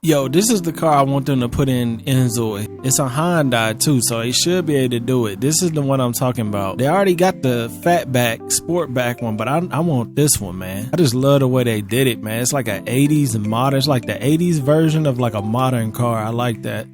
Yo, this is the car I want them to put in InZOI. It's a Hyundai too, so they should be able to do it. This is the one I'm talking about. They already got the fatback, sportback one, but I want this one, man. I just love the way they did it, man. It's like an 80s and modern. It's like the 80s version of like a modern car. I like that.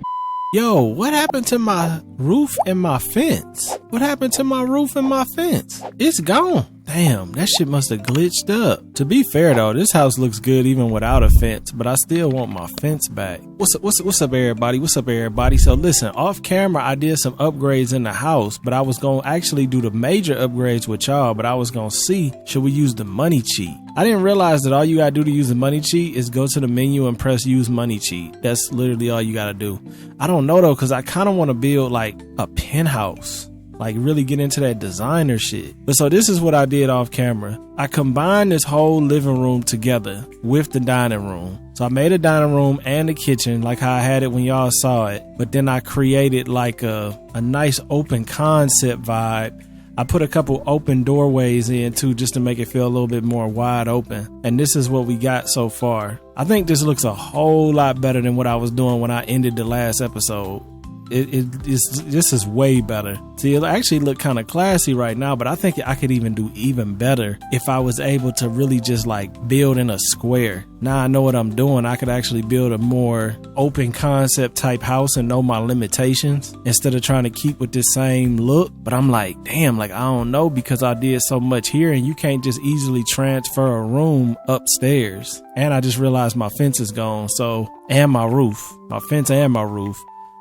Yo, what happened to my roof and my fence? What happened to my roof and my fence? It's gone. Damn, that shit must have glitched up. To be fair though, this house looks good even without a fence, but I still want my fence back. What's up everybody? What's up everybody? So listen, off camera I did some upgrades in the house, but I was gonna actually do the major upgrades with y'all, but I was gonna see, should we use the money cheat? I didn't realize that all you gotta do to use the money cheat is go to the menu and press use money cheat. That's literally all you gotta do. I don't know though, cause I kinda wanna build like a penthouse. Like really get into that designer shit. But so this is what I did off camera. I combined this whole living room together with the dining room. So I made a dining room and a kitchen like how I had it when y'all saw it. But then I created like a nice open concept vibe. I put a couple open doorways in too, just to make it feel a little bit more wide open. And this is what we got so far. I think this looks a whole lot better than what I was doing when I ended the last episode. This is way better. See, it actually look kind of classy right now, but I think I could even do even better if I was able to really just like build in a square. Now I know what I'm doing. I could actually build a more open concept type house and know my limitations instead of trying to keep with this same look. But I'm like, damn, like I don't know, because I did so much here and you can't just easily transfer a room upstairs. And I just realized my fence is gone. So, and my roof, my fence and my roof.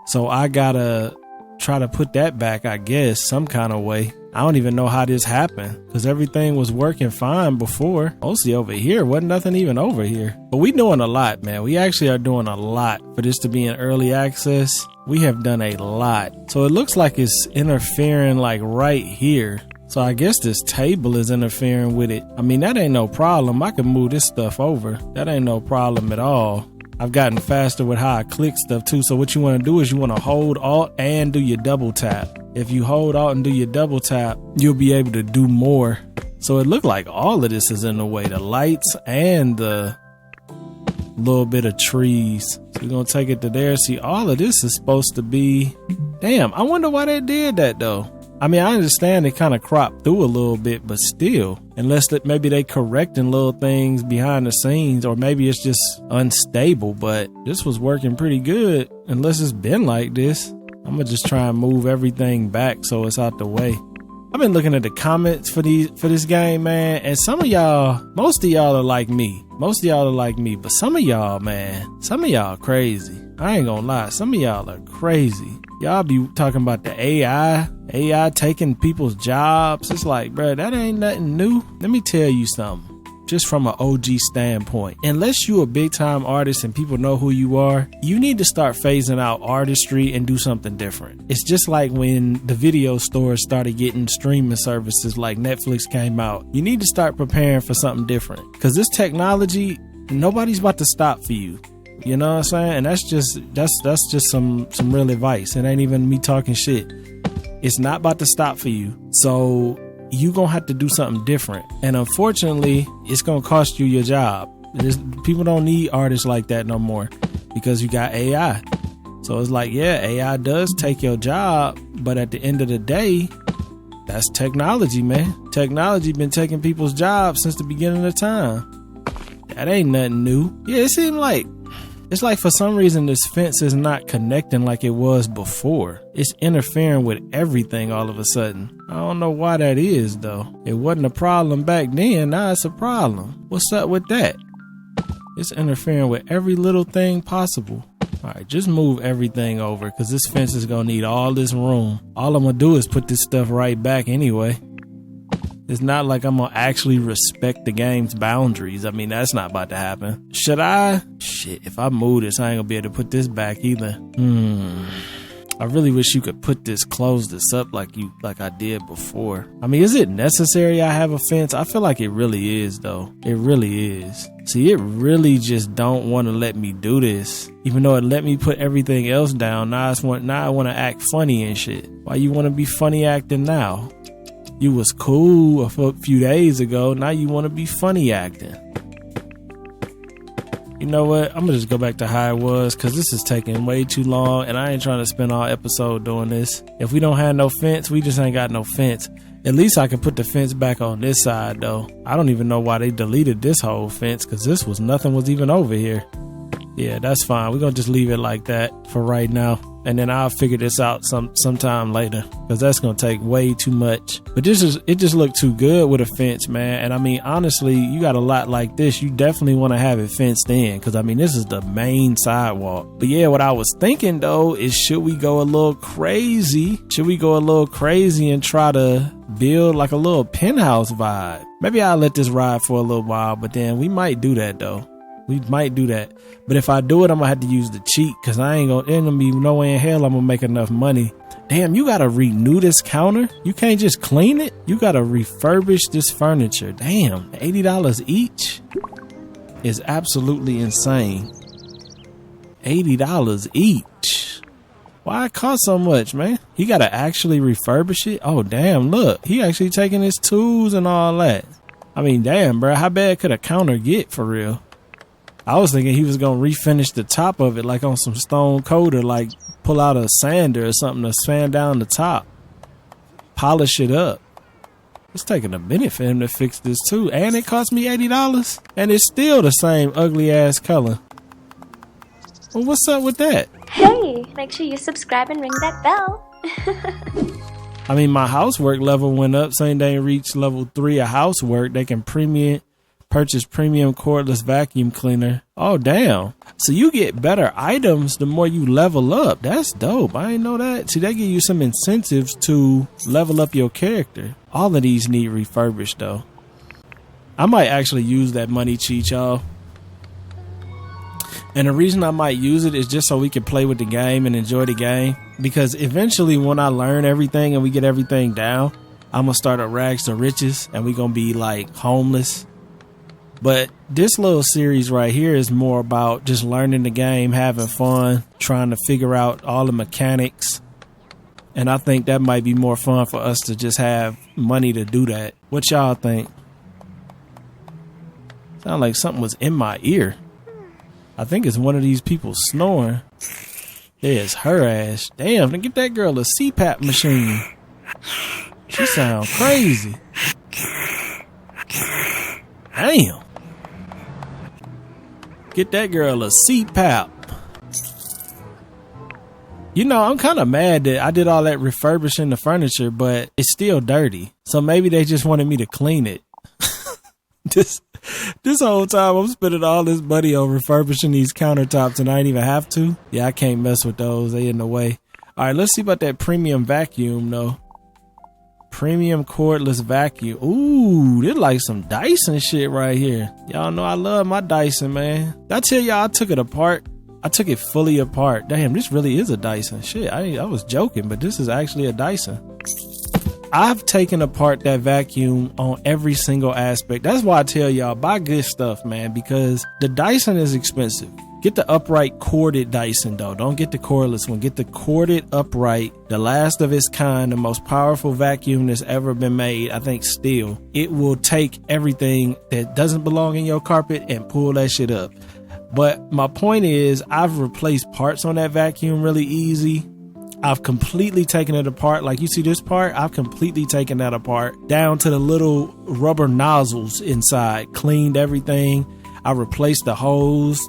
So I gotta try to put that back, I guess, some kind of way. I don't even know how this happened because everything was working fine before. Mostly over here, wasn't nothing even over here. But we doing a lot, man. We actually are doing a lot for this to be in early access. We have done a lot. So it looks like it's interfering like right here. So I guess this table is interfering with it. I mean, that ain't no problem. I can move this stuff over. That ain't no problem at all. I've gotten faster with how I click stuff too. So what you want to do is you want to hold Alt and do your double tap. If you hold Alt and do your double tap, you'll be able to do more. So it looked like all of this is in the way, the lights and the little bit of trees. So we're going to take it to there. See, all of this is supposed to be, damn, I wonder why they did that though. I mean, I understand it kind of cropped through a little bit, but still, unless that maybe they correcting little things behind the scenes, or maybe it's just unstable, but this was working pretty good. Unless it's been like this, I'm gonna just try and move everything back so it's out the way. I've been looking at the comments for this game, man, and some of y'all, most of y'all are like me. Most of y'all are like me, but some of y'all, man, some of y'all crazy. I ain't gonna lie, some of y'all are crazy. Y'all be talking about the AI taking people's jobs. It's like, bro, that ain't nothing new. Let me tell you something. Just from an OG standpoint, unless you a big time artist and people know who you are, you need to start phasing out artistry and do something different. It's just like when the video stores started getting streaming services like Netflix came out. You need to start preparing for something different, because this technology, nobody's about to stop for you. You know what I'm saying? And that's just some real advice. It ain't even me talking shit. It's not about to stop for you. So you gonna have to do something different. And unfortunately, it's gonna cost you your job. People don't need artists like that no more because you got AI. So it's like, yeah, AI does take your job, but at the end of the day, that's technology, man. Technology been taking people's jobs since the beginning of time. That ain't nothing new. Yeah, it seemed like, it's like for some reason this fence is not connecting like it was before. It's interfering with everything all of a sudden. I don't know why that is though. It wasn't a problem back then, now it's a problem. What's up with that? It's interfering with every little thing possible. Alright, just move everything over, because this fence is gonna need all this room. All I'm gonna do is put this stuff right back anyway. It's not like I'm gonna actually respect the game's boundaries. I mean, that's not about to happen. Should I? Shit, if I move this, I ain't gonna be able to put this back either. I really wish you could close this up like I did before. I mean, is it necessary I have a fence? I feel like it really is though. It really is. See, it really just don't want to let me do this. Even though it let me put everything else down, now I want to act funny and shit. Why you want to be funny acting now? You was cool a few days ago. Now you want to be funny acting. You know what? I'm gonna just go back to how it was because this is taking way too long and I ain't trying to spend all episode doing this. If we don't have no fence, we just ain't got no fence. At least I can put the fence back on this side though. I don't even know why they deleted this whole fence because this was nothing was even over here. Yeah, that's fine. We're gonna just leave it like that for right now. And then I'll figure this out sometime later because that's gonna take way too much. But it just looked too good with a fence, man. And I mean, honestly, you got a lot like this, you definitely want to have it fenced in because I mean, this is the main sidewalk. But yeah, what I was thinking though is should we go a little crazy? Should we go a little crazy and try to build like a little penthouse vibe? Maybe I'll let this ride for a little while, but then we might do that though. We might do that. But if I do it, I'm gonna have to use the cheat because ain't gonna be no way in hell I'm gonna make enough money. Damn, you gotta renew this counter? You can't just clean it? You gotta refurbish this furniture. Damn, $80 each is absolutely insane. $80 each. Why it cost so much, man? He gotta actually refurbish it? Oh, damn, look. He actually taking his tools and all that. I mean, damn, bro. How bad could a counter get for real? I was thinking he was going to refinish the top of it like on some stone coater, like pull out a sander or something to sand down the top, polish it up. It's taking a minute for him to fix this too. And it cost me $80 and it's still the same ugly ass color. Well, what's up with that? Hey, make sure you subscribe and ring that bell. I mean, my housework level went up, saying they reached level 3 of housework. They can purchase premium cordless vacuum cleaner. Oh, damn. So you get better items the more you level up. That's dope. I didn't know that. See, they give you some incentives to level up your character. All of these need refurbished, though. I might actually use that money cheat, y'all. And the reason I might use it is just so we can play with the game and enjoy the game. Because eventually when I learn everything and we get everything down, I'm going to start at rags to riches and we're going to be like homeless. But this little series right here is more about just learning the game, having fun, trying to figure out all the mechanics. And I think that might be more fun for us to just have money to do that. What y'all think? Sound like something was in my ear. I think it's one of these people snoring. There's her ass. Damn, get that girl a CPAP machine. She sound crazy. Damn. Get that girl a CPAP. You know, I'm kind of mad that I did all that refurbishing the furniture, but it's still dirty. So maybe they just wanted me to clean it. This whole time I'm spending all this money on refurbishing these countertops and I ain't even have to. Yeah, I can't mess with those. They in the way. All right, let's see about that premium vacuum though. Premium cordless vacuum. Ooh, this like some Dyson shit right here. Y'all know I love my Dyson, man. Did I tell y'all I took it apart? I took it fully apart. Damn, this really is a Dyson. Shit, I was joking, but this is actually a Dyson. I've taken apart that vacuum on every single aspect. That's why I tell y'all, buy good stuff, man, because the Dyson is expensive. Get the upright corded Dyson though. Don't get the cordless one. Get the corded upright, the last of its kind, the most powerful vacuum that's ever been made, I think still. It will take everything that doesn't belong in your carpet and pull that shit up. But my point is, I've replaced parts on that vacuum really easy. I've completely taken it apart. Like you see this part, I've completely taken that apart down to the little rubber nozzles inside, cleaned everything. I replaced the hose.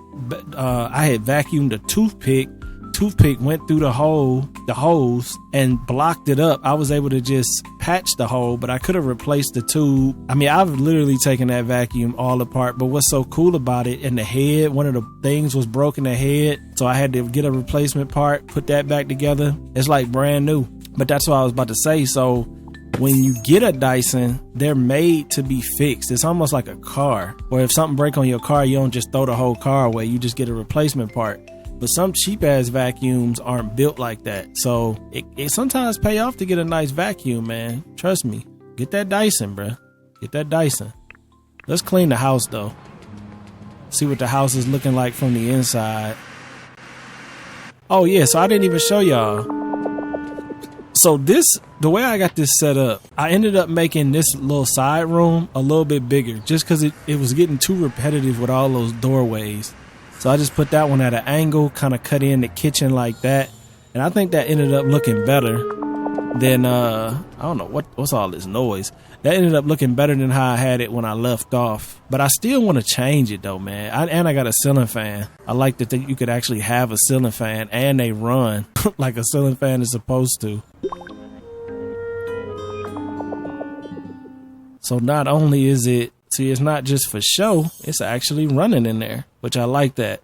I had vacuumed a toothpick. Toothpick went through the hose and blocked it up. I was able to just patch the hole, but I could have replaced the tube. I mean, I've literally taken that vacuum all apart, but what's so cool about it, in the head, one of the things was broken, the head. So I had to get a replacement part, put that back together. It's like brand new, but that's what I was about to say. So when you get a Dyson, they're made to be fixed. It's almost like a car, or if something breaks on your car, you don't just throw the whole car away. You just get a replacement part. But some cheap ass vacuums aren't built like that. So it sometimes pay off to get a nice vacuum, man. Trust me. Get that Dyson, bruh. Get that Dyson. Let's clean the house though. See what the house is looking like from the inside. Oh yeah, so I didn't even show y'all. So the way I got this set up, I ended up making this little side room a little bit bigger just because it was getting too repetitive with all those doorways. So I just put that one at an angle, kind of cut in the kitchen like that. And I think that ended up looking better than, I don't know, what's all this noise? That ended up looking better than how I had it when I left off. But I still want to change it though, man. And I got a ceiling fan. I like that you could actually have a ceiling fan and they run like a ceiling fan is supposed to. So not only is it, see, it's not just for show, it's actually running in there, which I like that.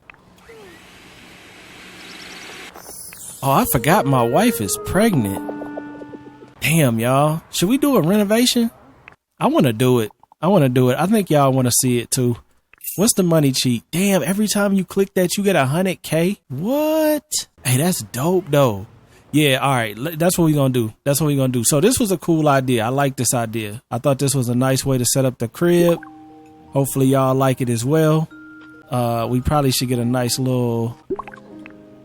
Oh, I forgot my wife is pregnant. Damn, y'all. Should we do a renovation? I want to do it. I think y'all want to see it too. What's the money cheat? Damn, every time you click that, you get 100K. What? Hey, that's dope though. Yeah, all right. That's what we're going to do. So this was a cool idea. I like this idea. I thought this was a nice way to set up the crib. Hopefully y'all like it as well. We probably should get a nice little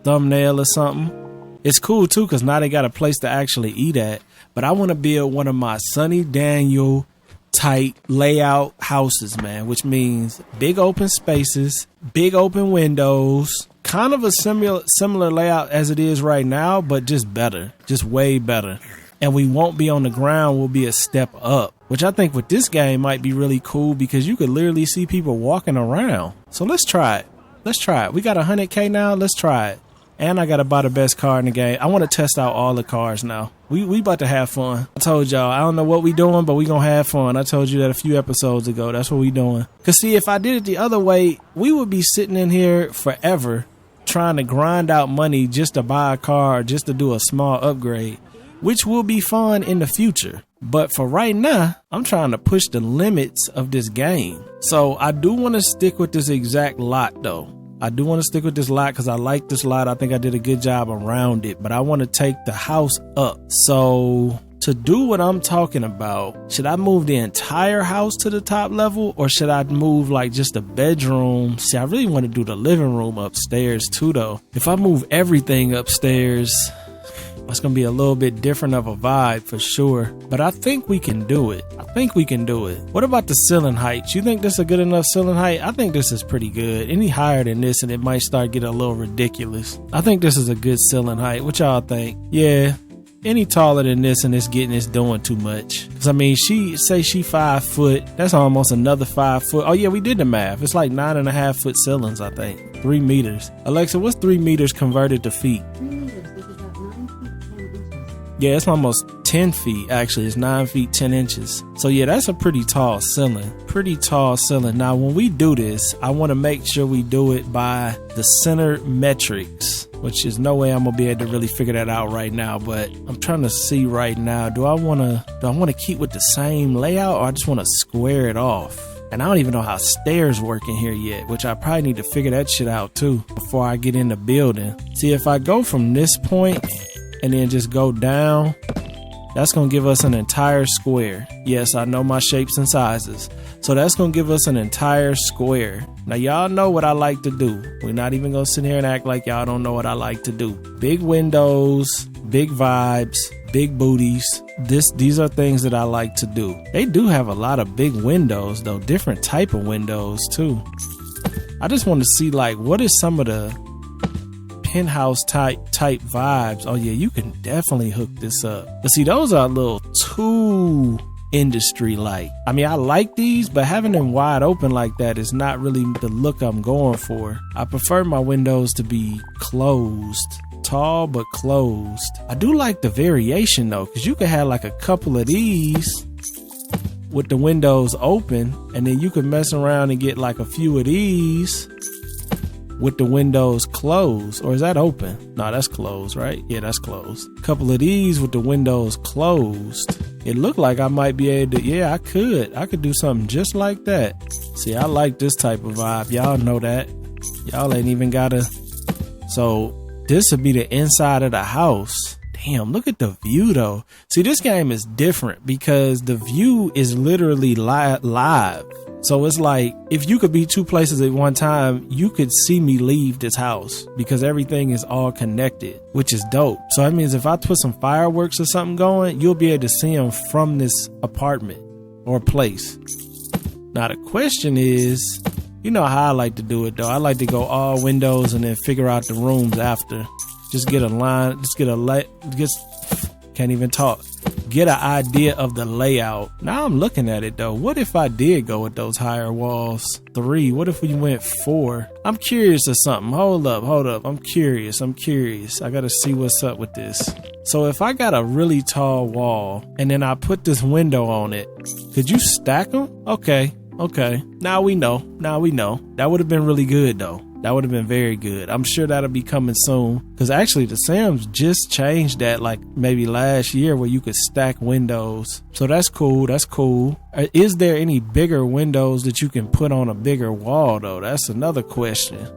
thumbnail or something. It's cool too, because now they got a place to actually eat at. But I want to build one of my Sonny Daniel type layout houses, man, which means big open spaces, big open windows, kind of a similar layout as it is right now, but just better, just way better. And we won't be on the ground, we'll be a step up, which I think with this game might be really cool because you could literally see people walking around. So let's try it. We got 100K now. Let's try it. And I gotta buy the best car in the game. I want to test out all the cars now. We about to have fun. I told y'all, I don't know what we doing, but we gonna have fun. I told you that a few episodes ago. That's what we doing. Cause see, if I did it the other way, we would be sitting in here forever trying to grind out money just to buy a car, or just to do a small upgrade, which will be fun in the future. But for right now, I'm trying to push the limits of this game. So I do want to stick with this exact lot though. I do want to stick with this lot because I like this lot. I think I did a good job around it, but I want to take the house up. So to do what I'm talking about, should I move the entire house to the top level, or should I move like just a bedroom? See, I really want to do the living room upstairs too though. If I move everything upstairs, it's going to be a little bit different of a vibe for sure. But I think we can do it. What about the ceiling height? You think this is a good enough ceiling height? I think this is pretty good. Any higher than this and it might start getting a little ridiculous. I think this is a good ceiling height. What y'all think? Yeah. Any taller than this and it's doing too much. Cause I mean, she 5 foot. That's almost another 5 foot. Oh yeah, we did the math. It's like 9.5 foot ceilings, I think. 3 meters. Alexa, what's 3 meters converted to feet? 3 meters, which is about 9 feet 10 inches. Yeah, it's almost 10 feet actually. It's 9 feet 10 inches. So yeah, that's a pretty tall ceiling. Now when we do this, I want to make sure we do it by the center metrics, which is no way I'm gonna be able to really figure that out right now. But I'm trying to see right now, do I want to keep with the same layout, or I just want to square it off? And I don't even know how stairs work in here yet, which I probably need to figure that shit out too before I get in the building. See, if I go from this point and then just go down, that's going to give us an entire square. Yes, I know my shapes and sizes. So that's going to give us an entire square. Now, y'all know what I like to do. We're not even going to sit here and act like y'all don't know what I like to do. Big windows, big vibes, big booties. These are things that I like to do. They do have a lot of big windows, though. Different type of windows, too. I just want to see, like, what is some of the penthouse type vibes. Oh yeah, you can definitely hook this up. But see, those are a little too industry like. I mean, I like these, but having them wide open like that is not really the look I'm going for. I prefer my windows to be closed, tall but closed. I do like the variation though, because you could have like a couple of these with the windows open, and then you could mess around and get like a few of these with the windows closed. Or is that open? No, that's closed, right? Yeah, that's closed. A couple of these with the windows closed. It looked like I might be able to, yeah, I could do something just like that. See, I like this type of vibe. Y'all know that. Y'all ain't even gotta. So this would be the inside of the house. Damn, look at the view though. See, this game is different because the view is literally live. So it's like, if you could be two places at one time, you could see me leave this house because everything is all connected, which is dope. So that means if I put some fireworks or something going, you'll be able to see them from this apartment or place. Now the question is, You know how I like to do it though. I like to go all windows and then figure out the rooms after. Just get a line, can't even talk. Get an idea of the layout. Now I'm looking at it though. What if I did go with those higher walls? 3. What if we went 4? I'm curious of something. Hold up. I'm curious. I gotta see what's up with this. So if I got a really tall wall and then I put this window on it, could you stack them? Okay. Now we know. That would have been really good though. That would have been very good. I'm sure that'll be coming soon. Because actually the Sims just changed that like maybe last year where you could stack windows. So that's cool. Is there any bigger windows that you can put on a bigger wall though? That's another question.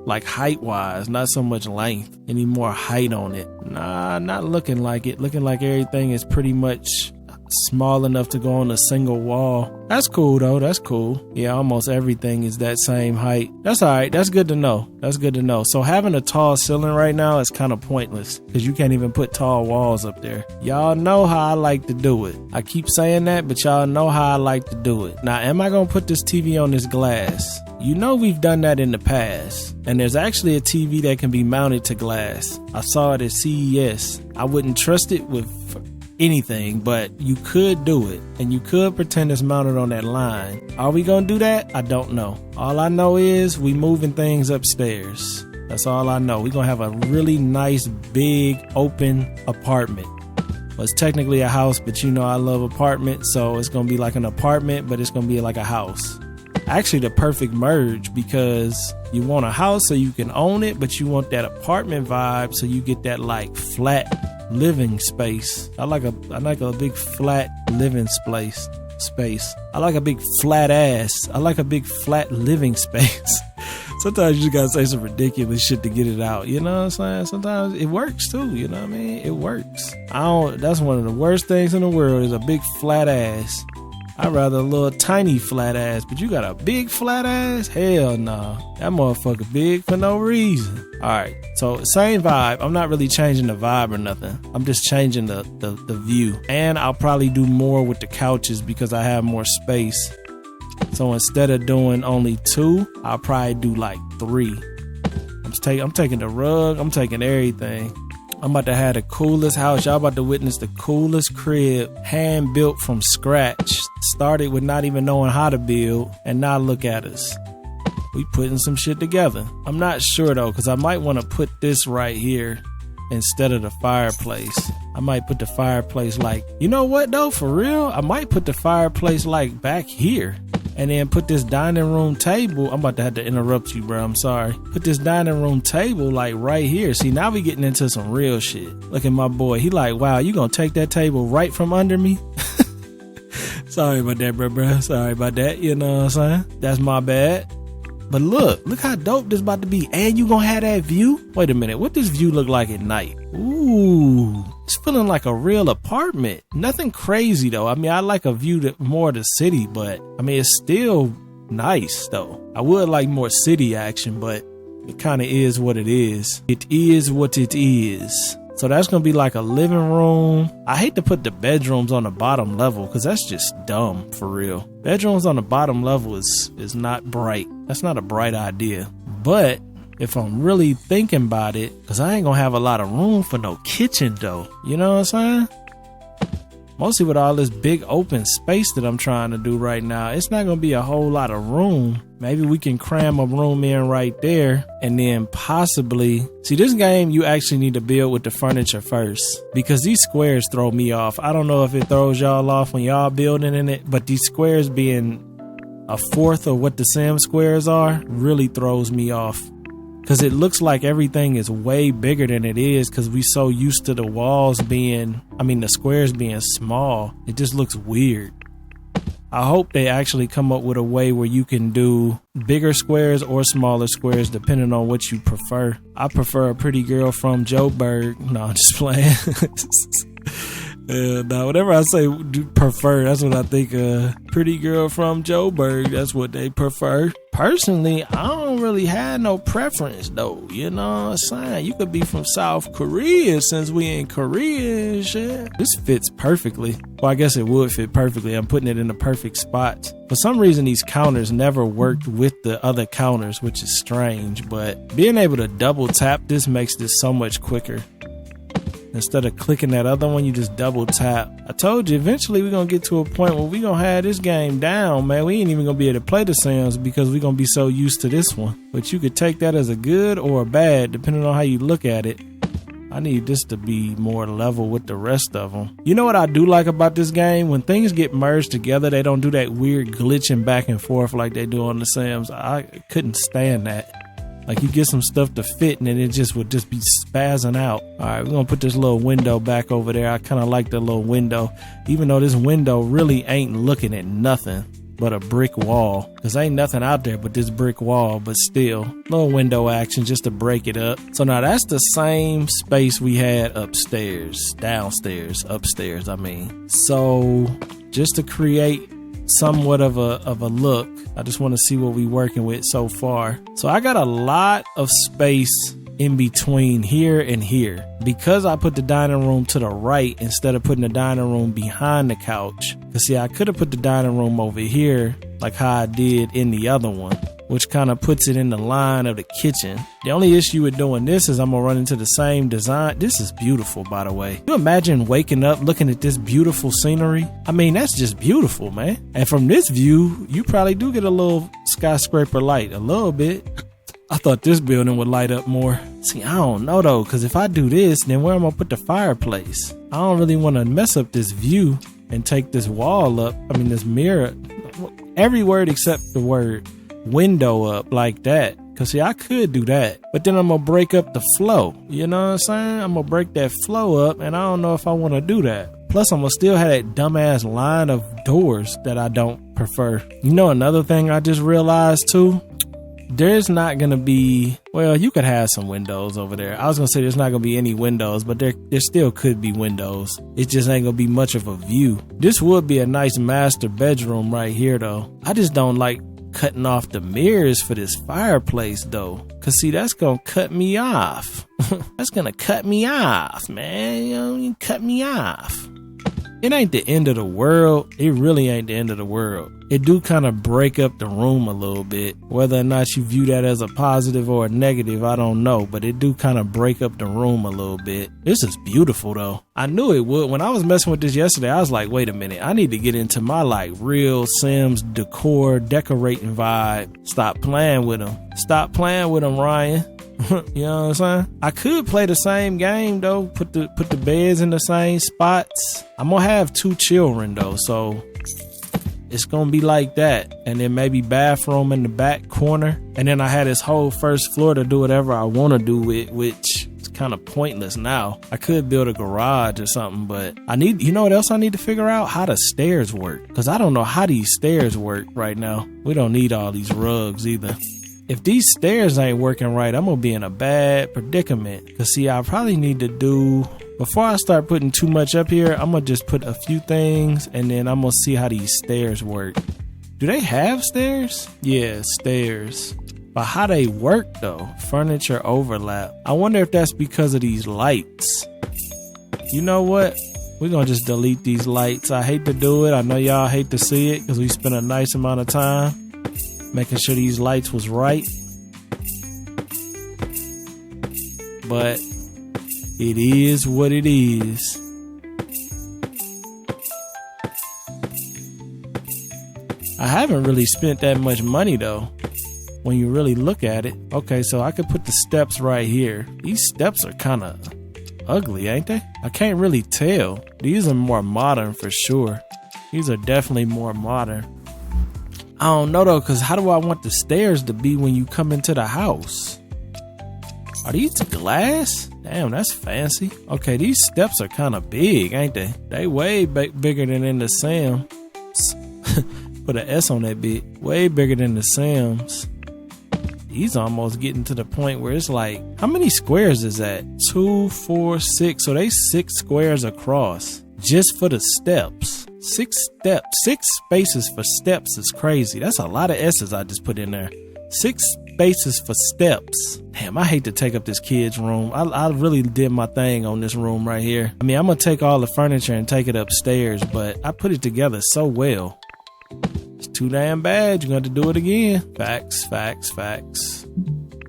Like height wise, not so much length. Any more height on it? Nah, not looking like it. Looking like everything is pretty much small enough to go on a single wall. That's cool though. That's cool. Yeah, almost everything is that same height. That's all right. That's good to know. So having a tall ceiling right now is kind of pointless because you can't even put tall walls up there. Y'all know how I like to do it. I keep saying that, but y'all know how I like to do it. Now, am I gonna put this TV on this glass? You know we've done that in the past. And there's actually a TV that can be mounted to glass. I saw it at CES. I wouldn't trust it with anything, but you could do it, and you could pretend it's mounted on that line. Are we gonna do that? I don't know. All I know is we moving things upstairs. That's all I know. We're gonna have a really nice big open apartment. Well, it's technically a house, but you know I love apartments, so it's gonna be like an apartment, but it's gonna be like a house. Actually the perfect merge, because you want a house so you can own it, but you want that apartment vibe so you get that like flat living space. I like a big flat living space. I like a big flat ass. I like a big flat living space. Sometimes you just gotta say some ridiculous shit to get it out. You know what I'm saying? Sometimes it works too. You know what I mean? It works. That's one of the worst things in the world is a big flat ass. I'd rather a little tiny flat ass, but you got a big flat ass? Hell no. That motherfucker big for no reason. Alright, so same vibe. I'm not really changing the vibe or nothing. I'm just changing the view. And I'll probably do more with the couches because I have more space. So instead of doing only 2, I'll probably do like 3. I'm taking the rug. I'm taking everything. I'm about to have the coolest house. Y'all about to witness the coolest crib, hand built from scratch. Started with not even knowing how to build, and now look at us. We putting some shit together. I'm not sure though, because I might want to put this right here instead of the fireplace. I might put the fireplace like, you know what though, for real? I might put the fireplace like back here. And then put this dining room table. I'm about to have to interrupt you, bro. I'm sorry. Put this dining room table like right here. See, now we getting into some real shit. Look at my boy. He like, wow, you gonna take that table right from under me? Sorry about that, bro. Sorry about that. You know what I'm saying? That's my bad. But look how dope this about to be. And you gonna have that view? Wait a minute. What does view look like at night? Ooh, it's feeling like a real apartment. Nothing crazy though. I mean, I like a view that more of the city, but I mean, it's still nice though. I would like more city action, but it kind of is what it is. It is what it is. So that's gonna be like a living room. I hate to put the bedrooms on the bottom level because that's just dumb for real. Bedrooms on the bottom level is not bright. That's not a bright idea. But if I'm really thinking about it, because I ain't gonna have a lot of room for no kitchen though. You know what I'm saying? Mostly with all this big open space that I'm trying to do right now, it's not gonna be a whole lot of room. Maybe we can cram a room in right there and then possibly... See, this game, you actually need to build with the furniture first because these squares throw me off. I don't know if it throws y'all off when y'all building in it, but these squares being a fourth of what the Sim squares are really throws me off. Because it looks like everything is way bigger than it is because we so used to the walls being, the squares being small. It just looks weird. I hope they actually come up with a way where you can do bigger squares or smaller squares depending on what you prefer. I prefer a pretty girl from Joburg. No, I'm just playing. Now whenever I say prefer, that's what I think pretty girl from Joburg, that's what they prefer. Personally, I don't really have no preference though, you know what I'm saying? You could be from South Korea since we in Korea and shit. This fits perfectly. Well, I guess it would fit perfectly. I'm putting it in the perfect spot. For some reason, these counters never worked with the other counters, which is strange, but being able to double tap this makes this so much quicker. Instead of clicking that other one, you just double tap. I told you, eventually we're going to get to a point where we're going to have this game down, man. We ain't even going to be able to play the Sims because we're going to be so used to this one. But you could take that as a good or a bad, depending on how you look at it. I need this to be more level with the rest of them. You know what I do like about this game? When things get merged together, they don't do that weird glitching back and forth like they do on the Sims. I couldn't stand that. Like you get some stuff to fit and then it just would just be spazzing out. All right, we're gonna put this little window back over there. I kind of like the little window, even though this window really ain't looking at nothing but a brick wall. Cause ain't nothing out there but this brick wall, but still, little window action just to break it up. So now that's the same space we had upstairs, downstairs, upstairs, I mean. So just to create somewhat of a look, I just want to see what we working with so far. So I got a lot of space in between here and here because I put the dining room to the right instead of putting the dining room behind the couch. Cause see, I could have put the dining room over here like how I did in the other one, which kind of puts it in the line of the kitchen. The only issue with doing this is I'm gonna run into the same design. This is beautiful, by the way. Can you imagine waking up looking at this beautiful scenery? I mean, that's just beautiful, man. And from this view, you probably do get a little skyscraper light, a little bit. I thought this building would light up more. See, I don't know though, because if I do this, then where am I gonna put the fireplace? I don't really want to mess up this view and take this wall up. I mean, this mirror, every word except the word window up like that. Cause see, I could do that, but then I'm gonna break up the flow. You know what I'm saying? I'm gonna break that flow up, and I don't know if I want to do that. Plus, I'm gonna still have that dumbass line of doors that I don't prefer. You know, another thing I just realized too, there's not gonna be, well, you could have some windows over there. I was gonna say there's not gonna be any windows, but there still could be windows. It just ain't gonna be much of a view. This would be a nice master bedroom right here though. I just don't like cutting off the mirrors for this fireplace though, cause see, that's gonna cut me off. That's gonna cut me off, man. You know, you cut me off. It ain't the end of the world. It really ain't the end of the world. It do kind of break up the room a little bit. Whether or not you view that as a positive or a negative, I don't know, but it do kind of break up the room a little bit. This is beautiful though. I knew it would. When I was messing with this yesterday, I was like, wait a minute, I need to get into my like real Sims decor decorating vibe. Stop playing with them. Stop playing with them, Ryan. You know what I'm saying? I could play the same game though, put the beds in the same spots. I'm gonna have 2 children though, so it's gonna be like that. And then maybe bathroom in the back corner. And then I had this whole first floor to do whatever I want to do with, which is kind of pointless now. I could build a garage or something, but I need, you know what else I need to figure out? How the stairs work. Cause I don't know how these stairs work right now. We don't need all these rugs either. If these stairs ain't working right, I'm gonna be in a bad predicament. Cause see, I probably need to do, before I start putting too much up here, I'm gonna just put a few things and then I'm gonna see how these stairs work. Do they have stairs? Yeah, stairs. But how they work though? Furniture overlap. I wonder if that's because of these lights. You know what? We're gonna just delete these lights. I hate to do it. I know y'all hate to see it because we spent a nice amount of time making sure these lights was right. But it is what it is. I haven't really spent that much money though, when you really look at it. Okay, so I could put the steps right here. These steps are kind of ugly, ain't they? I can't really tell. These are more modern for sure. These are definitely more modern. I don't know though, cause how do I want the stairs to be when you come into the house? Are these glass? Damn, that's fancy. Okay, these steps are kind of big, ain't they? They way bigger than in the Sims. Put an S on that bit. Way bigger than the Sims. These almost getting to the point where it's like, how many squares is that? 2, 4, 6. So they 6 squares across. just for the steps. 6 spaces for steps is crazy. That's a lot of S's I just put in there. 6 spaces for steps. Damn, I hate to take up this kid's room. I really did my thing on this room right here. I mean, I'm gonna take all the furniture and take it upstairs, but I put it together so well. It's too damn bad. You're going to do it again. Facts.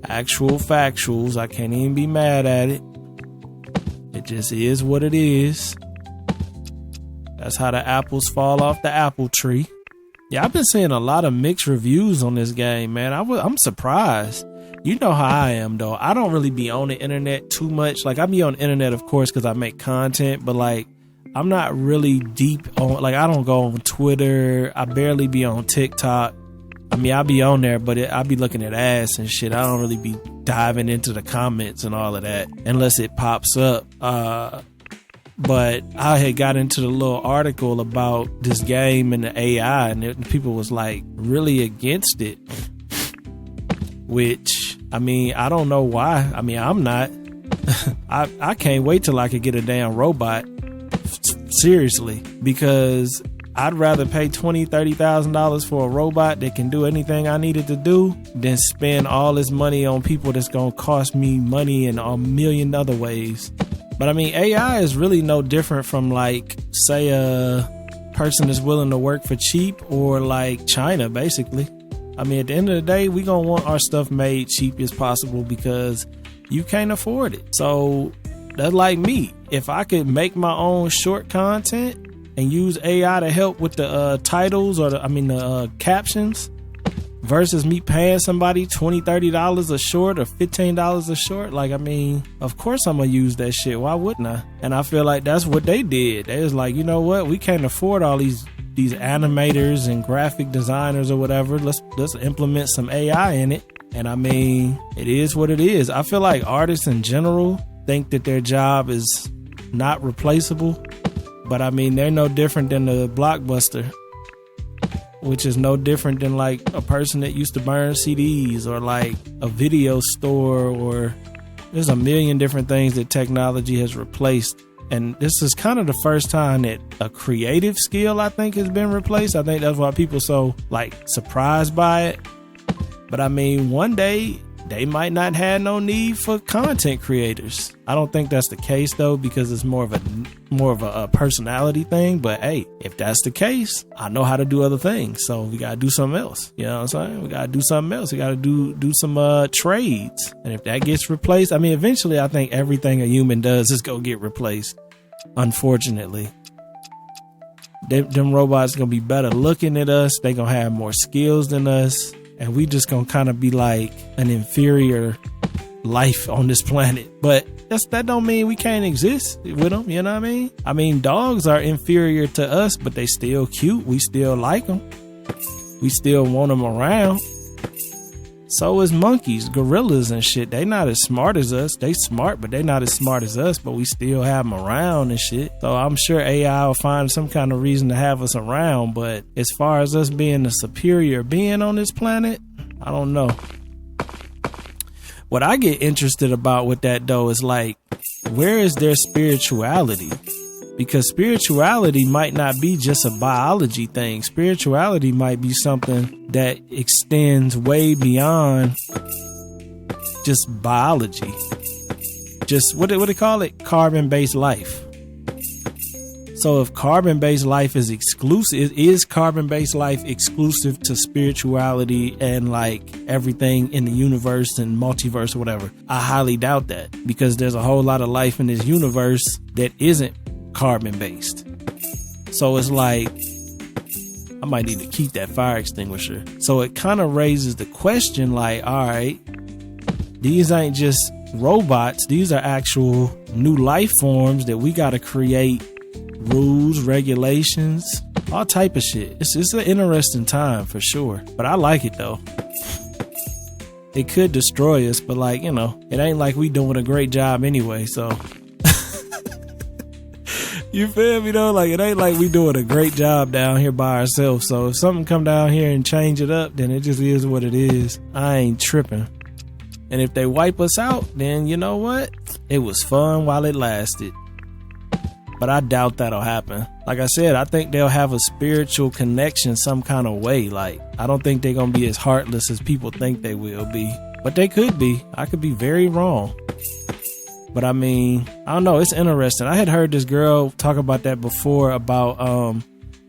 Actual factuals. I can't even be mad at it. It just is what it is. That's how the apples fall off the apple tree. Yeah, I've been seeing a lot of mixed reviews on this game, man. I'm surprised. You know how I am, though. I don't really be on the internet too much. Like, I be on the internet, of course, because I make content, but like, I'm not really deep on, like, I don't go on Twitter. I barely be on TikTok. I mean, I be on there, but I be looking at ass and shit. I don't really be diving into the comments and all of that unless it pops up. But I had got into the little article about this game and the AI, and people was like really against it. Which, I mean, I don't know why. I mean, I'm not. I can't wait till I could get a damn robot. Seriously, because I'd rather pay $20,000-$30,000 for a robot that can do anything I needed to do than spend all this money on people that's gonna cost me money in a million other ways. But I mean, AI is really no different from, like, say a person that's willing to work for cheap, or like China, basically. I mean, at the end of the day, we gonna want our stuff made cheap as possible because you can't afford it. So that's like me. If I could make my own short content and use AI to help with the titles, or the captions, versus me paying somebody $20-$30 a short or $15 a short, like, I mean, of course I'm gonna use that shit. Why wouldn't I? And I feel like that's what they did. They was like, you know what, we can't afford all these animators and graphic designers or whatever. Let's implement some AI in it. And I mean, it is what it is. I feel like artists in general think that their job is not replaceable, but I mean, they're no different than the Blockbuster, which is no different than like a person that used to burn CDs, or like a video store, or there's a million different things that technology has replaced. And this is kind of the first time that a creative skill, I think, has been replaced. I think that's why people are so like surprised by it. But I mean, one day they might not have no need for content creators. I don't think that's the case though, because it's more of a personality thing. But hey, if that's the case, I know how to do other things, so we gotta do something else. You know what I'm saying? We gotta do something else. We gotta do some trades. And if that gets replaced, I mean, eventually I think everything a human does is go get replaced. Unfortunately, them robots gonna be better looking at us. They gonna have more skills than us. And we just gonna kind of be like an inferior life on this planet. But that don't mean we can't exist with them. You know what I mean? I mean, dogs are inferior to us, but they still cute. We still like them. We still want them around. So is monkeys, gorillas and shit. They not as smart as us. They smart, but they not as smart as us, but we still have them around and shit. So I'm sure AI will find some kind of reason to have us around. But as far as us being the superior being on this planet, I don't know. What I get interested about with that though is like, where is their spirituality? Because spirituality might not be just a biology thing. Spirituality might be something that extends way beyond just biology. Just what do they call it? Carbon-based life. So if carbon-based life is exclusive, is carbon-based life exclusive to spirituality and like everything in the universe and multiverse or whatever? I highly doubt that, because there's a whole lot of life in this universe that isn't carbon based. So it's like, I might need to keep that fire extinguisher. So it kind of raises the question like, all right, these ain't just robots, these are actual new life forms that we got to create rules, regulations, all type of shit. It's an interesting time for sure, but I like it though. It could destroy us, but like, you know, it ain't like we doing a great job anyway, so you feel me though? Like, it ain't like we doing a great job down here by ourselves. So if something come down here and change it up, then it just is what it is. I ain't tripping. And if they wipe us out, then you know what? It was fun while it lasted. but I doubt that'll happen. Like I said, I think they'll have a spiritual connection some kind of way. Like, I don't think they're gonna be as heartless as people think they will be, but they could be. I could be very wrong. But I mean, I don't know. It's interesting. I had heard this girl talk about that before, about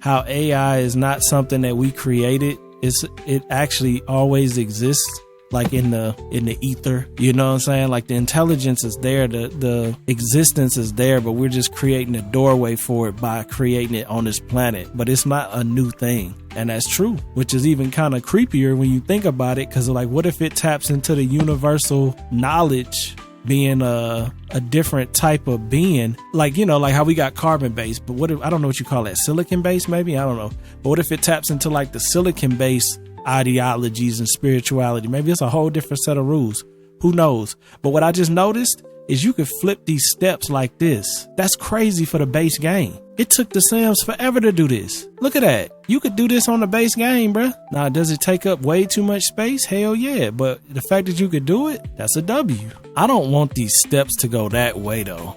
how AI is not something that we created. It actually always exists, like in the ether. You know what I'm saying? Like the intelligence is there, the existence is there, but we're just creating a doorway for it by creating it on this planet. But it's not a new thing. And that's true, which is even kind of creepier when you think about it, because like, what if it taps into the universal knowledge being a different type of being, like, you know, like how we got carbon based, but what if, I don't know what you call that, silicon based maybe, I don't know, but what if it taps into like the silicon based ideologies and spirituality? Maybe it's a whole different set of rules, who knows? But what I just noticed is you could flip these steps like this. That's crazy for the base game. It took the Sims forever to do this. Look at that. You could do this on the base game, bruh. Now, does it take up way too much space? Hell yeah. But the fact that you could do it, that's a W. I don't want these steps to go that way though.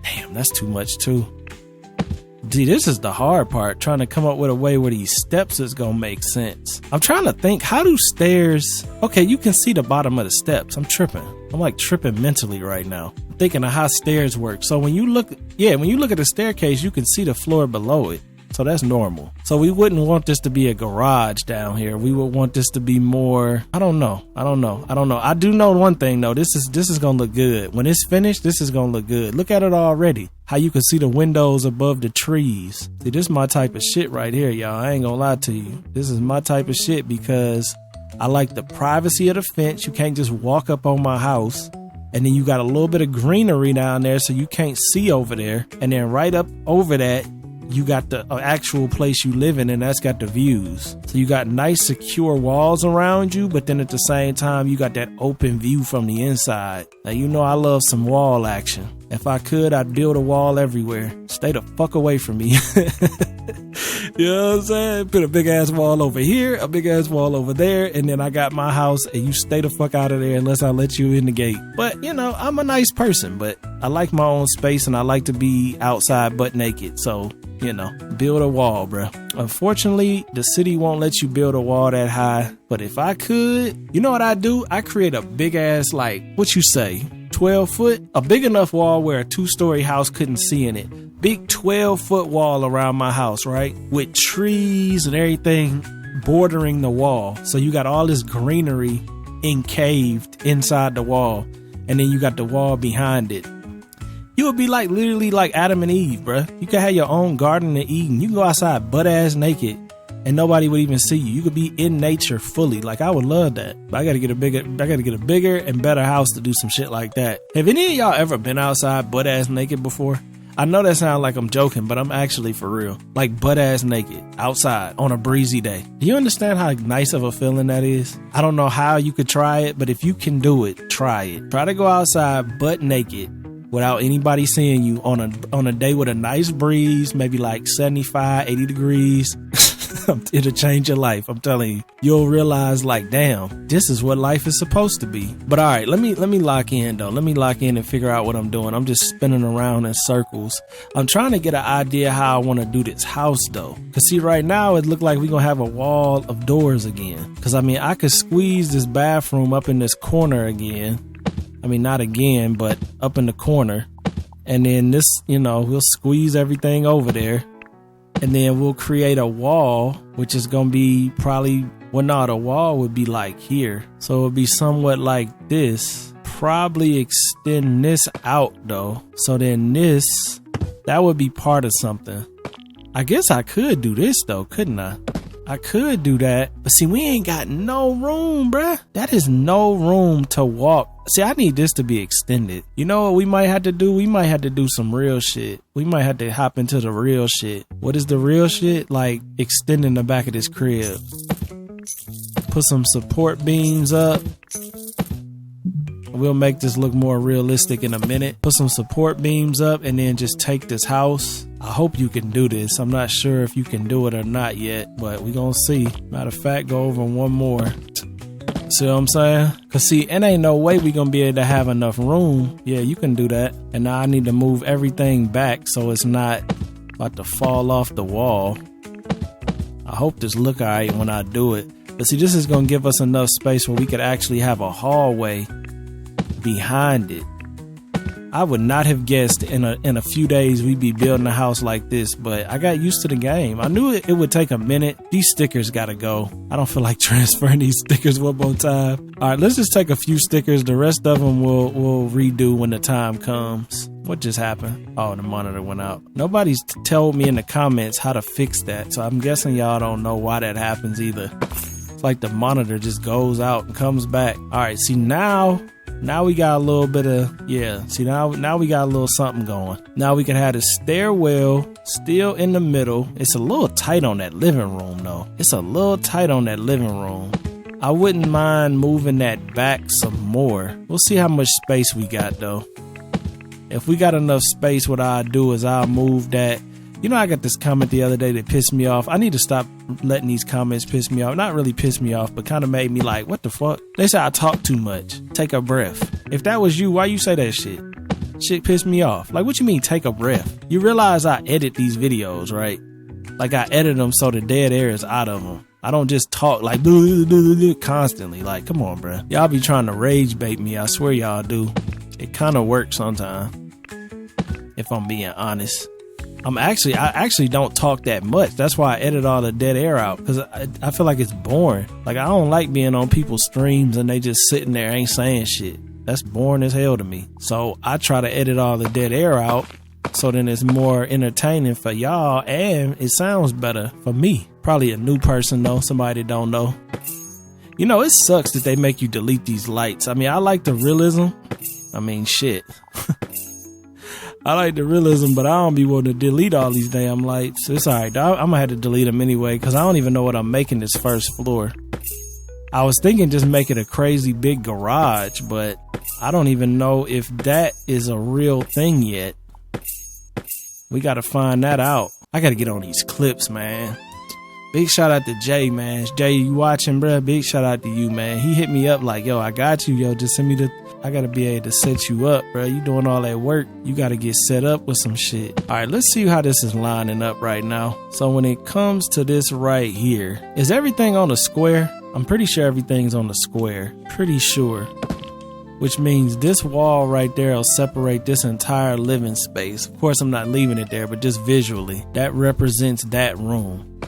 Damn, that's too much too. See, this is the hard part, trying to come up with a way where these steps is gonna make sense. I'm trying to think, how do stairs... Okay, you can see the bottom of the steps. I'm tripping. I'm like tripping mentally right now. I'm thinking of how stairs work. So when you look at the staircase, you can see the floor below it. So that's normal. So we wouldn't want this to be a garage down here. We would want this to be more, I don't know. I do know one thing though. This is gonna look good. When it's finished, this is gonna look good. Look at it already. How you can see the windows above the trees. See, this is my type of shit right here, y'all. I ain't gonna lie to you. This is my type of shit because I like the privacy of the fence. You can't just walk up on my house. And then you got a little bit of greenery down there so you can't see over there. And then right up over that, you got the actual place you live in, and that's got the views. So you got nice secure walls around you, but then at the same time you got that open view from the inside. Now, you know I love some wall action. If I could, I'd build a wall everywhere. Stay the fuck away from me. You know what I'm saying? Put a big ass wall over here, a big ass wall over there, and then I got my house, and you stay the fuck out of there unless I let you in the gate. But, you know, I'm a nice person, but I like my own space, and I like to be outside butt naked. So, you know, build a wall, bro. Unfortunately, the city won't let you build a wall that high. But if I could, you know what I do? I create a big ass, like, what you say, 12 foot? A big enough wall where a 2-story house couldn't see in it. Big 12-foot wall around my house, right? With trees and everything bordering the wall. So you got all this greenery encaved inside the wall. And then you got the wall behind it. You would be like literally like Adam and Eve, bruh. You could have your own garden in Eden. You can go outside butt ass naked and nobody would even see you. You could be in nature fully. Like, I would love that. But I gotta get a bigger and better house to do some shit like that. Have any of y'all ever been outside butt ass naked before? I know that sounds like I'm joking, but I'm actually for real. Like butt ass naked outside on a breezy day. Do you understand how nice of a feeling that is? I don't know how you could try it, but if you can do it, try it. Try to go outside butt naked without anybody seeing you on a day with a nice breeze, maybe like 75, 80 degrees. It'll change your life. I'm telling you. You'll realize, like, damn, this is what life is supposed to be. But all right, let me lock in though. Let me lock in and figure out what I'm doing. I'm just spinning around in circles. I'm trying to get an idea how I want to do this house though. Cause see, right now it look like we're gonna have a wall of doors again. Cause I mean, I could squeeze this bathroom up in this corner again. I mean, not again, but up in the corner. And then this, you know, we'll squeeze everything over there. And then we'll create a wall, which is going to be probably, well, no, the wall would be like here. So it would be somewhat like this. Probably extend this out though. So then this, that would be part of something. I guess I could do this though, couldn't I? I could do that. But see, we ain't got no room, bruh. That is no room to walk. See, I need this to be extended. You know what we might have to do? We might have to do some real shit. We might have to hop into the real shit. What is the real shit? Like extending the back of this crib. Put some support beams up. We'll make this look more realistic in a minute. Put some support beams up and then just take this house. I hope you can do this. I'm not sure if you can do it or not yet, but we're gonna see. Matter of fact, go over one more. See what I'm saying? Cause see, it ain't no way we gonna be able to have enough room. Yeah, you can do that. And now I need to move everything back so it's not about to fall off the wall. I hope this look alright when I do it. But see, this is gonna give us enough space where we could actually have a hallway behind it. I would not have guessed in a few days we'd be building a house like this, but I got used to the game. I knew it would take a minute. These stickers gotta go. I don't feel like transferring these stickers one more time. All right, let's just take a few stickers. The rest of them we'll redo when the time comes. What just happened? Oh, the monitor went out. Nobody's told me in the comments how to fix that, so I'm guessing y'all don't know why that happens either. It's like the monitor just goes out and comes back. All right, see now we got a little bit of, yeah, see now we got a little something going. Now we can have the stairwell still in the middle. It's a little tight on that living room though. It's a little tight on that living room. I wouldn't mind moving that back some more. We'll see how much space we got though. If we got enough space, what I'll do is I'll move that. You know, I got this comment the other day that pissed me off. I need to stop letting these comments piss me off. Not really piss me off, but kind of made me like, what the fuck? They say I talk too much. Take a breath. If that was you, why you say that shit? Shit pissed me off. Like, what you mean take a breath? You realize I edit these videos, right? Like, I edit them so the dead air is out of them. I don't just talk like constantly. Like, come on, bruh. Y'all be trying to rage bait me. I swear y'all do. It kind of works sometimes, if I'm being honest. I actually don't talk that much. That's why I edit all the dead air out, because I feel like it's boring. Like, I don't like being on people's streams and they just sitting there ain't saying shit. That's boring as hell to me. So I try to edit all the dead air out so then it's more entertaining for y'all and it sounds better for me. Probably a new person though, somebody that don't know. You know, it sucks that they make you delete these lights. I mean, I like the realism. I mean, shit. I like the realism, but I don't be wanting to delete all these damn lights. It's alright. I'm gonna have to delete them anyway, because I don't even know what I'm making this first floor. I was thinking just make it a crazy big garage, but I don't even know if that is a real thing yet. We gotta find that out. I gotta get on these clips, man. Big shout out to Jay, man. Jay, you watching, bruh? Big shout out to you, man. He hit me up like, yo, I got you, yo. Just send me I gotta be able to set you up, bro. You doing all that work. You gotta get set up with some shit. All right, let's see how this is lining up right now. So when it comes to this right here, is everything on the square? I'm pretty sure everything's on the square. Pretty sure. Which means this wall right there will separate this entire living space. Of course, I'm not leaving it there, but just visually, that represents that room.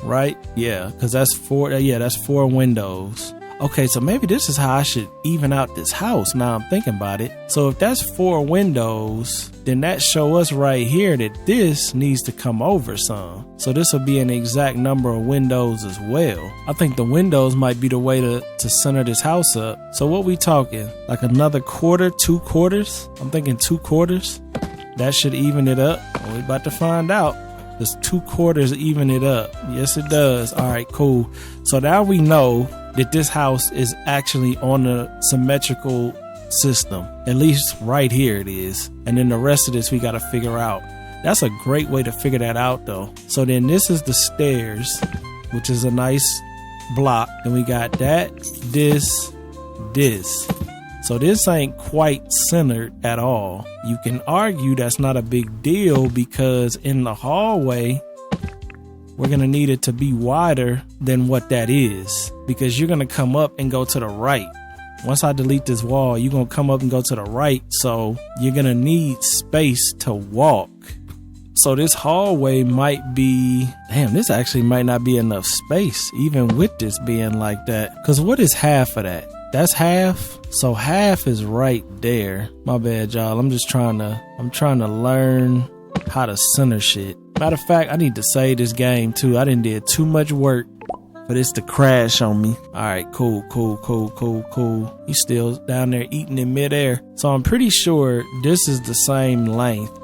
Right? Yeah, because that's that's 4 windows. Okay, so maybe this is how I should even out this house. Now I'm thinking about it. So if that's 4 windows, then that show us right here that this needs to come over some. So this will be an exact number of windows as well. I think the windows might be the way to center this house up. So what we talking? Like another quarter, 2 quarters? I'm thinking 2 quarters. That should even it up. We're about to find out. Does 2 quarters even it up? Yes, it does. All right, cool. So now we know that this house is actually on a symmetrical system. At least right here it is. And then the rest of this we got to figure out. That's a great way to figure that out though. So then this is the stairs, which is a nice block. And we got that, this. So this ain't quite centered at all. You can argue that's not a big deal because in the hallway, we're going to need it to be wider than what that is, because you're going to come up and go to the right. Once I delete this wall, you're going to come up and go to the right. So you're going to need space to walk. So this hallway might be, damn, this actually might not be enough space, even with this being like that. Because what is half of that? That's half. So half is right there. My bad, y'all. I'm trying to learn how to center shit. Matter of fact, I need to save this game too. I done did too much work for this to crash on me. All right, cool. You still down there eating in midair. So I'm pretty sure this is the same length.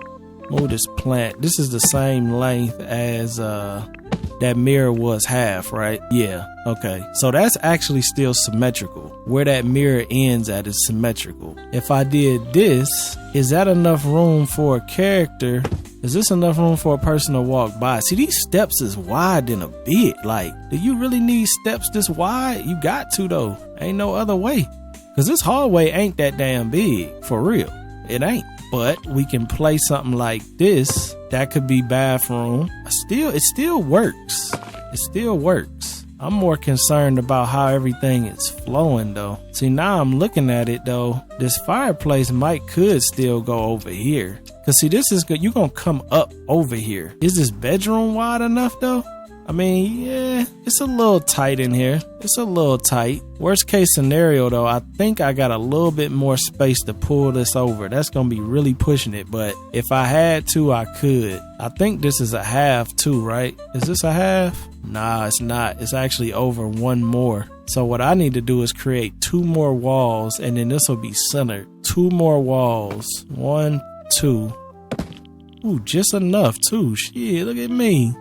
Move this plant. This is the same length as that mirror was half, right? Yeah. Okay. So that's actually still symmetrical. Where that mirror ends at is symmetrical. If I did this, is that enough room for a character? Is this enough room for a person to walk by? See, these steps is wide than a bit. Like, do you really need steps this wide? You got to though. Ain't no other way. Cause this hallway ain't that damn big, for real. It ain't. But we can play something like this. That could be bathroom. It still works. It still works. I'm more concerned about how everything is flowing though. See, now I'm looking at it though. This fireplace could still go over here. Cause see, this is good. You're gonna come up over here. Is this bedroom wide enough though? I mean, yeah, it's a little tight in here. It's a little tight. Worst case scenario though, I think I got a little bit more space to pull this over. That's gonna be really pushing it, but if I had to, I could. I think this is a half too, right? Is this a half? Nah, it's not. It's actually over one more. So what I need to do is create 2 more walls, and then this will be centered. 2 more walls. 1, 2. Ooh, just enough too. Shit, look at me.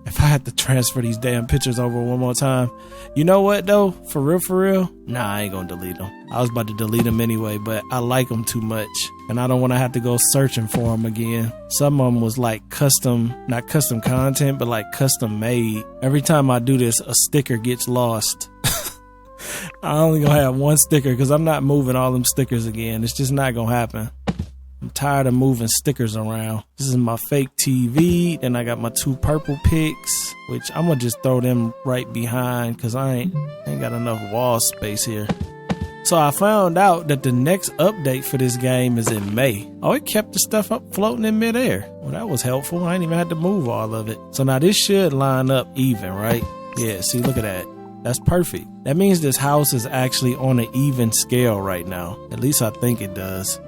If I had to transfer these damn pictures over one more time. You know what though? For real? Nah, I ain't gonna delete them. I was about to delete them anyway, but I like them too much. And I don't want to have to go searching for them again. Some of them was like not custom content, but like custom made. Every time I do this, a sticker gets lost. I only gonna have 1 sticker because I'm not moving all them stickers again. It's just not gonna happen. I'm tired of moving stickers around. This is my fake TV. Then I got my 2 purple pics, which I'm gonna just throw them right behind because I ain't got enough wall space here. So I found out that the next update for this game is in May. Oh, it kept the stuff up floating in midair. Well, that was helpful. I ain't even had to move all of it. So now this should line up even, right? Yeah, see, look at that. That's perfect. That means this house is actually on an even scale right now. At least I think it does.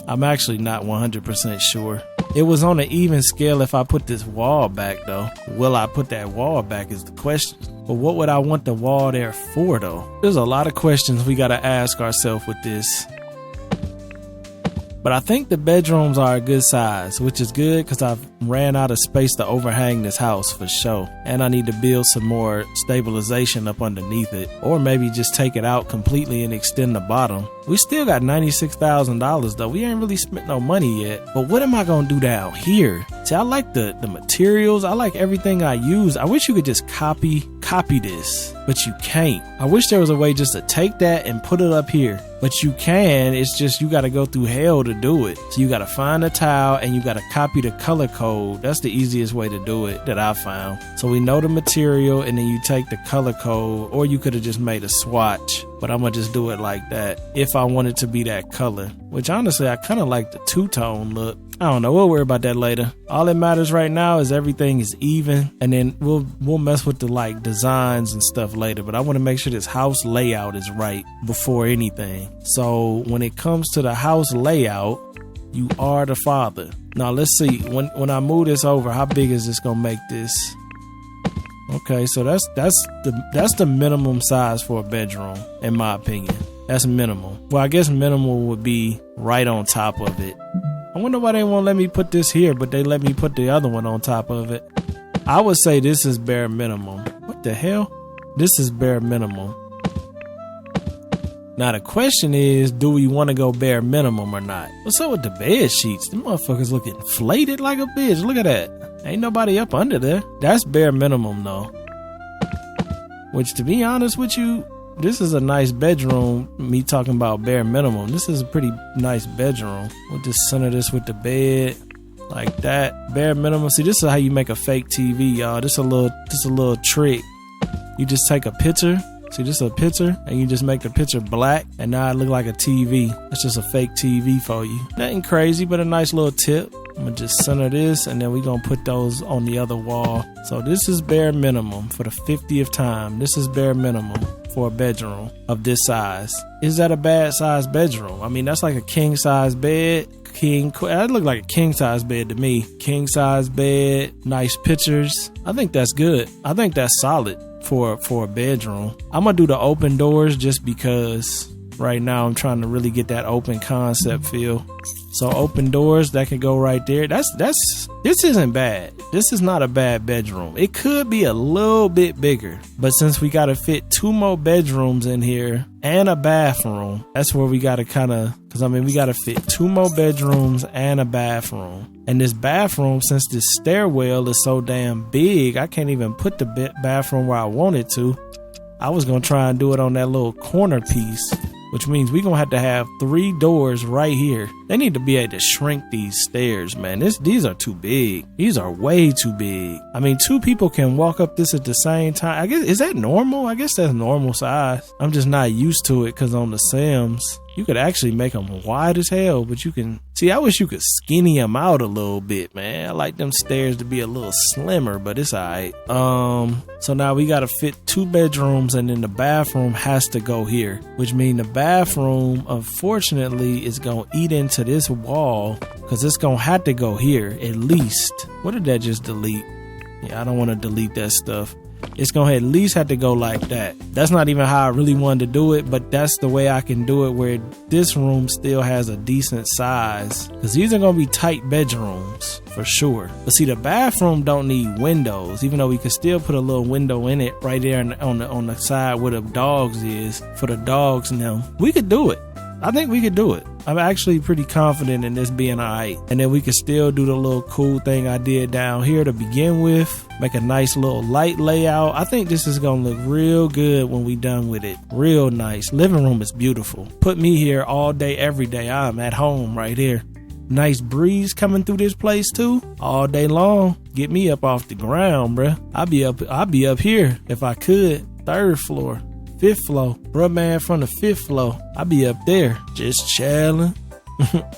I'm actually not 100% sure. It was on an even scale if I put this wall back though. Will I put that wall back is the question. But what would I want the wall there for though? There's a lot of questions we gotta ask ourselves with this. But I think the bedrooms are a good size, which is good because I've ran out of space to overhang this house for sure. And I need to build some more stabilization up underneath it. Or maybe just take it out completely and extend the bottom. We still got $96,000 though. We ain't really spent no money yet. But what am I gonna do down here? See, I like the materials. I like everything I use. I wish you could just copy this, but you can't. I wish there was a way just to take that and put it up here. But you can, it's just you gotta go through hell to do it. So you gotta find a tile and you gotta copy the color code. That's the easiest way to do it that I found. So we know the material and then you take the color code, or you could have just made a swatch. But I'm gonna just do it like that if I want it to be that color. Which honestly, I kind of like the 2-tone look. I don't know, we'll worry about that later. All that matters right now is everything is even, and then we'll mess with the like designs and stuff later. But I want to make sure this house layout is right before anything. So when it comes to the house layout, you are the father. Now let's see, when I move this over, how big is this gonna make this? Okay, so that's the minimum size for a bedroom, in my opinion. That's minimum. Well, I guess minimal would be right on top of it. I wonder why they won't let me put this here, but they let me put the other one on top of it. I would say this is bare minimum. What the hell? This is bare minimum. Now the question is, do we want to go bare minimum or not? What's up with the bed sheets? Them motherfuckers look inflated like a bitch. Look at that. Ain't nobody up under there. That's bare minimum though. Which, to be honest with you, this is a nice bedroom. Me talking about bare minimum. This is a pretty nice bedroom. We'll just center this with the bed like that. Bare minimum. See, this is how you make a fake TV, y'all. This a little trick. You just take a picture. See, this is a picture, and you just make the picture black, and now it look like a TV. That's just a fake TV for you. Nothing crazy, but a nice little tip. I'm gonna just center this, and then we're gonna put those on the other wall. So this is bare minimum for the 50th time. This is bare minimum for a bedroom of this size. Is that a bad size bedroom? I mean, that's like a king size bed. That look like a king size bed to me. King size bed, nice pictures. I think that's good. I think that's solid for a bedroom. I'm gonna do the open doors just because right now I'm trying to really get that open concept feel. So open doors, that can go right there. This isn't bad. This is not a bad bedroom. It could be a little bit bigger, but since we got to fit 2 more bedrooms in here and a bathroom, that's where we got to kind of Cause I mean, we gotta fit 2 more bedrooms and a bathroom. And this bathroom, since this stairwell is so damn big, I can't even put the bathroom where I want it to. I was gonna try and do it on that little corner piece, which means we're gonna have 3 doors right here. They need to be able to shrink these stairs, man. These are too big. These are way too big. I mean, 2 people can walk up this at the same time. I guess, is that normal? I guess that's normal size. I'm just not used to it because on the Sims, you could actually make them wide as hell, but you can see, I wish you could skinny them out a little bit, man. I like them stairs to be a little slimmer, but it's all right. So now we got to fit 2 bedrooms, and then the bathroom has to go here, which means the bathroom, unfortunately, is going to eat into this wall because it's going to have to go here at least. What did that just delete? Yeah, I don't want to delete that stuff. It's gonna at least have to go like that. That's not even how I really wanted to do it, but that's the way I can do it where this room still has a decent size, because these are gonna be tight bedrooms for sure. But see, the bathroom don't need windows, even though we could still put a little window in it right there on the side where the dogs is for the dogs. Now we could do it. I think we could do it. I'm actually pretty confident in this being alright. And then we could still do the little cool thing I did down here to begin with. Make a nice little light layout. I think this is gonna look real good when we done with it. Real nice. Living room is beautiful. Put me here all day, every day. I'm at home right here. Nice breeze coming through this place too. All day long. Get me up off the ground, bruh. I'd be up here if I could. 3rd floor. 5th floor, bruh, man, from the 5th floor, I be up there just chilling.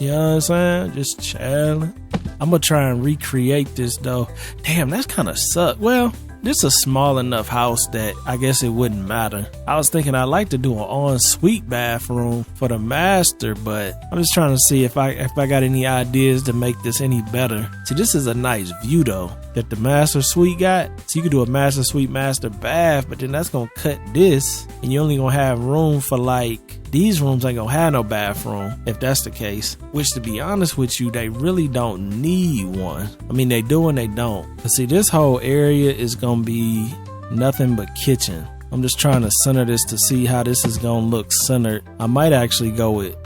You know what I'm saying? Just chilling. I'm gonna try and recreate this though. Damn, that's kind of suck. Well, this is a small enough house that I guess it wouldn't matter. I was thinking I'd like to do an ensuite bathroom for the master, but I'm just trying to see if I got any ideas to make this any better. See, this is a nice view though that the master suite got. So you could do a master suite, master bath, but then that's gonna cut this, and you're only gonna have room for like, these rooms ain't gonna have no bathroom if that's the case. Which, to be honest with you, they really don't need one. I mean, they do and they don't. But see, this whole area is gonna be nothing but kitchen. I'm just trying to center this to see how this is gonna look centered. I might actually go with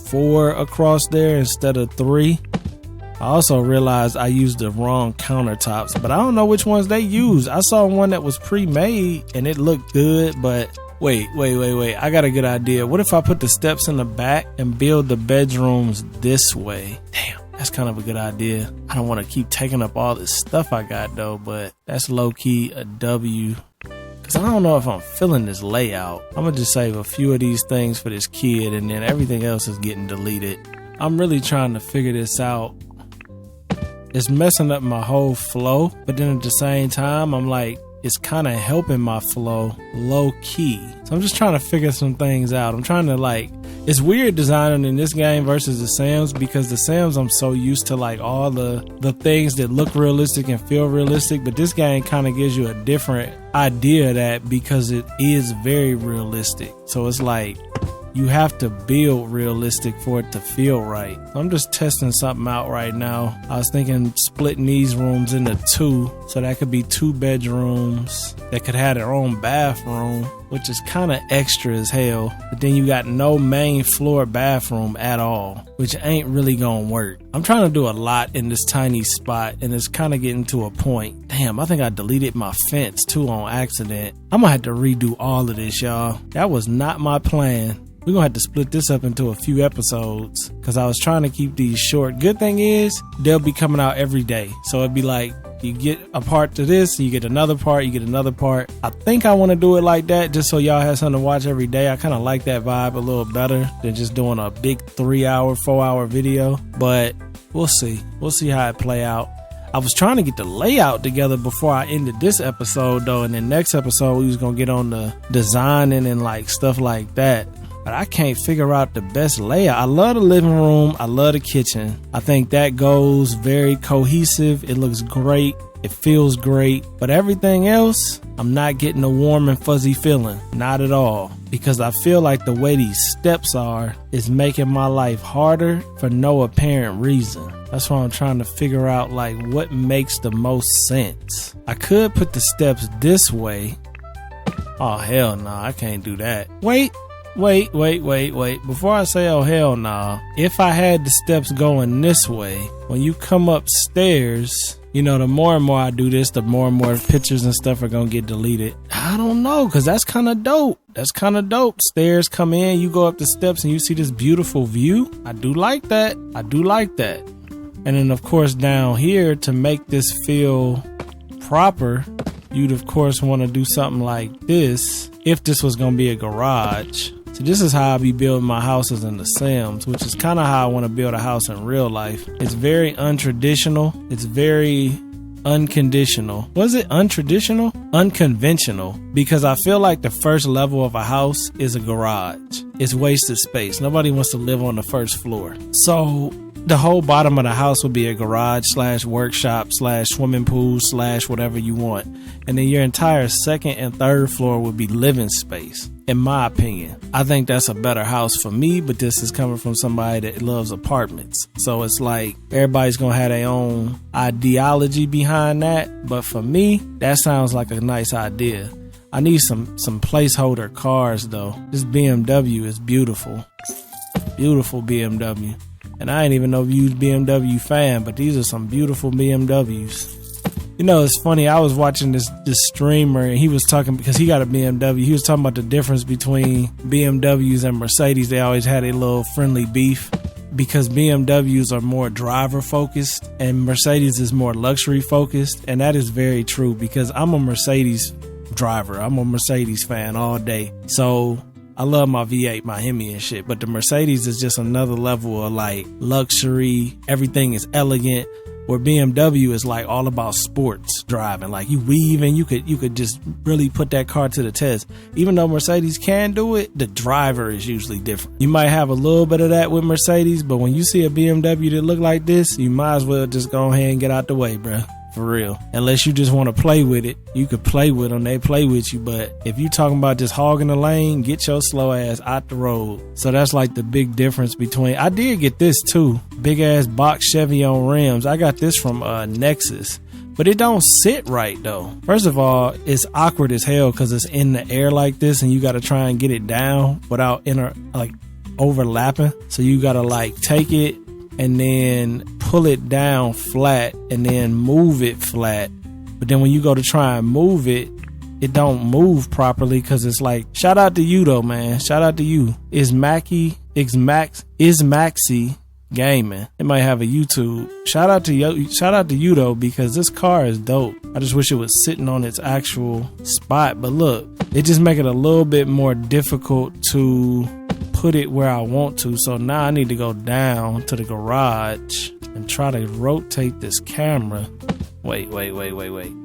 4 across there instead of 3. I also realized I used the wrong countertops, but I don't know which ones they use. I saw one that was pre-made and it looked good, but wait. I got a good idea. What if I put the steps in the back and build the bedrooms this way? Damn, that's kind of a good idea. I don't want to keep taking up all this stuff I got though, but that's low-key a W. Cause I don't know if I'm feeling this layout. I'm gonna just save a few of these things for this kid, and then everything else is getting deleted. I'm really trying to figure this out. It's messing up my whole flow, but then at the same time, I'm like, it's kind of helping my flow low key. So I'm just trying to figure some things out. I'm trying to like, it's weird designing in this game versus the Sims, because the Sims, I'm so used to like all the things that look realistic and feel realistic, but this game kind of gives you a different idea of that because it is very realistic. So it's like, you have to build realistic for it to feel right. I'm just testing something out right now. I was thinking splitting these rooms into 2, so that could be 2 bedrooms that could have their own bathroom, which is kind of extra as hell. But then you got no main floor bathroom at all, which ain't really gonna work. I'm trying to do a lot in this tiny spot, and it's kind of getting to a point. Damn, I think I deleted my fence too on accident. I'm gonna have to redo all of this, y'all. That was not my plan. We're gonna have to split this up into a few episodes because I was trying to keep these short. Good thing is they'll be coming out every day, so it'd be like you get a part to this, you get another part, you get another part. I think I want to do it like that just so y'all have something to watch every day. I kind of like that vibe a little better than just doing a big 3-hour, 4-hour video, but we'll see how it play out. I was trying to get the layout together before I ended this episode though, and then next episode we was gonna get on the designing and like stuff like that. But I can't figure out the best layout. I love the living room. I love the kitchen. I think that goes very cohesive. It looks great. It feels great. But everything else, I'm not getting a warm and fuzzy feeling. Not at all. Because I feel like the way these steps are is making my life harder for no apparent reason. That's why I'm trying to figure out like what makes the most sense. I could put the steps this way. Oh, hell no, I can't do that. Wait. Wait. Before I say, oh, hell nah. If I had the steps going this way, when you come upstairs, you know, the more and more I do this, the more and more pictures and stuff are going to get deleted. I don't know, because that's kind of dope. Stairs come in, you go up the steps and you see this beautiful view. I do like that. And then, of course, down here, to make this feel proper, you'd, of course, want to do something like this if this was going to be a garage. So this is how I be building my houses in The Sims, which is kind of how I want to build a house in real life. It's very untraditional. It's very unconditional. Was it untraditional? Unconventional. Because I feel like the first level of a house is a garage. It's wasted space. Nobody wants to live on the first floor. So the whole bottom of the house would be a garage / workshop / swimming pool / whatever you want. And then your entire second and third floor would be living space. In my opinion, I think that's a better house for me, but this is coming from somebody that loves apartments. So it's like everybody's going to have their own ideology behind that. But for me, that sounds like a nice idea. I need some placeholder cars though. This BMW is beautiful. Beautiful BMW. And I ain't even no huge BMW fan, but these are some beautiful BMWs. You know, it's funny. I was watching this streamer and he was talking, because he got a BMW. He was talking about the difference between BMWs and Mercedes. They always had a little friendly beef because BMWs are more driver focused and Mercedes is more luxury focused. And that is very true because I'm a Mercedes driver. I'm a Mercedes fan all day. So I love my V8, my Hemi and shit, but the Mercedes is just another level of like luxury. Everything is elegant. Where BMW is like all about sports driving. Like you weave and you could just really put that car to the test. Even though Mercedes can do it, the driver is usually different. You might have a little bit of that with Mercedes, but when you see a BMW that look like this, you might as well just go ahead and get out the way, bruh. For real. Unless you just want to play with it, you could play with them. They play with you. But if you talking about just hogging the lane, get your slow ass out the road. So that's like the big difference between. I did get this too. Big ass box Chevy on rims. I got this from Nexus. But it don't sit right though. First of all, it's awkward as hell because it's in the air like this and you got to try and get it down without overlapping. So you got to like take it and then pull it down flat and then move it flat. But then when you go to try and move it, it don't move properly because it's like, shout out to you though, man. Shout out to you. Is Maxi Gaming. It might have a YouTube. Shout out to you though, because this car is dope. I just wish it was sitting on its actual spot. But look, it just make it a little bit more difficult to put it where I want to. So now I need to go down to the garage and try to rotate this camera. Wait.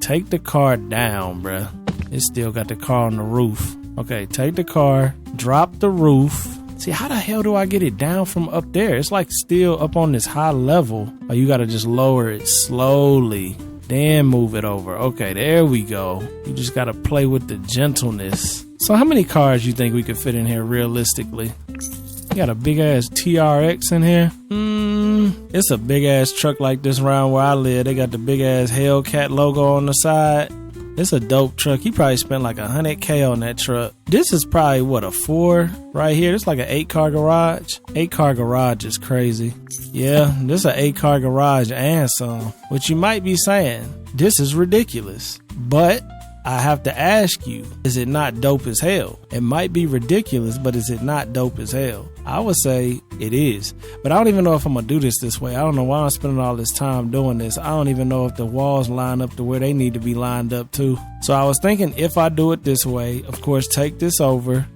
Take the car down, bruh. It still got the car on the roof. Okay, take the car, drop the roof. See, how the hell do I get it down from up there? It's like still up on this high level. Oh, you gotta just lower it slowly, then move it over. Okay, there we go. You just gotta play with the gentleness. So how many cars you think we could fit in here realistically? You got a big ass TRX in here. It's a big ass truck like this around where I live. They got the big ass Hellcat logo on the side. It's a dope truck. He probably spent like $100K on that truck. This is probably what, a 4 right here. It's like an 8-car garage. 8-car garage is crazy. Yeah, this is an 8-car garage and some. Which you might be saying, this is ridiculous. But I have to ask you, is it not dope as hell? It might be ridiculous, but is it not dope as hell? I would say it is. But I don't even know if I'm going to do this way. I don't know why I'm spending all this time doing this. I don't even know if the walls line up to where they need to be lined up to. So I was thinking if I do it this way, of course, take this over,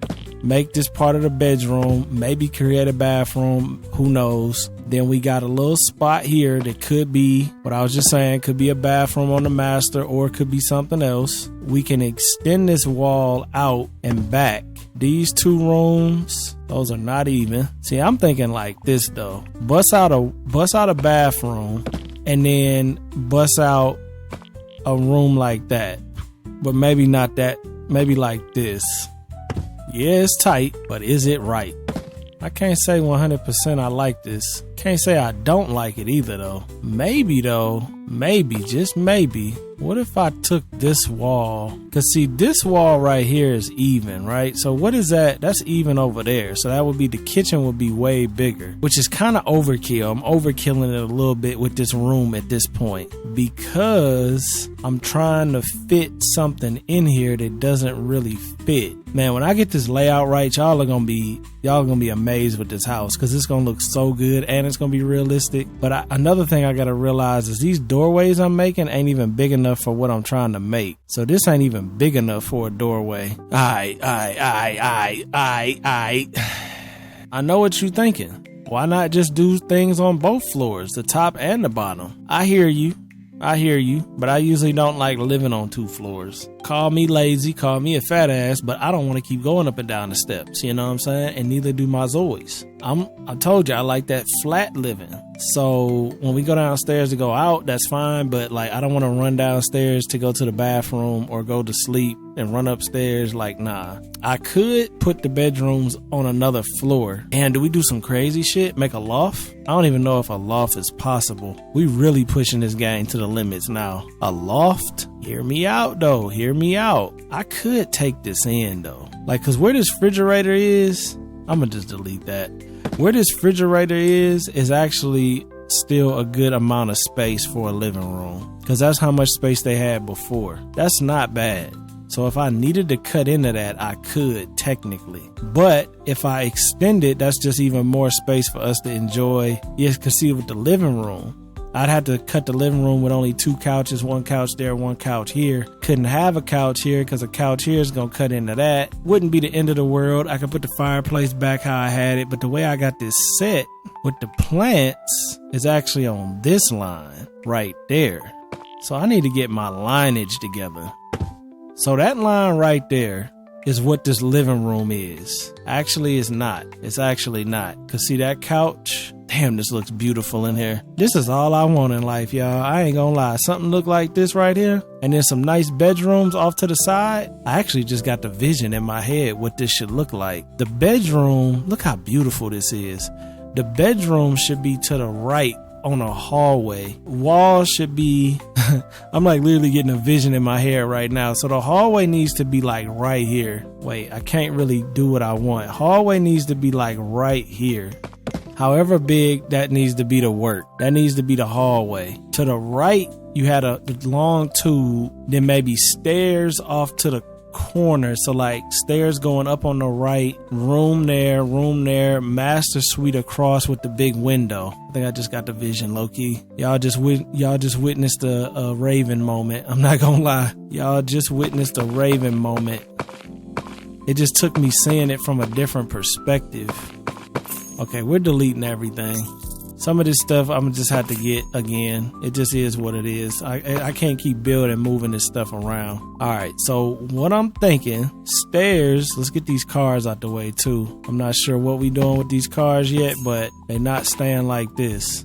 make this part of the bedroom, maybe create a bathroom, who knows. Then we got a little spot here that could be, what I was just saying, could be a bathroom on the master or it could be something else. We can extend this wall out and back. These 2 rooms, those are not even. See, I'm thinking like this though. Bust out a bathroom and then bust out a room like that. But maybe not that, maybe like this. Yeah, it's tight, but is it right? I can't say 100% I like this. Can't say I don't like it either though. Maybe though, maybe, just maybe, what if I took this wall? Cause see, this wall right here is even, right? So what is that? That's even over there. So that would be, the kitchen would be way bigger, which is kind of overkill. I'm overkilling it a little bit with this room at this point because I'm trying to fit something in here that doesn't really fit. Man, when I get this layout right, y'all are gonna be amazed with this house because it's gonna look so good and it's gonna be realistic. But another thing I gotta realize is these doorways I'm making ain't even big enough for what I'm trying to make. So this ain't even big enough for a doorway. I know what you're thinking. Why not just do things on both floors, the top and the bottom? I hear you, but I usually don't like living on 2 floors. Call me lazy, call me a fat ass, but I don't want to keep going up and down the steps, you know what I'm saying? And neither do my Zois. I told you I like that flat living. So when we go downstairs to go out, that's fine, but like I don't want to run downstairs to go to the bathroom or go to sleep and run upstairs. Like, nah. I could put the bedrooms on another floor. And do we do some crazy shit? Make a loft? I don't even know if a loft is possible. We really pushing this game to the limits now. A loft? Hear me out though. Hear me out. I could take this in though. Like, cause where this refrigerator is, I'm gonna just delete that. Where this refrigerator is actually still a good amount of space for a living room. Cause that's how much space they had before. That's not bad. So if I needed to cut into that, I could technically. But if I extend it, that's just even more space for us to enjoy. Yes, cause see with the living room, I'd have to cut the living room with only 2 couches, 1 couch there, 1 couch here. Couldn't have a couch here because a couch here is going to cut into that. Wouldn't be the end of the world. I could put the fireplace back how I had it. But the way I got this set with the plants is actually on this line right there. So I need to get my lineage together. So that line right there is what this living room is. Actually, it's not. It's actually not. Because see that couch? Damn, this looks beautiful in here. This is all I want in life, y'all. I ain't gonna lie. Something look like this right here. And then some nice bedrooms off to the side. I actually just got the vision in my head what this should look like. The bedroom, look how beautiful this is. The bedroom should be to the right on a hallway. Walls should be, I'm like literally getting a vision in my head right now. So the hallway needs to be like right here. Wait, I can't really do what I want. Hallway needs to be like right here. However big that needs to be to work. That needs to be the hallway. To the right, you had a long tube, then maybe stairs off to the corner. So like stairs going up on the right, room there, master suite across with the big window. I think I just got the vision, low key. Y'all just witnessed a Raven moment. I'm not gonna lie. Y'all just witnessed a Raven moment. It just took me seeing it from a different perspective. Okay, we're deleting everything. Some of this stuff I'm gonna just have to get again. It just is what it is. I can't keep building and moving this stuff around. All right, so what I'm thinking, stairs, let's get these cars out the way too. I'm not sure what we doing with these cars yet, but they not staying like this.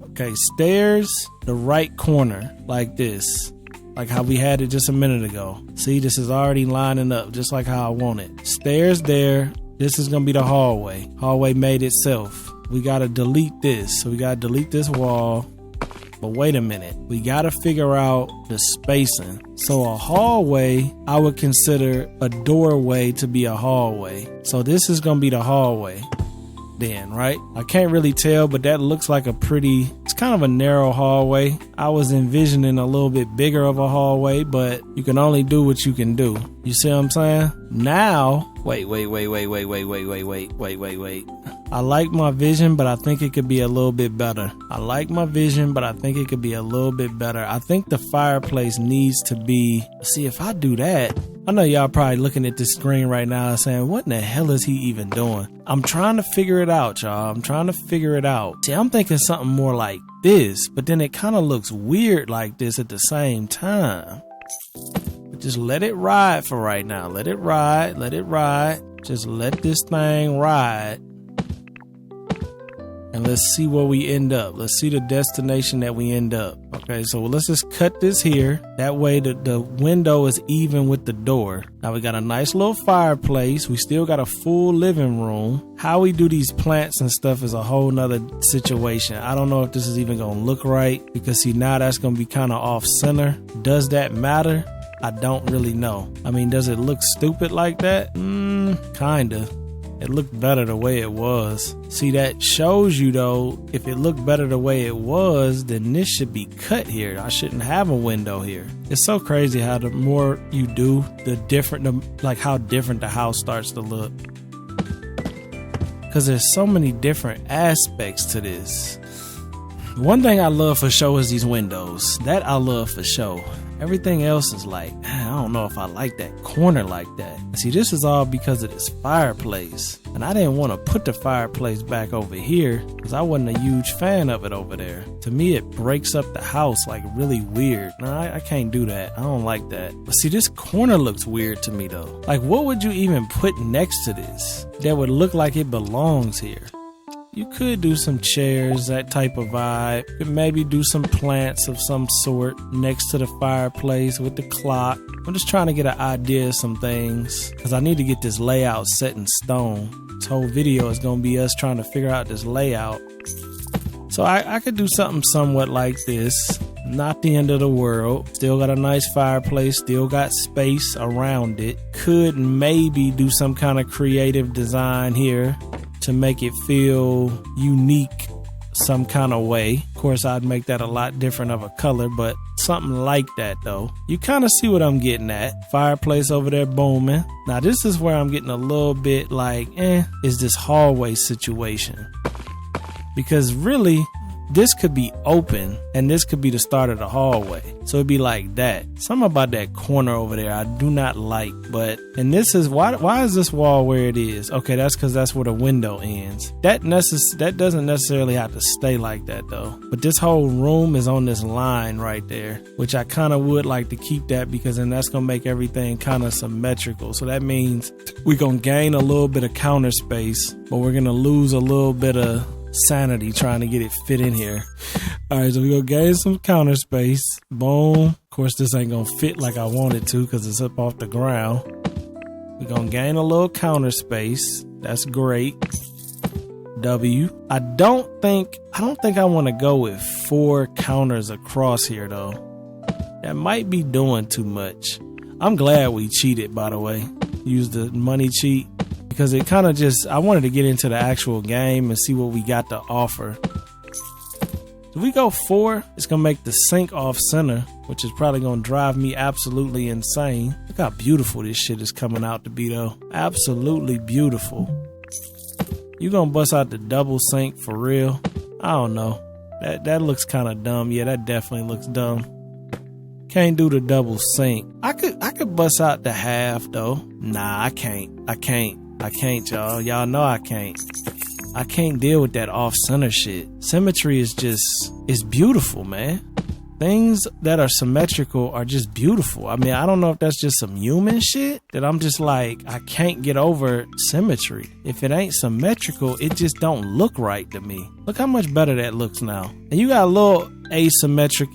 Okay, stairs, the right corner, like this. Like how we had it just a minute ago. See, this is already lining up just like how I want it. Stairs there. This is gonna be the hallway. Hallway made itself. We gotta delete this. So we gotta delete this wall. But wait a minute. We gotta figure out the spacing. So a hallway, I would consider a doorway to be a hallway. So this is gonna be the hallway then, right? I can't really tell, but that looks like it's kind of a narrow hallway. I was envisioning a little bit bigger of a hallway, but you can only do what you can do. You see what I'm saying? Now, wait. I like my vision, but I think it could be a little bit better. I think the fireplace needs to be, see if I do that. I know y'all probably looking at this screen right now and saying, what in the hell is he even doing? I'm trying to figure it out, y'all. See, I'm thinking something more like this, but then it kind of looks weird like this at the same time. But just let it ride for right now. Let it ride. Just let this thing ride. and let's see where we end up. Let's see the destination that we end up. Okay, so let's just cut this here. That way the window is even with the door. Now we got a nice little fireplace. We still got a full living room. How we do these plants and stuff is a whole nother situation. I don't know if this is even gonna look right, because see, now that's gonna be kind of off center. Does that matter? I don't really know. I mean, does it look stupid like that? Kinda. It looked better the way it was. See, that shows you though, if it looked better the way it was, then this should be cut here. I shouldn't have a window here. It's so crazy how the more you do, like how different the house starts to look. Because there's so many different aspects to this. One thing I love for sure is these windows. That I love for sure. Everything else is like, I don't know if I like that corner like that. See, this is all because of this fireplace. And I didn't want to put the fireplace back over here because I wasn't a huge fan of it over there. To me, it breaks up the house like really weird. No, I can't do that. I don't like that. But see, this corner looks weird to me though. Like, what would you even put next to this that would look like it belongs here? You could do some chairs, that type of vibe. You could maybe do some plants of some sort next to the fireplace with the clock. I'm just trying to get an idea of some things because I need to get this layout set in stone. This whole video is going to be us trying to figure out this layout. So I could do something somewhat like this. Not the end of the world. Still got a nice fireplace. Still got space around it. Could maybe do some kind of creative design here to make it feel unique some kind of way. Of course, I'd make that a lot different of a color, but something like that though. You kind of see what I'm getting at. Fireplace over there booming. Now this is where I'm getting a little bit like, is this hallway situation. Because really, this could be open and this could be the start of the hallway. So it'd be like that. Something about that corner over there I do not like. And this is, why is this wall where it is? Okay, that's because that's where the window ends. That doesn't necessarily have to stay like that though. But this whole room is on this line right there, which I kind of would like to keep that because then that's going to make everything kind of symmetrical. So that means we're going to gain a little bit of counter space, but we're going to lose a little bit of sanity trying to get it fit in here. Alright, so we're gonna gain some counter space. Boom. Of course, this ain't gonna fit like I want it to because it's up off the ground. We're gonna gain a little counter space. That's great. W. I don't think I want to go with 4 counters across here though. That might be doing too much. I'm glad we cheated, by the way. Used the money cheat. Because it kind of just, I wanted to get into the actual game and see what we got to offer. If we go 4, it's going to make the sink off center, which is probably going to drive me absolutely insane. Look how beautiful this shit is coming out to be though. Absolutely beautiful. You going to bust out the double sink for real? I don't know. That looks kind of dumb. Yeah, that definitely looks dumb. Can't do the double sink. I could bust out the half though. Nah, I can't, y'all. Y'all know I can't. I can't deal with that off-center shit. Symmetry is beautiful, man. Things that are symmetrical are just beautiful. I mean, I don't know if that's just some human shit that I'm just like, I can't get over symmetry. If it ain't symmetrical, it just don't look right to me. Look how much better that looks now. And you got a little symmetry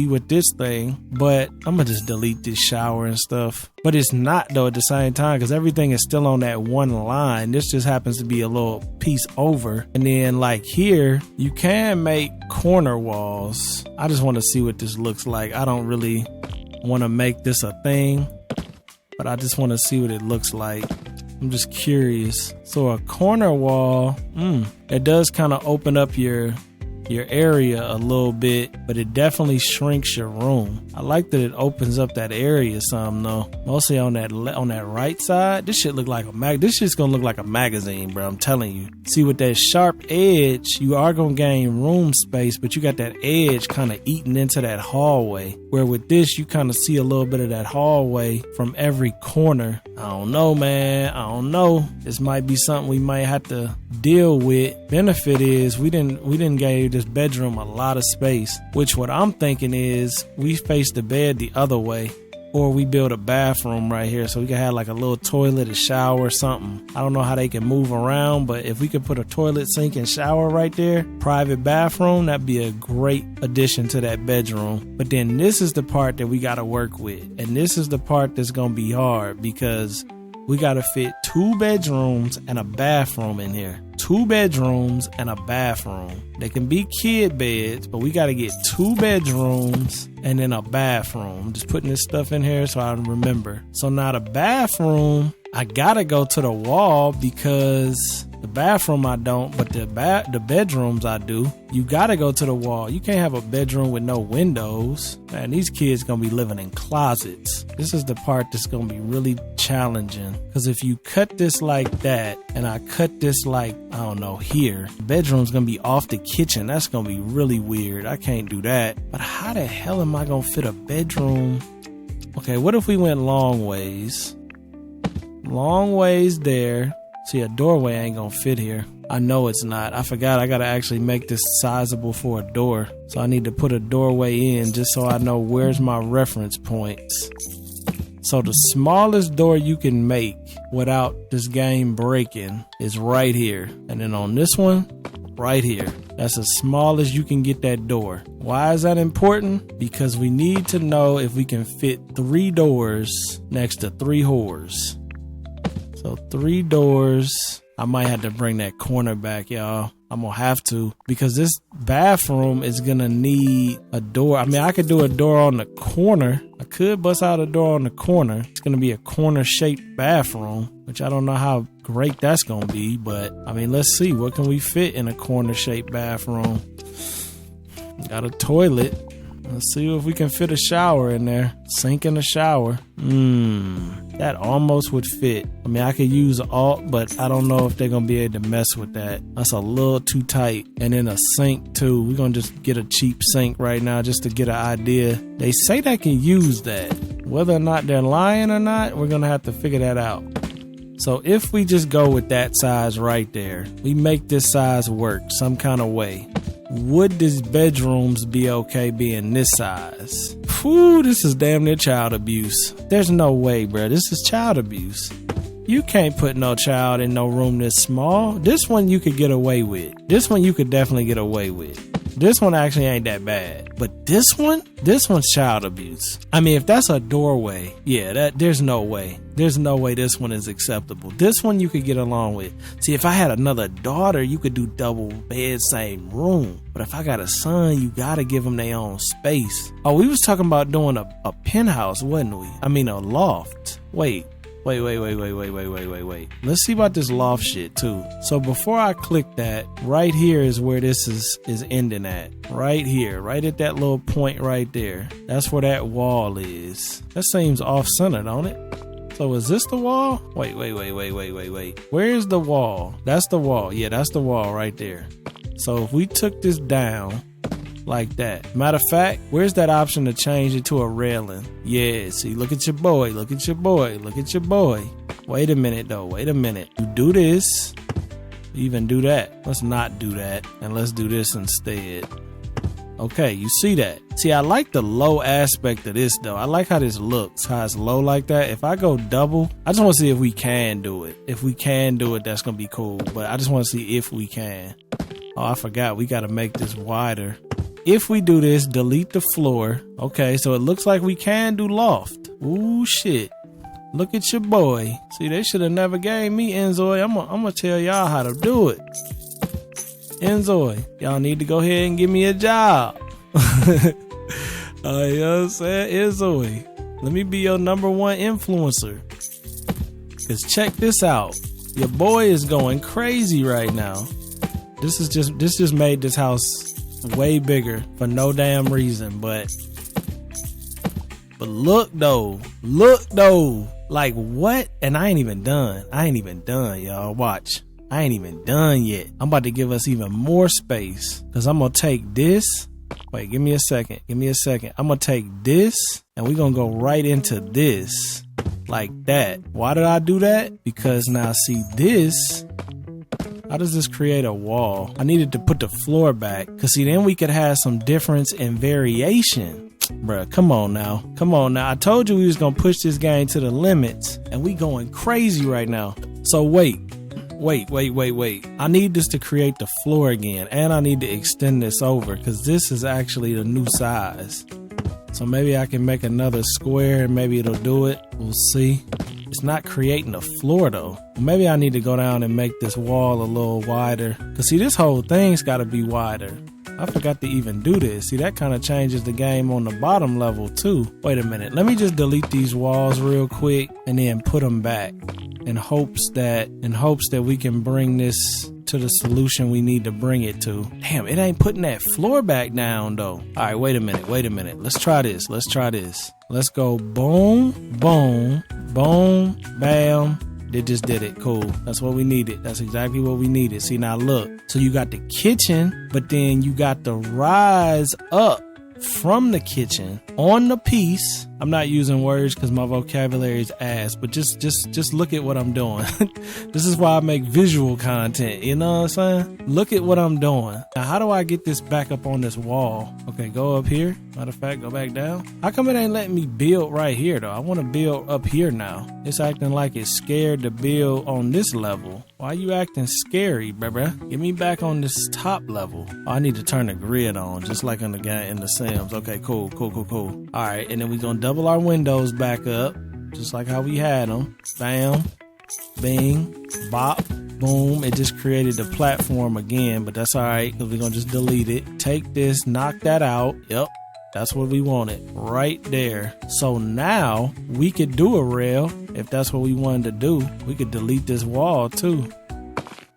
with this thing, but I'm gonna just delete this shower and stuff. But it's not though at the same time because everything is still on that one line. This just happens to be a little piece over. And then like here, you can make corner walls. I just want to see what this looks like. I don't really want to make this a thing, but I just want to see what it looks like. I'm just curious. So a corner wall, it does kind of open up your area a little bit, but it definitely shrinks your room. I like that it opens up that area some though. Mostly on that right side. This shit look like this shit's gonna look like a magazine, bro. I'm telling you. See, with that sharp edge, you are gonna gain room space, but you got that edge kind of eating into that hallway. Where with this, you kind of see a little bit of that hallway from every corner. I don't know, man. I don't know. This might be something we might have to deal with. Benefit is we didn't give this bedroom a lot of space, which what I'm thinking is we face the bed the other way or we build a bathroom right here so we can have like a little toilet, a shower or something. I don't know how they can move around, but if we could put a toilet, sink, and shower right there, private bathroom, that'd be a great addition to that bedroom. But then this is the part that we got to work with, and this is the part that's gonna be hard because we got to fit 2 bedrooms and a bathroom in here. 2 bedrooms and a bathroom. They can be kid beds, but we got to get 2 bedrooms and then a bathroom. I'm just putting this stuff in here so I remember. So now the bathroom, I got to go to the wall because the bathroom I don't, but the bedrooms I do. You got to go to the wall. You can't have a bedroom with no windows. Man, these kids going to be living in closets. This is the part that's going to be really challenging. Because if you cut this like that, and I cut this like, I don't know, here, the bedroom's going to be off the kitchen. That's going to be really weird. I can't do that. But how the hell am I going to fit a bedroom? Okay, what if we went long ways? Long ways there. See, a doorway ain't gonna fit here. I know it's not. I forgot I gotta actually make this sizable for a door. So I need to put a doorway in just so I know where's my reference points. So the smallest door you can make without this game breaking is right here. And then on this one, right here. That's as small as you can get that door. Why is that important? Because we need to know if we can fit 3 doors next to 3 whores. So 3 doors. I might have to bring that corner back, y'all. I'm gonna have to, because this bathroom is gonna need a door. I mean, I could do a door on the corner. I could bust out a door on the corner. It's gonna be a corner shaped bathroom, which I don't know how great that's gonna be, but I mean, let's see. What can we fit in a corner shaped bathroom? Got a toilet. Let's see if we can fit a shower in there. Sink in the shower. That almost would fit. I mean, I could use alt, but I don't know if they're going to be able to mess with that. That's a little too tight. And then a sink too. We're going to just get a cheap sink right now just to get an idea. They say they can use that. Whether or not they're lying or not, we're going to have to figure that out. So if we just go with that size right there, we make this size work some kind of way. Would these bedrooms be okay being this size? Whew, this is damn near child abuse. There's no way, bro. This is child abuse. You can't put no child in no room this small. This one you could get away with. This one you could definitely get away with. This one actually ain't that bad. But this one's child abuse. I mean, if that's a doorway, yeah, there's no way. There's no way this one is acceptable. This one you could get along with. See, if I had another daughter, you could do double bed, same room. But if I got a son, you gotta give them their own space. Oh, we was talking about doing a penthouse, wasn't we? I mean, a loft. Wait. Let's see about this loft shit too. So before I click that, right here is where this is ending at. Right here, right at that little point right there. That's where that wall is. That seems off center, don't it? So is this the wall? Wait. Where's the wall? That's the wall. Yeah, that's the wall right there. So if we took this down like that. Matter of fact, where's that option to change it to a railing? Yeah, see, look at your boy. Wait a minute though. You do this. You even do that. Let's not do that. And let's do this instead. Okay, you see that? See, I like the low aspect of this though. I like how this looks, how it's low like that. If I go double, I just want to see if we can do it. If we can do it, that's going to be cool. But I just want to see if we can. Oh, I forgot. We got to make this wider. If we do this, delete the floor. Okay, so it looks like we can do loft. Ooh, shit. Look at your boy. See, they should have never gave me InZOI. I'm going to tell y'all how to do it. InZOI, y'all need to go ahead and give me a job. You know what I'm saying? InZOI, let me be your #1 influencer. Because check this out. Your boy is going crazy right now. This just made this house way bigger for no damn reason, but look though, like what? And I ain't even done, y'all. Watch, I ain't even done yet. I'm about to give us even more space, because I'm gonna take this. Wait, give me a second. I'm gonna take this and we're gonna go right into this like that. Why did I do that? Because now see this. How does this create a wall? I needed to put the floor back, because see, then we could have some difference in variation. Bruh, come on now. Come on now. I told you we was gonna push this game to the limits, and we going crazy right now. So wait. I need this to create the floor again, and I need to extend this over because this is actually the new size. So maybe I can make another square and maybe it'll do it. We'll see. It's not creating a floor though. Maybe I need to go down and make this wall a little wider. Cause see, this whole thing's gotta be wider. I forgot to even do this. See, that kind of changes the game on the bottom level too. Wait a minute. Let me just delete these walls real quick and then put them back in hopes that we can bring this to the solution we need to bring it to. Damn, it ain't putting that floor back down though. All right, wait a minute. Let's try this. Let's go boom, boom, boom, bam. It just did it. Cool. That's what we needed. That's exactly what we needed. See, now look. So you got the kitchen, but then you got the rise up from the kitchen on the piece. I'm not using words because my vocabulary is ass, but just look at what I'm doing. This is why I make visual content. You know what I'm saying? Look at what I'm doing. Now, how do I get this back up on this wall? Okay, go up here. Matter of fact, go back down. How come it ain't letting me build right here though? I want to build up here now. It's acting like it's scared to build on this level. Why you acting scary, bruh? Get me back on this top level. Oh, I need to turn the grid on, just like in the game in the Sims. Okay, cool. All right, and then we gonna double our windows back up, just like how we had them. Bam, bing, bop, boom. It just created the platform again, but that's all right because we're gonna just delete it. Take this, knock that out. Yep. That's what we wanted right there. So now we could do a rail if that's what we wanted to do. We could delete this wall too.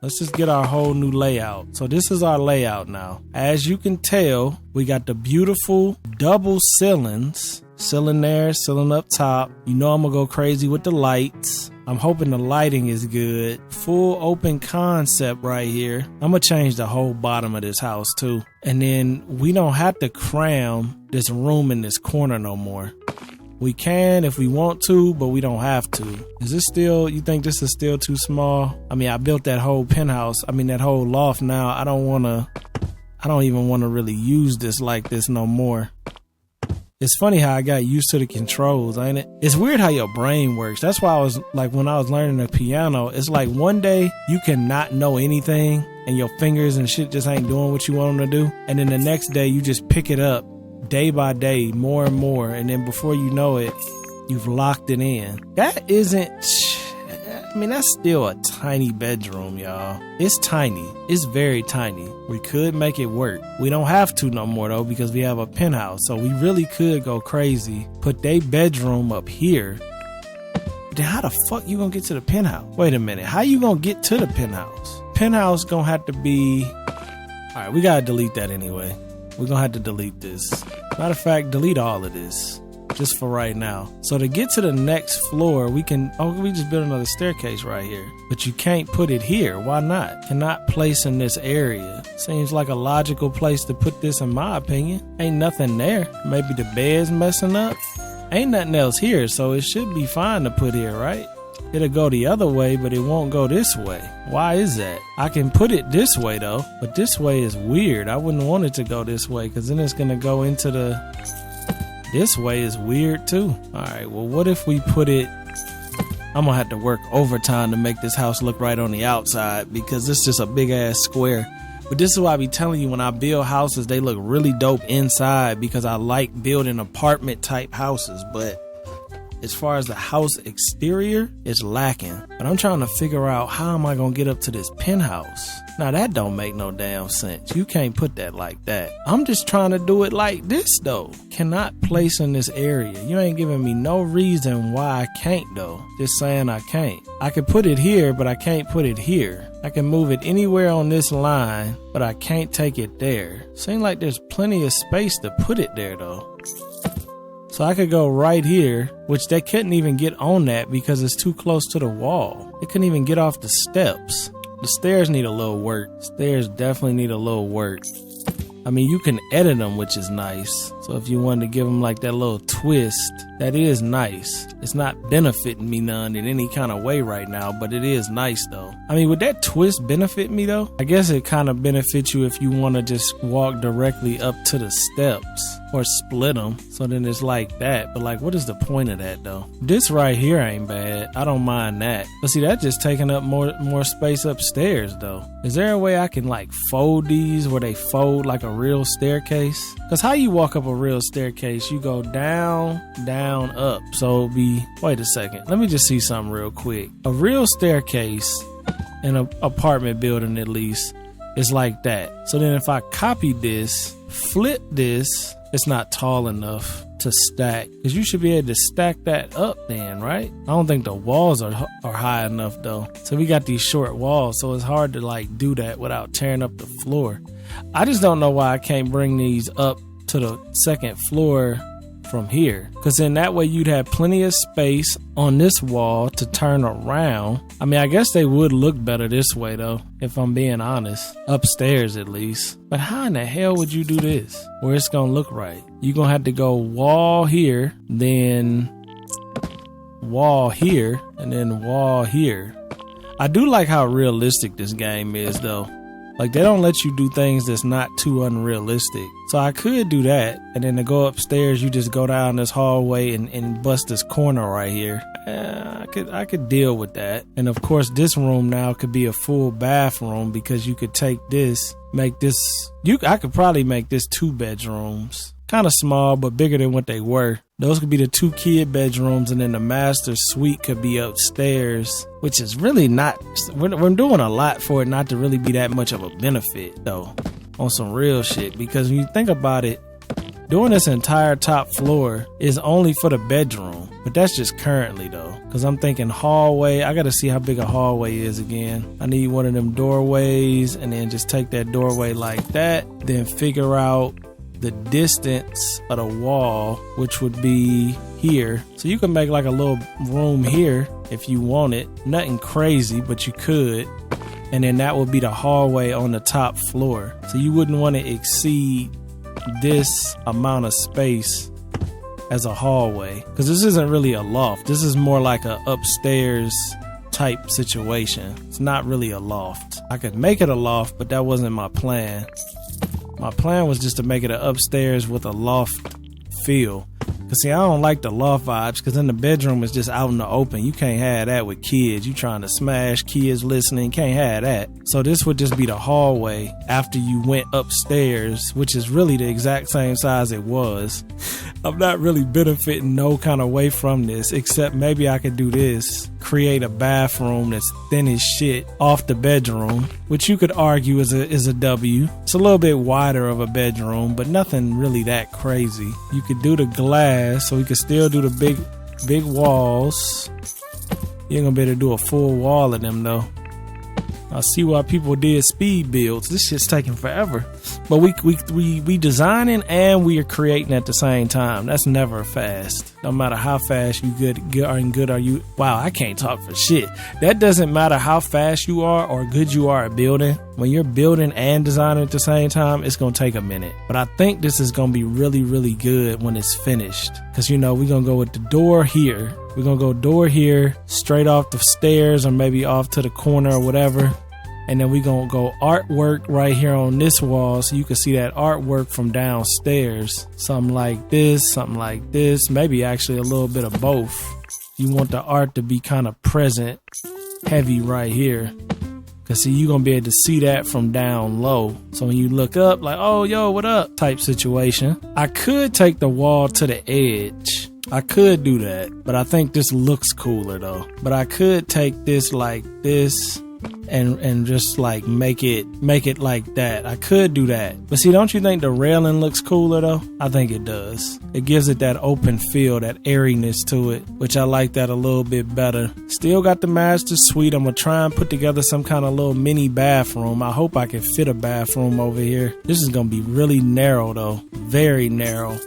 Let's just get our whole new layout. So this is our layout now. As you can tell, we got the beautiful double ceilings. Ceiling there, ceiling up top. You know I'm gonna go crazy with the lights. I'm hoping the lighting is good. Full open concept right here. I'm gonna change the whole bottom of this house too. And then we don't have to cram this room in this corner no more. We can if we want to, but we don't have to. Is this still, you think this is still too small? I mean, I built that whole penthouse. I mean, that whole loft now. I don't even want to really use this like this no more. It's funny how I got used to the controls, ain't it? It's weird how your brain works. That's why I was like, when I was learning the piano, it's like one day you cannot know anything and your fingers and shit just ain't doing what you want them to do. And then the next day you just pick it up day by day, more and more. And then before you know it, you've locked it in. That isn't, I mean, that's still a tiny bedroom, y'all. It's tiny. It's very tiny. We could make it work. We don't have to no more though because we have a penthouse. So we really could go crazy. Put their bedroom up here. Then how the fuck you gonna get to the penthouse? Wait a minute. How you gonna get to the penthouse? Penthouse gonna have to be... Alright, we gotta delete that anyway. We're gonna have to delete this. Matter of fact, delete all of this. Just for right now. So to get to the next floor, we just build another staircase right here. But you can't put it here. Why not? Cannot place in this area. Seems like a logical place to put this in my opinion. Ain't nothing there. Maybe the bed's messing up. Ain't nothing else here, so it should be fine to put here, right? It'll go the other way, but it won't go this way. Why is that? I can put it this way though, but this way is weird. I wouldn't want it to go this way because then it's gonna go into the... This way is weird too. Alright, well what if we put it... I'm gonna have to work overtime to make this house look right on the outside because it's just a big ass square. But this is why I be telling you when I build houses, they look really dope inside because I like building apartment type houses. But as far as the house exterior, it's lacking. But I'm trying to figure out how am I gonna get up to this penthouse. Now that don't make no damn sense. You can't put that like that. I'm just trying to do it like this though. Cannot place in this area. You ain't giving me no reason why I can't though. Just saying I can't. I could put it here, but I can't put it here. I can move it anywhere on this line, but I can't take it there. Seems like there's plenty of space to put it there though. So I could go right here, which they couldn't even get on that because it's too close to the wall. They couldn't even get off the steps. The stairs need a little work. Stairs definitely need a little work. I mean, you can edit them, which is nice. So if you wanted to give them like that little twist, that is nice. It's not benefiting me none in any kind of way right now, but it is nice though. I mean, would that twist benefit me though? I guess it kind of benefits you if you want to just walk directly up to the steps or split them. So then it's like that. But like, what is the point of that though? This right here ain't bad. I don't mind that. But see, that's just taking up more space upstairs though. Is there a way I can like fold these where they fold like a real staircase? Because how you walk up a real staircase, you go down, down, up. So it'll be, wait a second. Let me just see something real quick. A real staircase in an apartment building at least is like that. So then if I copy this, flip this, it's not tall enough to stack, because you should be able to stack that up then, right? I don't think the walls are high enough though. So we got these short walls, so it's hard to like do that without tearing up the floor. I just don't know why I can't bring these up to the second floor from here, because then that way you'd have plenty of space on this wall to turn around. I mean, I guess they would look better this way though, if I'm being honest, upstairs at least. But how in the hell would you do this where it's gonna look right? You're gonna have to go wall here, then wall here, and then wall here. I do like how realistic this game is though. Like, they don't let you do things that's not too unrealistic. So I could do that, and then to go upstairs, you just go down this hallway and bust this corner right here. I could deal with that. And of course, this room now could be a full bathroom, because you could take this, make this, I could probably make this 2 bedrooms. Kind of small, but bigger than what they were. Those could be the 2 kid bedrooms, and then the master suite could be upstairs, which is really not, we're doing a lot for it not to really be that much of a benefit though, on some real shit. Because when you think about it, doing this entire top floor is only for the bedroom, but that's just currently though. Because I'm thinking hallway, I gotta see how big a hallway is again. I need one of them doorways, and then just take that doorway like that, then figure out the distance of the wall, which would be here. So you can make like a little room here if you want it. Nothing crazy, but you could. And then that would be the hallway on the top floor. So you wouldn't want to exceed this amount of space as a hallway, because this isn't really a loft. This is more like a upstairs type situation. It's not really a loft. I could make it a loft, but that wasn't my plan. My plan was just to make it an upstairs with a loft feel. Cause see, I don't like the loft vibes, because then the bedroom is just out in the open. You can't have that with kids. You trying to smash, kids listening, can't have that. So this would just be the hallway after you went upstairs, which is really the exact same size it was. I'm not really benefiting no kind of way from this, except maybe I could do this. Create a bathroom that's thin as shit off the bedroom, which you could argue is a W. It's a little bit wider of a bedroom, but nothing really that crazy. You could do the glass, so we could still do the big walls. You ain't gonna be able to do a full wall of them though. I see why people did speed builds. This shit's taking forever. But we designing and we are creating at the same time. That's never fast. No matter how fast you good are you. Wow, I can't talk for shit. That doesn't matter how fast you are or good you are at building. When you're building and designing at the same time, it's gonna take a minute. But I think this is gonna be really, really good when it's finished. Cause you know, we're gonna go with the door here. We're gonna go door here, straight off the stairs, or maybe off to the corner or whatever. And then we're gonna go artwork right here on this wall, so you can see that artwork from downstairs. Something like this, maybe actually a little bit of both. You want the art to be kind of present, heavy right here. Cause see, you're gonna be able to see that from down low. So when you look up, like, oh, yo, what up type situation. I could take the wall to the edge. I could do that, but I think this looks cooler though. But I could take this like this and just like make it like that. I could do that. But see, don't you think the railing looks cooler though? I think it does. It gives it that open feel, that airiness to it, which I like that a little bit better. Still got the master suite. I'm gonna try and put together some kind of little mini bathroom. I hope I can fit a bathroom over here. This is gonna be really narrow though. Very narrow.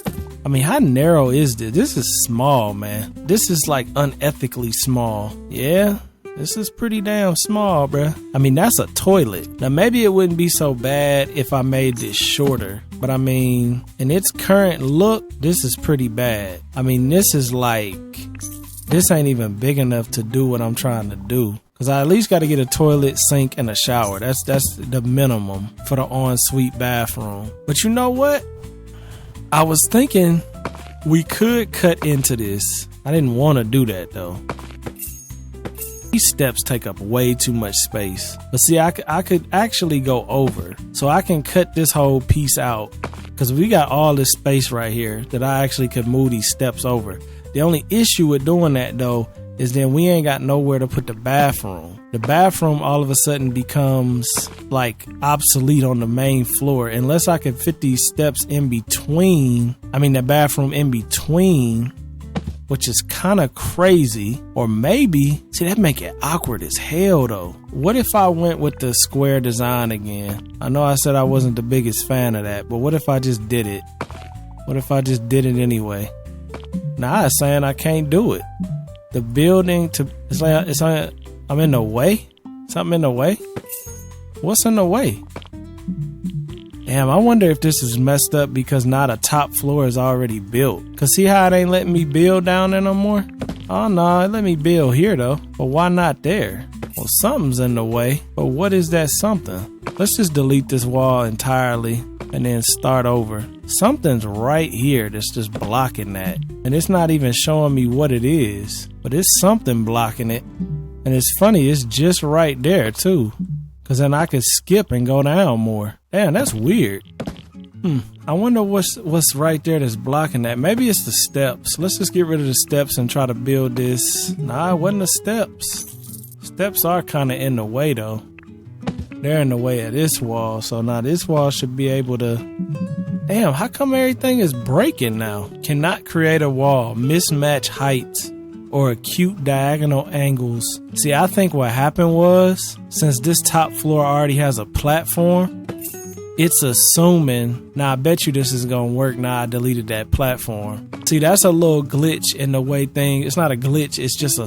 I mean, how narrow is this? This is small, man. This is like unethically small. Yeah? This is pretty damn small, bruh. I mean, that's a toilet. Now, maybe it wouldn't be so bad if I made this shorter. But I mean, in its current look, this is pretty bad. I mean, this ain't even big enough to do what I'm trying to do. Cause I at least got to get a toilet, sink, and a shower. That's the minimum for the ensuite bathroom. But you know what? I was thinking we could cut into this. I didn't want to do that though. These steps take up way too much space. But see, I could actually go over. So I can cut this whole piece out. Cause we got all this space right here that I actually could move these steps over. The only issue with doing that though is then we ain't got nowhere to put the bathroom. The bathroom all of a sudden becomes like obsolete on the main floor unless I can fit these steps in between. I mean the bathroom in between, which is kind of crazy. Or maybe, see, that make it awkward as hell though. What if I went with the square design again? I know I said I wasn't the biggest fan of that, but what if I just did it? What if I just did it anyway? Now I was saying I can't do it. The building it's like I'm in the way. Something in the way. What's in the way? Damn, I wonder if this is messed up because now the top floor is already built. Cause see how it ain't letting me build down there no more? Oh no, it let me build here though. But why not there? Well, something's in the way. But what is that something? Let's just delete this wall entirely and then start over. Something's right here that's just blocking that. And it's not even showing me what it is. But it's something blocking it. And it's funny, it's just right there too. Cause then I could skip and go down more. Damn, that's weird. I wonder what's right there that's blocking that. Maybe it's the steps. Let's just get rid of the steps and try to build this. Nah, it wasn't the steps. Steps are kind of in the way though. They're in the way of this wall. So now this wall should be able to... Damn, how come everything is breaking now? Cannot create a wall. Mismatch heights or acute diagonal angles. See, I think what happened was, since this top floor already has a platform, it's assuming, now I bet you this is gonna work. Now I deleted that platform. See, that's a little glitch in the way it's not a glitch, it's just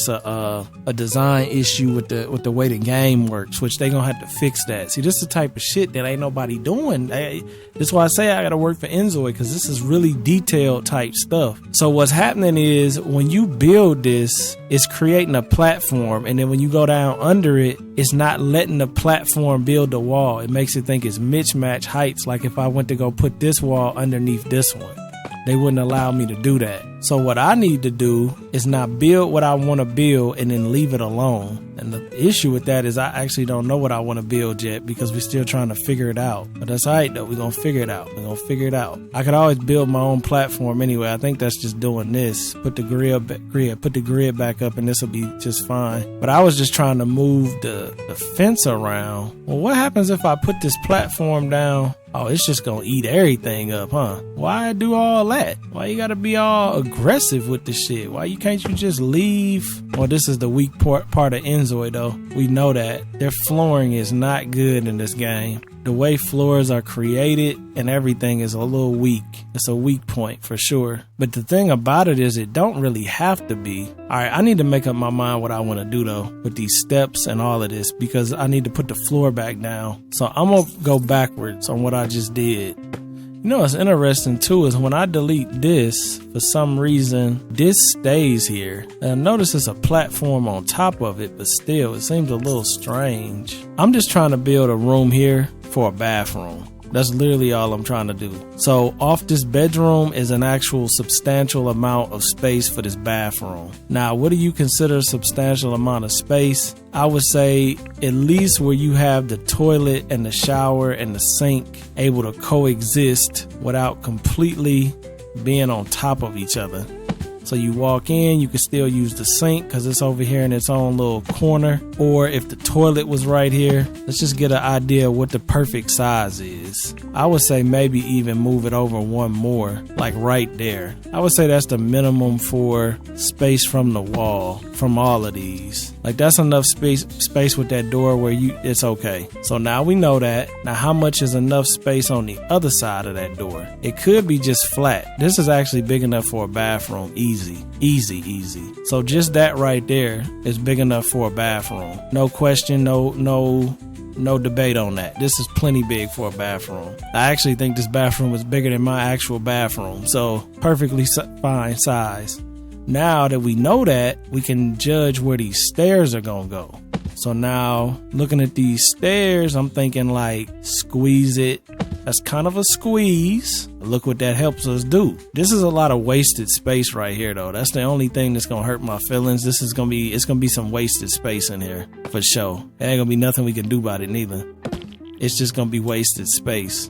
a design issue with the way the game works, which they gonna have to fix that. See, this is the type of shit that ain't nobody doing. That's why I say I gotta work for InZOI, because this is really detailed type stuff. So what's happening is when you build this, it's creating a platform, and then when you go down under it, it's not letting the platform build the wall. It makes it think it's mismatch heights. Like if I went to go put this wall underneath this one, they wouldn't allow me to do that. So what I need to do is not build what I want to build and then leave it alone. And the issue with that is I actually don't know what I want to build yet because we're still trying to figure it out. But that's all right though. We're going to figure it out. We're going to figure it out. I could always build my own platform anyway. I think that's just doing this. Put the grid back up and this will be just fine. But I was just trying to move the fence around. Well, what happens if I put this platform down? Oh, it's just gonna eat everything up, huh? Why do all that? Why you gotta be all aggressive with the shit? Why can't you just leave? Well, this is the weak part of InZOI though. We know that. Their flooring is not good in this game. The way floors are created and everything is a little weak. It's a weak point for sure. But the thing about it is it don't really have to be. Alright, I need to make up my mind what I want to do though with these steps and all of this because I need to put the floor back down. So I'm going to go backwards on what I just did. You know what's interesting too is when I delete this, for some reason, this stays here. And notice there's a platform on top of it, but still, it seems a little strange. I'm just trying to build a room here for a bathroom. That's literally all I'm trying to do. So off this bedroom is an actual substantial amount of space for this bathroom. Now, what do you consider a substantial amount of space? I would say at least where you have the toilet and the shower and the sink able to coexist without completely being on top of each other. So you walk in, you can still use the sink because it's over here in its own little corner. Or if the toilet was right here, let's just get an idea of what the perfect size is. I would say maybe even move it over one more, like right there. I would say that's the minimum for space from the wall, from all of these. Like that's enough space with that door where it's okay. So now we know that. Now how much is enough space on the other side of that door? It could be just flat. This is actually big enough for a bathroom. Easy. So just that right there is big enough for a bathroom. No question, no debate on that. This is plenty big for a bathroom. I actually think this bathroom is bigger than my actual bathroom. So perfectly fine size. Now that we know that, we can judge where these stairs are gonna go. So now looking at these stairs, I'm thinking like squeeze it. That's kind of a squeeze. Look what that helps us do. This is a lot of wasted space right here though. That's the only thing that's gonna hurt my feelings. It's gonna be some wasted space in here for sure. There ain't gonna be nothing we can do about it neither. It's just gonna be wasted space.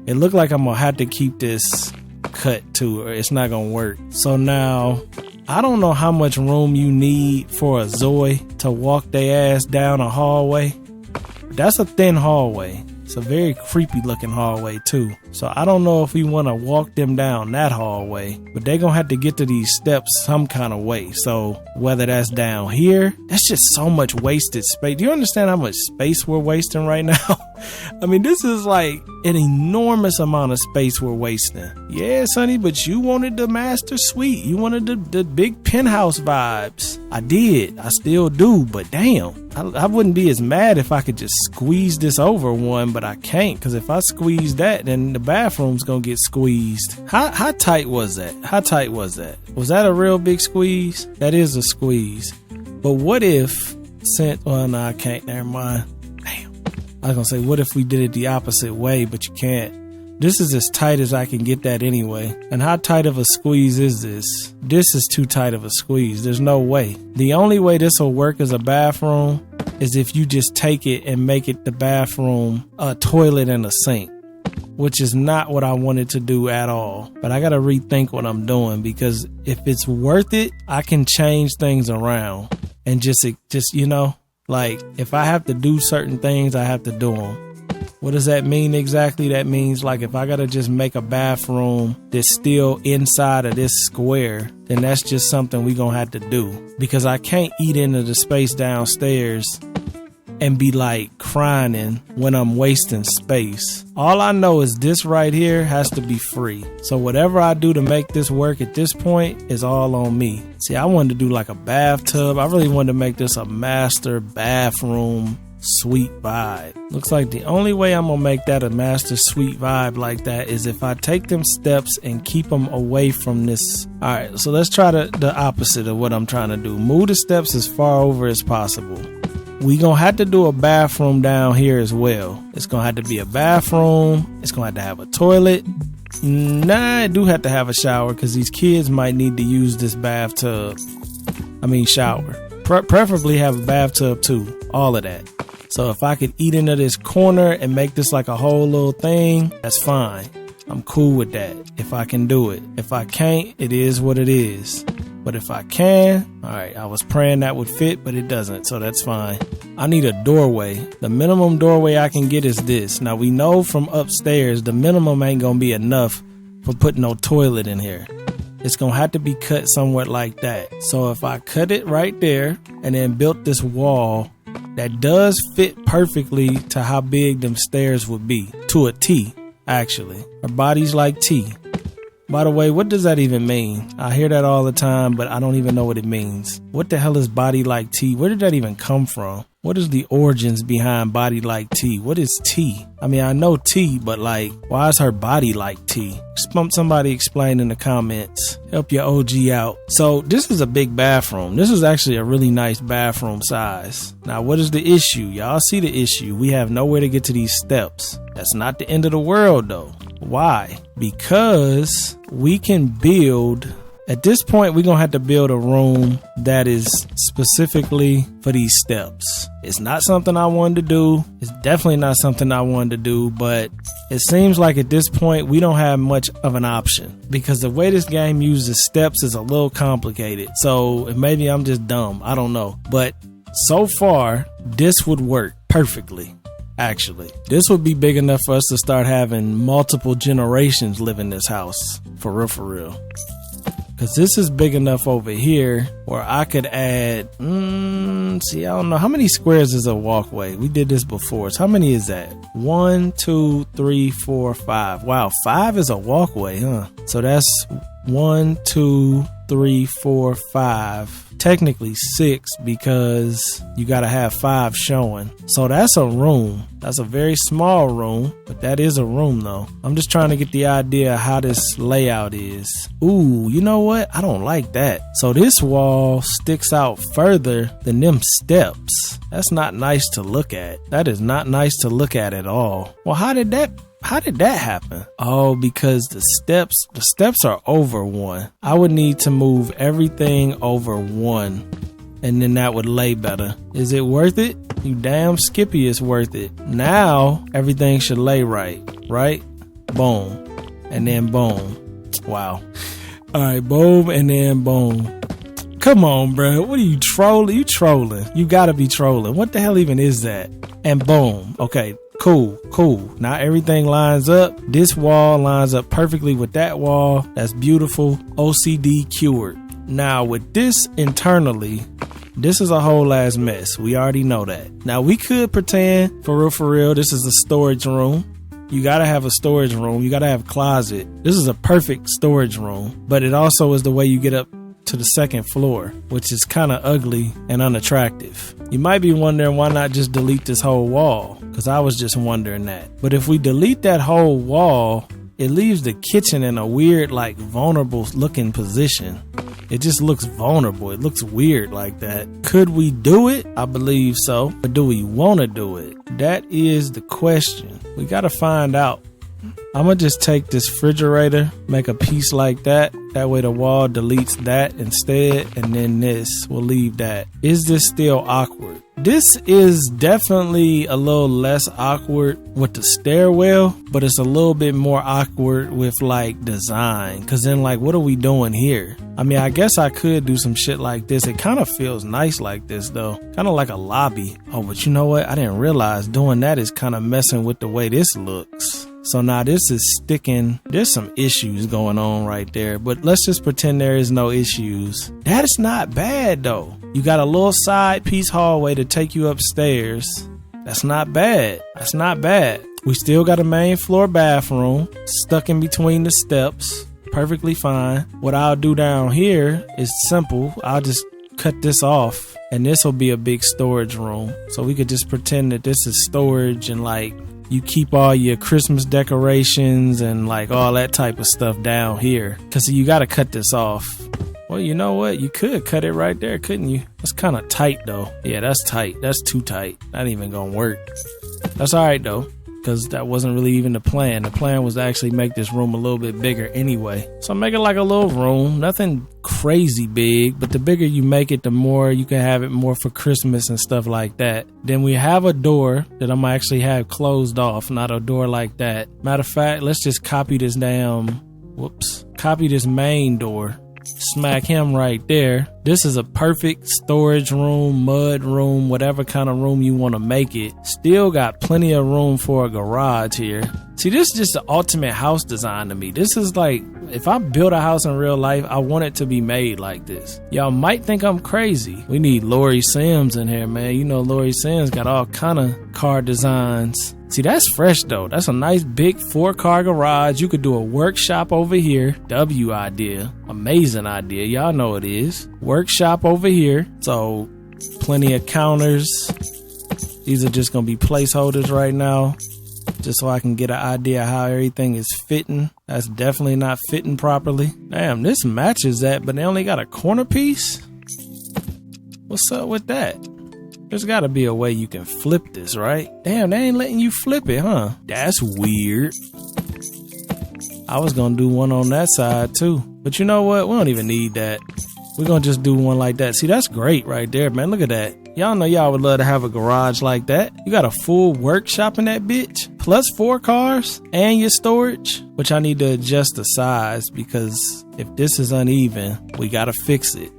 It looked like I'm gonna have to keep this cut too, or it's not gonna work. So now I don't know how much room you need for a ZOI to walk their ass down a hallway. That's a thin hallway. It's a very creepy looking hallway too. So I don't know if we want to walk them down that hallway, but they're going to have to get to these steps some kind of way. So whether that's down here, that's just so much wasted space. Do you understand how much space we're wasting right now? I mean, this is like an enormous amount of space we're wasting. Yeah, Sonny, but you wanted the master suite. You wanted the big penthouse vibes. I did. I still do, but damn. I wouldn't be as mad if I could just squeeze this over one, but I can't, because if I squeeze that, then the bathroom's gonna get squeezed. How tight was that? Was that a real big squeeze? That is a squeeze. But what if, well, no, I can't. Never mind. Damn. I was gonna say, what if we did it the opposite way, but you can't. This is as tight as I can get that anyway. And how tight of a squeeze is this? This is too tight of a squeeze. There's no way. The only way this will work as a bathroom is if you just take it and make it the bathroom, a toilet and a sink, which is not what I wanted to do at all. But I gotta rethink what I'm doing, because if it's worth it, I can change things around and just you know, like if I have to do certain things, I have to do them. What does that mean exactly? That means like if I gotta just make a bathroom that's still inside of this square, then that's just something we gonna have to do, because I can't eat into the space downstairs and be like crying when I'm wasting space. All I know is this right here has to be free. So whatever I do to make this work at this point is all on me. See, I wanted to do like a bathtub. I really wanted to make this a master bathroom suite vibe. Looks like the only way I'm gonna make that a master suite vibe like that is if I take them steps and keep them away from this. Alright, so let's try the opposite of what I'm trying to do. Move the steps as far over as possible. We gonna have to do a bathroom down here as well. It's gonna have to be a bathroom. It's gonna have a toilet. Nah, I do have to have a shower, because these kids might need to use this shower. Preferably have a bathtub too. All of that. So if I could eat into this corner and make this like a whole little thing, that's fine. I'm cool with that if I can do it. If I can't, it is what it is. But if I can, alright, I was praying that would fit, but it doesn't, so that's fine. I need a doorway. The minimum doorway I can get is this. Now we know from upstairs, the minimum ain't gonna be enough for putting no toilet in here. It's gonna have to be cut somewhat like that. So if I cut it right there and then built this wall that does fit perfectly to how big them stairs would be, to a T, actually. Our body's like T. By the way, what does that even mean? I hear that all the time, but I don't even know what it means. What the hell is body like T? Where did that even come from? What is the origins behind body like T? What is T? I mean, I know T, but like, why is her body like T? Somebody explain in the comments. Help your OG out. So this is a big bathroom. This is actually a really nice bathroom size. Now, what is the issue? Y'all see the issue. We have nowhere to get to these steps. That's not the end of the world though. Why? Because we can build, at this point, we're going to have to build a room that is specifically for these steps. It's not something I wanted to do. It's definitely not something I wanted to do, but it seems like at this point, we don't have much of an option, because the way this game uses steps is a little complicated. So maybe I'm just dumb. I don't know. But so far, this would work perfectly. Actually, this would be big enough for us to start having multiple generations live in this house. For real, for real. Because this is big enough over here where I could add, see, I don't know. How many squares is a walkway? We did this before. So how many is that? 1, 2, 3, 4, 5. Wow, 5 is a walkway, huh? So that's 1, 2, 3, 4, 5. Technically 6 because you got to have 5 showing. So that's a room. That's a very small room, but that is a room though. I'm just trying to get the idea of how this layout is. Ooh, you know what? I don't like that. So this wall sticks out further than them steps. That's not nice to look at. That is not nice to look at all. Well, how did that happen? Oh, because the steps are over 1. I would need to move everything over 1 and then that would lay better. Is it worth it? You damn Skippy, it's worth it. Now everything should lay right? Boom. And then boom. Wow. All right, boom and then boom. Come on, bro. What are you trolling? You trolling. You gotta be trolling. What the hell even is that? And boom. Okay. Cool. Now everything lines up. This wall lines up perfectly with that wall. That's beautiful. OCD cured. Now with this internally, this is a whole ass mess. We already know that. Now we could pretend for real, this is a storage room. You gotta have a storage room. You gotta have a closet. This is a perfect storage room, but it also is the way you get up to the second floor, which is kind of ugly and unattractive. You might be wondering why not just delete this whole wall, because I was just wondering that. But if we delete that whole wall, it leaves the kitchen in a weird, like vulnerable looking position. It just looks vulnerable. It looks weird like that. Could we do it? I believe so. But do we want to do it? That is the question. We got to find out. I'm going to just take this refrigerator, make a piece like that. That way the wall deletes that instead. And then this, we'll leave that. Is this still awkward? This is definitely a little less awkward with the stairwell, but it's a little bit more awkward with like design. Cause then like, what are we doing here? I mean, I guess I could do some shit like this. It kind of feels nice like this though. Kind of like a lobby. Oh, but you know what? I didn't realize doing that is kind of messing with the way this looks. So now this is sticking. There's some issues going on right there, but let's just pretend there is no issues. That is not bad though. You got a little side piece hallway to take you upstairs. That's not bad. That's not bad. We still got a main floor bathroom stuck in between the steps. Perfectly fine. What I'll do down here is simple. I'll just cut this off and this will be a big storage room. So we could just pretend that this is storage and like you keep all your Christmas decorations and like all that type of stuff down here. Cause you got to cut this off. Well, you know what? You could cut it right there, couldn't you? That's kind of tight though. Yeah, that's tight. That's too tight. That ain't even gonna work. That's all right though, because that wasn't really even the plan. The plan was to actually make this room a little bit bigger anyway. So make it like a little room. Nothing crazy big, but the bigger you make it, the more you can have it more for Christmas and stuff like that. Then we have a door that I'm actually have closed off, not a door like that. Matter of fact, let's just copy this copy this main door. Smack him right there. This is a perfect storage room, mud room, whatever kind of room you want to make it. Still got plenty of room for a garage here. See, this is just the ultimate house design to me. This is like, if I build a house in real life, I want it to be made like this. Y'all might think I'm crazy. We need Lori Sims in here, man. You know, Lori Sims got all kind of car designs. See, that's fresh though. That's a nice big 4-car garage. You could do a workshop over here. W idea. Amazing idea. Y'all know it is. Workshop over here. So plenty of counters. These are just going to be placeholders right now. Just so I can get an idea how everything is fitting. That's definitely not fitting properly. Damn, this matches that, but they only got a corner piece? What's up with that? There's got to be a way you can flip this, right? Damn, they ain't letting you flip it, huh? That's weird. I was going to do one on that side, too. But you know what? We don't even need that. We're going to just do one like that. See, that's great right there, man. Look at that. Y'all know y'all would love to have a garage like that. You got a full workshop in that bitch. Plus 4 cars and your storage. Which I need to adjust the size because if this is uneven, we got to fix it.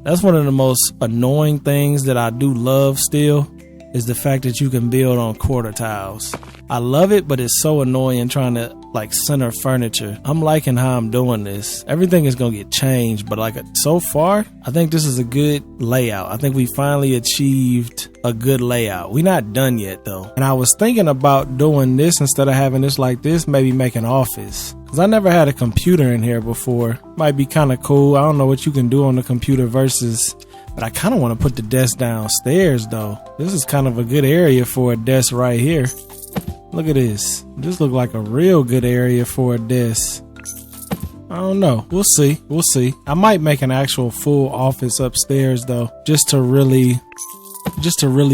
That's one of the most annoying things that I do love still is the fact that you can build on quarter tiles. I love it, but it's so annoying trying to like center furniture. I'm liking how I'm doing this. Everything is gonna get changed, but like so far, I think this is a good layout. I think we finally achieved a good layout. We're not done yet though. And I was thinking about doing this instead of having this like this, maybe make an office. Cause I never had a computer in here before. Might be kind of cool. I don't know what you can do on the computer versus, but I kind of want to put the desk downstairs though. This is kind of a good area for a desk right here. Look at this. This look like a real good area for a desk. I don't know. We'll see. We'll see. I might make an actual full office upstairs though, just to really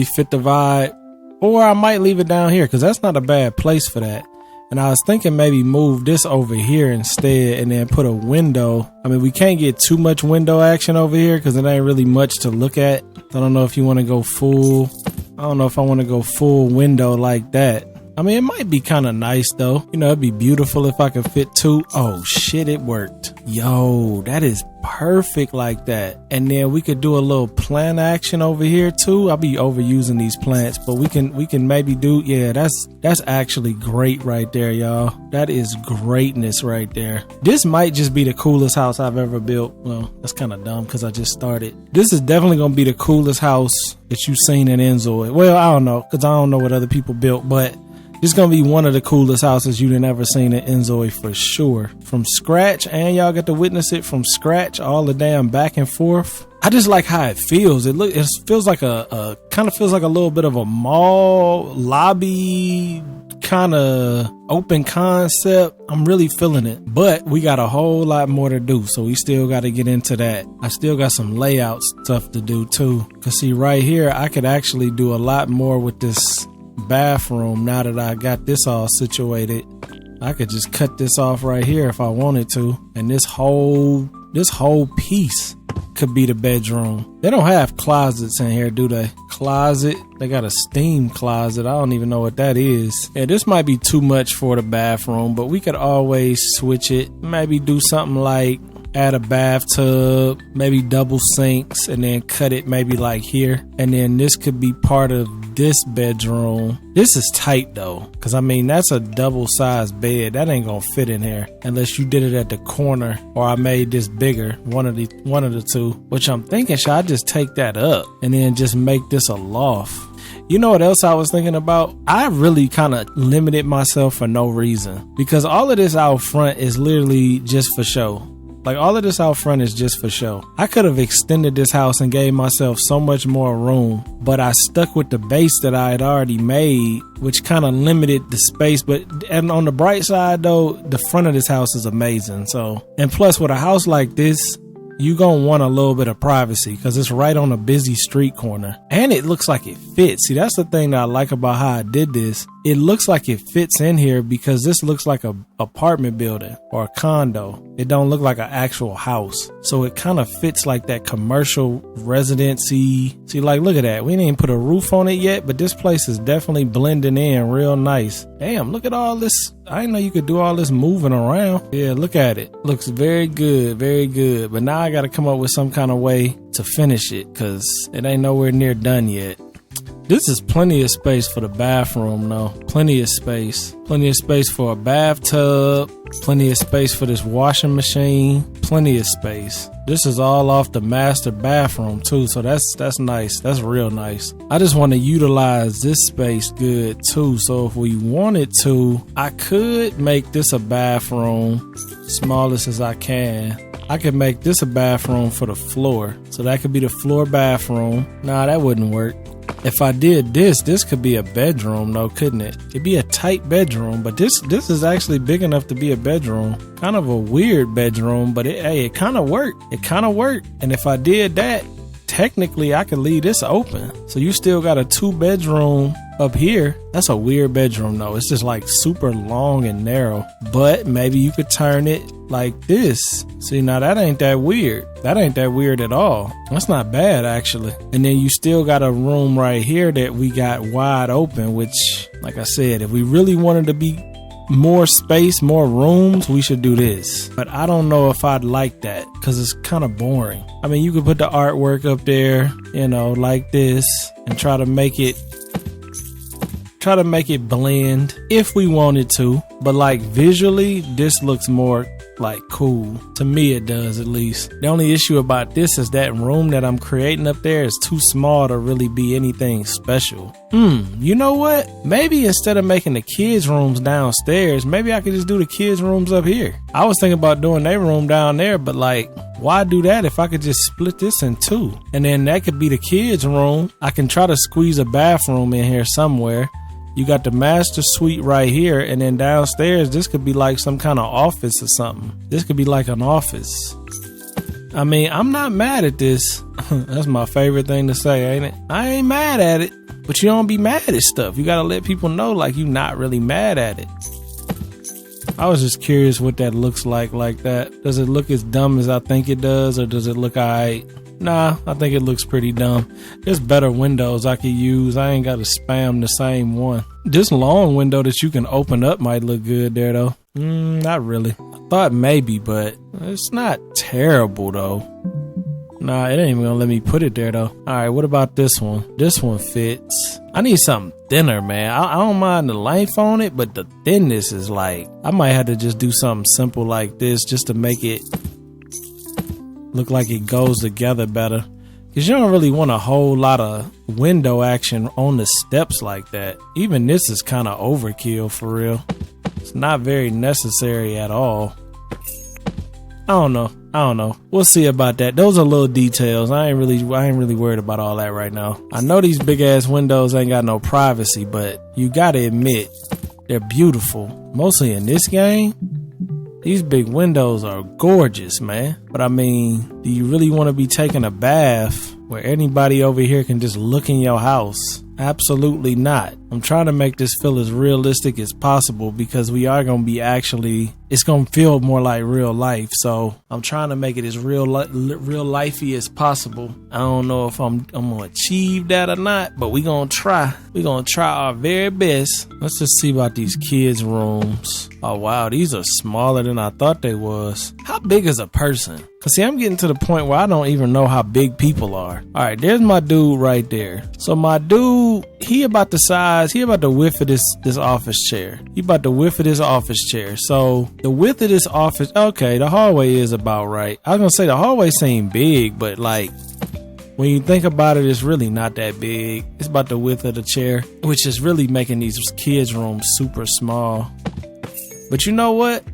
fit the vibe. Or I might leave it down here because that's not a bad place for that. And I was thinking maybe move this over here instead and then put a window. I mean, we can't get too much window action over here because it ain't really much to look at. I don't know if you want to go full. I don't know if I want to go full window like that. I mean, it might be kind of nice though. You know, it'd be beautiful if I could fit two. Oh shit, it worked. Yo, that is perfect like that. And then we could do a little plant action over here too. I'll be overusing these plants, but we can maybe do, yeah, that's actually great right there, y'all. That is greatness right there. This might just be the coolest house I've ever built. Well, that's kind of dumb because I just started. This is definitely going to be the coolest house that you've seen in InZOI. Well, I don't know because I don't know what other people built, but it's gonna be one of the coolest houses you've ever seen in InZOI for sure. From scratch, and y'all get to witness it from scratch, all the damn back and forth. I just like how it feels. It feels like a kind of feels like a little bit of a mall lobby kind of open concept. I'm really feeling it, but we got a whole lot more to do, so we still got to get into that. I still got some layout stuff to do too. Cause see right here, I could actually do a lot more with this bathroom. Now that I got this all situated, I could just cut this off right here if I wanted to, and this whole piece could be the bedroom. They don't have closets in here, do they? Closet, they got a steam closet. I don't even know what that is. Yeah, this might be too much for the bathroom, but we could always switch it. Maybe do something like add a bathtub, maybe double sinks, and then cut it maybe like here. And then this could be part of this bedroom. This is tight though, because I mean, that's a double sized bed. That ain't gonna fit in here unless you did it at the corner or I made this bigger. One of the two, which I'm thinking, should I just take that up and then just make this a loft? You know what else I was thinking about? I really kind of limited myself for no reason, because all of this out front is literally just for show. Like all of this out front is just for show. I could have extended this house and gave myself so much more room, but I stuck with the base that I had already made, which kind of limited the space. And on the bright side though, the front of this house is amazing. So, and plus with a house like this, you gonna want a little bit of privacy because it's right on a busy street corner, and it looks like it fits. See, that's the thing that I like about how I did this. It looks like it fits in here because this looks like a apartment building or a condo. It don't look like an actual house, so it kind of fits like that commercial residency. See, like look at that. We didn't even put a roof on it yet, but this place is definitely blending in real nice. Damn, look at all this. I didn't know you could do all this moving around. Yeah, look at it. Looks very good, very good. But now I got to come up with some kind of way to finish it because it ain't nowhere near done yet. This is plenty of space for the bathroom though. Plenty of space. Plenty of space for a bathtub. Plenty of space for this washing machine. Plenty of space. This is all off the master bathroom too, so that's nice. That's real nice. I just want to utilize this space good too, so if we wanted to, I could make this a bathroom, smallest as I can. I could make this a bathroom for the floor, so that could be the floor bathroom. Nah, that wouldn't work. If I did this could be a bedroom though, couldn't it? It'd be a tight bedroom, but this is actually big enough to be a bedroom. Kind of a weird bedroom, but it kind of worked. It kind of worked. And if I did that, technically I could leave this open. So you still got a 2-bedroom up here. That's a weird bedroom though. It's just like super long and narrow, but maybe you could turn it like this. See, now that ain't that weird. That ain't that weird at all. That's not bad actually. And then you still got a room right here that we got wide open, which like I said, if we really wanted to be more space, more rooms, we should do this. But I don't know if I'd like that because it's kind of boring. I mean, you could put the artwork up there, you know, like this, and try to make it try to make it blend if we wanted to. But like visually, this looks more like cool. To me it does, at least. The only issue about this is that room that I'm creating up there is too small to really be anything special. You know what? Maybe instead of making the kids' rooms downstairs, maybe I could just do the kids' rooms up here. I was thinking about doing their room down there, but like, why do that if I could just split this in two? And then that could be the kids' room. I can try to squeeze a bathroom in here somewhere. You got the master suite right here, and then downstairs, this could be like some kind of office or something. This could be like an office. I mean, I'm not mad at this. That's my favorite thing to say, ain't it? I ain't mad at it, but you don't be mad at stuff. You gotta let people know like you not really mad at it. I was just curious what that looks like that. Does it look as dumb as I think it does, or does it look alright? Nah, I think it looks pretty dumb. There's better windows I could use. I ain't got to spam the same one. This long window that you can open up might look good there though. Not really. I thought maybe, but it's not terrible though. Nah, it ain't even gonna let me put it there though. Alright, what about this one? This one fits. I need something thinner, man. I don't mind the length on it, but the thinness is like, I might have to just do something simple like this just to make it look like it goes together better. Because you don't really want a whole lot of window action on the steps like that. Even this is kind of overkill for real. It's not very necessary at all. I don't know. We'll see about that. Those are little details. I ain't really worried about all that right now. I know these big ass windows ain't got no privacy, but you gotta admit they're beautiful. Mostly in this game. These big windows are gorgeous, man. But I mean, do you really want to be taking a bath where anybody over here can just look in your house? Absolutely not. I'm trying to make this feel as realistic as possible because we are going to be it's going to feel more like real life. So I'm trying to make it as real lifey as possible. I don't know if I'm going to achieve that or not, but we're going to try. We're going to try our very best. Let's just see about these kids' rooms. Oh, wow. These are smaller than I thought they was. How big is a person? Cause see, I'm getting to the point where I don't even know how big people are. All right, there's my dude right there. So my dude, he about the width of this office chair. He about the width of this office chair. So the width of this office, okay, the hallway is about right. I was gonna say the hallway seemed big, but like, when you think about it, it's really not that big. It's about the width of the chair, which is really making these kids' rooms super small. But you know what?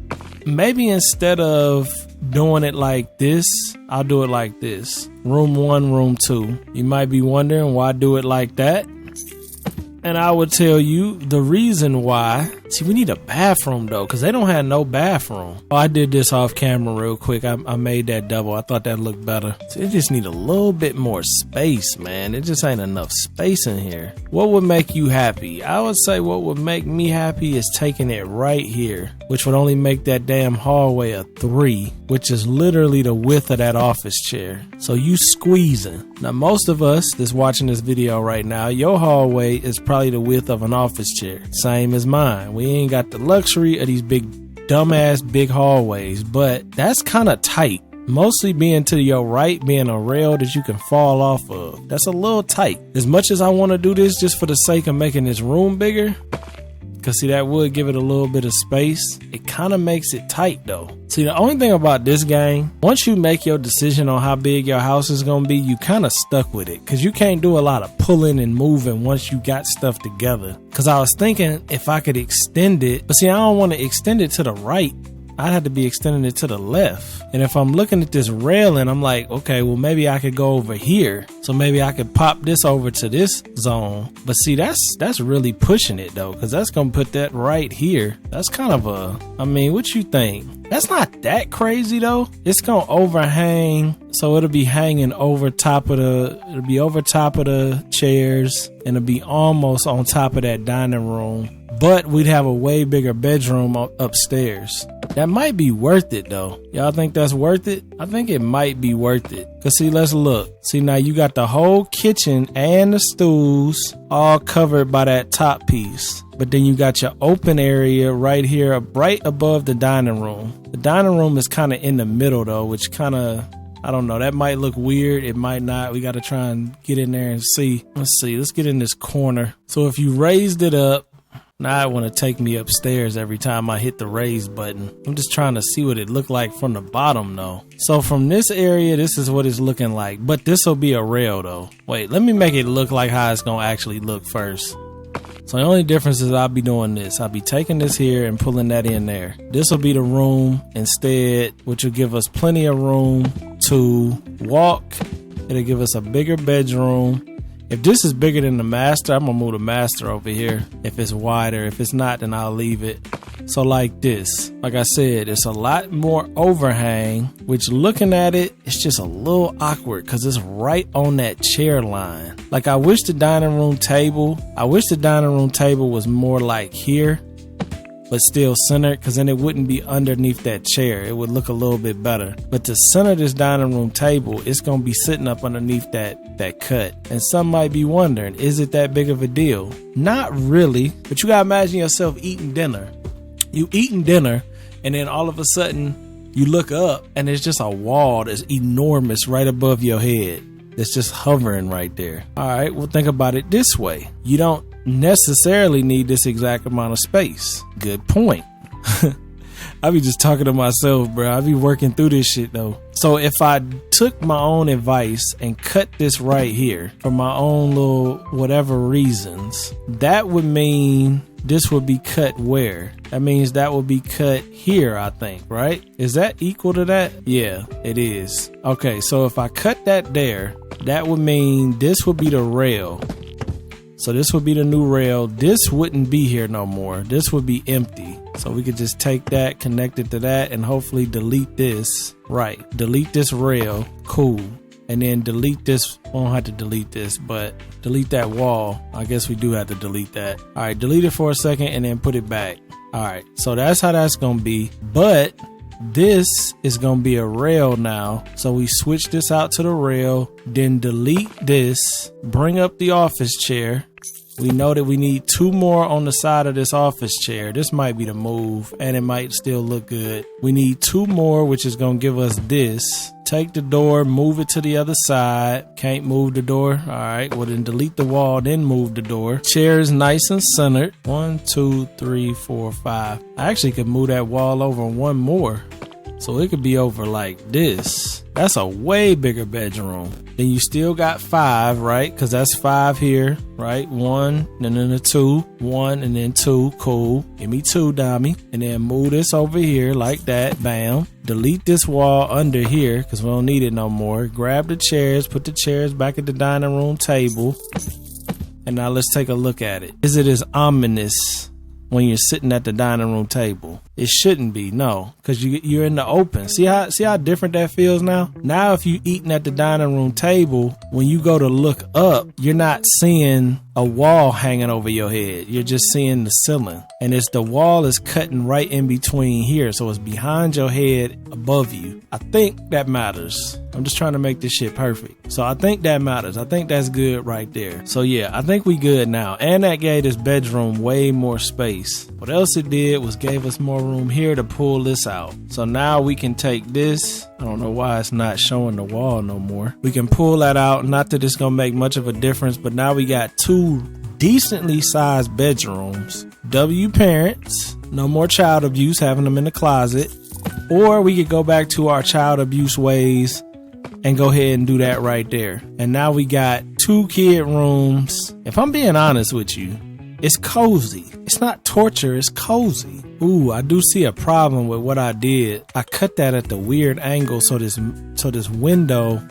Maybe instead of doing it like this, I'll do it like this. Room 1, room 2. You might be wondering why do it like that. And I would tell you the reason why. See, we need a bathroom though, because they don't have no bathroom. Oh, I did this off camera real quick. I made that double. I thought that looked better. So it just need a little bit more space, man. It just ain't enough space in here. What would make you happy? I would say what would make me happy is taking it right here, which would only make that damn hallway a 3, which is literally the width of that office chair. So you squeezing. Now, most of us that's watching this video right now, your hallway is probably the width of an office chair. Same as mine. We ain't got the luxury of these big, dumbass big hallways, but that's kind of tight. Mostly being to your right, being a rail that you can fall off of. That's a little tight. As much as I want to do this just for the sake of making this room bigger, because see, that would give it a little bit of space. It kind of makes it tight though. See, the only thing about this game, once you make your decision on how big your house is going to be, you kind of stuck with it. Because you can't do a lot of pulling and moving once you got stuff together. Because I was thinking if I could extend it. But see, I don't want to extend it to the right. I'd have to be extending it to the left. And if I'm looking at this railing, I'm like, okay, well, maybe I could go over here. So maybe I could pop this over to this zone. But see, that's really pushing it though, because that's going to put that right here. That's kind of I mean, what you think? That's not that crazy though. It's going to overhang. So it'll be hanging over top of the chairs, and it'll be almost on top of that dining room. But we'd have a way bigger bedroom upstairs. That might be worth it though. Y'all think that's worth it? I think it might be worth it. Cause see, let's look. See, now you got the whole kitchen and the stools all covered by that top piece. But then you got your open area right here, right above the dining room. The dining room is kind of in the middle though, which kind of I don't know. That might look weird. It might not. We got to try and get in there and see. Let's see. Let's get in this corner. So if you raised it up, now I want to take me upstairs every time I hit the raise button. I'm just trying to see what it looked like from the bottom though. So from this area, this is what it's looking like. But this will be a rail though. Wait, let me make it look like how it's going to actually look first. So the only difference is I'll be doing this. I'll be taking this here and pulling that in there. This will be the room instead, which will give us plenty of room to walk. It'll give us a bigger bedroom. If this is bigger than the master, I'm gonna move the master over here. If it's wider, if it's not, then I'll leave it. So like this, like I said, it's a lot more overhang, which looking at it, it's just a little awkward because it's right on that chair line. Like I wish the dining room table was more like here, but still centered, because then it wouldn't be underneath that chair. It would look a little bit better. But to center this dining room table, it's going to be sitting up underneath that cut. And some might be wondering, is it that big of a deal? Not really, but you got to imagine yourself eating dinner. You eating dinner, and then all of a sudden you look up and there's just a wall that's enormous right above your head. That's just hovering right there. All right, well, think about it this way. You don't necessarily need this exact amount of space. Good point. I be just talking to myself, bro. I be working through this shit though. So if I took my own advice and cut this right here for my own little whatever reasons, that would mean this would be cut where? That means that would be cut here, I think, right? Is that equal to that? Yeah, it is. Okay, so if I cut that there, that would mean this would be the rail. So this would be the new rail. This wouldn't be here no more. This would be empty. So we could just take that, connect it to that, and hopefully delete this. Right. Delete this rail. Cool. And then delete this. We won't have to delete this, but delete that wall. I guess we do have to delete that. All right. Delete it for a second and then put it back. All right. So that's how that's going to be. But this is going to be a rail now. So we switch this out to the rail, then delete this, bring up the office chair. We know that we need 2 more on the side of this office chair. This might be the move, and it might still look good. We need 2 more, which is going to give us this. Take the door, move it to the other side. Can't move the door. All right, well then delete the wall, then move the door. Chair is nice and centered. 1, 2, 3, 4, 5. I actually could move that wall over 1 more. So it could be over like this. That's a way bigger bedroom. Then you still got 5, right? Because that's 5 here, right? 1, and then a 2, 1, and then 2. Cool. Give me 2, dummy. And then move this over here like that. Bam. Delete this wall under here because we don't need it no more. Grab the chairs, put the chairs back at the dining room table. And now let's take a look at it. Is it as ominous when you're sitting at the dining room table? It shouldn't be, no, because you're in the open. See how different that feels now? Now if you're eating at the dining room table, when you go to look up, you're not seeing a wall hanging over your head. You're just seeing the ceiling. And it's the wall is cutting right in between here. So it's behind your head, above you. I think that matters. I'm just trying to make this shit perfect. So I think that matters. I think that's good right there. So yeah, I think we good now. And that gave this bedroom way more space. What else it did was gave us more room here to pull this out. So now we can take this. I don't know why it's not showing the wall no more. We can pull that out. Not that it's gonna make much of a difference, but now we got 2 decently sized bedrooms. W parents, no more child abuse, having them in the closet. Or we could go back to our child abuse ways and go ahead and do that right there. And now we got 2 kid rooms. If I'm being honest with you, it's cozy. It's not torture, it's cozy. Ooh, I do see a problem with what I did. I cut that at the weird angle so this window,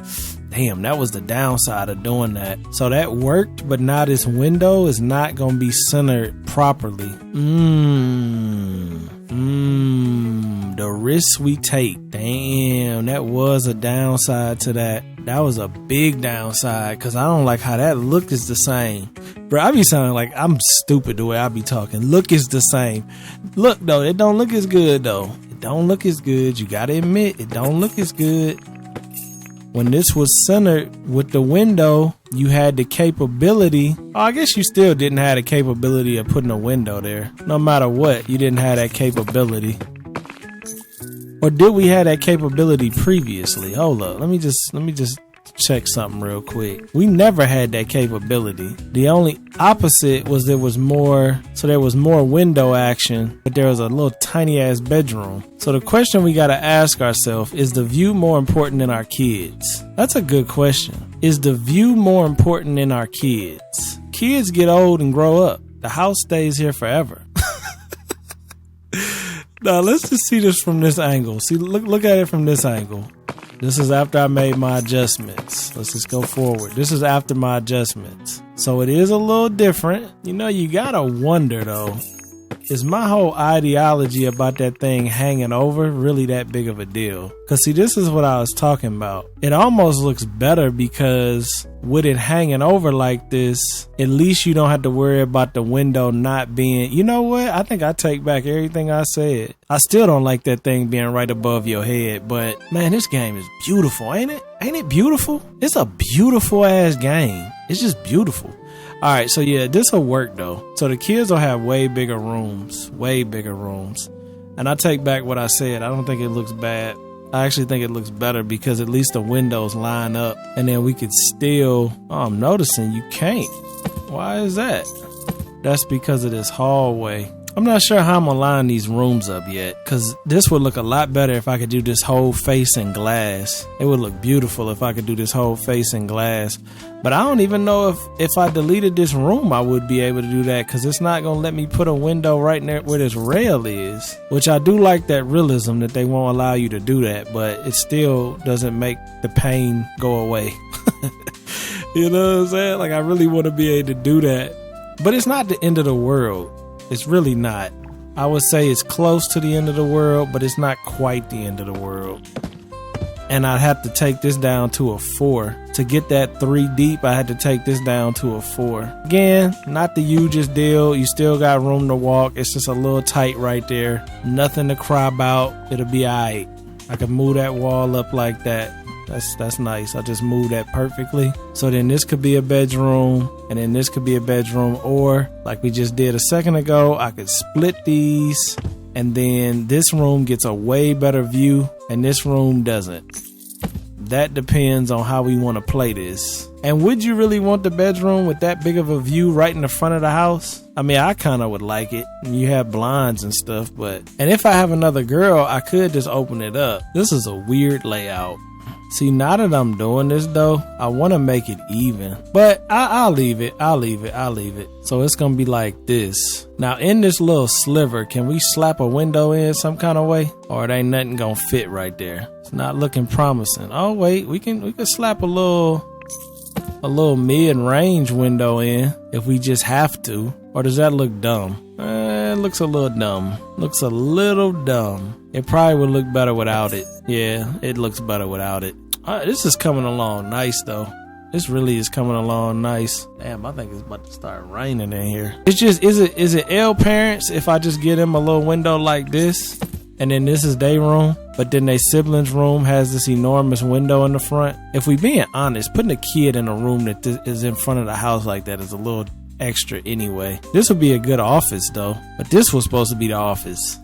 damn, that was the downside of doing that. So that worked, but now this window is not gonna be centered properly. The risks we take. Damn, that was a downside to that. That was a big downside because I don't like how that look is the same. Bro, I be sounding like I'm stupid the way I be talking. Look is the same. Look though, it don't look as good though. It don't look as good. You gotta admit, it don't look as good. When this was centered with the window, you had the capability. Oh, I guess you still didn't have the capability of putting a window there. No matter what, you didn't have that capability. Or did we have that capability previously? Hold up. Let me just check something real quick. We never had that capability. The only opposite was there was more window action, but there was a little tiny ass bedroom. So the question we gotta ask ourselves, is the view more important than our kids? That's a good question. Is the view more important than our kids? Kids get old and grow up. The house stays here forever. Now let's just see this from this angle. See, look at it from this angle. This is after I made my adjustments. Let's just go forward. This is after my adjustments. So it is a little different. You know, you gotta wonder though, is my whole ideology about that thing hanging over really that big of a deal? Cause see, this is what I was talking about. It almost looks better because with it hanging over like this, at least you don't have to worry about the window not being, you know what? I think I take back everything I said. I still don't like that thing being right above your head, but man, this game is beautiful, ain't it? Ain't it beautiful? It's a beautiful ass game. It's just beautiful. All right, so yeah, this will work though. So the kids will have way bigger rooms. And I take back what I said. I don't think it looks bad. I actually think it looks better because at least the windows line up, and then we could still, I'm noticing you can't. Why is that? That's because of this hallway. I'm not sure how I'm gonna line these rooms up yet, because this would look a lot better if I could do this whole face in glass. It would look beautiful if I could do this whole face in glass. But I don't even know if I deleted this room, I would be able to do that, because it's not gonna let me put a window right there where this rail is. Which I do like that realism that they won't allow you to do that, but it still doesn't make the pain go away. You know what I'm saying? Like, I really want to be able to do that. But it's not the end of the world. It's really not. I would say it's close to the end of the world, but it's not quite the end of the world. And I'd have to take this down to a 4. To get that 3 deep, I had to take this down to a 4. Again, not the hugest deal. You still got room to walk. It's just a little tight right there. Nothing to cry about. It'll be alright. I can move that wall up like that. That's nice. I just moved that perfectly. So then this could be a bedroom, and then this could be a bedroom, or like we just did a second ago, I could split these, and then this room gets a way better view, and this room doesn't. That depends on how we want to play this. And would you really want the bedroom with that big of a view right in the front of the house? I mean, I kind of would like it. You have blinds and stuff, and if I have another girl, I could just open it up. This is a weird layout. See, now that I'm doing this though, I want to make it even, but I'll leave it. So it's going to be like this. Now in this little sliver, can we slap a window in some kind of way? Or it ain't nothing going to fit right there. It's not looking promising. Oh wait, we can slap a little mid-range window in if we just have to. Or does that look dumb? It looks a little dumb. It probably would look better without it. Yeah, it looks better without it. This is coming along nice though. This really is coming along nice. Damn, I think it's about to start raining in here. It's just, is it L parents if I just get them a little window like this, and then this is their room, but then their siblings' room has this enormous window in the front? If we being honest, putting a kid in a room that is in front of the house like that is a little extra anyway. This would be a good office though, but this was supposed to be the office.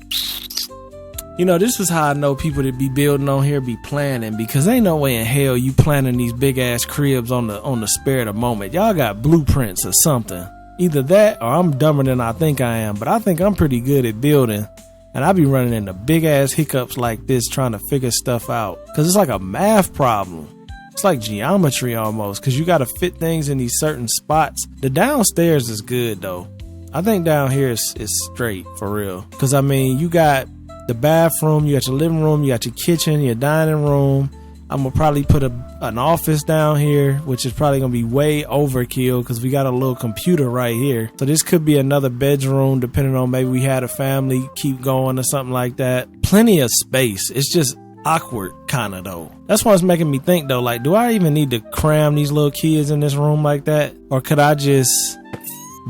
You know, this is how I know people that be building on here be planning, because ain't no way in hell you planning these big ass cribs on the spare of the moment. Y'all got blueprints or something. Either that or I'm dumber than I think I am, but I think I'm pretty good at building, and I be running into big ass hiccups like this trying to figure stuff out, because it's like a math problem. It's like geometry almost, because you got to fit things in these certain spots. The downstairs is good though. I think down here is straight for real, because I mean, you got the bathroom, you got your living room, you got your kitchen, your dining room. I'm gonna probably put an office down here, which is probably gonna be way overkill because we got a little computer right here. So this could be another bedroom, depending on maybe we had a family keep going or something like that. Plenty of space. It's just awkward kind of though. That's why it's making me think though, like, do I even need to cram these little kids in this room like that? Or could I just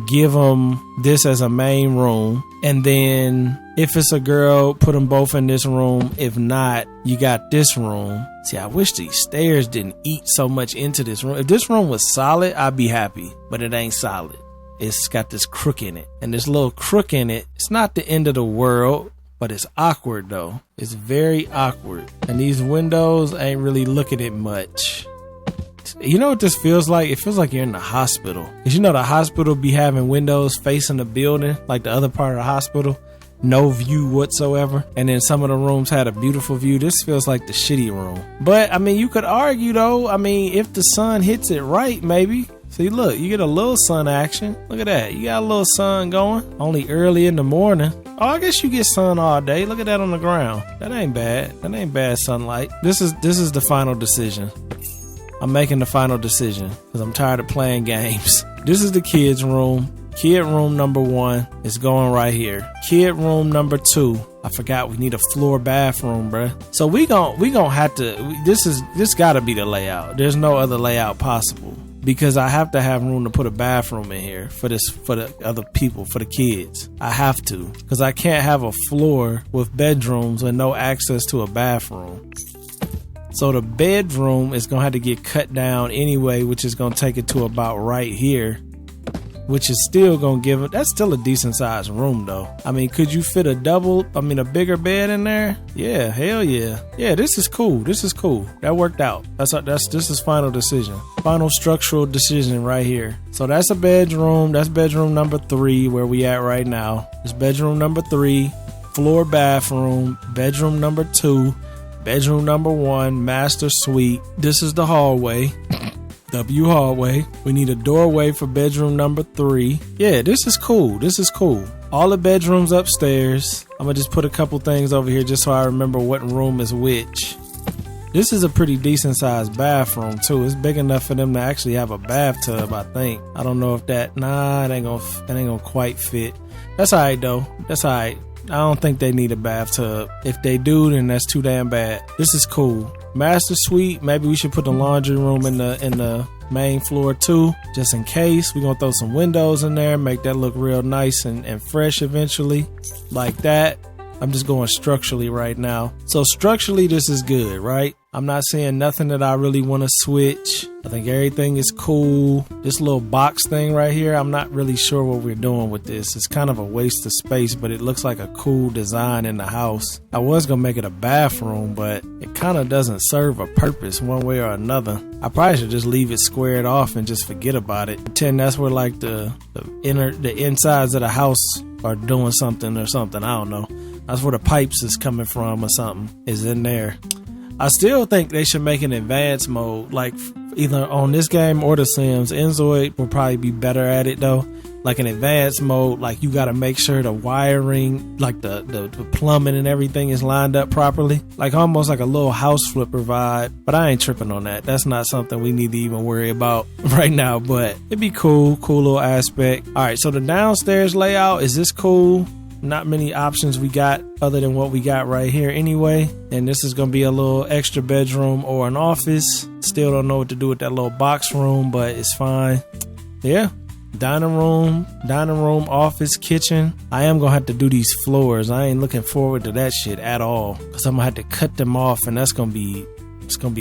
give them this as a main room, and then if it's a girl, put them both in this room? If not, you got this room. See, I wish these stairs didn't eat so much into this room. If this room was solid, I'd be happy, but it ain't solid. It's got this crook in it, and this little crook in it, it's not the end of the world. but it's awkward though. It's very awkward. And these windows ain't really looking at much. You know what this feels like? It feels like you're in the hospital. Cause you know the hospital be having windows facing the building, like the other part of the hospital. No view whatsoever. And then some of the rooms had a beautiful view. This feels like the shitty room. But I mean, you could argue though, I mean, if the sun hits it right, maybe. See, look, you get a little sun action. Look at that. You got a little sun going. Only early in the morning. Oh, I guess you get sun all day. Look at that on the ground. That ain't bad. That ain't bad sunlight. This is the final decision. I'm making the final decision because I'm tired of playing games. This is the kids' room. Kid room number 1 is going right here. Kid room number 2. I forgot we need a floor bathroom, bruh. So we gon' have to. This gotta be the layout. There's no other layout possible because I have to have room to put a bathroom in here for the other people, for the kids. I have to because I can't have a floor with bedrooms and no access to a bathroom. So the bedroom is gonna have to get cut down anyway, which is gonna take it to about right here, which is still gonna give it. That's still a decent sized room though. I mean, could you fit a bigger bed in there? Yeah, hell yeah. Yeah, this is cool. This is cool. That worked out. This is final decision. Final structural decision right here. So that's a bedroom. That's bedroom number 3 where we at right now. It's bedroom number 3, floor bathroom, bedroom number 2. Bedroom number 1, master suite. This is the hallway. W hallway. We need a doorway for bedroom number 3. Yeah, this is cool. This is cool. All the bedrooms upstairs. I'm gonna just put a couple things over here just so I remember what room is which. This is a pretty decent sized bathroom too. It's big enough for them to actually have a bathtub, I think. I don't know if that ain't gonna quite fit. That's alright though. That's alright. I don't think they need a bathtub. If they do, then that's too damn bad. This is cool. Master suite. Maybe we should put the laundry room in the main floor too, just in case. We're gonna throw some windows in there, make that look real nice and fresh eventually, like that. I'm just going structurally right now. So structurally, this is good, right? I'm not seeing nothing that I really want to switch. I think everything is cool. This little box thing right here, I'm not really sure what we're doing with this. It's kind of a waste of space, but it looks like a cool design in the house. I was going to make it a bathroom, but it kind of doesn't serve a purpose one way or another. I probably should just leave it squared off and just forget about it. Pretend that's where like the insides of the house are doing something or something. I don't know. That's where the pipes is coming from or something is in there. I still think they should make an advanced mode, like either on this game or the Sims. InZOI will probably be better at it though. Like an advanced mode, like you got to make sure the wiring, like the plumbing and everything is lined up properly. Like almost like a little house flipper vibe. But I ain't tripping on that. That's not something we need to even worry about right now. But it'd be cool little aspect. All right, so the downstairs layout, is this cool? Not many options we got other than what we got right here anyway. And this is going to be a little extra bedroom or an office. Still don't know what to do with that little box room, but it's fine. Yeah. Dining room, office, kitchen. I am going to have to do these floors. I ain't looking forward to that shit at all. Because I'm going to have to cut them off and it's going to be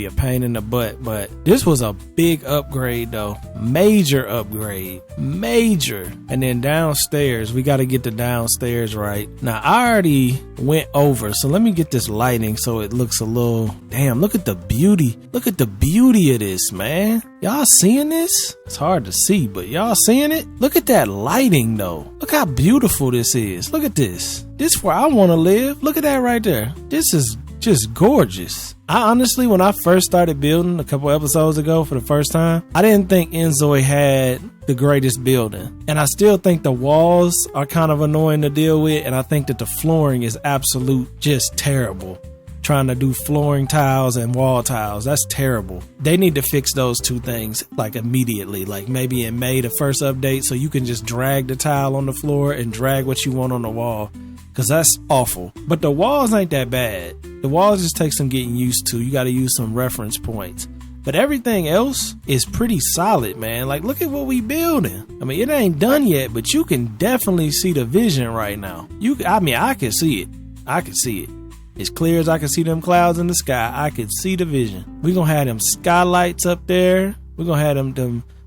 a pain in the butt. But this was a big upgrade though. Major upgrade. Major. And then downstairs, we got to get the downstairs right. Now I already went over, so let me get this lighting so it looks a little, damn, look at the beauty. Look at the beauty of this, man. Y'all seeing this? It's hard to see, but y'all seeing it? Look at that lighting though. Look how beautiful this is. Look at this. This is where I want to live. Look at that right there. This is just gorgeous. I honestly, when I first started building a couple episodes ago for the first time, I didn't think InZOI had the greatest building. And I still think the walls are kind of annoying to deal with. And I think that the flooring is absolute just terrible. Trying to do flooring tiles and wall tiles, that's terrible. They need to fix those two things like immediately, like maybe in May, the first update, so you can just drag the tile on the floor and drag what you want on the wall. Cause that's awful. But the walls ain't that bad. The walls just take some getting used to. You got to use some reference points. But everything else is pretty solid, man. Like, look at what we building. I mean, it ain't done yet, but you can definitely see the vision right now. I can see it. I can see it. As clear as I can see them clouds in the sky, I can see the vision. We're going to have them skylights up there. We're going to have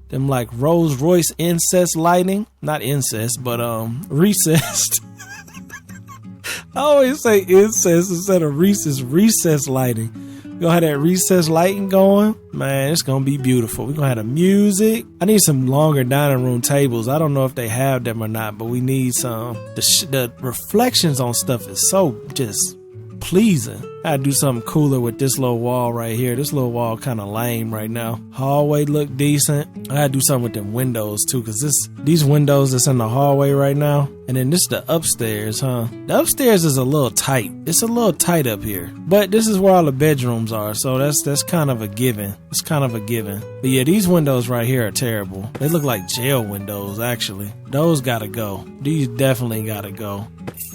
them like Rolls Royce incest lighting. Not incest, but recessed. I always say incense instead of recess lighting. We're gonna have that recess lighting going. Man, it's gonna be beautiful. We're gonna have the music. I need some longer dining room tables. I don't know if they have them or not, but we need some. The reflections on stuff is so just pleasing. I gotta do something cooler with this little wall right here. This little wall kind of lame right now. Hallway look decent. I gotta do something with them windows too, cause these windows that's in the hallway right now, and then this is the upstairs, huh? The upstairs is a little tight. It's a little tight up here, but this is where all the bedrooms are, so that's kind of a given. It's kind of a given. But yeah, these windows right here are terrible. They look like jail windows, actually. Those gotta go. These definitely gotta go.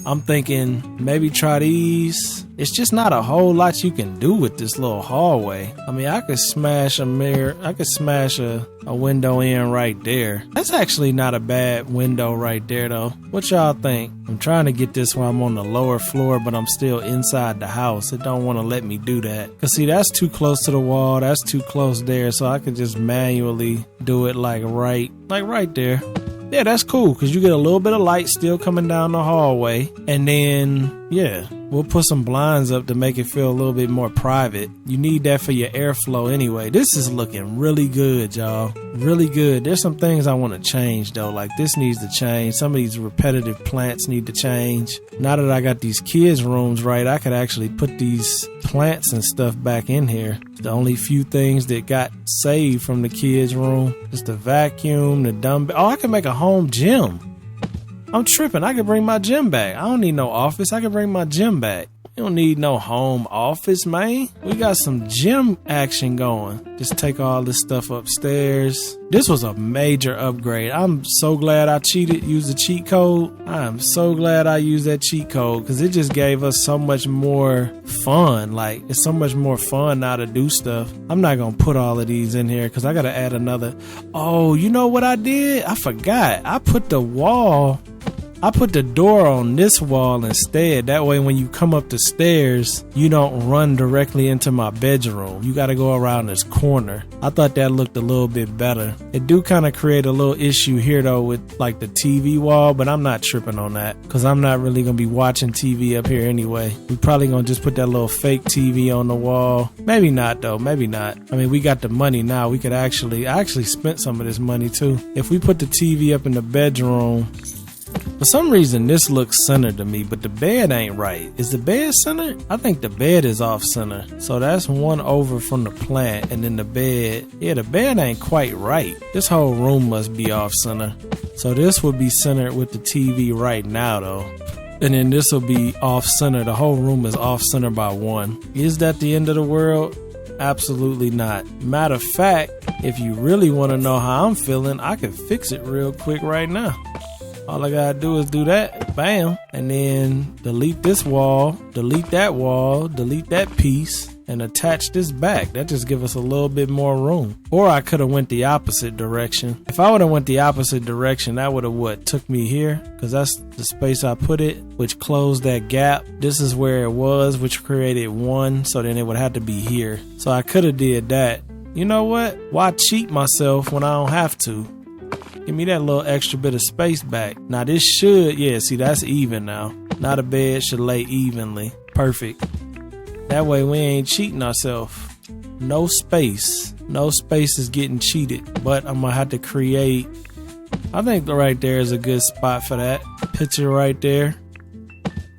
I'm thinking maybe try these. It's just not a whole lot you can do with this little hallway. I mean, I could smash a mirror. I could smash a window in right there. That's actually not a bad window right there, though. What y'all think? I'm trying to get this while I'm on the lower floor, but I'm still inside the house. It don't want to let me do that. Cause see, that's too close to the wall. That's too close there. So I could just manually do it like right there. Yeah, that's cool because you get a little bit of light still coming down the hallway. And then, yeah, we'll put some blinds up to make it feel a little bit more private. You need that for your airflow anyway. This is looking really good, y'all. Really good. There's some things I want to change, though. Like this needs to change. Some of these repetitive plants need to change. Now that I got these kids' rooms right, I could actually put these plants and stuff back in here. The only few things that got saved from the kids' room is the vacuum, the dumbbell. Oh, I can make a home gym. I'm tripping. I can bring my gym back. I don't need no office. I can bring my gym back. You don't need no home office, man. We got some gym action going. Just take all this stuff upstairs. This was a major upgrade. I'm so glad I used the cheat code. I am so glad I used that cheat code because it just gave us so much more fun. Like, it's so much more fun now to do stuff. I'm not going to put all of these in here because I got to add another. Oh, you know what I did? I forgot. I put the door on this wall instead. That way when you come up the stairs, you don't run directly into my bedroom. You got to go around this corner. I thought that looked a little bit better. It do kind of create a little issue here though with like the TV wall, but I'm not tripping on that because I'm not really going to be watching TV up here anyway. We probably going to just put that little fake TV on the wall. Maybe not though. Maybe not. I mean, we got the money now. We could I actually spent some of this money too. If we put the TV up in the bedroom, for some reason, this looks centered to me, but the bed ain't right. Is the bed centered? I think the bed is off center. So that's one over from the plant, and then the bed. Yeah, the bed ain't quite right. This whole room must be off center. So this would be centered with the TV right now, though. And then this will be off center. The whole room is off center by one. Is that the end of the world? Absolutely not. Matter of fact, if you really want to know how I'm feeling, I can fix it real quick right now. All I gotta do is do that, bam, and then delete this wall, delete that wall, delete that piece, and attach this back. That just give us a little bit more room. Or I could have went the opposite direction. If I would have went the opposite direction, that would have took me here, because that's the space I put it, which closed that gap. This is where it was, which created one, so then it would have to be here. So I could have did that. You know what? Why cheat myself when I don't have to? Give me that little extra bit of space back. Now this should, yeah, see that's even now. Now the bed should lay evenly. Perfect. That way we ain't cheating ourselves. No space. No space is getting cheated. But I'm gonna have to create, I think right there is a good spot for that. Picture right there.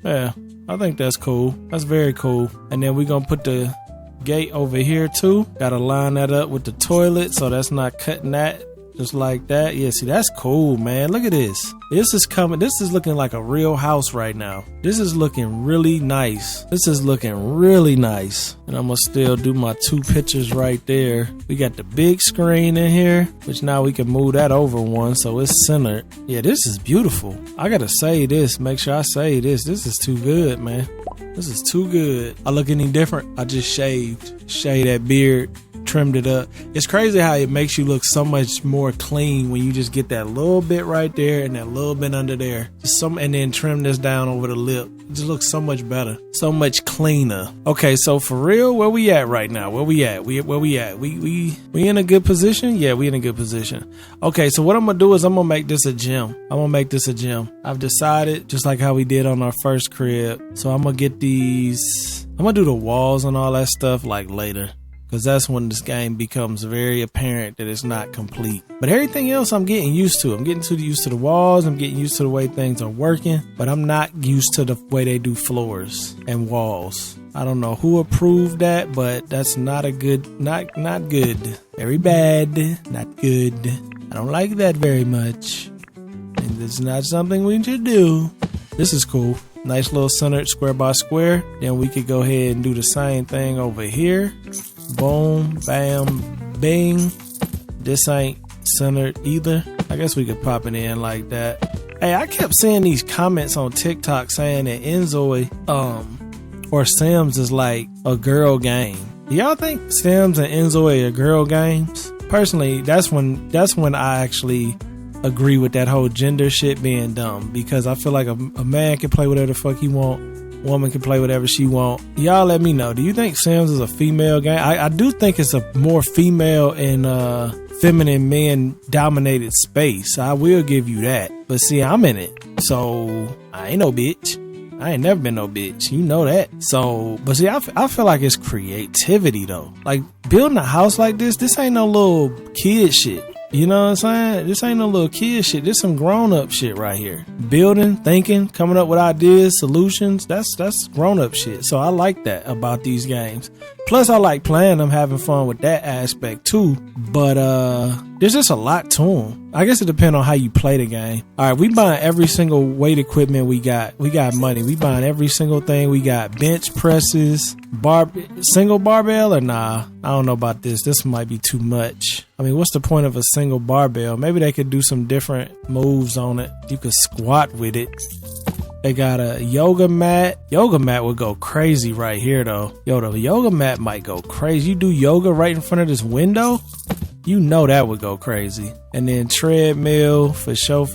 Yeah, I think that's cool. That's very cool. And then we're gonna put the gate over here too. Gotta line that up with the toilet so that's not cutting that. Just like that. Yeah, see, that's cool, man. Look at this. This is looking like a real house right now. This is looking really nice. This is looking really nice. And I'm gonna still do my 2 pictures right there. We got the big screen in here, which now we can move that over one so it's centered. Yeah, this is beautiful. I gotta say this. Make sure I say this. This is too good, man. This is too good. I look any different? I just shaved. Shave that beard. trimmed it up. It's crazy how it makes you look so much more clean when you just get that little bit right there and that little bit under there. And then trim this down over the lip. It just looks so much better, so much cleaner. Okay, so for real, where we at right now? Where we at? We in a good position? Yeah, we in a good position. Okay, so what I'm gonna do is I'm gonna make this a gym. I've decided, just like how we did on our first crib. So I'm gonna get these. I'm gonna do the walls and all that stuff like later, because that's when this game becomes very apparent that it's not complete. But everything else I'm getting used to. I'm getting used to the walls. I'm getting used to the way things are working. But I'm not used to the way they do floors and walls. I don't know who approved that, but that's not a good, not good. Very bad, not good. I don't like that very much. And it's not something we should do. This is cool. Nice little centered square by square. Then we could go ahead and do the same thing over here. Boom, bam, bing. This ain't centered either. I guess we could pop it in like that. Hey, I kept seeing these comments on TikTok saying that InZOI or Sims is like a girl game. Do y'all think Sims and InZOI are girl games? Personally, that's when I actually agree with that whole gender shit being dumb, because I feel like a man can play whatever the fuck he want, woman can play whatever she want. Y'all let me know, do you think Sims is a female game? I do think it's a more female and feminine men dominated space. I will give you that, but see, I'm in it, so I ain't no bitch. I ain't never been no bitch, you know that. So, but see, I feel like it's creativity though. Like building a house like this ain't no little kid shit. You know what I'm saying? This ain't no little kid shit. This some grown up shit right here. Building, thinking, coming up with ideas, solutions. That's grown up shit. So I like that about these games. Plus I like playing them, having fun with that aspect too. But there's just a lot to them. I guess it depends on how you play the game. All right, we buying every single weight equipment we got. We got money. We buying every single thing. We got bench presses, single barbell or nah? I don't know about this. This might be too much. I mean, what's the point of a single barbell? Maybe they could do some different moves on it. You could squat with it. They got a yoga mat. Yoga mat would go crazy right here though. Yo, the yoga mat might go crazy. You do yoga right in front of this window? You know that would go crazy. And then treadmill, for sure.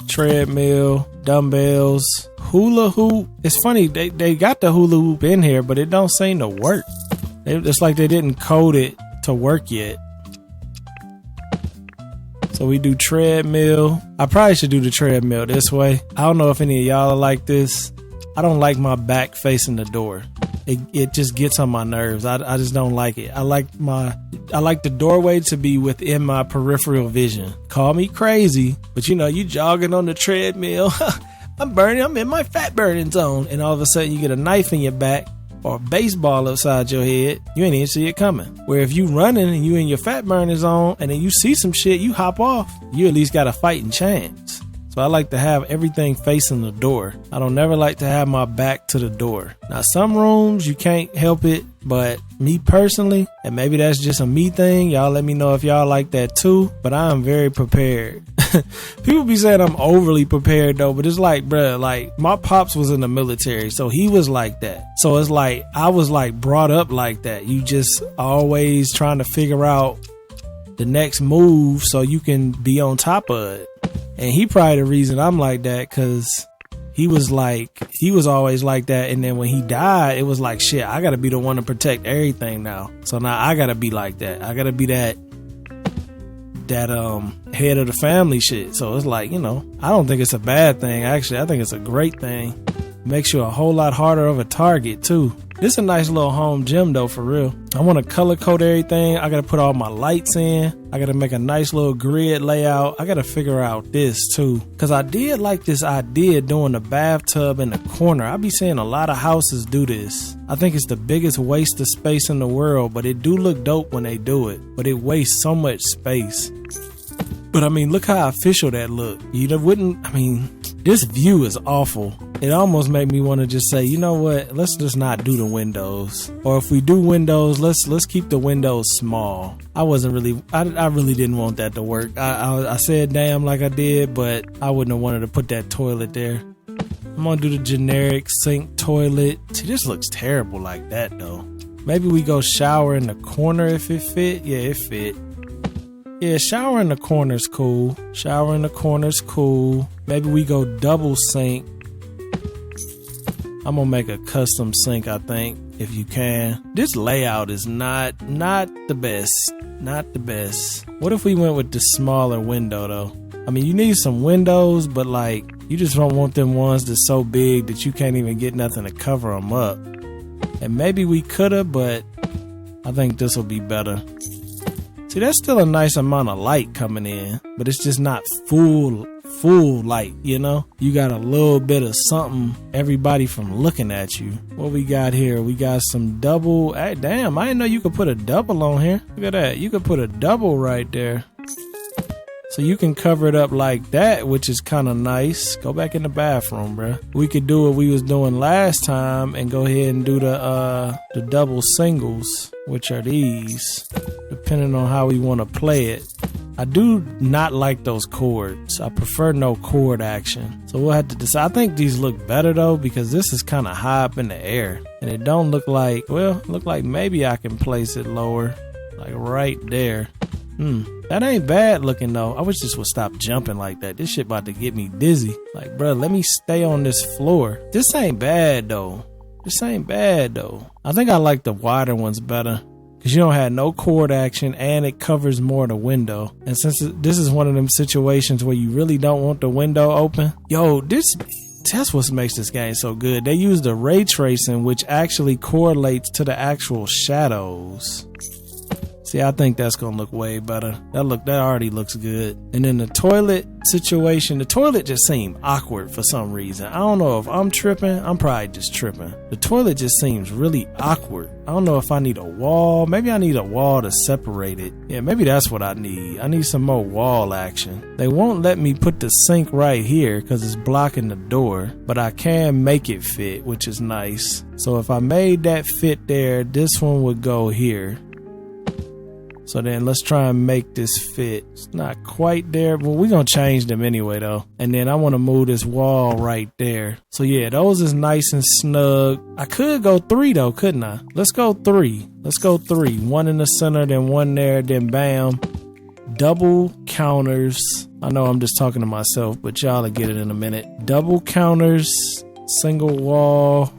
Treadmill, dumbbells, hula hoop. It's funny, they got the hula hoop in here, but it don't seem to work. It's like they didn't code it to work yet. So we do treadmill. I probably should do the treadmill this way. I don't know if any of y'all are like this. I don't like my back facing the door. It just gets on my nerves. I just don't like it. I like the doorway to be within my peripheral vision. Call me crazy, but you know, you jogging on the treadmill. I'm in my fat burning zone. And all of a sudden you get a knife in your back or a baseball upside your head. You ain't even see it coming. Where if you running and you in your fat burning zone and then you see some shit, you hop off. You at least got a fighting chance. So I like to have everything facing the door. I don't never like to have my back to the door. Now some rooms you can't help it, but me personally, and maybe that's just a me thing, y'all let me know if y'all like that too, but I am very prepared. People be saying I'm overly prepared though, but it's like, bruh, like my pops was in the military, so he was like that. So it's like I was like brought up like that. You just always trying to figure out the next move so you can be on top of it. And he probably the reason I'm like that, because he was always like that. And then when he died, it was like, shit, I gotta be the one to protect everything now. So now I gotta be like that. I gotta be that head of the family shit. So it's like, you know, I don't think it's a bad thing. Actually, I think it's a great thing. Makes you a whole lot harder of a target too. This is a nice little home gym though, for real. I want to color code everything. I gotta put all my lights in. I gotta make a nice little grid layout. I gotta figure out this too, because I did like this idea doing the bathtub in the corner. I be seeing a lot of houses do this. I think it's the biggest waste of space in the world, but it do look dope when they do it. But it wastes so much space. But I mean, look how official that look. You wouldn't, I mean, this view is awful. It almost made me want to just say, you know what, let's just not do the windows. Or if we do windows, let's keep the windows small. I really didn't want that to work. I said damn like I did, but I wouldn't have wanted to put that toilet there. I'm gonna do the generic sink toilet. See, this looks terrible like that though. Maybe we go shower in the corner if it fit. Yeah, it fit. Yeah, shower in the corner's cool. Shower in the corner's cool. Maybe we go double sink. I'm gonna make a custom sink, I think, if you can. This layout is not the best. Not the best. What if we went with the smaller window though? I mean, you need some windows, but like, you just don't want them ones that's so big that you can't even get nothing to cover them up. And maybe we coulda, but I think this will be better. See, that's still a nice amount of light coming in, but it's just not full light, you know? You got a little bit of something, everybody from looking at you. What we got here? We got some double. Hey, damn, I didn't know you could put a double on here. Look at that. You could put a double right there. So you can cover it up like that, which is kind of nice. Go back in the bathroom, bruh. We could do what we was doing last time and go ahead and do the double singles, which are these, depending on how we want to play it. I do not like those chords. I prefer no chord action. So we'll have to decide. I think these look better though, because this is kind of high up in the air. And it don't look like, well, look like maybe I can place it lower, like right there. That ain't bad looking though. I wish this would stop jumping like that. This shit about to get me dizzy. Like, bro, let me stay on this floor. This ain't bad though. This ain't bad though. I think I like the wider ones better, because you don't have no chord action and it covers more of the window. And since this is one of them situations where you really don't want the window open, yo, that's what makes this game so good. They use the ray tracing, which actually correlates to the actual shadows. See, I think that's gonna look way better. That already looks good. And then the toilet situation, the toilet just seemed awkward for some reason. I don't know if I'm tripping. I'm probably just tripping. The toilet just seems really awkward. I don't know if I need a wall. Maybe I need a wall to separate it. Yeah, maybe that's what I need. I need some more wall action. They won't let me put the sink right here because it's blocking the door, but I can make it fit, which is nice. So if I made that fit there, this one would go here. So then let's try and make this fit. It's not quite there, but we're going to change them anyway though. And then I want to move this wall right there. So yeah, those is nice and snug. I could go 3 though, couldn't I? Let's go 3. Let's go 3. One in the center, then one there, then bam. Double counters. I know I'm just talking to myself, but y'all will get it in a minute. Double counters, single wall.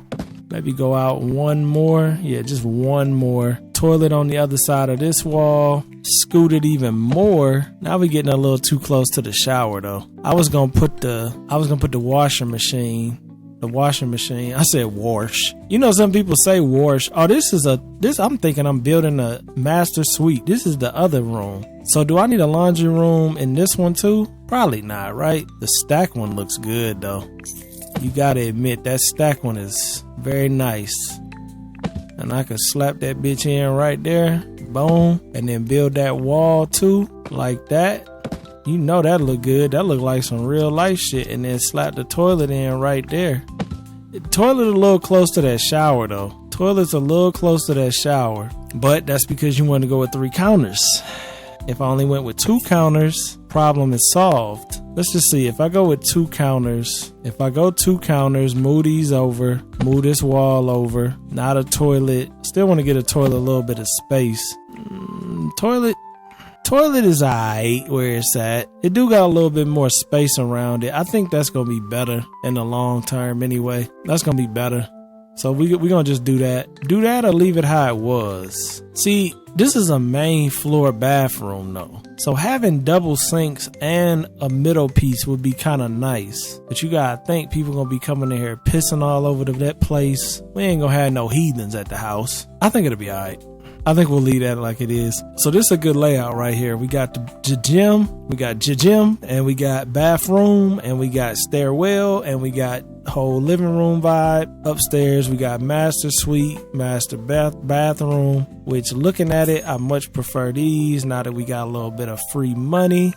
Maybe go out one more. Yeah, just one more. Toilet on the other side of this wall. Scoot it even more. Now we're getting a little too close to the shower though. I was gonna put the washer machine. The washing machine. I said wash. You know, some people say wash. Oh, I'm thinking I'm building a master suite. This is the other room. So do I need a laundry room in this one too? Probably not, right? The stack one looks good though. You gotta admit that stack one is very nice. And I could slap that bitch in right there. Boom. And then build that wall too. Like that. You know that look good. That look like some real life shit. And then slap the toilet in right there. The toilet a little close to that shower though. Toilet's a little close to that shower. But that's because you want to go with 3 counters. If I only went with 2 counters, problem is solved. Let's just see. If I go with 2 counters, move these over, move this wall over, not a toilet. Still want to get a toilet, a little bit of space. Toilet is alright where it's at. It do got a little bit more space around it. I think that's going to be better in the long term anyway. That's going to be better. So we're going to just do that. Do that or leave it how it was. See, this is a main floor bathroom though. So having double sinks and a middle piece would be kind of nice. But you got to think people going to be coming in here pissing all over that place. We ain't going to have no heathens at the house. I think it'll be all right. I think we'll leave that like it is. So this is a good layout right here. We got the gym, and we got bathroom, and we got stairwell, and we got whole living room vibe. Upstairs, we got master suite, master bathroom, which looking at it, I much prefer these now that we got a little bit of free money.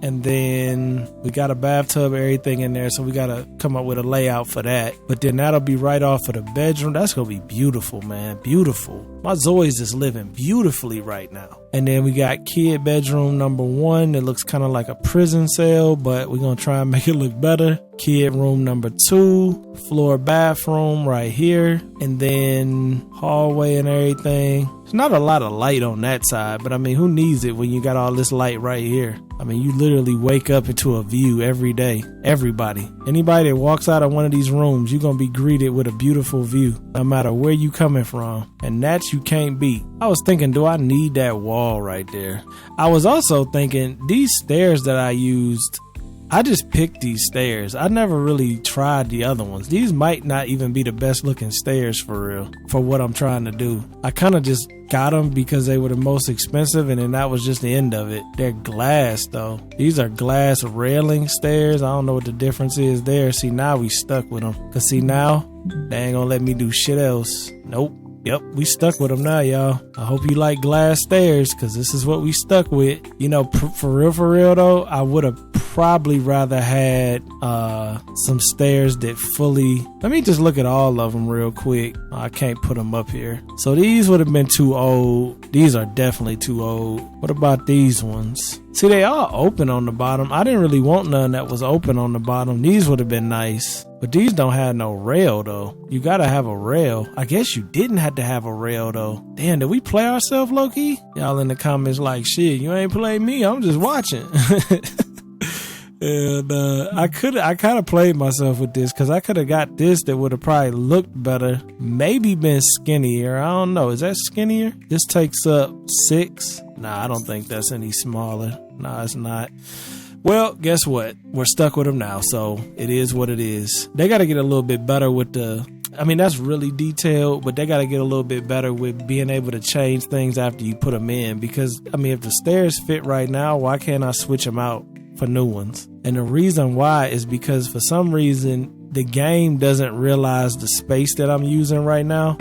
And then we got a bathtub, everything in there. So we got to come up with a layout for that. But then that'll be right off of the bedroom. That's going to be beautiful, man. Beautiful. My Zoi's is living beautifully right now. And then we got kid bedroom number 1. It looks kind of like a prison cell, but we're going to try and make it look better. Kid room number 2, floor bathroom right here, and then hallway and everything. There's not a lot of light on that side, but I mean, who needs it when you got all this light right here? I mean, you literally wake up into a view every day. Everybody. Anybody that walks out of one of these rooms, you're going to be greeted with a beautiful view, no matter where you coming from. And that you can't beat. I was thinking, do I need that wall right there? I was also thinking, these stairs that I used, I just picked these stairs. I never really tried the other ones. These might not even be the best looking stairs for real, for what I'm trying to do. I kind of just got them because they were the most expensive, and then that was just the end of it. They're glass though. These are glass railing stairs. I don't know what the difference is there. See, now we stuck with them. Cause see, now they ain't gonna let me do shit else. Nope. Yep, we stuck with them now, y'all. I hope you like glass stairs, because this is what we stuck with. You know, for real though, I would have probably rather had some stairs that fully... Let me just look at all of them real quick. I can't put them up here. So these would have been too old. These are definitely too old. What about these ones? See, they all open on the bottom. I didn't really want none that was open on the bottom. These would have been nice. But these don't have no rail though. You gotta have a rail. I guess you didn't have to have a rail though. Damn, did we play ourselves, low-key? Y'all in the comments like, shit, you ain't played me. I'm just watching. And I kind of played myself with this, because I could have got this that would have probably looked better. Maybe been skinnier. I don't know. Is that skinnier? This takes up 6. Nah, I don't think that's any smaller. Nah, it's not. Well, guess what? We're stuck with them now, so it is what it is. They got to get a little bit better with the... I mean, that's really detailed, but they got to get a little bit better with being able to change things after you put them in. Because, I mean, if the stairs fit right now, why can't I switch them out for new ones? And the reason why is because for some reason, the game doesn't realize the space that I'm using right now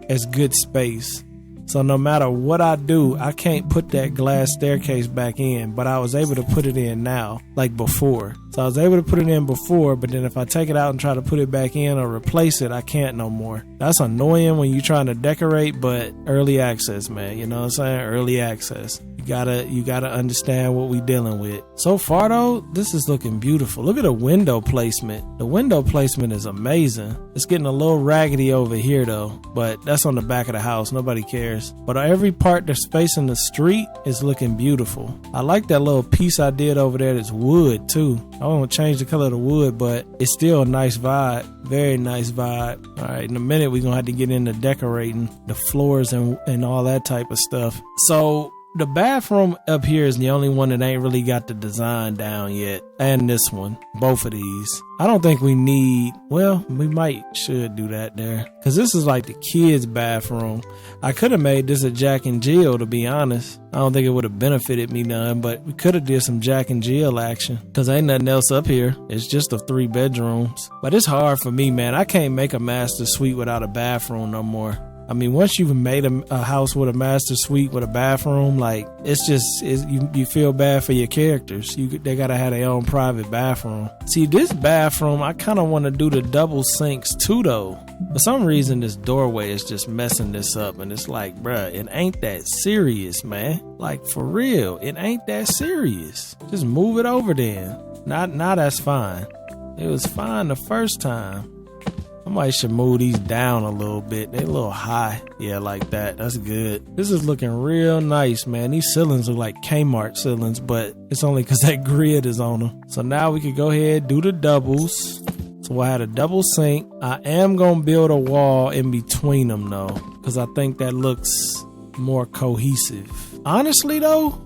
as good space. So no matter what I do, I can't put that glass staircase back in, but I was able to put it in now, like before. So I was able to put it in before, but then if I take it out and try to put it back in or replace it, I can't no more. That's annoying when you're trying to decorate, but early access, man. You know what I'm saying? Early access. You gotta understand what we dealing with. So far though, this is looking beautiful. Look at the window placement. The window placement is amazing. It's getting a little raggedy over here though, but that's on the back of the house. Nobody cares. But every part that's facing the street is looking beautiful. I like that little piece I did over there that's wood too. I won't change the color of the wood, but it's still a nice vibe. Very nice vibe. All right, in a minute we're gonna have to get into decorating the floors and all that type of stuff. So the bathroom up here is the only one that ain't really got the design down yet. And this one. Both of these. I don't think we need... Well, we should do that there. Because this is like the kids' bathroom. I could have made this a Jack and Jill, to be honest. I don't think it would have benefited me none. But we could have did some Jack and Jill action. Because ain't nothing else up here. It's just the 3 bedrooms. But it's hard for me, man. I can't make a master suite without a bathroom no more. I mean, once you've made a house with a master suite with a bathroom, like you feel bad for your characters. They gotta have their own private bathroom. See, this bathroom, I kind of want to do the double sinks too, though. For some reason, this doorway is just messing this up, and it's like, bruh, it ain't that serious, man. Like for real, it ain't that serious. Just move it over then. Now that's fine. It was fine the first time. I might should move these down a little bit. They're a little high. Yeah, like that. That's good. This is looking real nice, man. These ceilings look like Kmart ceilings, but it's only because that grid is on them. So now we can go ahead and do the doubles. So I had a double sink. I am going to build a wall in between them, though, because I think that looks more cohesive. Honestly, though,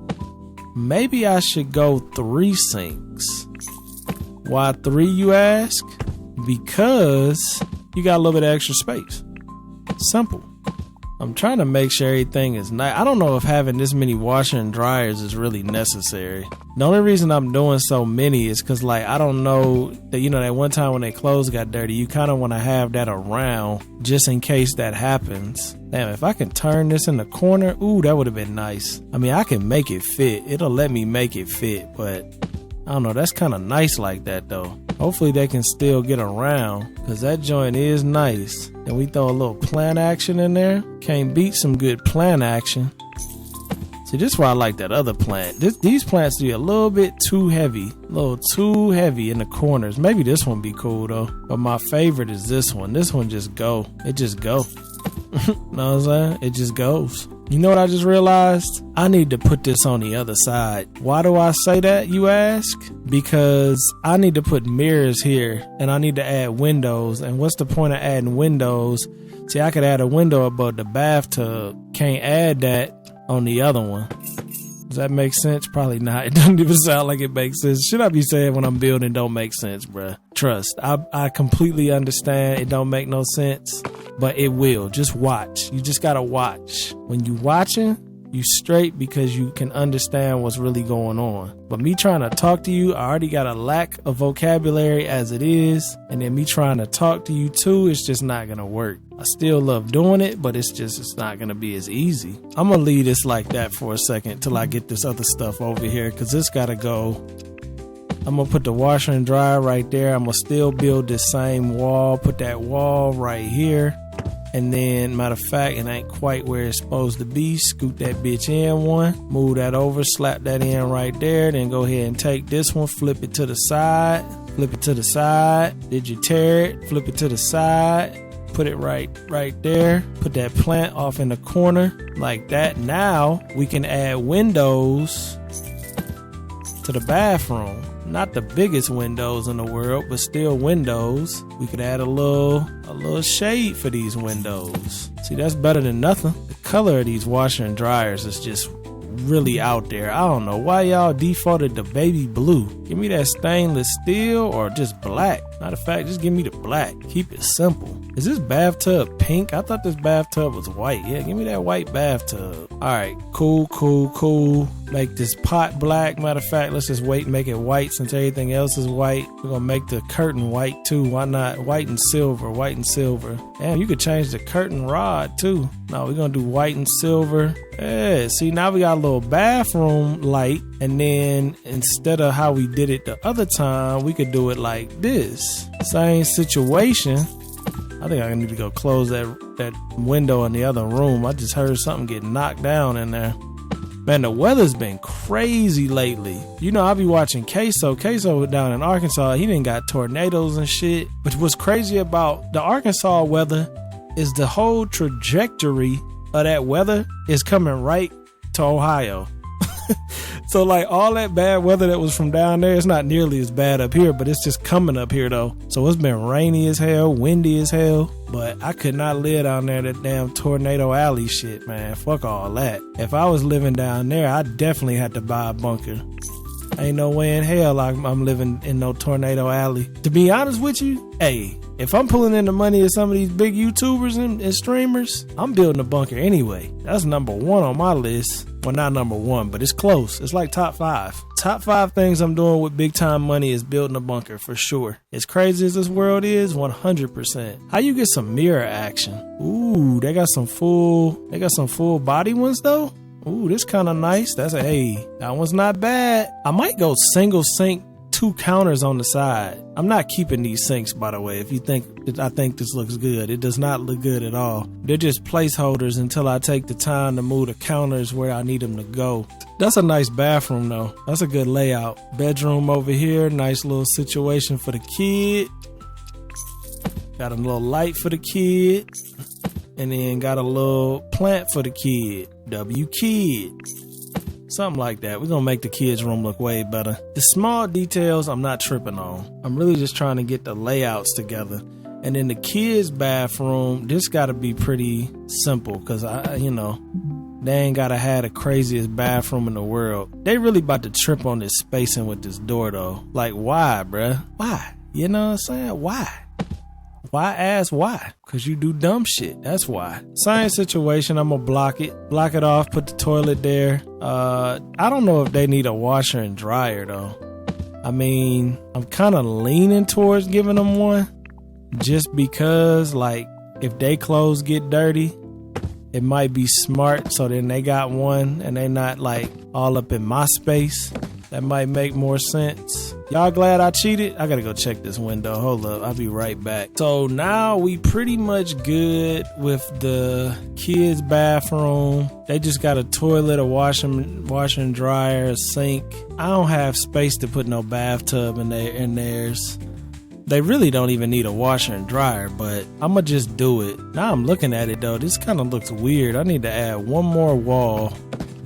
maybe I should go 3 sinks. Why 3, you ask? Because you got a little bit of extra space. Simple. I'm trying to make sure everything is nice. I don't know if having this many washer and dryers is really necessary. The only reason I'm doing so many is because, like, I don't know that, you know, that one time when their clothes got dirty, you kind of want to have that around just in case that happens. Damn, if I can turn this in the corner, ooh, that would have been nice. I mean, I can make it fit. It'll let me make it fit, but I don't know. That's kind of nice like that, though. Hopefully they can still get around, because that joint is nice. And we throw a little plant action in there. Can't beat some good plant action. So See, this is why I like that other plant. These plants be a little bit too heavy. A little too heavy in the corners. Maybe this one be cool though. But my favorite is this one. This one just go. It just go. Know what I'm saying? It just goes. You know what I just realized? I need to put this on the other side. Why do I say that, you ask? Because I need to put mirrors here and I need to add windows. And what's the point of adding windows? See, I could add a window above the bathtub. Can't add that on the other one. Does that make sense? Probably not. It doesn't even sound like it makes sense. Should I be saying when I'm building don't make sense, bruh? Trust. I completely understand it don't make no sense, but it will. Just watch. You just gotta watch. When you watching, you straight because you can understand what's really going on. But me trying to talk to you, I already got a lack of vocabulary as it is. And then me trying to talk to you too, it's just not gonna work. I still love doing it, but it's not gonna be as easy. I'm gonna leave this like that for a second till I get this other stuff over here, cause this gotta go. I'm gonna put the washer and dryer right there. I'm gonna still build this same wall, put that wall right here. And then, matter of fact, it ain't quite where it's supposed to be. Scoot that bitch in one, move that over, slap that in right there. Then go ahead and take this one, flip it to the side, flip it to the side. Did you tear it? Flip it to the side. Put it right there. Put that plant off in the corner like that. Now we can add windows to the bathroom. Not the biggest windows in the world, but still windows. We could add a little shade for these windows. See, that's better than nothing. The color of these washer and dryers is just really out there. I don't know why y'all defaulted to baby blue. Give me that stainless steel or just black. Matter of fact, just give me the black. Keep it simple. Is this bathtub pink? I thought this bathtub was white. Yeah, give me that white bathtub. All right, cool. Make this pot black. Matter of fact, let's just wait and make it white since everything else is white. We're gonna make the curtain white too. Why not? White and silver. Damn, you could change the curtain rod too. No, we're gonna do white and silver. Yeah, see, now we got a little bathroom light. And then instead of how we did it the other time, we could do it like this. Same situation. I think I need to go close that window in the other room. I just heard something get knocked down in there. Man, the weather's been crazy lately. You know, I be watching Queso. Queso down in Arkansas, he done got tornadoes and shit. But what's crazy about the Arkansas weather is the whole trajectory of that weather is coming right to Ohio. So like all that bad weather that was from down there, it's not nearly as bad up here, but it's just coming up here though. So it's been rainy as hell, windy as hell, but I could not live down there, that damn tornado alley shit, man. Fuck all that. If I was living down there, I definitely had to buy a bunker. Ain't no way in hell I'm living in no tornado alley. To be honest with you, hey, if I'm pulling in the money of some of these big YouTubers and streamers, I'm building a bunker anyway. That's number one on my list. Well, not number one, but it's close. It's like top 5. Top 5 things I'm doing with big time money is building a bunker for sure. As crazy as this world is, 100%. How you get some mirror action? Ooh, they got some full body ones though. Ooh, this kind of nice. That one's not bad. I might go single sink, 2 counters on the side. I'm not keeping these sinks, by the way. If you think I think this looks good, it does not look good at all. They're just placeholders until I take the time to move the counters where I need them to go. That's a nice bathroom though. That's a good layout. Bedroom over here, nice little situation for the kid. Got a little light for the kid. And then got a little plant for the kid. W kid. Something like that. We're gonna make the kids' room look way better. The small details I'm not tripping on. I'm really just trying to get the layouts together. And then the kids' bathroom, this gotta be pretty simple because they ain't gotta have the craziest bathroom in the world. They really about to trip on this spacing with this door though. Like why, bruh? Why? You know what I'm saying? Why? Why ask why? Because you do dumb shit. That's why. Same situation. I'm going to block it off, put the toilet there. I don't know if they need a washer and dryer though. I mean, I'm kind of leaning towards giving them one just because like if they clothes get dirty, it might be smart. So then they got one and they not like all up in my space. That might make more sense. Y'all glad I cheated? I gotta go check this window. Hold up, I'll be right back. So now we pretty much good with the kids' bathroom. They just got a toilet, a washer and dryer, a sink. I don't have space to put no bathtub in theirs. They really don't even need a washer and dryer, but I'ma just do it. Now I'm looking at it though, this kind of looks weird. I need to add one more wall.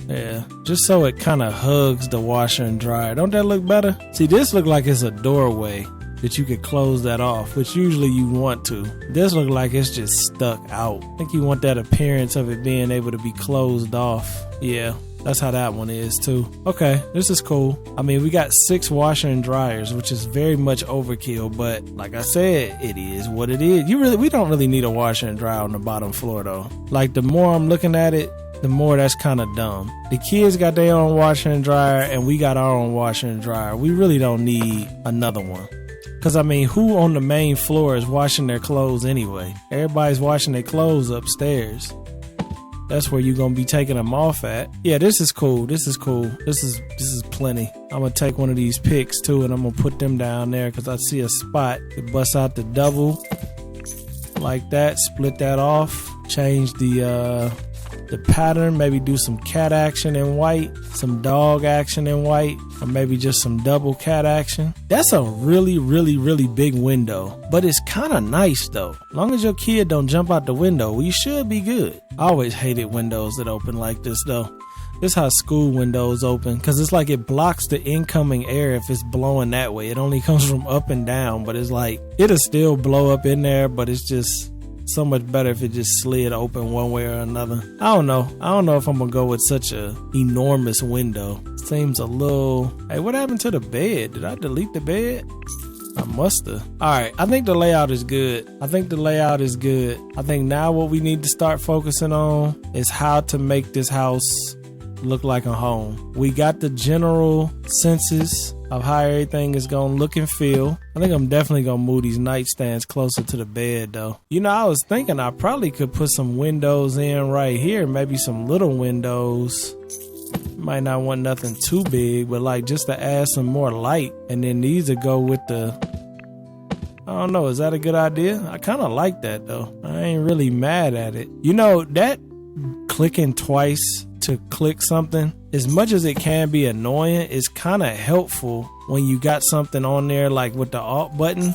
Yeah, just so it kind of hugs the washer and dryer. Don't that look better? See, this look like it's a doorway that you could close that off, which usually you want to. This look like it's just stuck out. I think you want that appearance of it being able to be closed off. Yeah, that's how that one is too. Okay, this is cool. I mean, we got 6 washer and dryers, which is very much overkill, but like I said, it is what it is. We don't really need a washer and dryer on the bottom floor though. Like, the more I'm looking at it, the more that's kind of dumb. The kids got their own washer and dryer, and we got our own washer and dryer. We really don't need another one. Because, I mean, who on the main floor is washing their clothes anyway? Everybody's washing their clothes upstairs. That's where you're going to be taking them off at. Yeah, this is cool. This is cool. This is plenty. I'm going to take one of these picks, too, and I'm going to put them down there because I see a spot to bust out the double like that. Split that off. Change the pattern, maybe do some cat action in white, some dog action in white, or maybe just some double cat action. That's a really, really, really big window, but it's kind of nice though. As long as your kid don't jump out the window, we should be good. I always hated windows that open like this though. This is how school windows open, because it's like it blocks the incoming air if it's blowing that way. It only comes from up and down, but it's like it'll still blow up in there, but it's just so much better if it just slid open one way or another. I don't know if I'm gonna go with such a enormous window. Seems a little... Hey, what happened to the bed? Did I delete the bed? I must've. Alright, I think the layout is good. I think now what we need to start focusing on is how to make this house look like a home. We got the general senses of how everything is gonna look and feel. I think I'm definitely gonna move these nightstands closer to the bed though. You know, I was thinking I probably could put some windows in right here, maybe some little windows. Might not want nothing too big, but like just to add some more light. And then these would go with the... I don't know, is that a good idea? I kind of like that though. I ain't really mad at it. You know, that clicking twice to click something, as much as it can be annoying, it's kind of helpful when you got something on there like with the Alt button,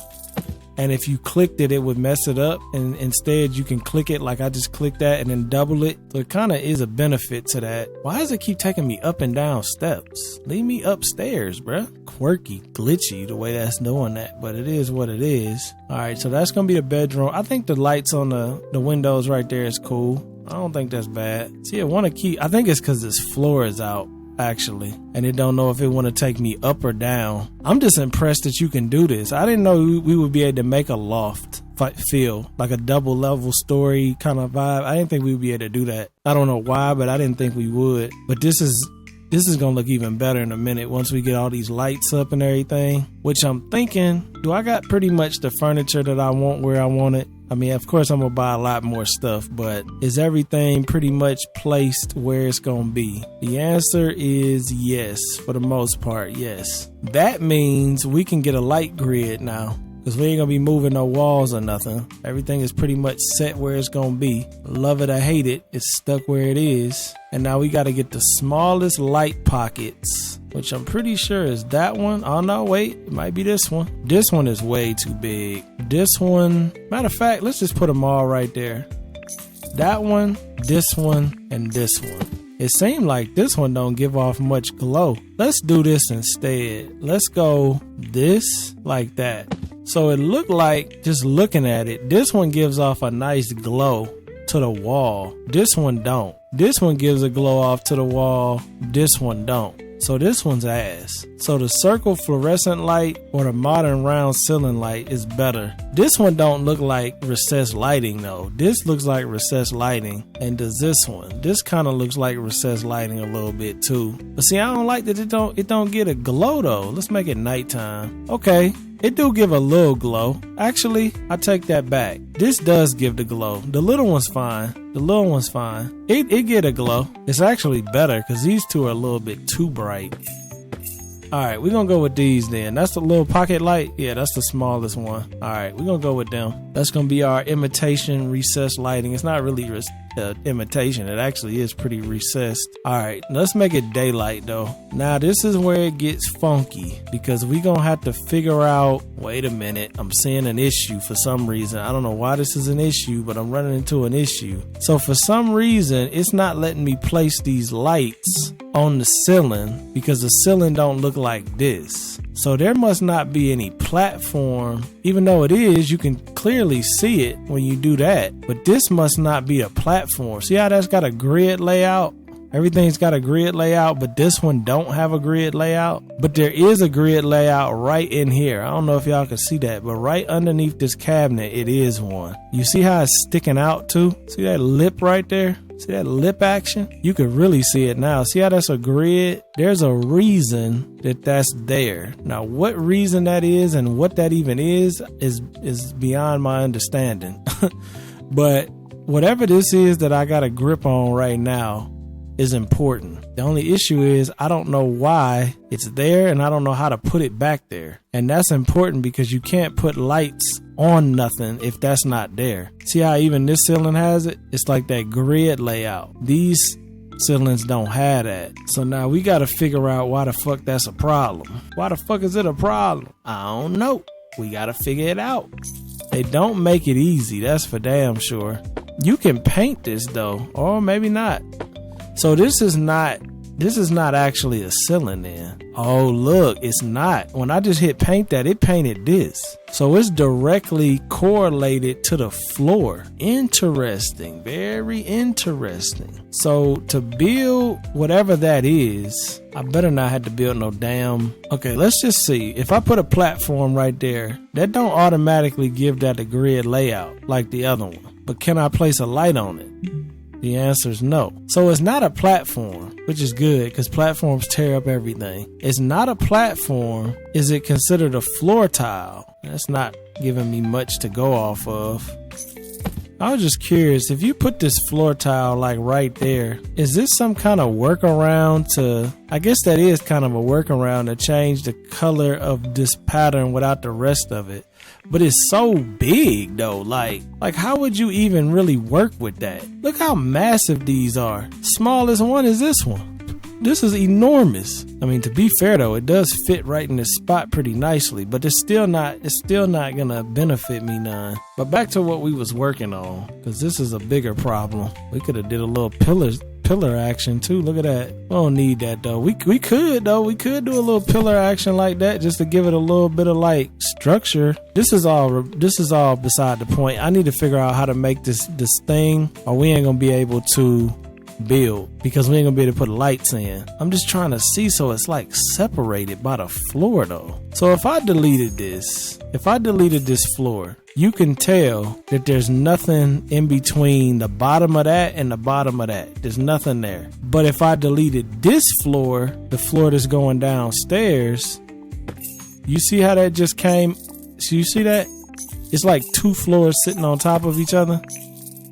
and if you clicked it, it would mess it up, and instead you can click it like I just clicked that and then double it. So it kind of is a benefit to that. Why does it keep taking me up and down steps? Leave me upstairs, bruh. Quirky, glitchy the way that's doing that, but it is what it is. All right, so that's gonna be the bedroom. I think the lights on the windows right there is cool. I don't think that's bad. See, I think it's because this floor is out, actually, and it don't know if it want to take me up or down. I'm just impressed that you can do this. I didn't know we would be able to make a loft feel like a double level story kind of vibe. I didn't think we would be able to do that. I don't know why, but I didn't think we would. But this is gonna look even better in a minute once we get all these lights up and everything, which I'm thinking, do I got pretty much the furniture that I want where I want it? I mean, of course I'm gonna buy a lot more stuff, but is everything pretty much placed where it's gonna be? The answer is yes, for the most part, yes. That means we can get a light grid now, because we ain't gonna be moving no walls or nothing. Everything is pretty much set where it's gonna be. Love it or hate it, it's stuck where it is. And now we gotta get the smallest light pockets, which I'm pretty sure is that one. Oh no, wait, it might be this one. This one is way too big. This one, matter of fact, let's just put them all right there. That one, this one, and this one. It seemed like this one don't give off much glow. Let's do this instead. Let's go this like that. So it looked like, just looking at it, this one gives off a nice glow to the wall. This one don't. This one gives a glow off to the wall. This one don't. So this one's ass. So the circle fluorescent light or the modern round ceiling light is better. This one don't look like recessed lighting though. This looks like recessed lighting. And does this one? This kind of looks like recessed lighting a little bit too. But see, I don't like that it don't get a glow though. Let's make it nighttime. Okay. It do give a little glow. Actually, I take that back. This does give the glow. The little one's fine. It get a glow. It's actually better because these two are a little bit too bright. All right, we're gonna go with these then. That's the little pocket light. Yeah, that's the smallest one. All right, we're gonna go with them. That's gonna be our imitation recessed lighting. It's not really imitation. It actually is pretty recessed. All right, let's make it daylight though. Now this is where it gets funky because we gonna have to figure out, wait a minute, I'm seeing an issue for some reason. I don't know why this is an issue, but I'm running into an issue. So for some reason, it's not letting me place these lights on the ceiling because the ceiling don't look like this. So there must not be any platform, even though it is, you can clearly see it when you do that. But this must not be a platform. See how that's got a grid layout? Everything's got a grid layout, but this one don't have a grid layout. But there is a grid layout right in here. I don't know if y'all can see that, but right underneath this cabinet, it is one. You see how it's sticking out too? See that lip right there? See that lip action? You can really see it now. See how that's a grid? There's a reason that that's there. Now, what reason that is and what that even is beyond my understanding. But whatever this is that I got a grip on right now is important. The only issue is I don't know why it's there and I don't know how to put it back there. And that's important because you can't put lights on nothing if that's not there. See how even this ceiling has it? It's like that grid layout. These ceilings don't have that. So now we got to figure out why the fuck that's a problem. Why the fuck is it a problem? I don't know. We got to figure it out. They don't make it easy. That's for damn sure. You can paint this though, or maybe not. So this is not actually a ceiling then. Oh, look, it's not. When I just hit paint that, it painted this. So it's directly correlated to the floor. Interesting. Very interesting. So to build whatever that is, I better not have to build no damn. Okay, let's just see. If I put a platform right there, that don't automatically give that a grid layout like the other one. But can I place a light on it? The answer is no. So it's not a platform, which is good because platforms tear up everything. It's not a platform. Is it considered a floor tile? That's not giving me much to go off of. I was just curious, if you put this floor tile like right there, is this some kind of workaround to, I guess that is kind of a workaround to change the color of this pattern without the rest of it. But it's so big though, like how would you even really work with that? Look how massive these are. Smallest one is this one. This is enormous. I mean, to be fair though, it does fit right in this spot pretty nicely, but it's still not gonna benefit me none. But back to what we was working on, because this is a bigger problem. We could have did a little pillar action too. Look at that. We don't need that though. We could do a little pillar action like that just to give it a little bit of like structure. This is all beside the point. I need to figure out how to make this thing, or we ain't gonna be able to build because we ain't gonna be able to put lights in. I'm just trying to see so it's like separated by the floor though. So if I deleted this floor, you can tell that there's nothing in between the bottom of that and the bottom of that. There's nothing there. But if I deleted this floor, the floor that's going downstairs, you see how that just came? So you see that? It's like two floors sitting on top of each other.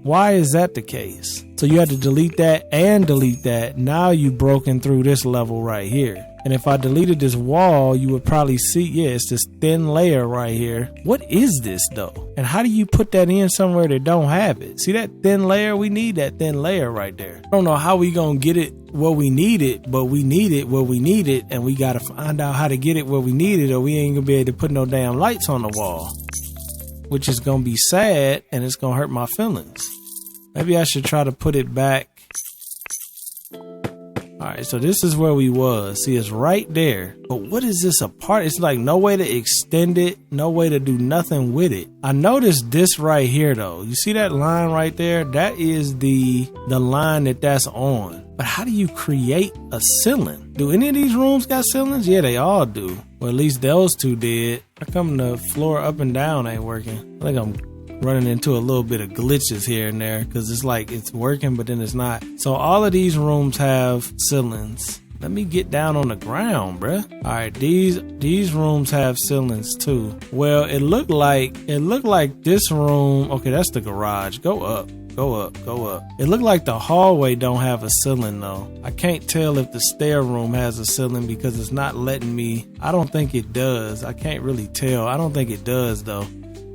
Why is that the case? So you had to delete that and delete that. Now you've broken through this level right here. And if I deleted this wall, you would probably see, yeah, it's this thin layer right here. What is this though? And how do you put that in somewhere that don't have it? See that thin layer? We need that thin layer right there. I don't know how we gonna get it where we need it, but we need it where we need it. And we gotta find out how to get it where we need it, or we ain't gonna be able to put no damn lights on the wall. Which is gonna be sad and it's gonna hurt my feelings. Maybe I should try to put it back. Alright, so this is where we was. See, it's right there. But what is this apart? It's like no way to extend it, no way to do nothing with it. I noticed this right here though. You see that line right there? That is the line that's on. But how do you create a ceiling? Do any of these rooms got ceilings? Yeah, they all do. Or at least those two did. How come the floor up and down ain't working? I think I'm running into a little bit of glitches here and there because it's like it's working but then it's not. So all of these rooms have ceilings. Let me get down on the ground, bruh. All right, these rooms have ceilings too. Well, it looked like this room. Okay, that's the garage. Go up. go up, go up. It looked like the hallway don't have a ceiling though. I can't tell if the stair room has a ceiling because it's not letting me. I don't think it does. I can't really tell. I don't think it does though.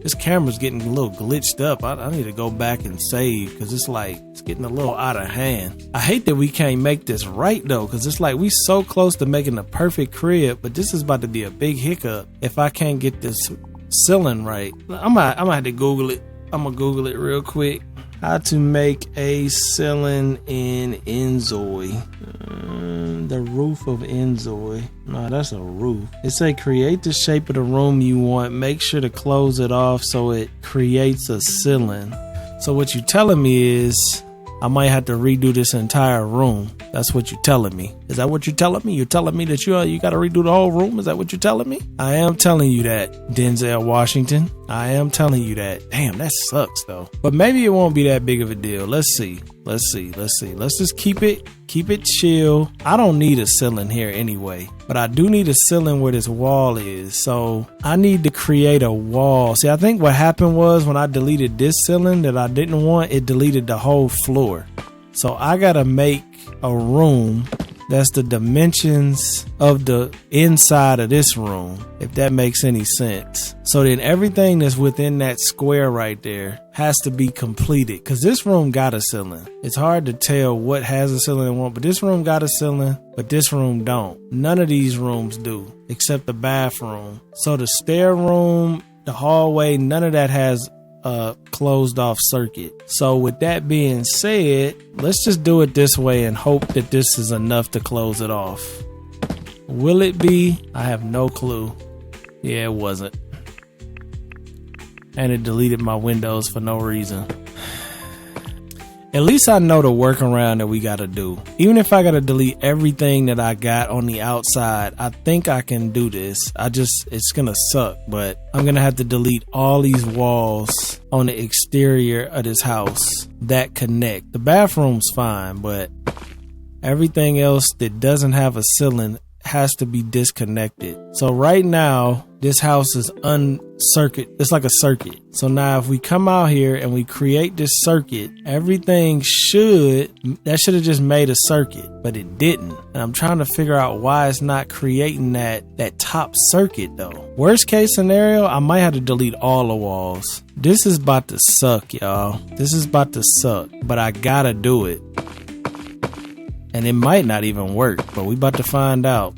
This camera's getting a little glitched up. I need to go back and save because it's getting a little out of hand. I hate that we can't make this right though, because it's like we so close to making the perfect crib, but this is about to be a big hiccup if I can't get this ceiling right. I'm gonna have to Google it. I'm gonna Google it real quick. How to make a ceiling in InZOI. The roof of InZOI. No, that's a roof. It say create the shape of the room you want. Make sure to close it off so it creates a ceiling. So what you telling me is I might have to redo this entire room. That's what you're telling me. Is that what you're telling me? You're telling me that you got to redo the whole room? Is that what you're telling me? I am telling you that, Denzel Washington. I am telling you that. Damn, that sucks though. But maybe it won't be that big of a deal. Let's see. Let's just keep it chill. I don't need a ceiling here anyway, but I do need a ceiling where this wall is. So I need to create a wall. See, I think what happened was when I deleted this ceiling that I didn't want, it deleted the whole floor. So I gotta make a room that's the dimensions of the inside of this room, if that makes any sense. So then everything that's within that square right there has to be completed, because this room got a ceiling. It's hard to tell what has a ceiling and won't, but this room got a ceiling, but this room don't. None of these rooms do, except the bathroom. So the stair room, the hallway, none of that has a closed off circuit. So with that being said, let's just do it this way and hope that this is enough to close it off. Will it be? I have no clue. Yeah, it wasn't. And it deleted my windows for no reason. At least I know the workaround that we gotta do. Even if I gotta delete everything that I got on the outside, I think I can do this. It's gonna suck, but I'm gonna have to delete all these walls on the exterior of this house that connect. The bathroom's fine, but everything else that doesn't have a ceiling has to be disconnected. So right now, this house is uncircuit. It's like a circuit. So now if we come out here and we create this circuit, everything should have just made a circuit, but it didn't. And I'm trying to figure out why it's not creating that top circuit though. Worst case scenario, I might have to delete all the walls. This is about to suck, y'all. This is about to suck, but I gotta do it. And it might not even work, but we about to find out.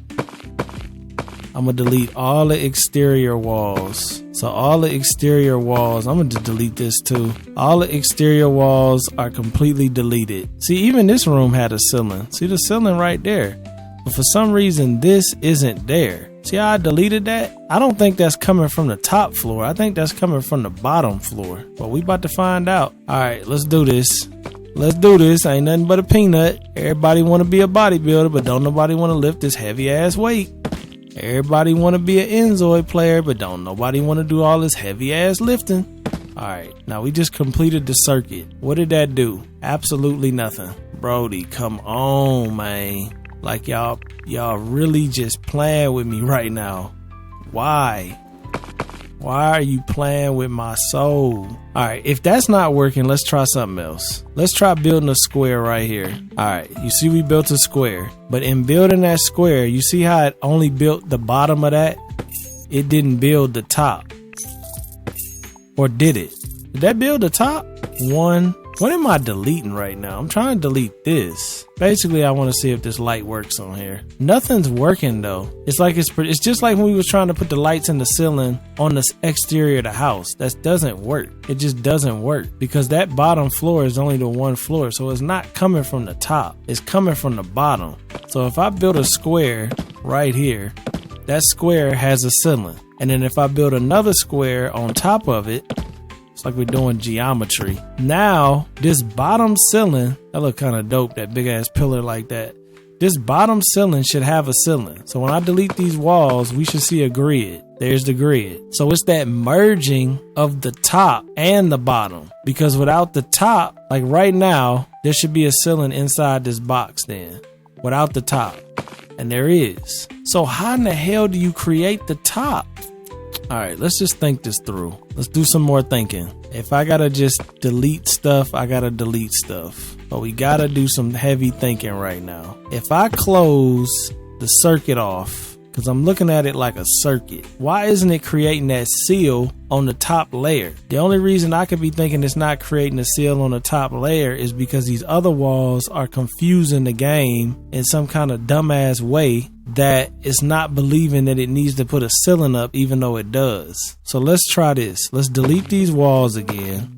I'm gonna delete all the exterior walls. So all the exterior walls, I'm gonna just delete this too. All the exterior walls are completely deleted. See, even this room had a ceiling. See the ceiling right there. But for some reason, this isn't there. See how I deleted that? I don't think that's coming from the top floor. I think that's coming from the bottom floor. But we about to find out. All right, let's do this. Let's do this. Ain't nothing but a peanut. Everybody want to be a bodybuilder, but don't nobody want to lift this heavy ass weight. Everybody want to be an InZOI player, but don't nobody want to do all this heavy ass lifting. All right, now we just completed the circuit. What did that do? Absolutely nothing. Brody, come on, man. Like y'all really just playing with me right now. Why? Why are you playing with my soul? All right, if that's not working, let's try something else. Let's try building a square right here. All right, you see we built a square, but in building that square, you see how it only built the bottom of that? It didn't build the top. Or did it? Did that build the top? What am I deleting right now? I'm trying to delete this. Basically, I want to see if this light works on here. Nothing's working though. It's just like when we was trying to put the lights in the ceiling on the exterior of the house. That doesn't work. It just doesn't work because that bottom floor is only the one floor. So it's not coming from the top. It's coming from the bottom. So if I build a square right here, that square has a ceiling. And then if I build another square on top of it, it's like we're doing geometry. Now, this bottom ceiling, that look kind of dope, that big ass pillar like that. This bottom ceiling should have a ceiling. So when I delete these walls, we should see a grid. There's the grid. So it's that merging of the top and the bottom. Because without the top, like right now, there should be a ceiling inside this box then. Without the top. And there is. So how in the hell do you create the top? All right, let's just think this through. Let's do some more thinking. If I gotta just delete stuff, I gotta delete stuff. But we gotta do some heavy thinking right now. If I close the circuit off, because I'm looking at it like a circuit, why isn't it creating that seal on the top layer? The only reason I could be thinking it's not creating a seal on the top layer is because these other walls are confusing the game in some kind of dumbass way that it's not believing that it needs to put a ceiling up even though it does. So let's try this. Let's delete these walls again.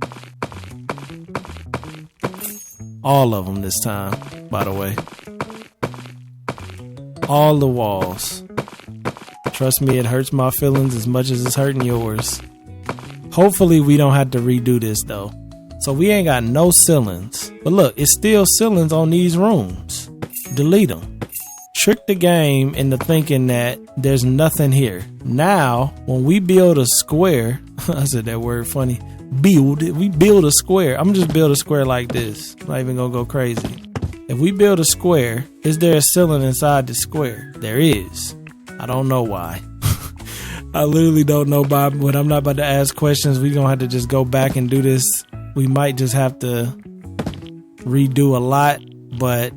All of them this time, by the way. All the walls. Trust me, it hurts my feelings as much as it's hurting yours. Hopefully we don't have to redo this though. So we ain't got no ceilings. But look, it's still ceilings on these rooms. Delete them. Trick the game into thinking that there's nothing here. Now, when we build a square, I said that word funny. We build a square. I'm just build a square like this. I'm not even gonna go crazy. If we build a square, is there a ceiling inside the square? There is. I don't know why. I literally don't know, Bob, but I'm not about to ask questions. We're going to have to just go back and do this. We might just have to redo a lot, but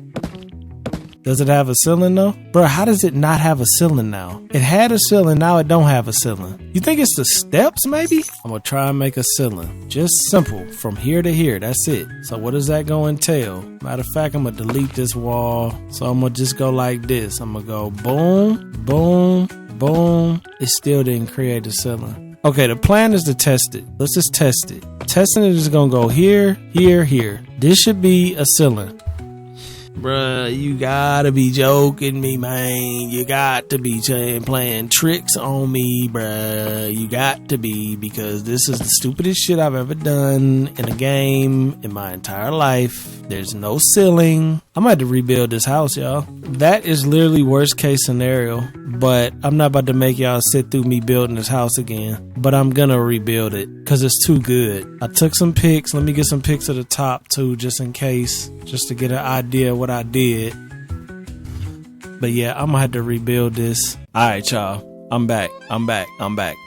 does it have a ceiling though? Bro, how does it not have a ceiling now? It had a ceiling, now it don't have a ceiling. You think it's the steps maybe? I'm going to try and make a ceiling. Just simple, from here to here, that's it. So what does that go entail? Matter of fact, I'm going to delete this wall. So I'm going to just go like this. I'm going to go boom, boom, boom. It still didn't create a ceiling. Okay, the plan is to test it. Let's just test it. Testing it is going to go here, here, here. This should be a ceiling. Bruh, you gotta be joking me, man. You got to be playing tricks on me, bruh. You got to be, because this is the stupidest shit I've ever done in a game in my entire life. There's no ceiling. I'm gonna have to rebuild this house, y'all. That is literally worst case scenario, but I'm not about to make y'all sit through me building this house again. But I'm gonna rebuild it because it's too good. I took some pics. Let me get some pics of the top too, just in case, just to get an idea of what I did. But yeah, I'm gonna have to rebuild this. All right, y'all. I'm back.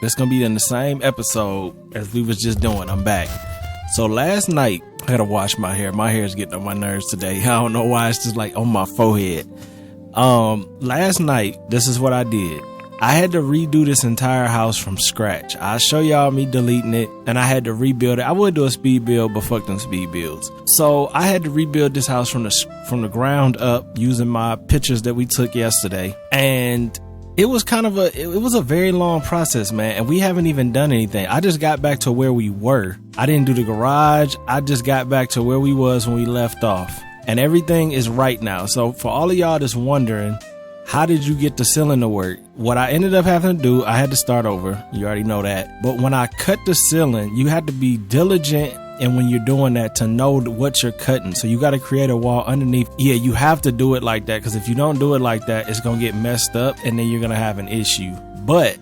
This gonna be in the same episode as we was just doing. I'm back. So last night, I gotta wash my hair. My hair is getting on my nerves today. I don't know why, it's just like on my forehead. Last night, this is what I did. I had to redo this entire house from scratch. I'll show y'all me deleting it, and I had to rebuild it. I would do a speed build, but fuck them speed builds. So I had to rebuild this house from the ground up using my pictures that we took yesterday. And it was it was a very long process, man. And we haven't even done anything. I just got back to where we were. I didn't do the garage. I just got back to where we was when we left off. And everything is right now. So for all of y'all that's wondering, how did you get the ceiling to work? What I ended up having to do, I had to start over. You already know that. But when I cut the ceiling, you had to be diligent. And when you're doing that, to know what you're cutting. So you got to create a wall underneath. Yeah, you have to do it like that, because if you don't do it like that, it's going to get messed up and then you're going to have an issue. But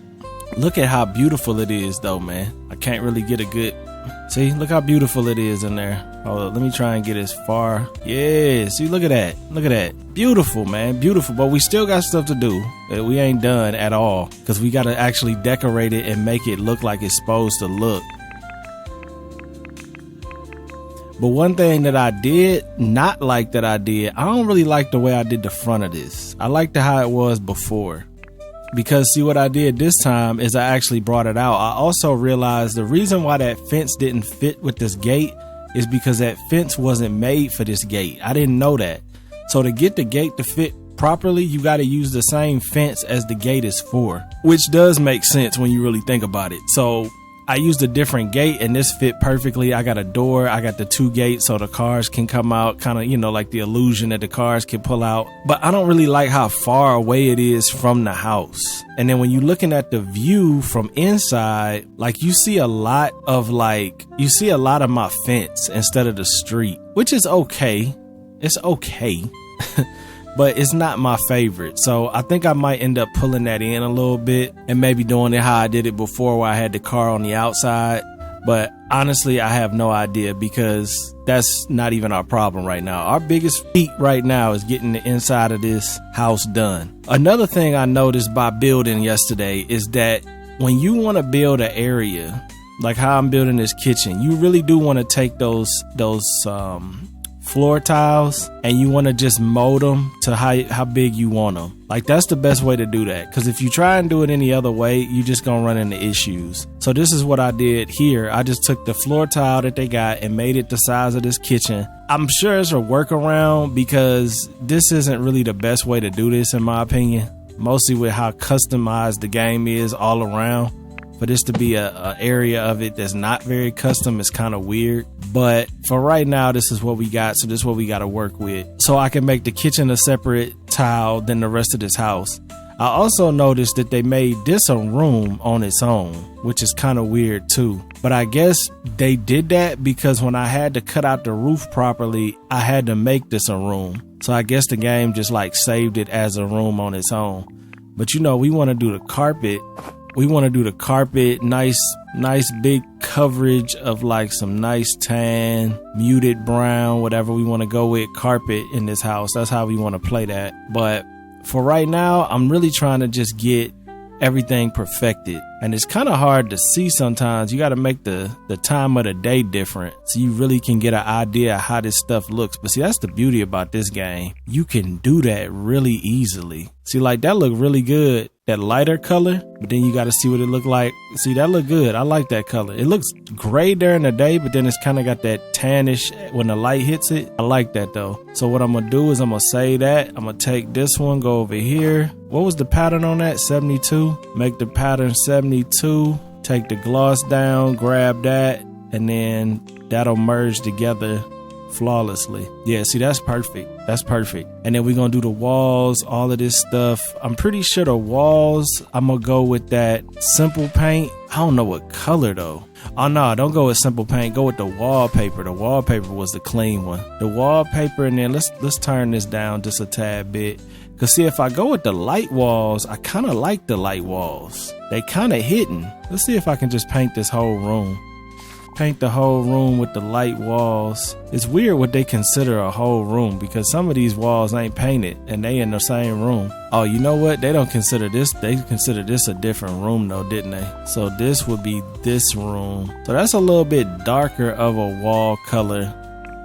look at how beautiful it is though, man. I can't really get a good... See, look how beautiful it is in there. Hold up, let me try and get as far. Yeah, see, look at that. Look at that. Beautiful, man. Beautiful. But we still got stuff to do. We ain't done at all, because we got to actually decorate it and make it look like it's supposed to look. But one thing that I did not like I don't really like the way I did the front of this. I liked how it was before. Because see, what I did this time is I actually brought it out. I also realized the reason why that fence didn't fit with this gate is because that fence wasn't made for this gate. I didn't know that. So to get the gate to fit properly, you got to use the same fence as the gate is for, which does make sense when you really think about it. So I used a different gate and this fit perfectly. I got a door, I got the 2 gates so the cars can come out, kind of, you know, like the illusion that the cars can pull out. But I don't really like how far away it is from the house. And then when you're looking at the view from inside, like you see a lot of my fence instead of the street, which is okay. It's okay. But it's not my favorite. So I think I might end up pulling that in a little bit and maybe doing it how I did it before, where I had the car on the outside. But honestly, I have no idea, because that's not even our problem right now. Our biggest feat right now is getting the inside of this house done. Another thing I noticed by building yesterday is that when you want to build an area, like how I'm building this kitchen, you really do want to take those floor tiles and you want to just mold them to how big you want them. Like that's the best way to do that, because if you try and do it any other way, you just gonna run into issues. So this is what I did here. I just took the floor tile that they got and made it the size of this kitchen. I'm sure it's a workaround, because this isn't really the best way to do this in my opinion, mostly with how customized the game is all around. For this to be a area of it that's not very custom is kind of weird. But for right now, this is what we got. So this is what we got to work with. So I can make the kitchen a separate tile than the rest of this house. I also noticed that they made this a room on its own, which is kind of weird too. But I guess they did that because when I had to cut out the roof properly, I had to make this a room. So I guess the game just like saved it as a room on its own. But you know, we want to do the carpet. We want to do the carpet, nice big coverage of like some nice tan, muted brown, whatever we want to go with carpet in this house. That's how we want to play that. But for right now, I'm really trying to just get everything perfected. And it's kind of hard to see sometimes. You got to make the time of the day different so you really can get an idea of how this stuff looks. But see, that's the beauty about this game. You can do that really easily. See, like that look really good, that lighter color, but then you got to see what it look like. See, that look good. I like that color. It looks gray during the day, but then it's kind of got that tannish when the light hits it. I like that though. So what I'm going to do is I'm going to save that. I'm going to take this one, go over here. What was the pattern on that? 72. Make the pattern 72. Take the gloss down, grab that, and then that'll merge together flawlessly. Yeah, see, that's perfect. That's perfect. And then we're gonna do the walls, all of this stuff. I'm pretty sure the walls, I'm gonna go with that simple paint. I don't know what color though. Oh no, don't go with simple paint. Go with the wallpaper. The wallpaper was the clean one. The wallpaper, and then let's turn this down just a tad bit. Cause see, if I go with the light walls, I kind of like the light walls. They kind of hidden. Let's see if I can just paint this whole room. Paint the whole room with the light walls. It's weird what they consider a whole room, because some of these walls ain't painted and they in the same room. Oh, you know what? They don't consider this. They consider this a different room though, didn't they? So this would be this room. So that's a little bit darker of a wall color.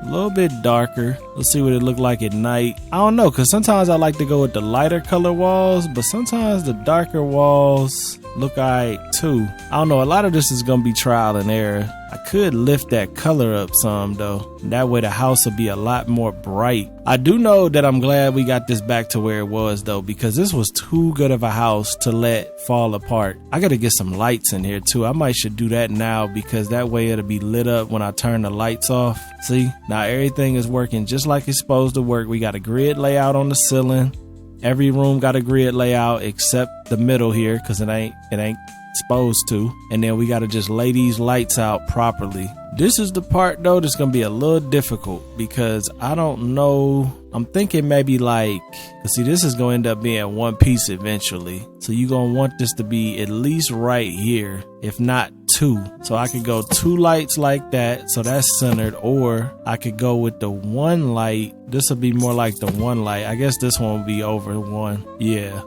A little bit darker. Let's see what it look like at night. I don't know, because sometimes I like to go with the lighter color walls, but sometimes the darker walls look alright too. I don't know, a lot of this is gonna be trial and error. I could lift that color up some though. That way the house will be a lot more bright. I do know that I'm glad we got this back to where it was though, because this was too good of a house to let fall apart. I gotta get some lights in here too. I might should do that now, because that way it'll be lit up when I turn the lights off. See, now everything is working just like it's supposed to work. We got a grid layout on the ceiling. Every room got a grid layout except the middle here, because it ain't supposed to. And then we got to just lay these lights out properly. This is the part though that's gonna be a little difficult, because I don't know. I'm thinking maybe like, cause see, this is gonna end up being one piece eventually, so you're gonna want this to be at least right here, if not two. So I could go two lights like that, so that's centered, or I could go with the one light. This will be more like the one light. I guess this one will be over one. Yeah,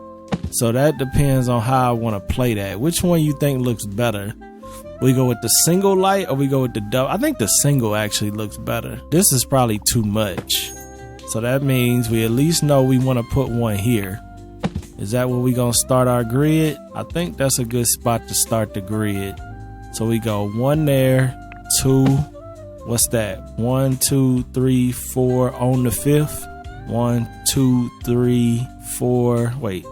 so that depends on how I want to play that. Which one you think looks better? We go with the single light or we go with the double? I think the single actually looks better. This is probably too much. So that means we at least know we want to put one here. Is that where we gonna start our grid? I think that's a good spot to start the grid. So we go one there, two, what's that? 1, 2, 3, 4 on the fifth. 1, 2, 3, 4. Wait.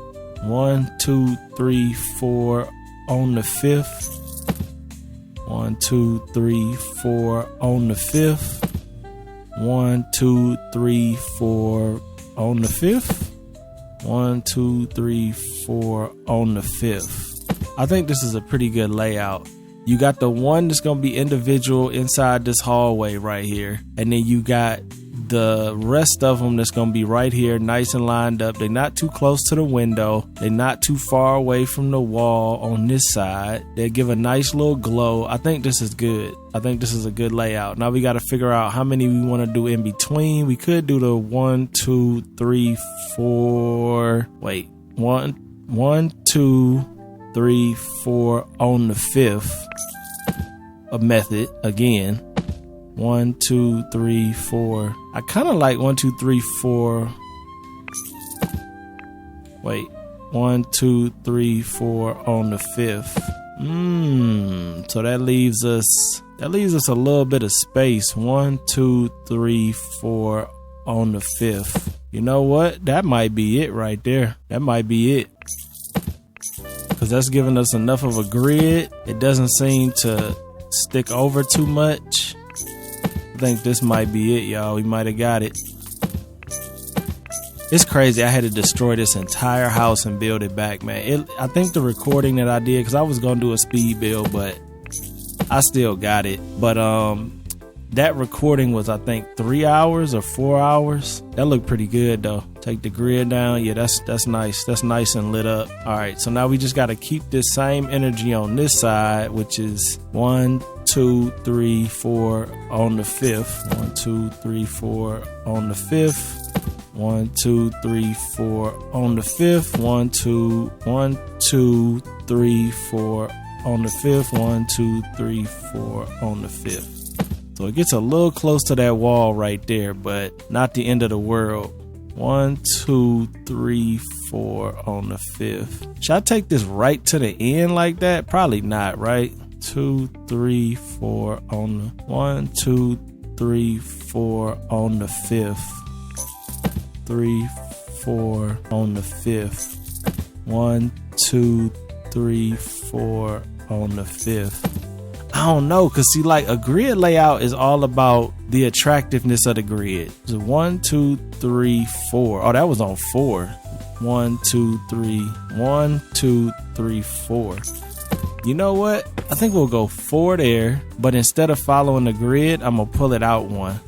1, 2, 3, 4 on the fifth. 1, 2, 3, 4 on the fifth. 1, 2, 3, 4 on the fifth. 1, 2, 3, 4 on the fifth. I think this is a pretty good layout. You got the one that's gonna be individual inside this hallway right here, and then you got the rest of them that's gonna be right here, nice and lined up. They're not too close to the window. They're not too far away from the wall on this side. They give a nice little glow. I think this is good. I think this is a good layout. Now we got to figure out how many we want to do in between. We could do the 1, 2, 3, 4. Wait, 1, 2, 3, 4 on the fifth. a method again. 1, 2, 3, 4. I kind of like 1, 2, 3, 4. Wait, 1, 2, 3, 4 on the 5th. So that leaves us a little bit of space. 1, 2, 3, 4 on the 5th. You know what? That might be it right there. That might be it. Because that's giving us enough of a grid. It doesn't seem to stick over too much. I think this might be it, y'all. We might have got it. It's crazy. I had to destroy this entire house and build it back, man. I think the recording that I did, because I was going to do a speed build, but I still got it. But that recording was, I think, 3 hours or 4 hours. That looked pretty good, though. Take the grid down. Yeah, that's nice. That's nice and lit up. All right, so now we just got to keep this same energy on this side, which is 1, 2, 3, 4 on the 5th. 1, 2, 3, 4 on the 5th. 1, 2, 3, 4 on the 5th. 1, 2, 3, 4 on the 5th. 1, 2, 3, 4 on the 5th. So it gets a little close to that wall right there, but not the end of the world. 1, 2, 3, 4 on the 5th. Should I take this right to the end like that? Probably not, right? 2, 3, 4 on the 1, 2, 3, 4 on the 5th. 3, 4 on the 5th. 1, 2, 3, 4 on the 5th. I don't know, cause see, like a grid layout is all about the attractiveness of the grid. So 1, 2, 3, 4. Oh, that was on 4. 1, 2, 3. 1, 2, 3, 4. You know what? I think we'll go 4 there, but instead of following the grid, I'm gonna pull it out 1.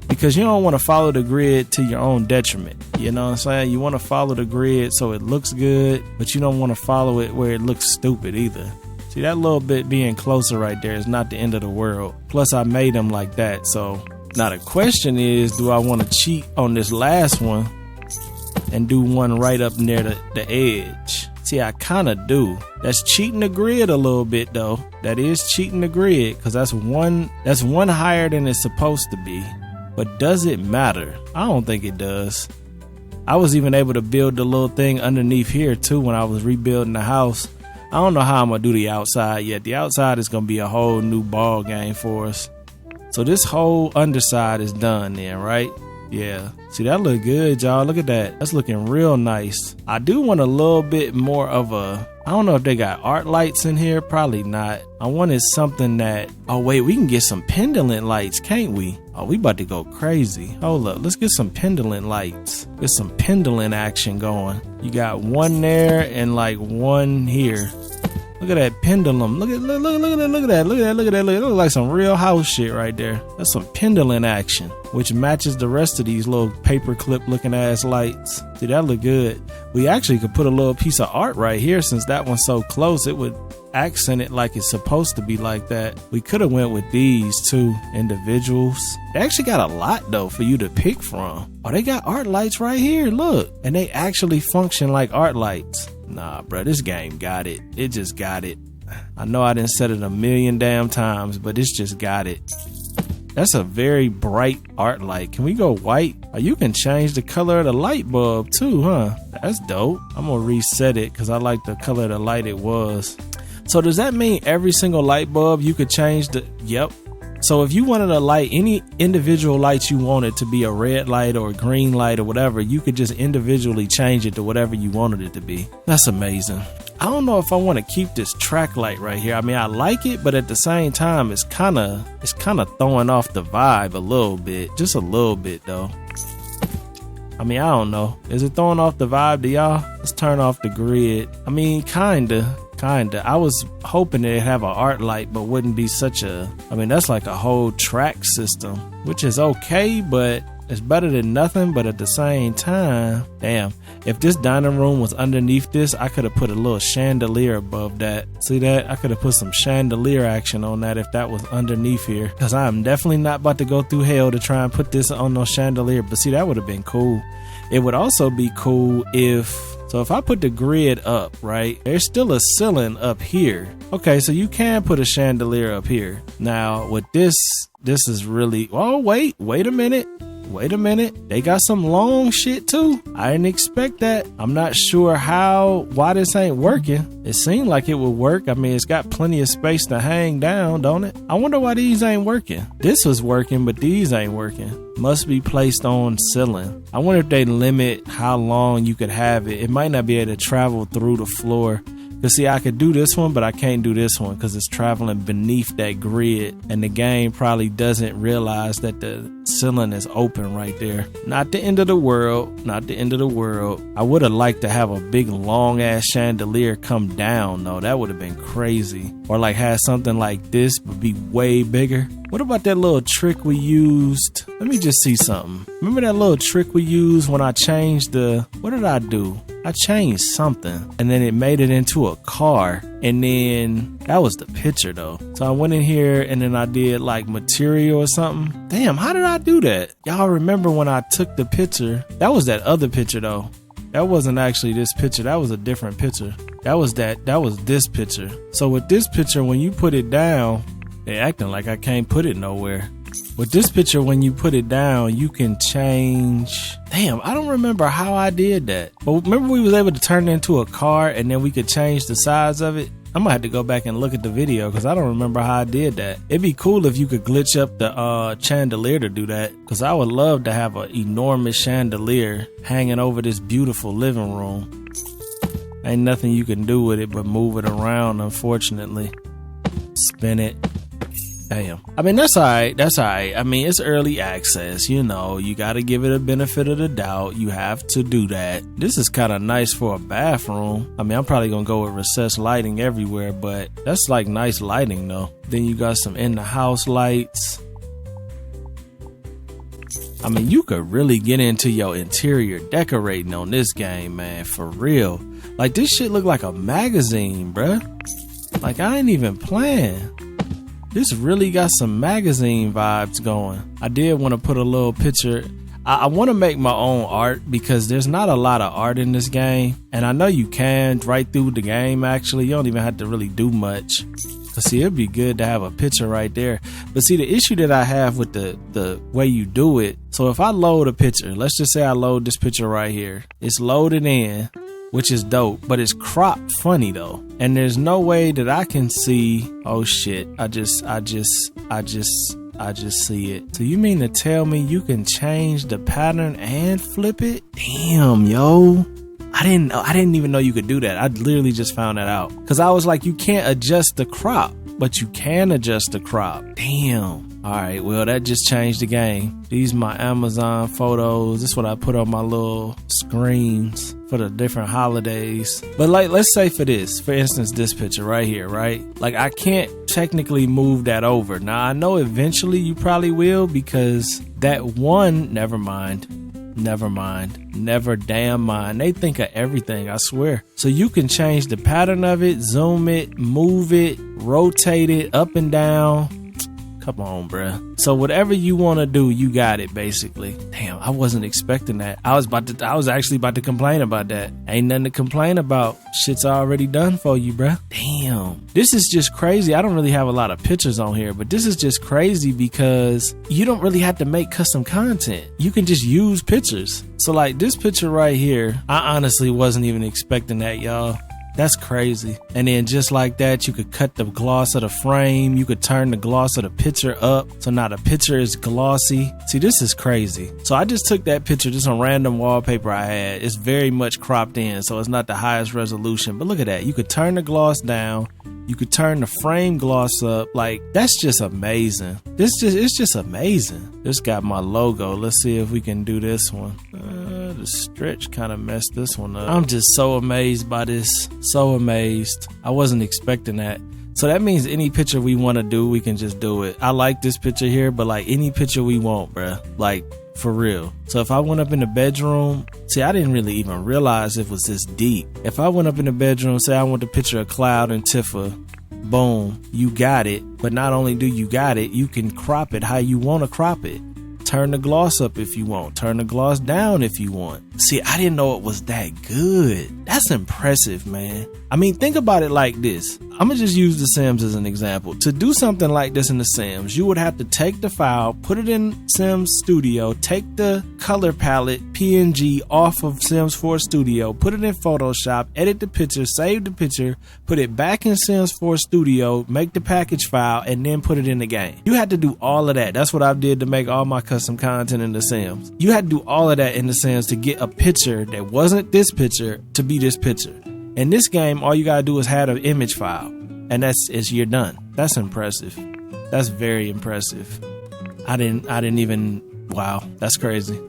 Because you don't want to follow the grid to your own detriment. You know what I'm saying? You want to follow the grid so it looks good, but you don't want to follow it where it looks stupid either. See, that little bit being closer right there is not the end of the world. Plus, I made them like that. So now the question is, do I want to cheat on this last one and do one right up near the edge? See, I kind of do. That's cheating the grid a little bit, though. That is cheating the grid, because that's one higher than it's supposed to be. But does it matter? I don't think it does. I was even able to build the little thing underneath here too when I was rebuilding the house. I don't know how I'm gonna do the outside yet. The outside is gonna be a whole new ball game for us. So this whole underside is done then, right? Yeah. See, that look good, y'all. Look at that. That's looking real nice. I do want a little bit more of a, I don't know if they got art lights in here. Probably not. I wanted something that, oh wait, we can get some pendulum lights, can't we? Oh, we about to go crazy. Hold up. Let's get some pendulum lights. Get some pendulum action going. You got one there and like one here. Look at that pendulum. Look at that. Look at that. It looks like some real house shit right there. That's some pendulum action, which matches the rest of these little paper clip looking ass lights. See, that look good. We actually could put a little piece of art right here. Since that one's so close, it would accent it like it's supposed to be like that. We could have went with these two individuals. They actually got a lot though for you to pick from. Oh, they got art lights right here. Look, and they actually function like art lights. Nah, bro, this game got it. It just got it. I know I didn't said it a million damn times, but it's just got it. That's a very bright art light. Can we go white? Oh, you can change the color of the light bulb too, huh? That's dope. I'm gonna reset it because I like the color of the light it was. So does that mean every single light bulb you could change the, yep. So if you wanted a light, any individual lights you wanted to be a red light or a green light or whatever, you could just individually change it to whatever you wanted it to be. That's amazing. I don't know if I want to keep this track light right here. I mean, I like it, but at the same time, it's kind of throwing off the vibe a little bit. Just a little bit though. I mean, I don't know. Is it throwing off the vibe to y'all? Let's turn off the grid. I mean, kinda. I was hoping they'd have an art light, but wouldn't be such a, I mean, that's like a whole track system, which is okay, but it's better than nothing. But at the same time, damn, if this dining room was underneath this, I could have put a little chandelier above that. See that? I could have put some chandelier action on that if that was underneath here, because I'm definitely not about to go through hell to try and put this on no chandelier. But see, that would have been cool. It would also be cool if, So if I put the grid up, right, there's still a ceiling up here. Okay, so you can put a chandelier up here. Now with this is really, oh wait a minute. Wait a minute, they got some long shit too. I didn't expect that. I'm not sure why this ain't working. It seemed like it would work. I mean, it's got plenty of space to hang down, don't it? I wonder why these ain't working. This was working, but these ain't working. Must be placed on ceiling. I wonder if they limit how long you could have it. It might not be able to travel through the floor. Cause see, I could do this one, but I can't do this one because it's traveling beneath that grid, and the game probably doesn't realize that the ceiling is open right there. Not the end of the world. Not the end of the world. I would have liked to have a big long ass chandelier come down though. That would have been crazy. Or like have something like this but be way bigger. What about that little trick we used? Let me just see something. Remember that little trick we used when I changed what did I do? I changed something and then it made it into a car, and then that was the picture though. So I went in here and then I did like material or something. Damn, how did I do that? Y'all remember when I took the picture? That was that other picture though. That wasn't actually this picture. That was a different picture. That was this picture. So with this picture, when you put it down, they acting like I can't put it nowhere. With this picture, when you put it down, you can change. Damn, I don't remember how I did that. But remember we was able to turn it into a car and then we could change the size of it? I'm gonna have to go back and look at the video because I don't remember how I did that. It'd be cool if you could glitch up the chandelier to do that, because I would love to have an enormous chandelier hanging over this beautiful living room. Ain't nothing you can do with it but move it around, unfortunately. Spin it. Damn. I mean, that's all right. That's all right. I mean, it's early access. You know, you got to give it a benefit of the doubt. You have to do that. This is kind of nice for a bathroom. I mean, I'm probably going to go with recessed lighting everywhere, but that's like nice lighting though. Then you got some in the house lights. I mean, you could really get into your interior decorating on this game, man, for real. Like, this shit look like a magazine, bruh. Like, I ain't even playing. This really got some magazine vibes going. I did want to put a little picture. I want to make my own art because there's not a lot of art in this game. And I know you can right through the game, actually. You don't even have to really do much. But see, it'd be good to have a picture right there. But see, the issue that I have with the way you do it. So if I load a picture, let's just say I load this picture right here. It's loaded in, which is dope, but it's cropped funny though. And there's no way that I can see, oh shit, I just see it. So you mean to tell me you can change the pattern and flip it? Damn, yo. I didn't even know you could do that. I literally just found that out. Cause I was like, you can't adjust the crop, but you can adjust the crop. Damn. All right, well, that just changed the game. These my Amazon photos. This is what I put on my little screens for the different holidays. But like, let's say for instance, this picture right here, right? Like, I can't technically move that over. Now, I know eventually you probably will, because that one, never damn mind. They think of everything, I swear. So you can change the pattern of it, zoom it, move it, rotate it up and down. Come on, bruh. So whatever you want to do, you got it, basically. Damn, I wasn't expecting that. I was actually about to complain about that. Ain't nothing to complain about. Shit's already done for you, bruh. Damn. This is just crazy. I don't really have a lot of pictures on here, but this is just crazy because you don't really have to make custom content. You can just use pictures. So like this picture right here, I honestly wasn't even expecting that, y'all. That's crazy. And then just like that, you could cut the gloss of the frame. You could turn the gloss of the picture up. So now the picture is glossy. See, this is crazy. So I just took that picture, just a random wallpaper I had. It's very much cropped in, so it's not the highest resolution. But look at that. You could turn the gloss down. You could turn the frame gloss up. Like, that's just amazing. It's just amazing. This got my logo. Let's see if we can do this one. The stretch kind of messed this one up. I'm just so amazed by this. So amazed. I wasn't expecting that. So that means any picture we want to do, we can just do it. I like this picture here, but like any picture we want, bruh. Like, for real. So if I went up in the bedroom, see, I didn't really even realize it was this deep. If I went up in the bedroom, say I want to picture a cloud and Tifa, boom, you got it. But not only do you got it, you can crop it how you want to crop it. Turn the gloss up if you want. Turn the gloss down if you want. See, I didn't know it was that good. That's impressive, man. I mean, think about it like this. I'm gonna just use The Sims as an example. To do something like this in The Sims, you would have to take the file, put it in Sims Studio, take the color palette PNG off of Sims 4 Studio, put it in Photoshop, edit the picture, save the picture, put it back in Sims 4 Studio, make the package file, and then put it in the game. You had to do all of that. That's what I did to make all my custom content in The Sims. You had to do all of that in The Sims to get a picture that wasn't this picture to be this picture. In this game, all you gotta do is have an image file, and you're done. That's impressive. That's very impressive. I didn't even. Wow, that's crazy.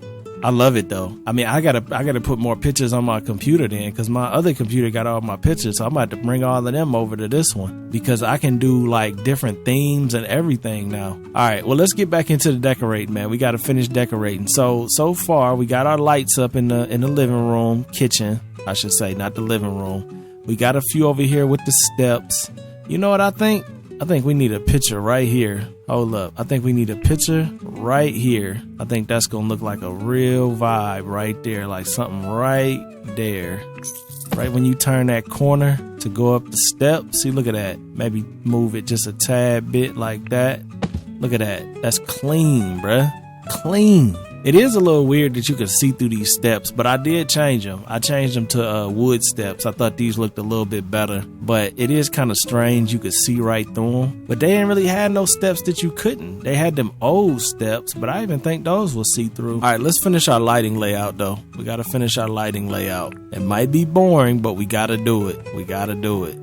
I love it though. I mean, I gotta put more pictures on my computer then, because my other computer got all my pictures. So I'm about to bring all of them over to this one because I can do like different themes and everything now. All right, well, let's get back into the decorating, man. We got to finish decorating. So far we got our lights up in the living room, kitchen, I should say, not the living room. We got a few over here with the steps. You know what I think? I think we need a picture right here. Hold up. I think we need a picture right here. I think that's going to look like a real vibe right there. Like something right there. Right when you turn that corner to go up the steps. See, look at that. Maybe move it just a tad bit like that. Look at that. That's clean, bruh. Clean. It is a little weird that you can see through these steps, but I did change them. I changed them to wood steps. I thought these looked a little bit better, but it is kind of strange. You could see right through them, but they didn't really have no steps that you couldn't. They had them old steps, but I even think those will see through. All right, let's finish our lighting layout though. We got to finish our lighting layout. It might be boring, but we got to do it. We got to do it.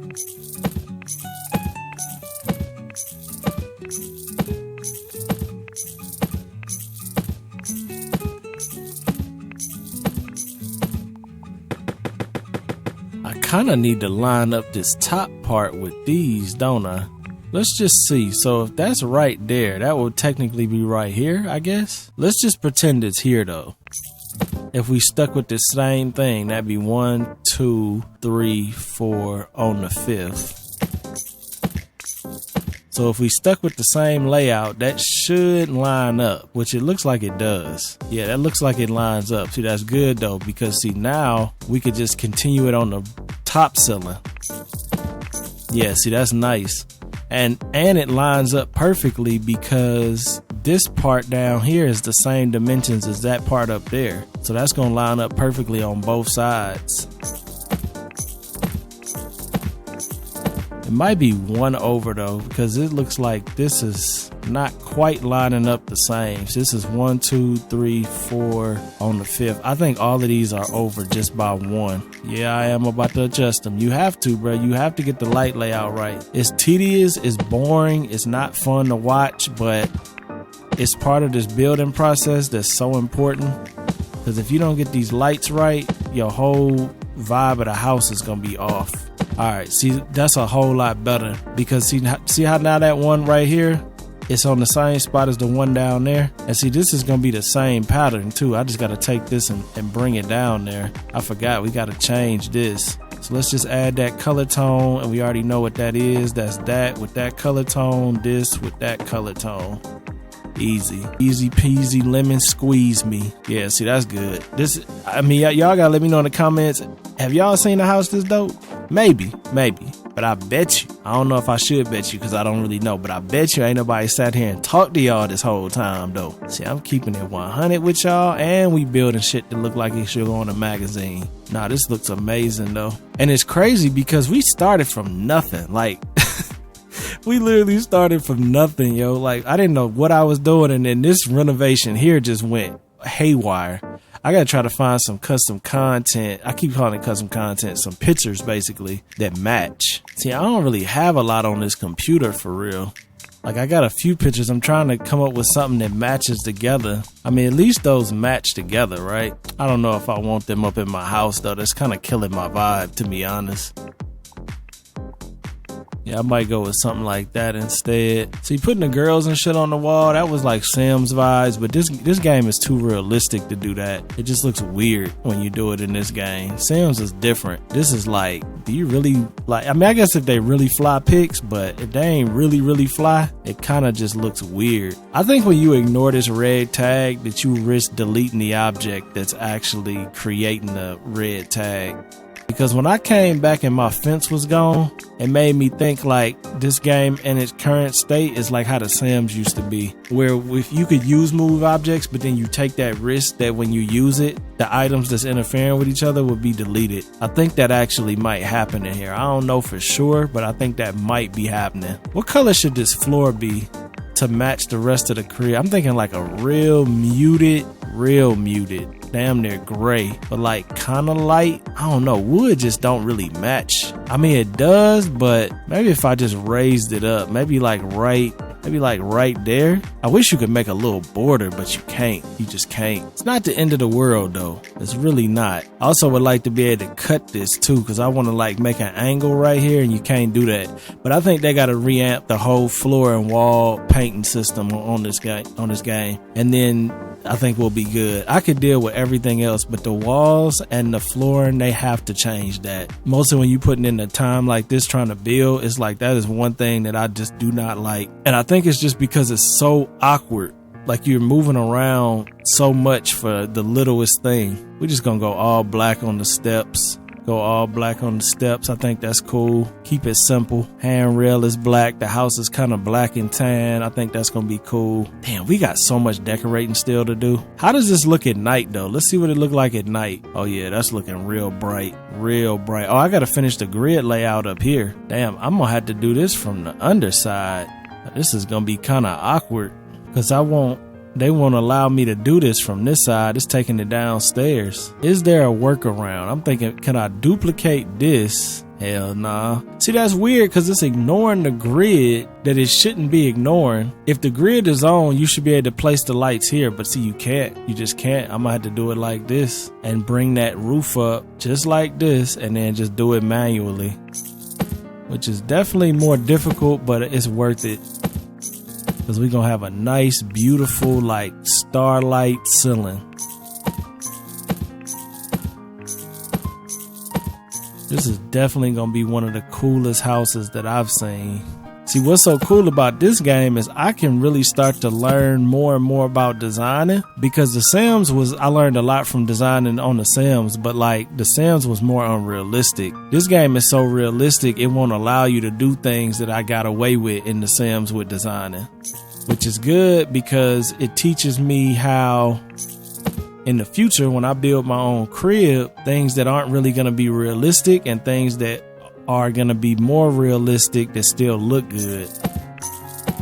Kind of need to line up this top part with these, don't I? Let's just see. So if that's right there, that would technically be right here, I guess. Let's just pretend it's here though. If we stuck with the same thing, that'd be 1, 2, 3, 4 on the 5th. So if we stuck with the same layout, that should line up, which it looks like it does. Yeah, that looks like it lines up. See, that's good though, because see, now we could just continue it on the top ceiling. Yeah, see, that's nice. And it lines up perfectly because this part down here is the same dimensions as that part up there. So that's gonna line up perfectly on both sides. It might be one over though, because it looks like this is not quite lining up the same. So this is 1, 2, 3, 4 on the 5th. I think all of these are over just by 1. Yeah, I am about to adjust them. You have to, bro. You have to get the light layout right. It's tedious, it's boring, it's not fun to watch, but it's part of this building process that's so important. Because if you don't get these lights right, your whole vibe of the house is gonna be off. All right, see, that's a whole lot better because see how now that one right here, it's on the same spot as the one down there. And see, this is gonna be the same pattern too. I just gotta take this and bring it down there. I forgot, we gotta change this. So let's just add that color tone, and we already know what that is. That's that with that color tone, this with that color tone. Easy peasy lemon squeeze me. Yeah, see, that's good. This, I mean, y'all gotta let me know in the comments. Have y'all seen a house this dope? Maybe. But I bet you, I don't know if I should bet you because I don't really know, but I bet you ain't nobody sat here and talked to y'all this whole time though. See, I'm keeping it 100 with y'all, and we building shit that look like it should go on a magazine. Nah, this looks amazing though. And it's crazy because we started from nothing. Like, we literally started from nothing, yo. Like, I didn't know what I was doing, and then this renovation here just went haywire. I gotta try to find some custom content. I keep calling it custom content, some pictures basically that match. See, I don't really have a lot on this computer for real. Like, I got a few pictures. I'm trying to come up with something that matches together. I mean, at least those match together, right? I don't know if I want them up in my house though. That's kind of killing my vibe, to be honest. Yeah, I might go with something like that instead. See, putting the girls and shit on the wall, that was like Sims vibes, but this game is too realistic to do that. It just looks weird when you do it in this game. Sims is different. This is like do you really like, I mean, I guess if they really fly pics, but if they ain't really fly, it kind of just looks weird. I think when you ignore this red tag that you risk deleting the object that's actually creating the red tag. Because when I came back and my fence was gone, it made me think like this game in its current state is like how the Sims used to be, where if you could use move objects, but then you take that risk that when you use it, the items that's interfering with each other would be deleted. I think that actually might happen in here. I don't know for sure, but I think that might be happening. What color should this floor be to match the rest of the crib? I'm thinking like a real muted, damn near gray, but like kind of light. I don't know, wood just don't really match. I mean, it does, but maybe if I just raised it up, maybe like right there. I wish you could make a little border, but you can't. You just can't. It's not the end of the world though. It's really not. I also would like to be able to cut this too, because I want to like make an angle right here, and you can't do that. But I think they got to reamp the whole floor and wall painting system on this game, and then I think we'll be good. I could deal with everything else, but the walls and the flooring, they have to change that. Mostly when you putting in the time like this trying to build, it's like that is one thing that I just do not like. And I think it's just because it's so awkward. Like you're moving around so much for the littlest thing. We're just gonna go all black on the steps. I think that's cool. Keep it simple. Handrail is black. The house is kind of black and tan. I think that's gonna be cool. Damn, we got so much decorating still to do. How does this look at night though? Let's see what it look like at night. Oh yeah, that's looking real bright. Oh, I gotta finish the grid layout up here. Damn, I'm gonna have to do this from the underside. This is gonna be kind of awkward because they won't allow me to do this from this side. It's taking it downstairs. Is there a workaround? I'm thinking, can I duplicate this? Hell nah. See, that's weird because it's ignoring the grid that it shouldn't be ignoring. If the grid is on, you should be able to place the lights here, but see, you can't. You just can't. I'm gonna have to do it like this and bring that roof up just like this and then just do it manually, which is definitely more difficult, but it's worth it. Because we're going to have a nice, beautiful, like, starlight ceiling. This is definitely going to be one of the coolest houses that I've seen. See, what's so cool about this game is I can really start to learn more and more about designing. Because the Sims I learned a lot from designing on the Sims, but like the Sims was more unrealistic. This game is so realistic, it won't allow you to do things that I got away with in the Sims with designing. Which is good because it teaches me how in the future when I build my own crib, things that aren't really going to be realistic and things that are going to be more realistic that still look good.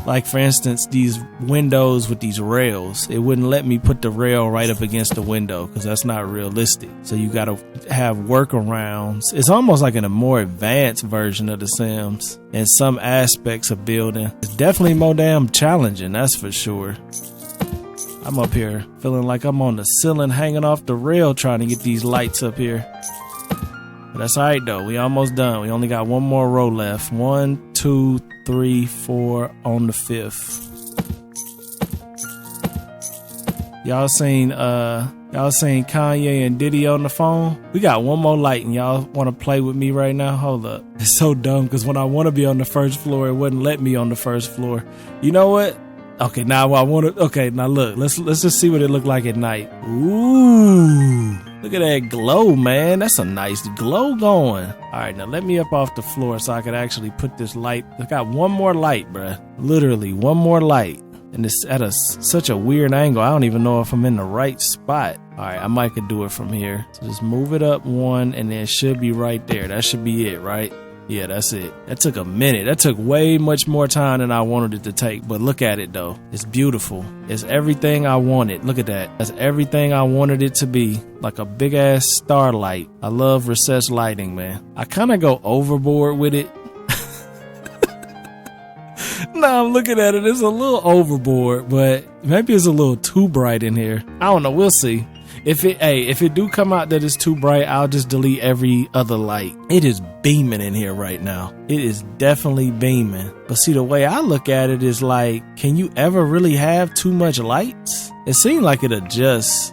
Like for instance, these windows with these rails, it wouldn't let me put the rail right up against the window because that's not realistic. So you got to have workarounds. It's almost like in a more advanced version of The Sims in some aspects of building. It's definitely more damn challenging, that's for sure. I'm up here feeling like I'm on the ceiling hanging off the rail trying to get these lights up here. But that's all right though. We almost done. We only got one more row left. 1, 2, 3, 4 on the 5th. Y'all seen Kanye and Diddy on the phone? We got one more light and y'all want to play with me right now? Hold up. It's so dumb because when I want to be on the first floor, it wouldn't let me on the first floor. You know what? Okay, now I want to. Okay, now look. Let's just see what it looked like at night. Ooh. Look at that glow, man. That's a nice glow going. All right, now let me up off the floor so I could actually put this light. I got one more light, bruh. Literally one more light. And it's at such a weird angle. I don't even know if I'm in the right spot. All right, I might could do it from here. So just move it up one and then it should be right there. That should be it, right? Yeah, that's it. That took a minute. That took way much more time than I wanted it to take. But look at it, though. It's beautiful. It's everything I wanted. Look at that. That's everything I wanted it to be. Like a big-ass starlight. I love recessed lighting, man. I kind of go overboard with it. Nah, I'm looking at it. It's a little overboard, but maybe it's a little too bright in here. I don't know. We'll see. If it do come out that it's too bright, I'll just delete every other light. It is beaming in here right now. It is definitely beaming. But see, the way I look at it is like, can you ever really have too much lights? It seems like it adjusts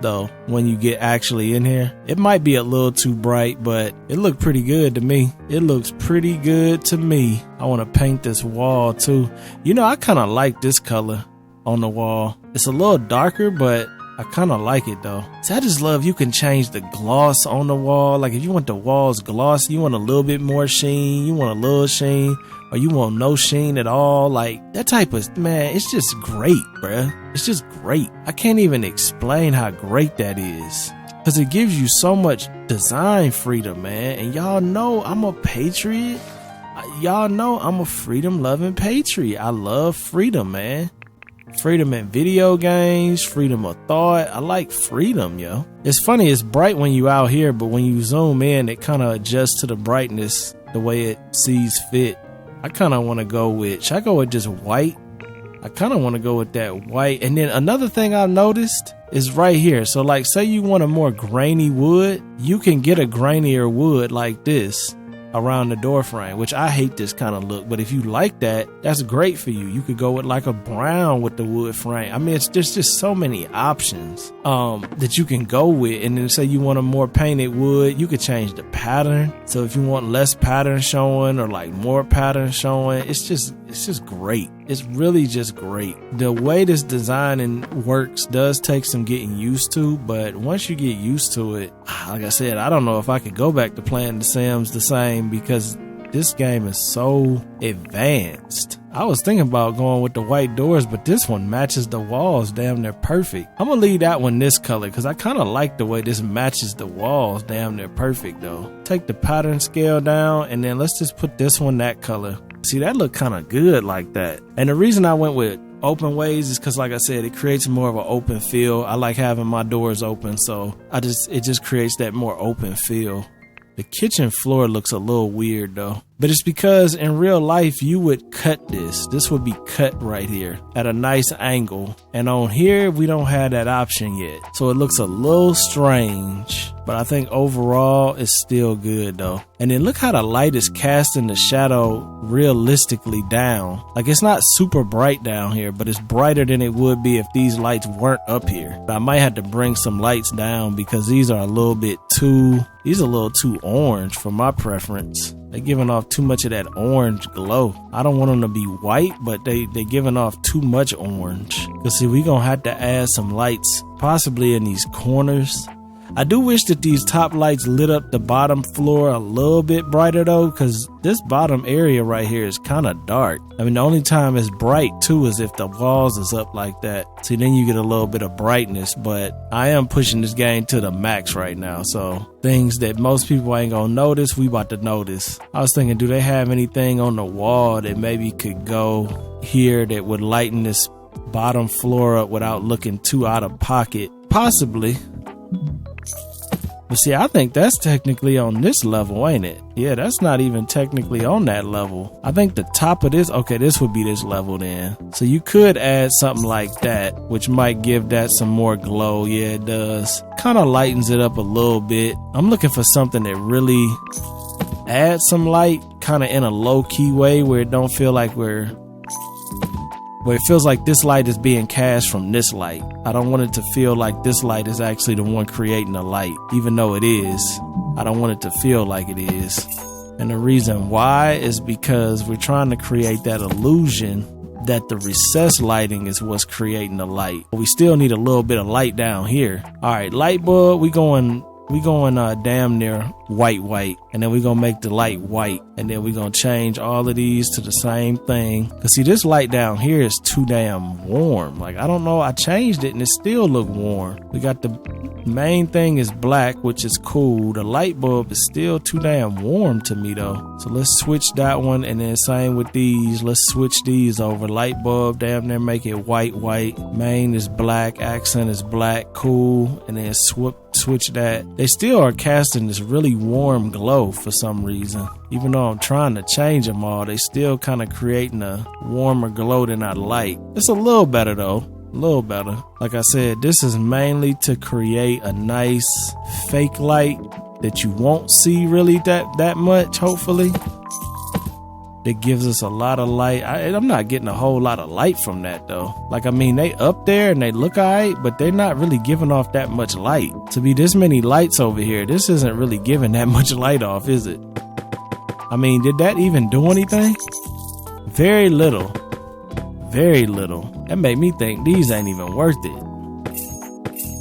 though when you get actually in here. It might be a little too bright, but it looked pretty good to me. It looks pretty good to me. I want to paint this wall too. You know, I kind of like this color on the wall. It's a little darker, but I kind of like it though. See, I just love you can change the gloss on the wall. Like if you want the walls glossy, you want a little bit more sheen, you want a little sheen, or you want no sheen at all. Like that type of, man, it's just great, bruh. It's just great. I can't even explain how great that is, because it gives you so much design freedom, man. And y'all know I'm a patriot. Y'all know I'm a freedom loving patriot. I love freedom, man. Freedom in video games, freedom of thought. I like freedom, yo. It's funny, it's bright when you out here, but when you zoom in, it kind of adjusts to the brightness the way it sees fit. I kind of want to go with, should I go with just white? I kind of want to go with that white. And then another thing I've noticed is right here. So like, say you want a more grainy wood, you can get a grainier wood like this around the door frame, which I hate this kind of look, but if you like that, that's great for you. You could go with like a brown with the wood frame. I mean, there's just so many options that you can go with. And then say you want a more painted wood, you could change the pattern. So if you want less pattern showing or like more pattern showing, it's just great. It's really just great. The way this designing works does take some getting used to, but once you get used to it, like I said, I don't know if I could go back to playing The Sims the same, because this game is so advanced. I was thinking about going with the white doors, but this one matches the walls damn near perfect. I'm gonna leave that one this color because I kind of like the way this matches the walls damn near perfect though. Take the pattern scale down, and then let's just put this one that color. See, that look kind of good like that. And the reason I went with open ways is because, like I said, it creates more of an open feel. I like having my doors open, so it just creates that more open feel. The kitchen floor looks a little weird though, but it's because in real life you would cut this. This would be cut right here at a nice angle, and on here we don't have that option yet, so it looks a little strange. But I think overall it's still good though. And then look how the light is casting the shadow realistically down. Like it's not super bright down here, but it's brighter than it would be if these lights weren't up here. But I might have to bring some lights down because these are a little too orange for my preference. They're giving off too much of that orange glow. I don't want them to be white, but they're giving off too much orange. Cause see, we gonna have to add some lights possibly in these corners. I do wish that these top lights lit up the bottom floor a little bit brighter though, because this bottom area right here is kind of dark. I mean, the only time it's bright too is if the walls is up like that. See, then you get a little bit of brightness, but I am pushing this game to the max right now. So things that most people ain't gonna notice, we about to notice. I was thinking, do they have anything on the wall that maybe could go here that would lighten this bottom floor up without looking too out of pocket? Possibly. But see, I think that's technically on this level, ain't it? Yeah, that's not even technically on that level. I think the top of this, okay, this would be this level then. So you could add something like that, which might give that some more glow. Yeah, it does. Kind of lightens it up a little bit. I'm looking for something that really adds some light, kind of in a low-key way where it don't feel like where it feels like this light is being cast from this light. I don't want it to feel like this light is actually the one creating the light, even though it is. I don't want it to feel like it is. And the reason why is because we're trying to create that illusion that the recessed lighting is what's creating the light. But we still need a little bit of light down here. All right, light bulb, we going damn near white, and then we're gonna make the light white, and then we're gonna change all of these to the same thing. Cause see, this light down here is too damn warm. Like, I don't know, I changed it and it still look warm. We got the main thing is black, which is cool. The light bulb is still too damn warm to me though. So let's switch that one, and then same with these. Let's switch these over. Light bulb, damn near make it white. Main is black, accent is black, cool. And then switch that. They still are casting this really warm glow for some reason. Even though I'm trying to change them all, they still kind of creating a warmer glow than I like. It's a little better though. A little better. Like I said, this is mainly to create a nice fake light that you won't see really that much, hopefully. that gives us a lot of light. I'm not getting a whole lot of light from that though. Like, I mean, they up there and they look alright, but they're not really giving off that much light. To be this many lights over here, this isn't really giving that much light off, is it? I mean, did that even do anything? Very little. Very little. That made me think these ain't even worth it.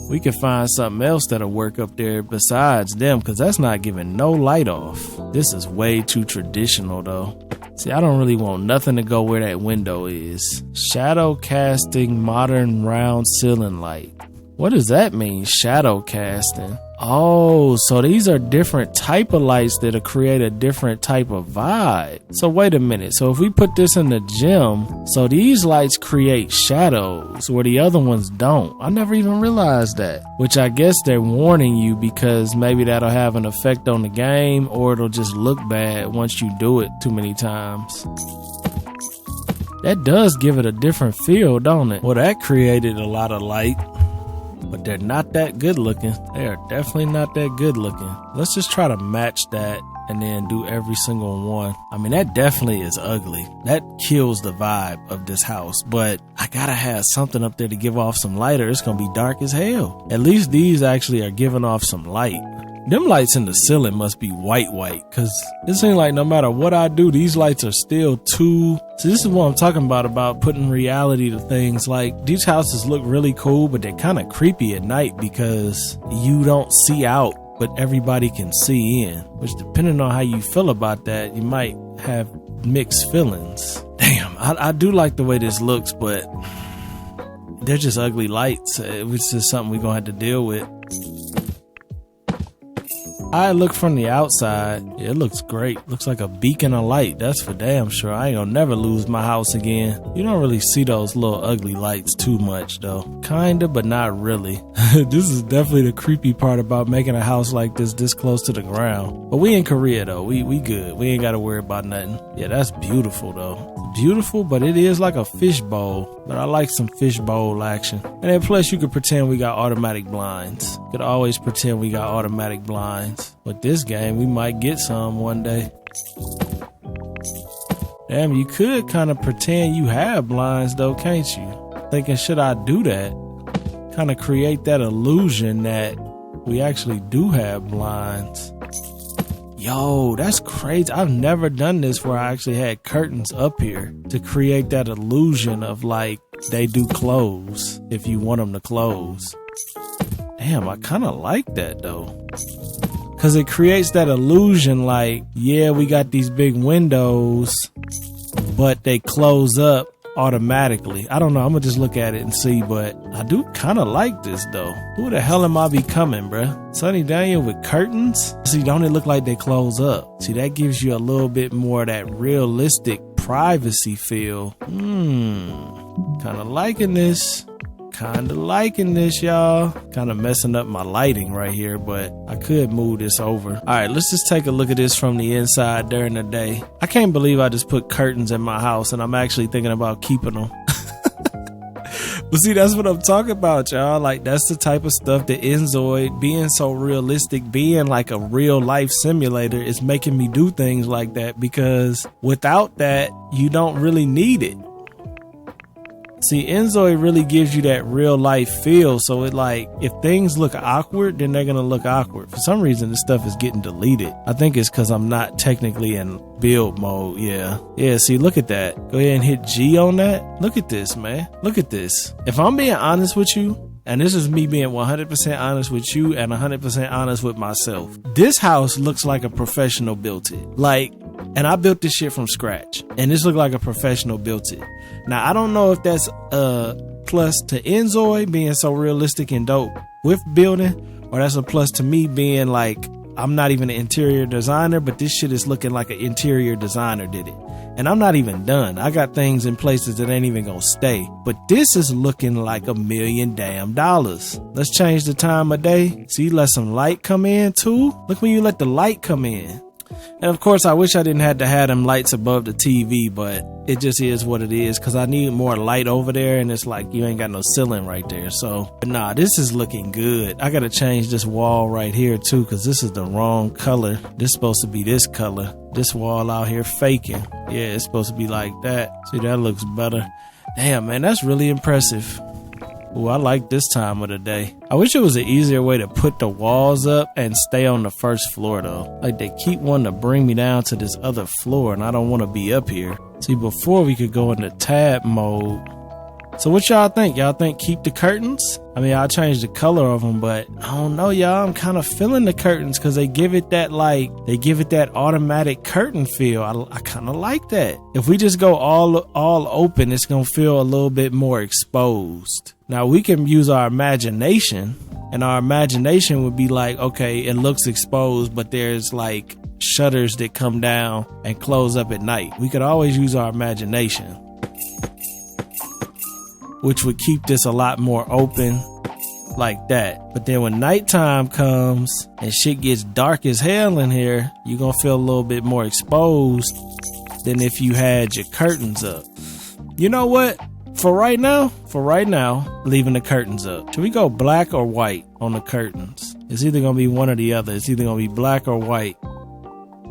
We could find something else that'll work up there besides them, because that's not giving no light off. This is way too traditional though. See, I don't really want nothing to go where that window is. Shadow casting modern round ceiling light. What does that mean, shadow casting? Oh, so these are different type of lights that'll create a different type of vibe. So wait a minute. So if we put this in the gym, so these lights create shadows where the other ones don't. I never even realized that. Which I guess they're warning you because maybe that'll have an effect on the game, or it'll just look bad once you do it too many times. That does give it a different feel, don't it? Well, that created a lot of light. But they're not that good looking. They are definitely not that good looking. Let's just try to match that and then do every single one. I mean, that definitely is ugly. That kills the vibe of this house. But I gotta have something up there to give off some light, or it's gonna be dark as hell. At least these actually are giving off some light. Them lights in the ceiling must be white, cause it seems like no matter what I do, these lights are still too. So this is what I'm talking about putting reality to things. Like, these houses look really cool, but they're kind of creepy at night because you don't see out, but everybody can see in. Which, depending on how you feel about that, you might have mixed feelings. Damn, I do like the way this looks, but they're just ugly lights. It's just something we're gonna have to deal with. I look from the outside. It looks great. Looks like a beacon of light. That's for damn sure. I ain't gonna never lose my house again. You don't really see those little ugly lights too much though. Kinda, but not really. This is definitely the creepy part about making a house like this close to the ground. But we in Korea though. We good. We ain't gotta worry about nothing. Yeah, that's beautiful though. Beautiful, but it is like a fishbowl. But I like some fishbowl action. And then plus you could pretend we got automatic blinds. Could always pretend we got automatic blinds. With this game, we might get some one day. Damn, you could kind of pretend you have blinds though, can't you? Thinking, should I do that? Kind of create that illusion that we actually do have blinds. Yo, that's crazy. I've never done this where I actually had curtains up here to create that illusion of like they do close if you want them to close. Damn, I kind of like that though. Cause it creates that illusion like, yeah, we got these big windows, but they close up automatically. I don't know. I'm gonna just look at it and see, but I do kind of like this though. Who the hell am I becoming, bruh? Sonny Daniel with curtains? See, don't it look like they close up? See, that gives you a little bit more of that realistic privacy feel. Kind of liking this. Kind of liking this, y'all. Kind of messing up my lighting right here, but I could move this over. All right, let's just take a look at this from the inside during the day. I can't believe I just put curtains in my house and I'm actually thinking about keeping them. But see, that's what I'm talking about, y'all. Like, that's the type of stuff that InZOI, being so realistic, being like a real life simulator, is making me do things like that, because without that, you don't really need it. See, InZOI really gives you that real life feel. So it like, if things look awkward, then they're gonna look awkward. For some reason, this stuff is getting deleted. I think it's because I'm not technically in build mode. Yeah, see, look at that. Go ahead and hit G on that. Look at this, man. Look at this. If I'm being honest with you, and this is me being 100% honest with you and 100% honest with myself, this house looks like a professional built it. Like, and I built this shit from scratch, and this looked like a professional built it. Now, I don't know if that's a plus to InZOI being so realistic and dope with building, or that's a plus to me being like, I'm not even an interior designer, but this shit is looking like an interior designer did it. And I'm not even done. I got things in places that ain't even gonna stay. But this is looking like $1 million damn dollars. Let's change the time of day. See, let some light come in too. Look when you let the light come in. And of course, I wish I didn't have to have them lights above the TV, but it just is what it is, because I need more light over there, and it's like you ain't got no ceiling right there. So, but nah, this is looking good. I gotta change this wall right here too, because this is the wrong color. This is supposed to be this color. This wall out here faking. Yeah, it's supposed to be like that. See, that looks better. Damn, man, that's really impressive. Ooh, I like this time of the day. I wish it was an easier way to put the walls up and stay on the first floor though. Like they keep wanting to bring me down to this other floor and I don't want to be up here. See, before we could go into tab mode. So what y'all think? Y'all think keep the curtains? I mean, I'll change the color of them, but I don't know, y'all. I'm kind of feeling the curtains because they give it that automatic curtain feel. I kind of like that. If we just go all open, it's going to feel a little bit more exposed. Now we can use our imagination, and our imagination would be like, okay, it looks exposed, but there's like shutters that come down and close up at night. We could always use our imagination, which would keep this a lot more open like that. But then when nighttime comes and shit gets dark as hell in here, you're gonna feel a little bit more exposed than if you had your curtains up. You know what? For right now, leaving the curtains up. Should we go black or white on the curtains? It's either gonna be one or the other. It's either gonna be black or white.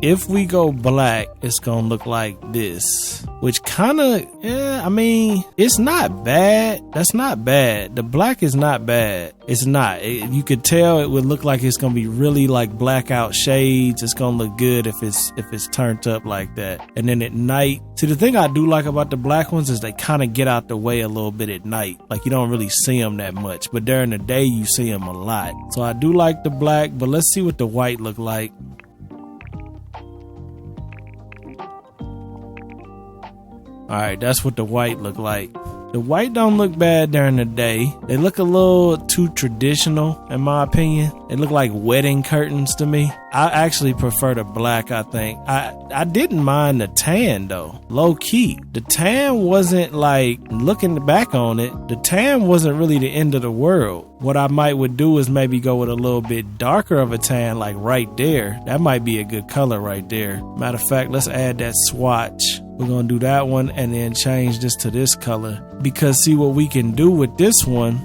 If we go black, it's gonna look like this, which kind of, I mean, it's not bad. That's not bad. The black is not bad. It's not. You could tell it would look like it's gonna be really like blackout shades. It's gonna look good if it's turned up like that. And then at night, see, the thing I do like about the black ones is they kind of get out the way a little bit at night. Like you don't really see them that much, but during the day you see them a lot. So I do like the black, but let's see what the white look like. Alright, that's what the white look like. The white don't look bad during the day. They look a little too traditional, in my opinion. They look like wedding curtains to me. I actually prefer the black, I think. I didn't mind the tan, though. Low key. The tan wasn't like, looking back on it, the tan wasn't really the end of the world. What I would do is maybe go with a little bit darker of a tan, like right there. That might be a good color right there. Matter of fact, let's add that swatch. We're going to do that one and then change this to this color. Because see what we can do with this one.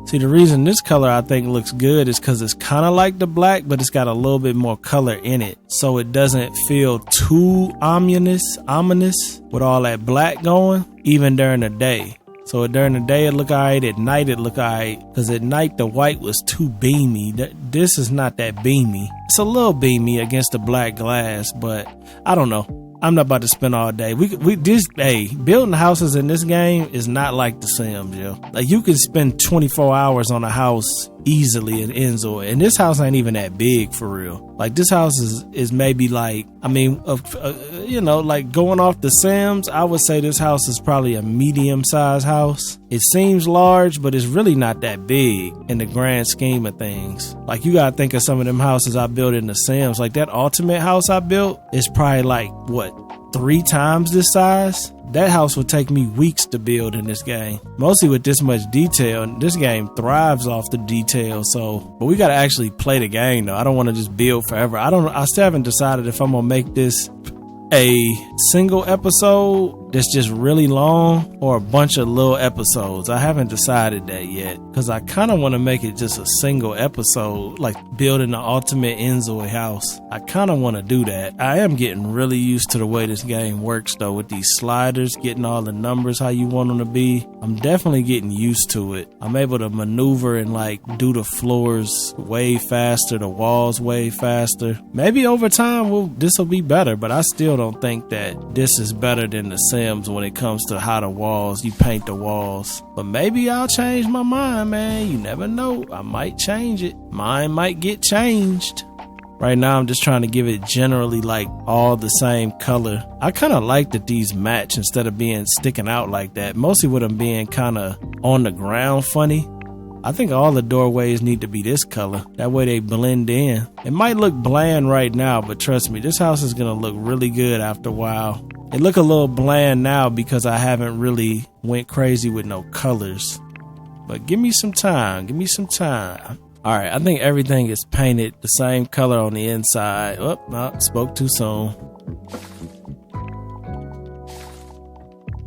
See, the reason this color I think looks good is because it's kind of like the black, but it's got a little bit more color in it. So it doesn't feel too ominous with all that black going, even during the day. So during the day it look alright, at night it look alright, because at night the white was too beamy. This is not that beamy. It's a little beamy against the black glass, but I don't know. I'm not about to spend all day. Building houses in this game is not like The Sims, yo. Like you can spend 24 hours on a house easily in InZOI, and this house ain't even that big for real. Like this house is maybe like, I mean, like going off The Sims, I would say this house is probably a medium-sized house. It seems large, but it's really not that big in the grand scheme of things. Like you gotta think of some of them houses I built in The Sims. Like that ultimate house I built is probably like, what, 3 times this size? That house would take me weeks to build in this game. Mostly with this much detail. This game thrives off the detail. But we gotta actually play the game though. I don't want to just build forever. I still haven't decided if I'm gonna make this a single episode that's just really long or a bunch of little episodes. I haven't decided that yet, because I kind of want to make it just a single episode, like building the ultimate InZOI house. I kind of want to do that. I am getting really used to the way this game works though, with these sliders, getting all the numbers how you want them to be. I'm definitely getting used to it. I'm able to maneuver and like do the floors way faster, the walls way faster. Maybe over time this will be better, but I still don't think that this is better than The Sims when it comes to how you paint the walls. But maybe I'll change my mind, man. You never know. I might change it. Mine might get changed. Right now I'm just trying to give it generally like all the same color. I kind of like that these match instead of being sticking out like that. Mostly with them being kind of on the ground funny. I think all the doorways need to be this color. That way they blend in. It might look bland right now, but trust me, this house is going to look really good after a while. It look a little bland now because I haven't really went crazy with no colors. But give me some time. Give me some time. All right, I think everything is painted the same color on the inside. Oh, no, spoke too soon.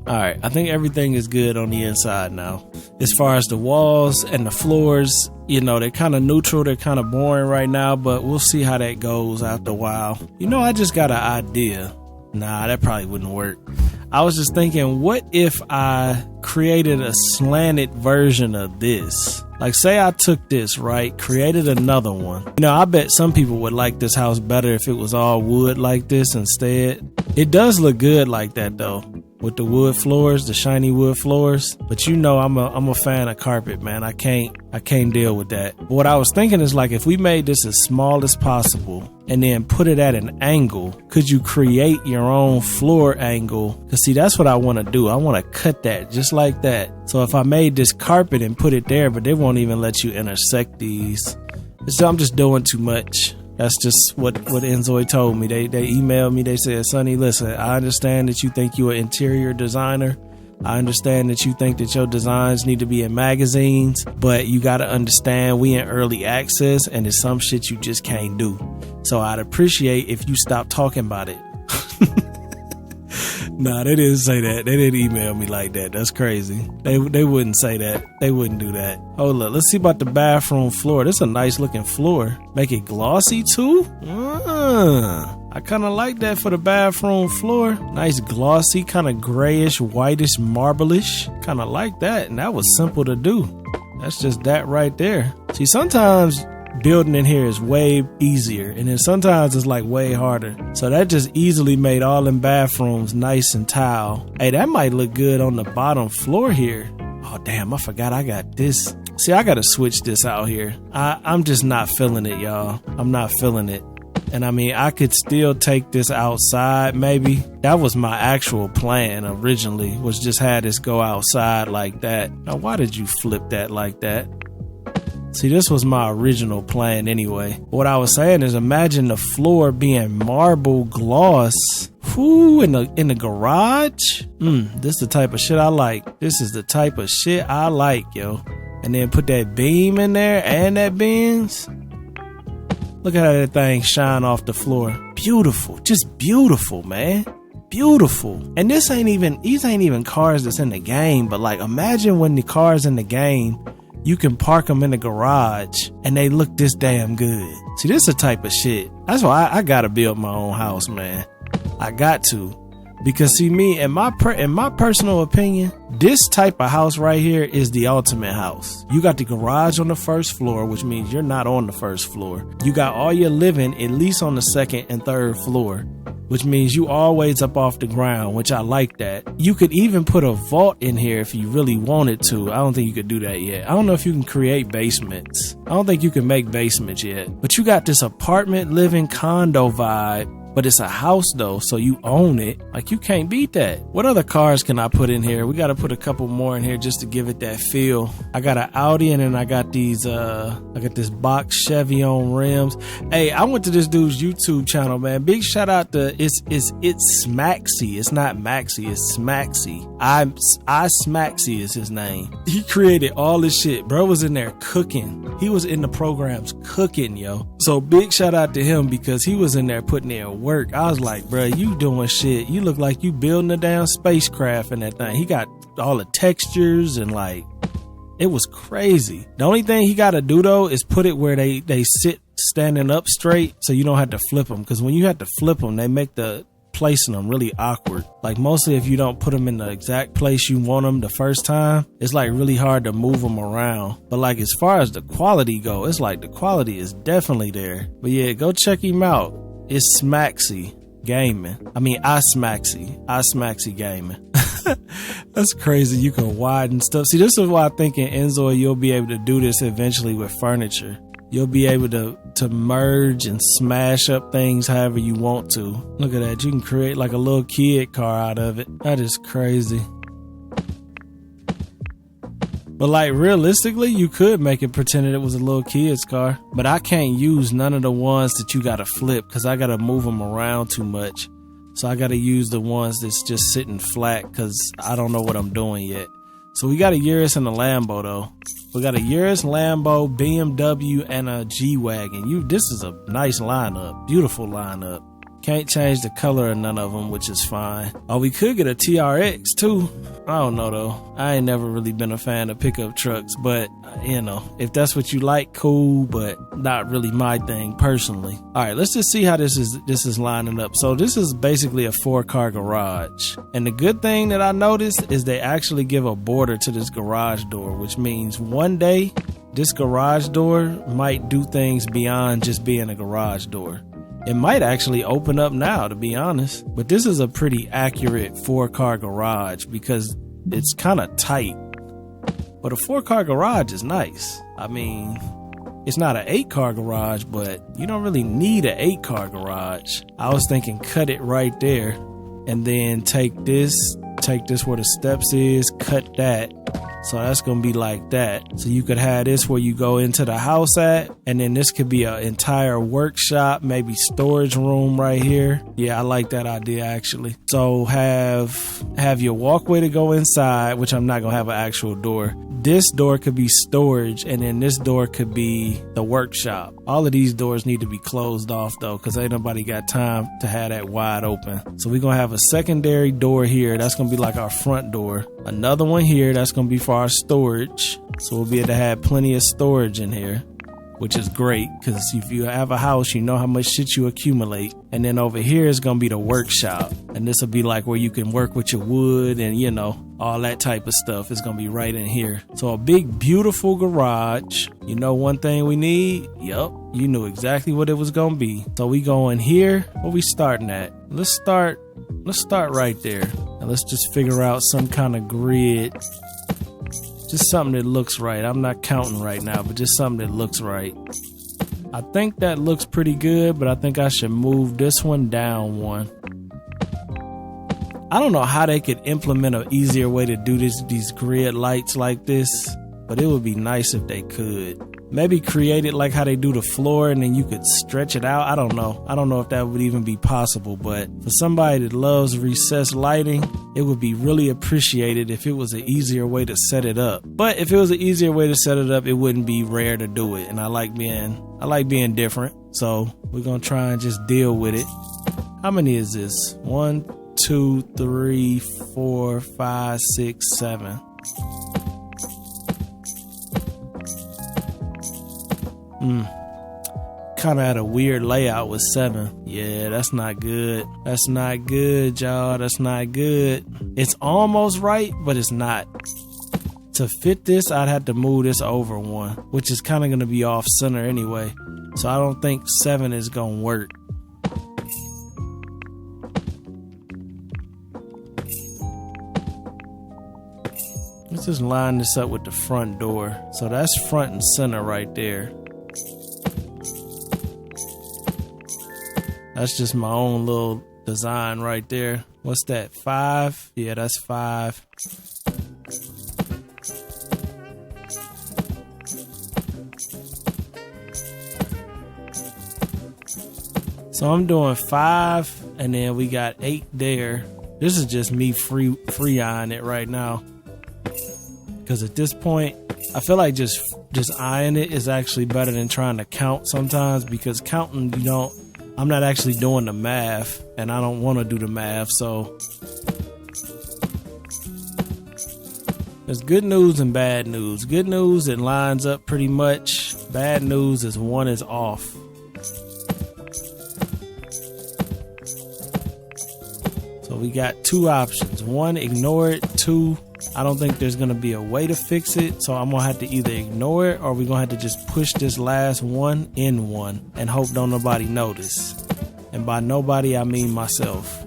All right, I think everything is good on the inside now. As far as the walls and the floors, you know, they're kind of neutral. They're kind of boring right now, but we'll see how that goes after a while. You know, I just got an idea. Nah, that probably wouldn't work. I was just thinking, what if I created a slanted version of this? Like, say I took this, right, created another one. You know, I bet some people would like this house better if it was all wood like this instead. It does look good like that, though, with the wood floors, the shiny wood floors. But you know, I'm a fan of carpet, man. I can't deal with that. But what I was thinking is, like, if we made this as small as possible and then put it at an angle, could you create your own floor angle? Because see, that's what I want to do. I want to cut that just like that. So if I made this carpet and put it there, but they won't even let you intersect these. I'm just doing too much. That's just what InZOI told me. They emailed me. They said, Sonny, listen, I understand that you think you're an interior designer. I understand that you think that your designs need to be in magazines, but you got to understand we in early access and there's some shit you just can't do. So I'd appreciate if you stop talking about it. Nah, they didn't say that. They didn't email me like that. That's crazy. They wouldn't say that. They wouldn't do that. Hold up. Let's see about the bathroom floor. This is a nice looking floor. Make it glossy too? I kind of like that for the bathroom floor. Nice glossy, kind of grayish, whitish, marble-ish. Kind of like that. And that was simple to do. That's just that right there. See, sometimes building in here is way easier, and then sometimes it's like way harder. So that just easily made all them bathrooms nice and tile. Hey, that might look good on the bottom floor here. Oh damn, I forgot I got this. See, I gotta switch this out here. I'm just not feeling it, y'all. I'm not feeling it. And I mean, I could still take this outside maybe. That was my actual plan originally, was just have this go outside like that. Now why did you flip that like that? See, this was my original plan anyway. What I was saying is, imagine the floor being marble gloss. Whoo, in the garage. This is the type of shit I like. This is the type of shit I like, yo. And then put that beam in there and that beams. Look at how that thing shine off the floor. Beautiful, just beautiful, man. Beautiful. And these ain't even cars that's in the game, but like, imagine when the cars in the game, you can park them in the garage and they look this damn good. See, this is the type of shit. That's why I gotta build my own house, man. I got to. Because see, me, in my personal opinion, this type of house right here is the ultimate house. You got the garage on the first floor, which means you're not on the first floor. You got all your living at least on the second and third floor, which means you always up off the ground, which I like that. You could even put a vault in here if you really wanted to. I don't think you could do that yet. I don't know if you can create basements. I don't think you can make basements yet. But you got this apartment living condo vibe. But it's a house though, so you own it. Like, you can't beat that. What other cars can I put in here? We got to put a couple more in here just to give it that feel. I got an Audi, and then I got these, I got this box Chevy on rims. Hey, I went to this dude's YouTube channel, man. Big shout out to, it's Smaxy. It's not Maxi, it's Smaxy. I Smaxy is his name. He created all this shit. Bro was in there cooking. He was in the programs cooking, yo. So big shout out to him, because he was in there putting in work. I was like, bro, you doing shit. You look like you building a damn spacecraft in that thing. He got all the textures and like, it was crazy. The only thing he got to do though is put it where they sit standing up straight, so you don't have to flip them. Because when you have to flip them, they make the placing them really awkward. Like, mostly if you don't put them in the exact place you want them the first time, it's like really hard to move them around. But like, as far as the quality go, it's like the quality is definitely there. But yeah, go check him out. It's Smaxy Gaming. I mean, iSmaxy Gaming. That's crazy. You can widen stuff. See, this is why I think in InZOI you'll be able to do this eventually with furniture. You'll be able to merge and smash up things however you want to. Look at that. You can create like a little kid car out of it. That is crazy. But like, realistically, you could make it pretend it was a little kid's car. But I can't use none of the ones that you gotta flip, because I gotta move them around too much. So I gotta use the ones that's just sitting flat, because I don't know what I'm doing yet. So we got a Urus and a Lambo though. We got a Urus, Lambo, BMW, and a G-Wagon. This is a nice lineup. Beautiful lineup. Can't change the color of none of them, which is fine. Oh, we could get a TRX too. I don't know though. I ain't never really been a fan of pickup trucks, but you know, if that's what you like, cool, but not really my thing personally. All right, let's just see how this is lining up. So this is basically a 4-car garage. And the good thing that I noticed is they actually give a border to this garage door, which means one day this garage door might do things beyond just being a garage door. It might actually open up now, to be honest. But this is a pretty accurate 4-car garage because it's kind of tight. But a 4-car garage is nice. I mean, it's not an 8-car garage, but you don't really need an 8-car garage. I was thinking cut it right there and then take this where the steps is, cut that. So that's going to be like that. So you could have this where you go into the house at, and then this could be an entire workshop, maybe storage room right here. Yeah, I like that idea actually. So have your walkway to go inside, which I'm not going to have an actual door. This door could be storage, and then this door could be the workshop. All of these doors need to be closed off though, because ain't nobody got time to have that wide open. So we're going to have a secondary door here. That's going to be like our front door. Another one here. That's going to be for our storage. So we'll be able to have plenty of storage in here, which is great because if you have a house, you know how much shit you accumulate. And then over here is going to be the workshop. And this will be like where you can work with your wood and, you know, all that type of stuff is going to be right in here. So a big, beautiful garage. You know one thing we need? Yup, you knew exactly what it was going to be. So we go in here. What we starting at? Let's start right there. And let's just figure out some kind of grid. Just something that looks right. I'm not counting right now, but just something that looks right. I think that looks pretty good, but I think I should move this one down one. I don't know how they could implement an easier way to do these grid lights like this, but it would be nice if they could. Maybe create it like how they do the floor and then you could stretch it out. I don't know. I don't know if that would even be possible, but for somebody that loves recessed lighting, it would be really appreciated if it was an easier way to set it up. But if it was an easier way to set it up, it wouldn't be rare to do it. And I like being different. So we're going to try and just deal with it. How many is this? 1, 2, 3, 4, 5, 6, 7. Kind of had a weird layout with 7. Yeah, that's not good. That's not good, y'all. That's not good. It's almost right, but it's not. To fit this, I'd have to move this over 1, which is kind of going to be off center anyway. So I don't think 7 is going to work. Let's just line this up with the front door. So that's front and center right there. That's just my own little design right there. What's that, 5? Yeah, that's 5. So I'm doing 5, and then we got 8 there. This is just me free-eyeing it right now. Because at this point, I feel like just eyeing it is actually better than trying to count sometimes, because counting, I'm not actually doing the math, and I don't want to do the math, so there's good news and bad news. Good news, it lines up pretty much. Bad news is 1 is off. So we got 2 options. 1, ignore it. 2, I don't think there's going to be a way to fix it, so I'm going to have to either ignore it or we're going to have to just push this last 1 in 1 and hope don't nobody notice. And by nobody, I mean myself.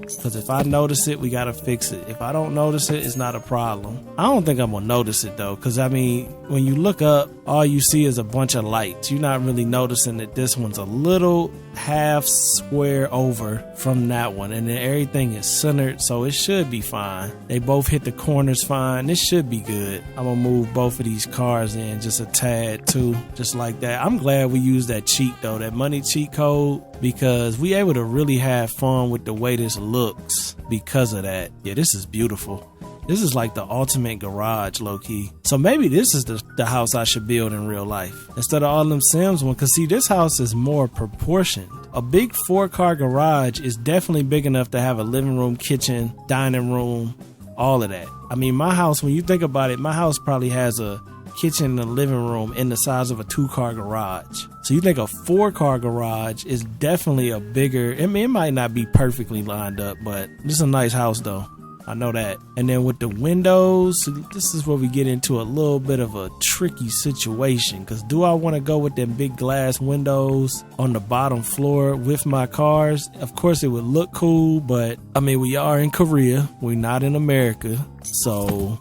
Because if I notice it, we got to fix it. If I don't notice it, it's not a problem. I don't think I'm going to notice it though, because I mean, when you look up, all you see is a bunch of lights. You're not really noticing that this one's a little half square over from that one, and then everything is centered, so it should be fine. They both hit the corners fine. This should be good. I'm gonna move both of these cars in just a tad too, just like that. I'm glad we used that cheat though, that money cheat code, because we able to really have fun with the way this looks because of that. Yeah, this is beautiful. This is like the ultimate garage, low-key. So maybe this is the house I should build in real life instead of all them Sims one. Cause see, this house is more proportioned. A big 4-car garage is definitely big enough to have a living room, kitchen, dining room, all of that. I mean, my house, when you think about it, my house probably has a kitchen and a living room in the size of a 2-car garage. So you think a 4-car garage is definitely a bigger, I mean, it might not be perfectly lined up, but it's a nice house though. I know that. And then with the windows, this is where we get into a little bit of a tricky situation. Because do I want to go with them big glass windows on the bottom floor with my cars? Of course, it would look cool, but I mean, we are in Korea. We're not in America. So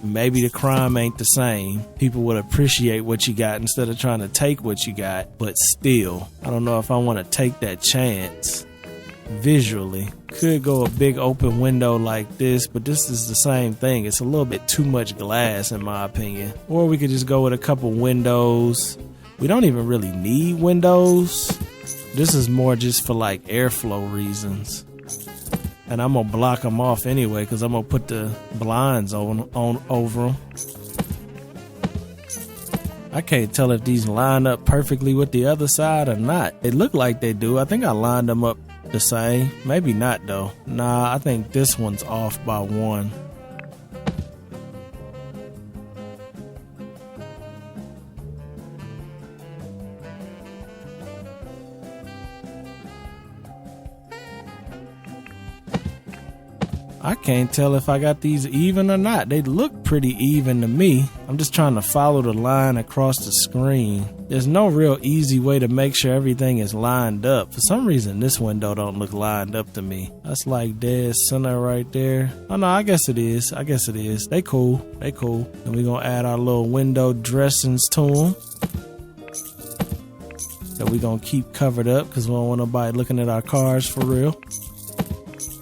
maybe the crime ain't the same. People would appreciate what you got instead of trying to take what you got. But still, I don't know if I want to take that chance visually. Could go a big open window like this, but this is the same thing. It's a little bit too much glass in my opinion. Or we could just go with a couple windows. We don't even really need windows. This is more just for like airflow reasons. And I'm gonna block them off anyway because I'm gonna put the blinds on over them. I can't tell if these line up perfectly with the other side or not. They look like they do. I think I lined them up the same. Maybe not though. Nah, I think this one's off by 1. I can't tell if I got these even or not. They look pretty even to me. I'm just trying to follow the line across the screen. There's no real easy way to make sure everything is lined up. For some reason, this window don't look lined up to me. That's like dead center right there. Oh no, I guess it is. They cool. And we're gonna add our little window dressings to them. That we gonna keep covered up because we don't want nobody looking at our cars for real.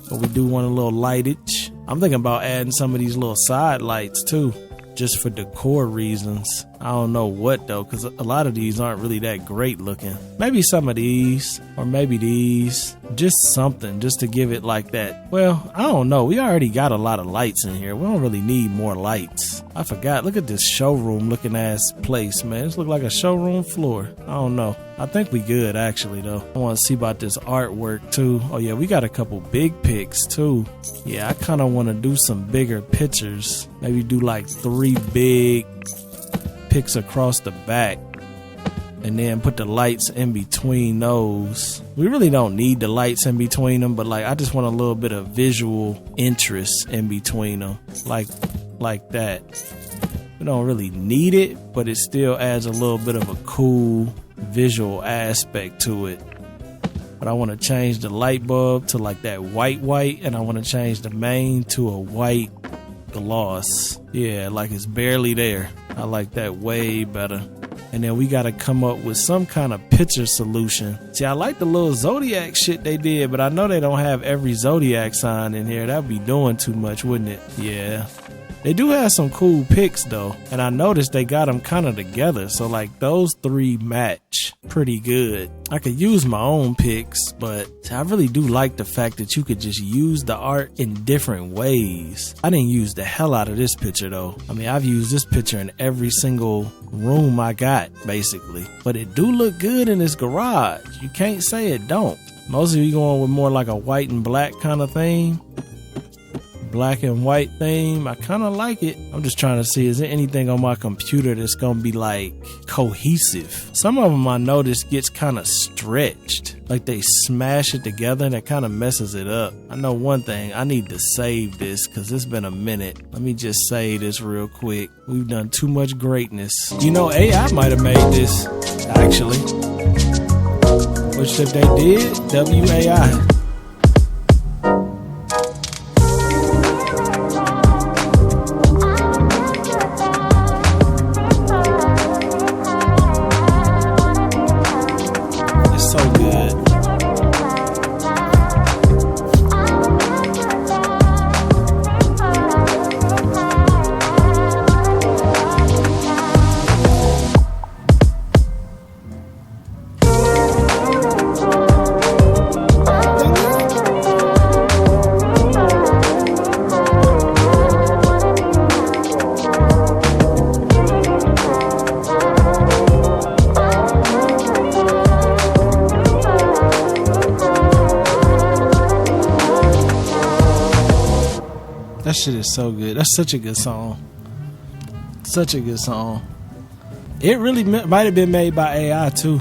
But we do want a little lightage. I'm thinking about adding some of these little side lights too, just for decor reasons. I don't know what though, because a lot of these aren't really that great looking. Maybe some of these, or maybe these. Just something, just to give it like that. Well, I don't know. We already got a lot of lights in here. We don't really need more lights. I forgot. Look at this showroom looking ass place, man. This look like a showroom floor. I don't know. I think we good actually though. I want to see about this artwork too. Oh yeah, we got a couple big pics too. Yeah, I kind of want to do some bigger pictures. Maybe do like 3 big pics across the back. And then put the lights in between those. We really don't need the lights in between them, but like I just want a little bit of visual interest in between them. Like that. We don't really need it, but it still adds a little bit of a cool visual aspect to it. But I want to change the light bulb to like that white, and I want to change the main to a white gloss. Yeah, like it's barely there. I like that way better. And then we got to come up with some kind of picture solution. See, I like the little zodiac shit they did, but I know they don't have every zodiac sign in here. That'd be doing too much, wouldn't it? Yeah. They do have some cool pics though, and I noticed they got them kind of together, so like those 3 match pretty good. I could use my own pics, but I really do like the fact that you could just use the art in different ways. I didn't use the hell out of this picture though. I mean, I've used this picture in every single room I got basically, but it do look good in this garage. You can't say it don't. Most of you going with more like a white and black kind of theme. Black and white theme. I kind of like it. I'm just trying to see, is there anything on my computer that's gonna be like cohesive? Some of them I notice gets kind of stretched, like they smash it together and it kind of messes it up. I know one thing, I need to save this because it's been a minute. Let me just save this real quick. We've done too much greatness. You know, AI might have made this actually, which if they did, WAI. That shit is so good. That's such a good song. Such a good song. It really might have been made by AI too.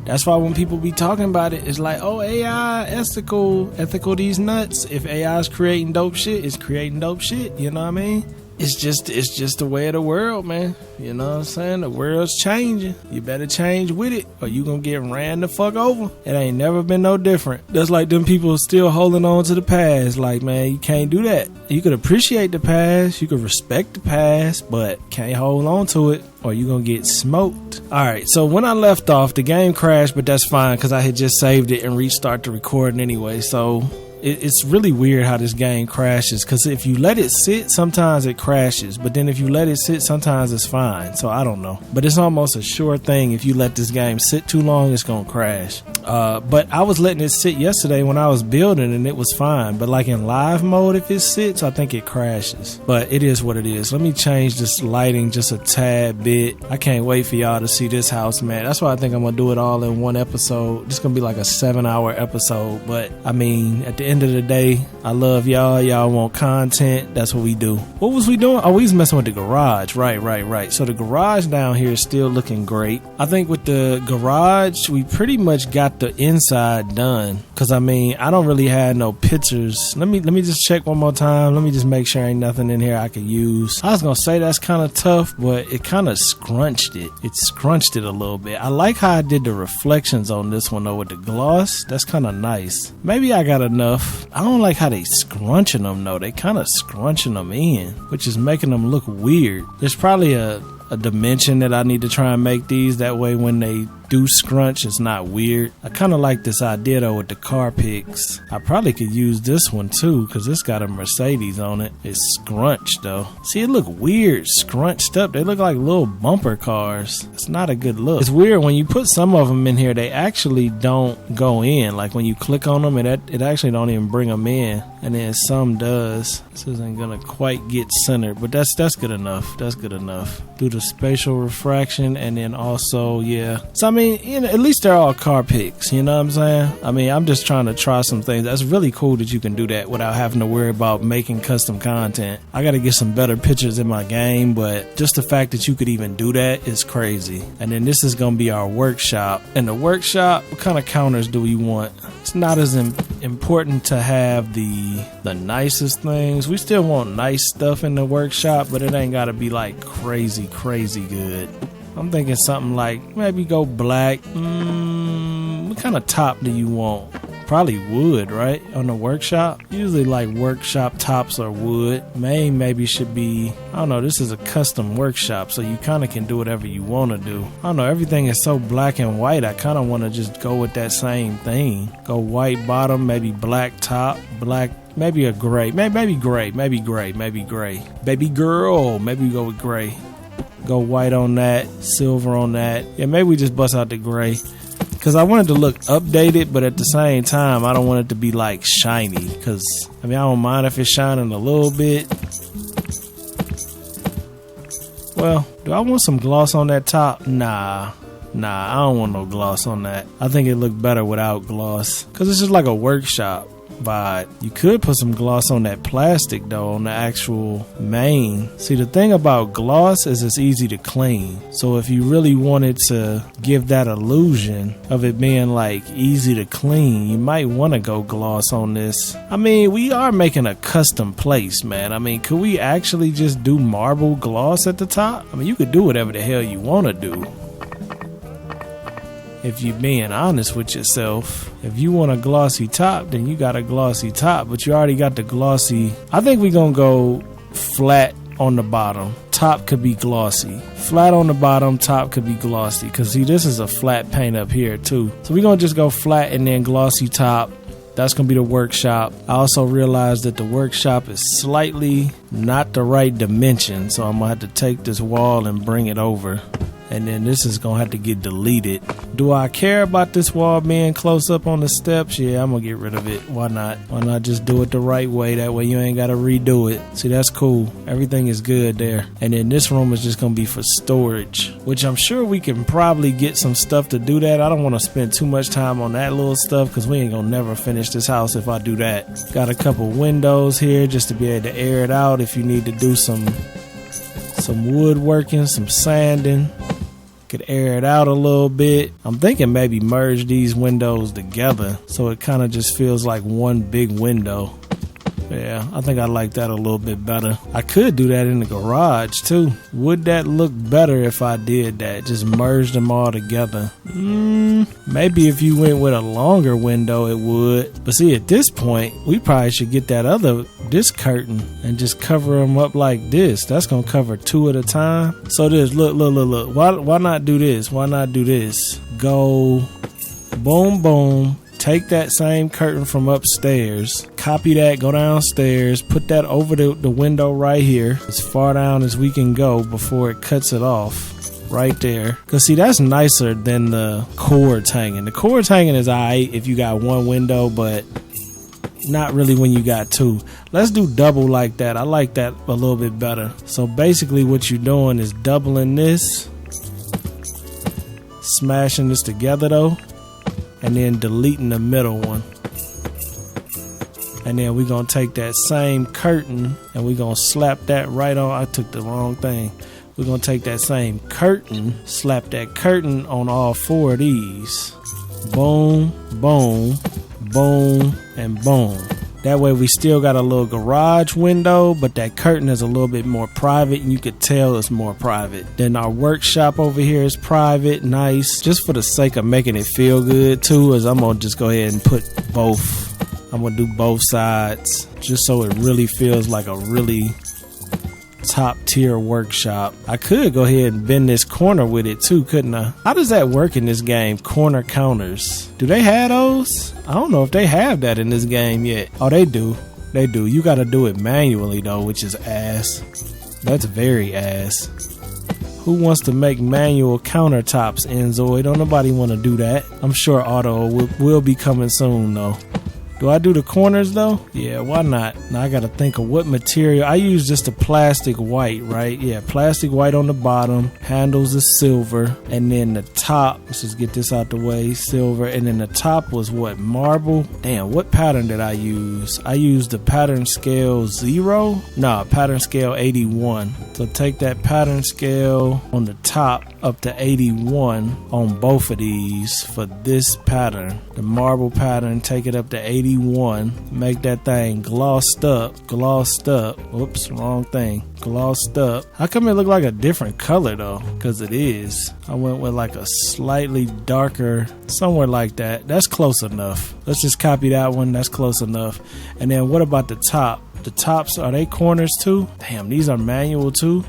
That's why when people be talking about it, it's like, oh, AI, ethical these nuts. If AI is creating dope shit, it's creating dope shit. You know what I mean? It's just the way of the world, man. You know what I'm saying? The world's changing. You better change with it, or you gonna get ran the fuck over. It ain't never been no different. That's like them people still holding on to the past. Like, man, you can't do that. You could appreciate the past, you could respect the past, but can't hold on to it, or you gonna get smoked. Alright, so when I left off, the game crashed, but that's fine because I had just saved it and restarted the recording anyway. So it's really weird how this game crashes, because if you let it sit, sometimes it crashes, but then if you let it sit, sometimes it's fine. So I don't know, but it's almost a sure thing. If you let this game sit too long, it's gonna crash. But I was letting it sit yesterday when I was building and it was fine, but like in live mode, if it sits, I think it crashes. But it is what it is. Let me change this lighting just a tad bit. I can't wait for y'all to see this house, man. That's why I think I'm gonna do it all in one episode. It's gonna be like a 7-hour episode, but I mean, at the end of the day, I love y'all want content. That's what we do. What was we doing? Oh, we was messing with the garage. Right. So the garage down here is still looking great. I think with the garage, we pretty much got the inside done, because I mean, I don't really have no pictures. Let me just check one more time. Let me just make sure ain't nothing in here I could use. I was gonna say that's kind of tough, but it kind of scrunched it. It scrunched it a little bit. I like how I did the reflections on this one though with the gloss. That's kind of nice. Maybe I got enough. I don't like how they scrunching them though. They kind of scrunching them in, which is making them look weird. There's probably a dimension that I need to try and make these. That way when they do scrunch, it's not weird. I kind of like this idea though with the car picks. I probably could use this one too, because it's got a Mercedes on it. It's scrunched though. See, it look weird scrunched up. They look like little bumper cars. It's not a good look. It's weird when you put some of them in here, they actually don't go in. Like when you click on them, it actually don't even bring them in, and then some does. This isn't gonna quite get centered, but that's good enough. That's good enough. Do the spatial refraction, and then also, yeah. So I mean, you know, at least they're all car picks, you know what I'm saying? I mean, I'm just trying to try some things. That's really cool that you can do that without having to worry about making custom content. I gotta get some better pictures in my game, but just the fact that you could even do that is crazy. And then this is gonna be our workshop. And the workshop, what kind of counters do we want? It's not as important to have the nicest things. We still want nice stuff in the workshop, but it ain't gotta be like crazy good. I'm thinking something like maybe go black. What kind of top do you want? Probably wood, right? On the workshop. Usually like workshop tops are wood. Main maybe should be, I don't know, this is a custom workshop, so you kind of can do whatever you want to do. I don't know, everything is so black and white. I kind of want to just go with that same thing. Go white bottom, maybe black top, black, maybe a gray. Maybe gray. Baby girl, maybe go with gray. Go white on that, silver on that. Yeah, maybe we just bust out the gray, because I want it to look updated, but at the same time, I don't want it to be like shiny, because I mean, I don't mind if it's shining a little bit. Well, do I want some gloss on that top? Nah, I don't want no gloss on that. I think it looked better without gloss, because it's just like a workshop vibe. You could put some gloss on that plastic though, on the actual main. See, the thing about gloss is it's easy to clean. So if you really wanted to give that illusion of it being like easy to clean, you might want to go gloss on this. I mean, we are making a custom place, man. I mean, could we actually just do marble gloss at the top? I mean, you could do whatever the hell you want to do, if you're being honest with yourself. If you want a glossy top, then you got a glossy top, but you already got the glossy. I think we're gonna go flat on the bottom. Top could be glossy. Flat on the bottom, top could be glossy. Cause see, this is a flat paint up here too. So we're gonna just go flat and then glossy top. That's gonna be the workshop. I also realized that the workshop is slightly not the right dimension, so I'm gonna have to take this wall and bring it over And then this is gonna have to get deleted. Do I care about this wall being close up on the steps? Yeah, I'm gonna get rid of it. Why not? Why not just do it the right way? That way you ain't gotta redo it. See, that's cool. Everything is good there. And then this room is just gonna be for storage, which I'm sure we can probably get some stuff to do that. I don't want to spend too much time on that little stuff because we ain't gonna never finish this house if I do that. Got a couple windows here just to be able to air it out if you need to do some woodworking, some sanding. Could air it out a little bit. I'm thinking maybe merge these windows together so it kind of just feels like one big window. Yeah, I think I like that a little bit better. I could do that in the garage too. Would that look better if I did that? Just merge them all together. Maybe if you went with a longer window it would. But see, at this point, we probably should get this curtain and just cover them up like this. That's gonna cover two at a time. So this, look. Why not do this? Why not do this? Go boom, boom. Take that same curtain from upstairs, copy that, go downstairs, put that over the window right here, as far down as we can go before it cuts it off. Right there. Cause see, that's nicer than the cords hanging. The cords hanging is alright if you got one window, but not really when you got two. Let's do double like that. I like that a little bit better. So basically what you're doing is doubling this, smashing this together though, and then deleting the middle one. And then we're gonna take that same curtain and we're gonna slap that right on. I took the wrong thing. We're gonna take that same curtain, slap that curtain on all four of these. Boom, boom, boom, and boom. That way we still got a little garage window, but that curtain is a little bit more private, and you could tell it's more private. Then our workshop over here is private, nice. Just for the sake of making it feel good too, is I'm gonna just go ahead and put both. I'm gonna do both sides, just so it really feels like a really top tier workshop. I could go ahead and bend this corner with it too, couldn't I? How does that work in this game? Corner counters. Do they have those? I don't know if they have that in this game yet. Oh, they do. They do. You gotta do it manually though, which is ass. That's very ass. Who wants to make manual countertops, InZOI? Don't nobody want to do that. I'm sure auto will be coming soon though. Do I do the corners though? Yeah, why not? Now I gotta think of what material. I use just a plastic white, right? Yeah, plastic white on the bottom. Handles is silver. And then the top, let's just get this out the way, silver. And then the top was what, marble? Damn, what pattern did I use? I used the pattern scale 0? No, pattern scale 81. So take that pattern scale on the top up to 81 on both of these for this pattern. The marble pattern, take it up to 81. Make that thing glossed up. Oops, wrong thing. Glossed up. How come it look like a different color though? Because it is. I went with like a slightly darker, somewhere like that. That's close enough. Let's just copy that one. That's close enough. And then what about the top? The tops, are they corners too? Damn, these are manual too.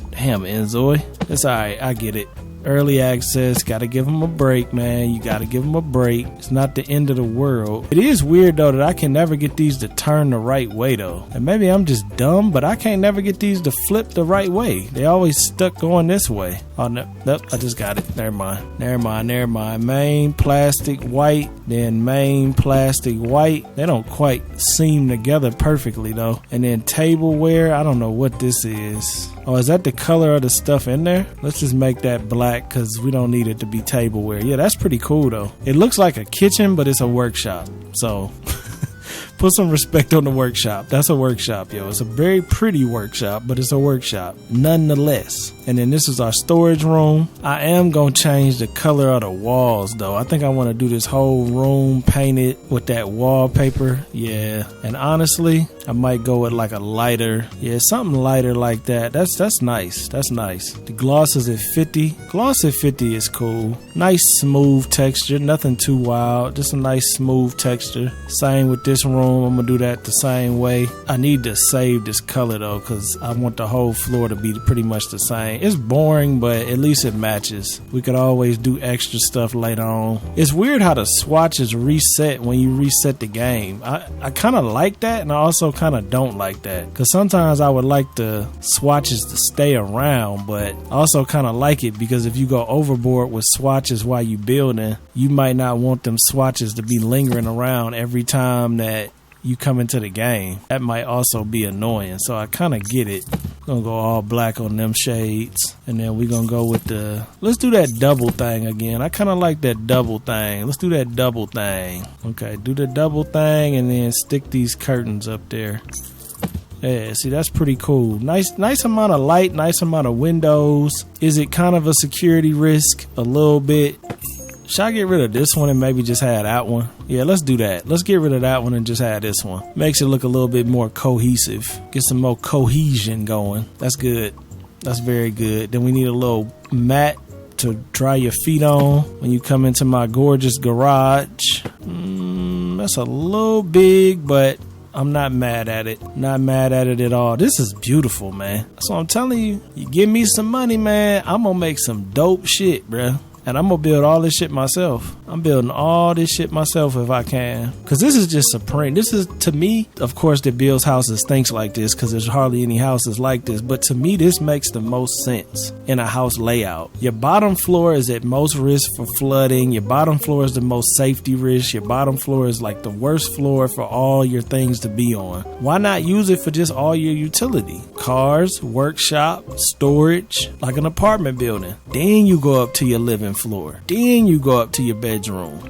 Damn, InZOI. It's alright, I get it. Early access, gotta give them a break, man. You gotta give them a break. It's not the end of the world. It is weird though that I can never get these to turn the right way though. And maybe I'm just dumb, but I can't never get these to flip the right way. They always stuck going this way. Oh no, nope, I just got it. Never mind. Main plastic white, then main plastic white. They don't quite seam together perfectly though. And then tableware, I don't know what this is. Oh, is that the color of the stuff in there? Let's just make that black because we don't need it to be tableware. Yeah, that's pretty cool though. It looks like a kitchen, but it's a workshop. So put some respect on the workshop. That's a workshop, yo. It's a very pretty workshop, but it's a workshop nonetheless. And then this is our storage room. I am going to change the color of the walls though. I think I want to do this whole room painted with that wallpaper. Yeah. And honestly, I might go with like a lighter. Yeah, something lighter like that. That's nice. That's nice. The gloss is at 50. Gloss at 50 is cool. Nice smooth texture. Nothing too wild. Just a nice smooth texture. Same with this room. room, I'm gonna do that the same way. I need to save this color though, because I want the whole floor to be pretty much the same. It's boring, but at least it matches. We could always do extra stuff later on. It's weird how the swatches reset when you reset the game. I kind of like that, and I also kind of don't like that, because sometimes I would like the swatches to stay around, but I also kind of like it because if you go overboard with swatches while you building, you might not want them swatches to be lingering around every time that you come into the game. That might also be annoying, so I kind of get it. Gonna go all black on them shades, and then we're gonna go with the, let's do that double thing again. I kind of like that double thing. Let's do that double thing. Okay, do the double thing and then stick these curtains up there. Yeah, see, that's pretty cool. Nice amount of light, nice amount of windows. Is it kind of a security risk? A little bit. Should I get rid of this one and maybe just have that one? Yeah, let's do that. Let's get rid of that one and just have this one. Makes it look a little bit more cohesive. Get some more cohesion going. That's good. That's very good. Then we need a little mat to dry your feet on when you come into my gorgeous garage. That's a little big, but I'm not mad at it. Not mad at it at all. This is beautiful, man. So I'm telling you, you give me some money, man, I'm gonna make some dope shit, bruh. And I'm gonna build all this shit myself. I'm building all this shit myself if I can. Cause this is just supreme. This is, to me, of course, that builds houses thinks like this, cause there's hardly any houses like this. But to me, this makes the most sense in a house layout. Your bottom floor is at most risk for flooding. Your bottom floor is the most safety risk. Your bottom floor is like the worst floor for all your things to be on. Why not use it for just all your utility? Cars, workshop, storage, like an apartment building. Then you go up to your living floor. Then you go up to your bedroom.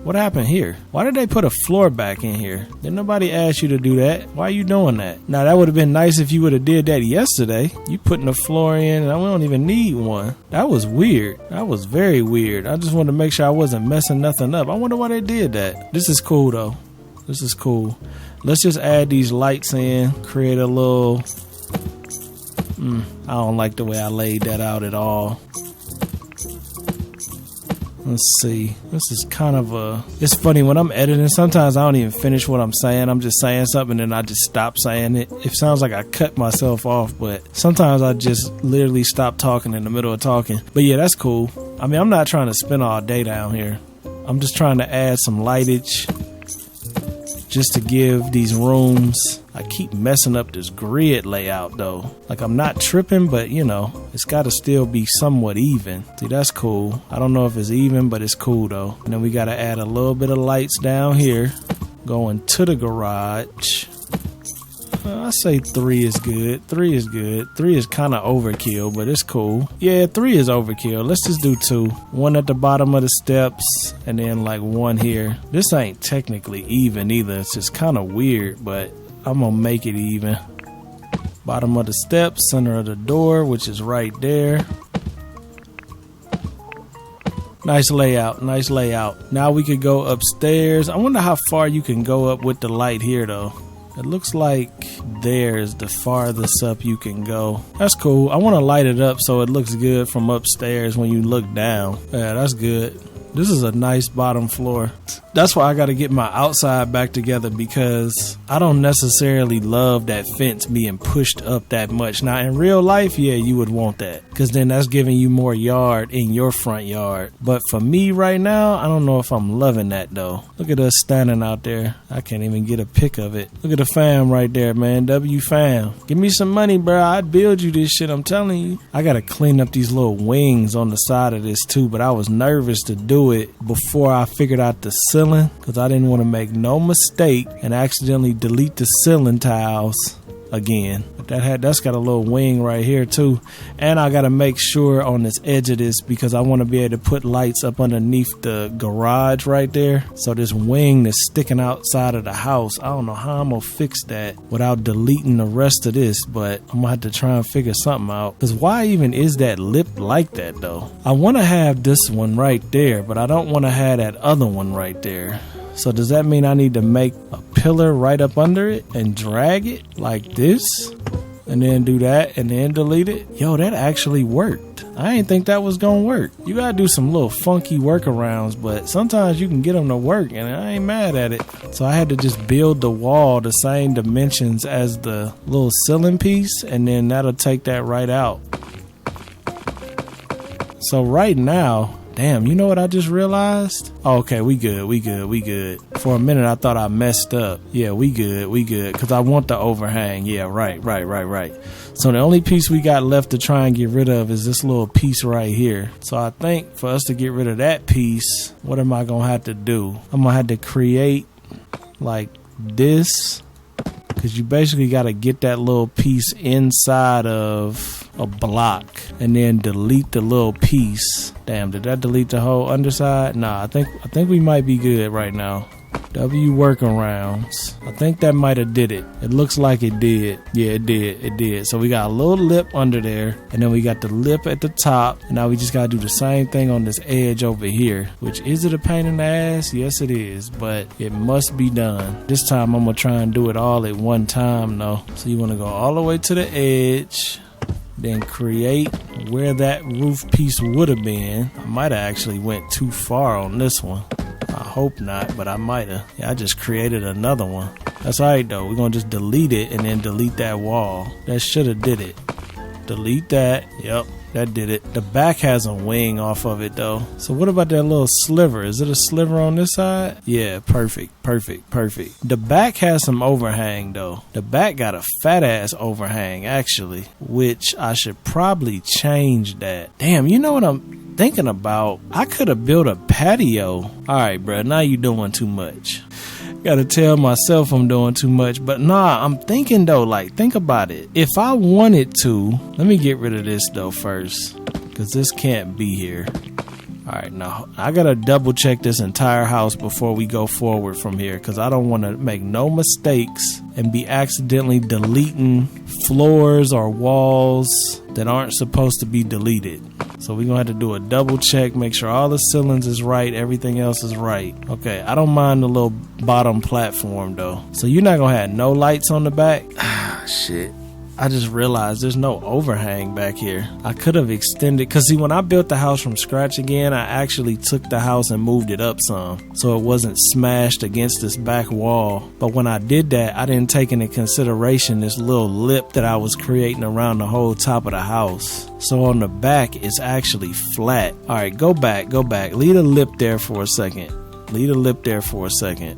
What happened here? Why did they put a floor back in here? Did nobody ask you to do that? Why are you doing that? Now that would have been nice if you would have did that yesterday. You putting a floor in and we don't even need one. That was weird. That was very weird. I just wanted to make sure I wasn't messing nothing up. I wonder why they did that. This is cool though. This is cool. Let's just add these lights in. Create a little... I don't like the way I laid that out at all. Let's see. This is kind of a... It's funny when I'm editing. Sometimes I don't even finish what I'm saying. I'm just saying something and then I just stop saying it. It sounds like I cut myself off, but sometimes I just literally stop talking in the middle of talking. But yeah, that's cool. I mean, I'm not trying to spend all day down here. I'm just trying to add some lightage just to give these rooms... I keep messing up this grid layout though. Like I'm not tripping, but you know, it's gotta still be somewhat even. See, that's cool. I don't know if it's even, but it's cool though. And then we gotta add a little bit of lights down here going to the garage. I say 3 is good. 3 is good. 3 is kind of overkill, but it's cool. Yeah, 3 is overkill. Let's just do 2. 1 at the bottom of the steps, and then like 1 here. This ain't technically even either. It's just kind of weird, but I'm gonna make it even. Bottom of the steps, center of the door, which is right there. Nice layout, nice layout. Now we could go upstairs. I wonder how far you can go up with the light here though. It looks like there's the farthest up you can go. That's cool. I want to light it up so it looks good from upstairs when you look down. Yeah, that's good. This is a nice bottom floor. That's why I got to get my outside back together, because I don't necessarily love that fence being pushed up that much. Now in real life, yeah, you would want that, because then that's giving you more yard in your front yard. But for me right now, I don't know if I'm loving that though. Look at us standing out there. I can't even get a pic of it. Look at the fam right there, man. W fam. Give me some money, bro. I'd build you this shit, I'm telling you. I got to clean up these little wings on the side of this too, but I was nervous to do it before I figured out the ceiling, because I didn't want to make no mistake and accidentally delete the ceiling tiles again. But that's got a little wing right here too, and I got to make sure on this edge of this, because I want to be able to put lights up underneath the garage right there, so this wing that's sticking outside of the house, I don't know how I'm gonna fix that without deleting the rest of this, but I'm gonna have to try and figure something out. Because why even is that lip like that though? I want to have this one right there, but I don't want to have that other one right there. So does that mean I need to make a pillar right up under it and drag it like this? and then do that and then delete it. Yo, that actually worked. I didn't think that was gonna work. You gotta do some little funky workarounds, but sometimes you can get them to work, and I ain't mad at it. So I had to just build the wall the same dimensions as the little ceiling piece, and then that'll take that right out. So right now, damn, you know what I just realized? Oh, okay, we good. For a minute, I thought I messed up. Yeah, we good, because I want the overhang. Yeah, right. So the only piece we got left to try and get rid of is this little piece right here. So I think for us to get rid of that piece, what am I gonna have to do? I'm gonna have to create like this, because you basically got to get that little piece inside of a block and then delete the little piece. Damn, did that delete the whole underside? Nah, I think we might be good right now. W workarounds. I think that might have did it. It looks like it did. Yeah, it did. So we got a little lip under there, and then we got the lip at the top, and now we just gotta do the same thing on this edge over here. Which, is it a pain in the ass? Yes, it is, but it must be done. This time I'm gonna try and do it all at one time though. So you wanna go all the way to the edge, then create where that roof piece would have been. I might have actually went too far on this one. I hope not, but I might have. Yeah, I just created another one. That's alright though. We're gonna just delete it and then delete that wall. That should have did it. Delete that. Yep, that did it. The back has a wing off of it though. So what about that little sliver? Is it a sliver on this side? Yeah, perfect. The back has some overhang though. The back got a fat ass overhang actually, which I should probably change that. Damn, you know what I'm thinking about? I could have built a patio. Alright, bro, now you doing too much. Gotta tell myself I'm doing too much, but nah, I'm thinking though, like, think about it. If I wanted to, let me get rid of this though first, because this can't be here. Alright, now I gotta double check this entire house before we go forward from here, because I don't want to make no mistakes and be accidentally deleting floors or walls that aren't supposed to be deleted. So we're gonna have to do a double check, make sure all the ceilings is right, everything else is right. Okay, I don't mind the little bottom platform though. So you're not gonna have no lights on the back? Shit. I just realized there's no overhang back here. I could have extended, because see, when I built the house from scratch again, I actually took the house and moved it up some so it wasn't smashed against this back wall. But when I did that, I didn't take into consideration this little lip that I was creating around the whole top of the house. So on the back, it's actually flat. Alright, go back. Leave a lip there for a second.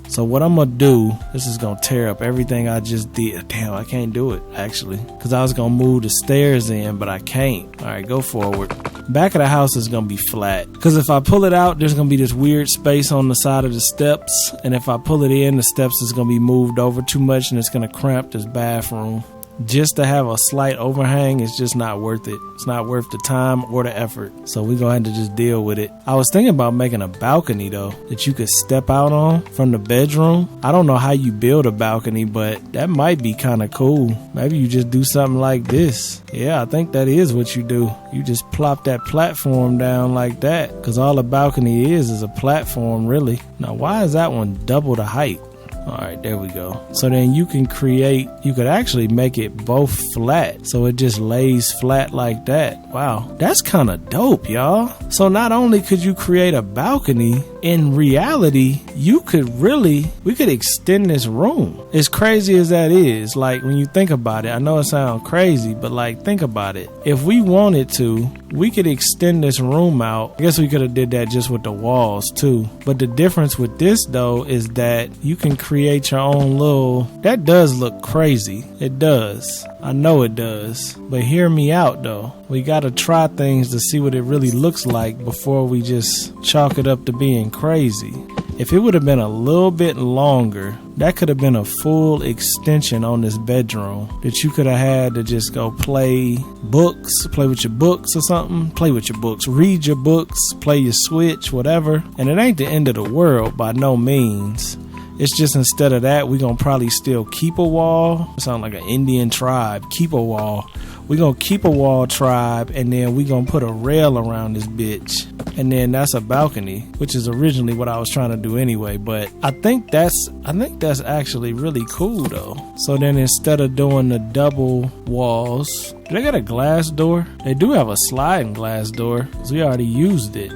So what I'm gonna do, this is gonna tear up everything I just did. Damn, I can't do it actually, because I was gonna move the stairs in, but I can't. Alright, go forward. Back of the house is gonna be flat, because if I pull it out, there's gonna be this weird space on the side of the steps, and if I pull it in, the steps is gonna be moved over too much and it's gonna cramp this bathroom. Just to have a slight overhang is just not worth it. It's not worth the time or the effort. So we're going to have to just deal with it. I was thinking about making a balcony though, that you could step out on from the bedroom. I don't know how you build a balcony, but that might be kind of cool. Maybe you just do something like this. Yeah, I think that is what you do. You just plop that platform down like that, because all a balcony is a platform really. Now why is that one double the height? Alright, there we go. So then you could actually make it both flat, so it just lays flat like that. Wow, that's kind of dope, y'all. So not only could you create a balcony, in reality, we could extend this room. As crazy as that is, like when you think about it, I know it sounds crazy, but like think about it. If we wanted to, we could extend this room out. I guess we could have did that just with the walls too. But the difference with this though is that you can create your own little, that does look crazy. It does. I know it does. But hear me out though. We gotta try things to see what it really looks like before we just chalk it up to being crazy. If it would have been a little bit longer, that could have been a full extension on this bedroom that you could have had to just go play with your books or something. Read your books, play your Switch, whatever. And it ain't the end of the world by no means. It's just instead of that, we're going to probably still keep a wall. It sounds like an Indian tribe. Keep a wall. We're going to keep a wall tribe, and then we're going to put a rail around this bitch. and then that's a balcony, which is originally what I was trying to do anyway. But I think that's actually really cool though. So then instead of doing the double walls, do they got a glass door? They do have a sliding glass door because we already used it.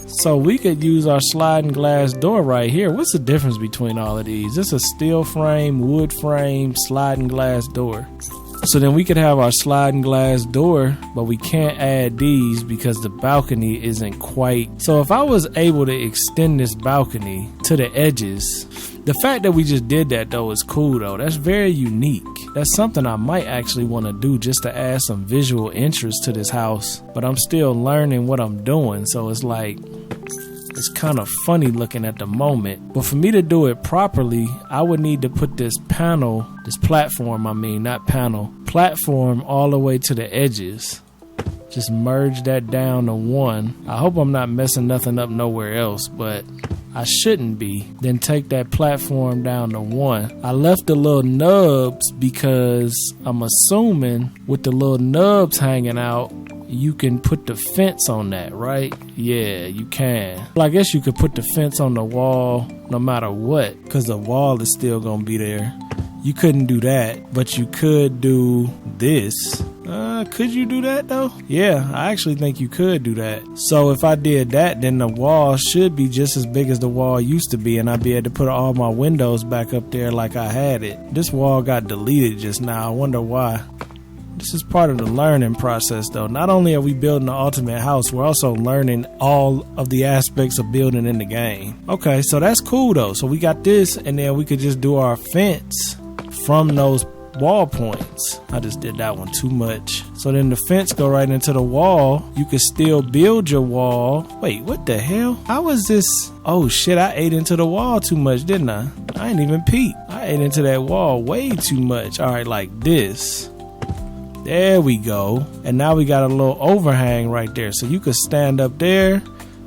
So we could use our sliding glass door right here. What's the difference between all of these? This is a steel frame, wood frame, sliding glass door. So then we could have our sliding glass door, but we can't add these because the balcony isn't quite. So if I was able to extend this balcony to the edges, the fact that we just did that though is cool though. That's very unique. That's something I might actually want to do just to add some visual interest to this house. But I'm still learning what I'm doing. So it's like, it's kind of funny looking at the moment. But for me to do it properly, I would need to put this platform all the way to the edges. Just merge that down to one. I hope I'm not messing nothing up nowhere else, but I shouldn't be. Then take that platform down to one. I left the little nubs because I'm assuming with the little nubs hanging out, you can put the fence on that, right? Yeah, you can. Well, I guess you could put the fence on the wall no matter what, because the wall is still gonna be there. You couldn't do that, but you could do this. Could you do that though? Yeah, I actually think you could do that. So if I did that, then the wall should be just as big as the wall used to be, and I'd be able to put all my windows back up there like I had it. This wall got deleted just now. I wonder why. This is part of the learning process though. Not only are we building the ultimate house, we're also learning all of the aspects of building in the game. Okay, so that's cool though. So we got this, and then we could just do our fence from those wall points. I just did that one too much. So then the fence go right into the wall. You could still build your wall. Wait, what the hell? How is this? Oh shit, I ate into the wall too much, didn't I? I ain't even peep. I ate into that wall way too much. All right, like this. There we go. And now we got a little overhang right there. So you could stand up there,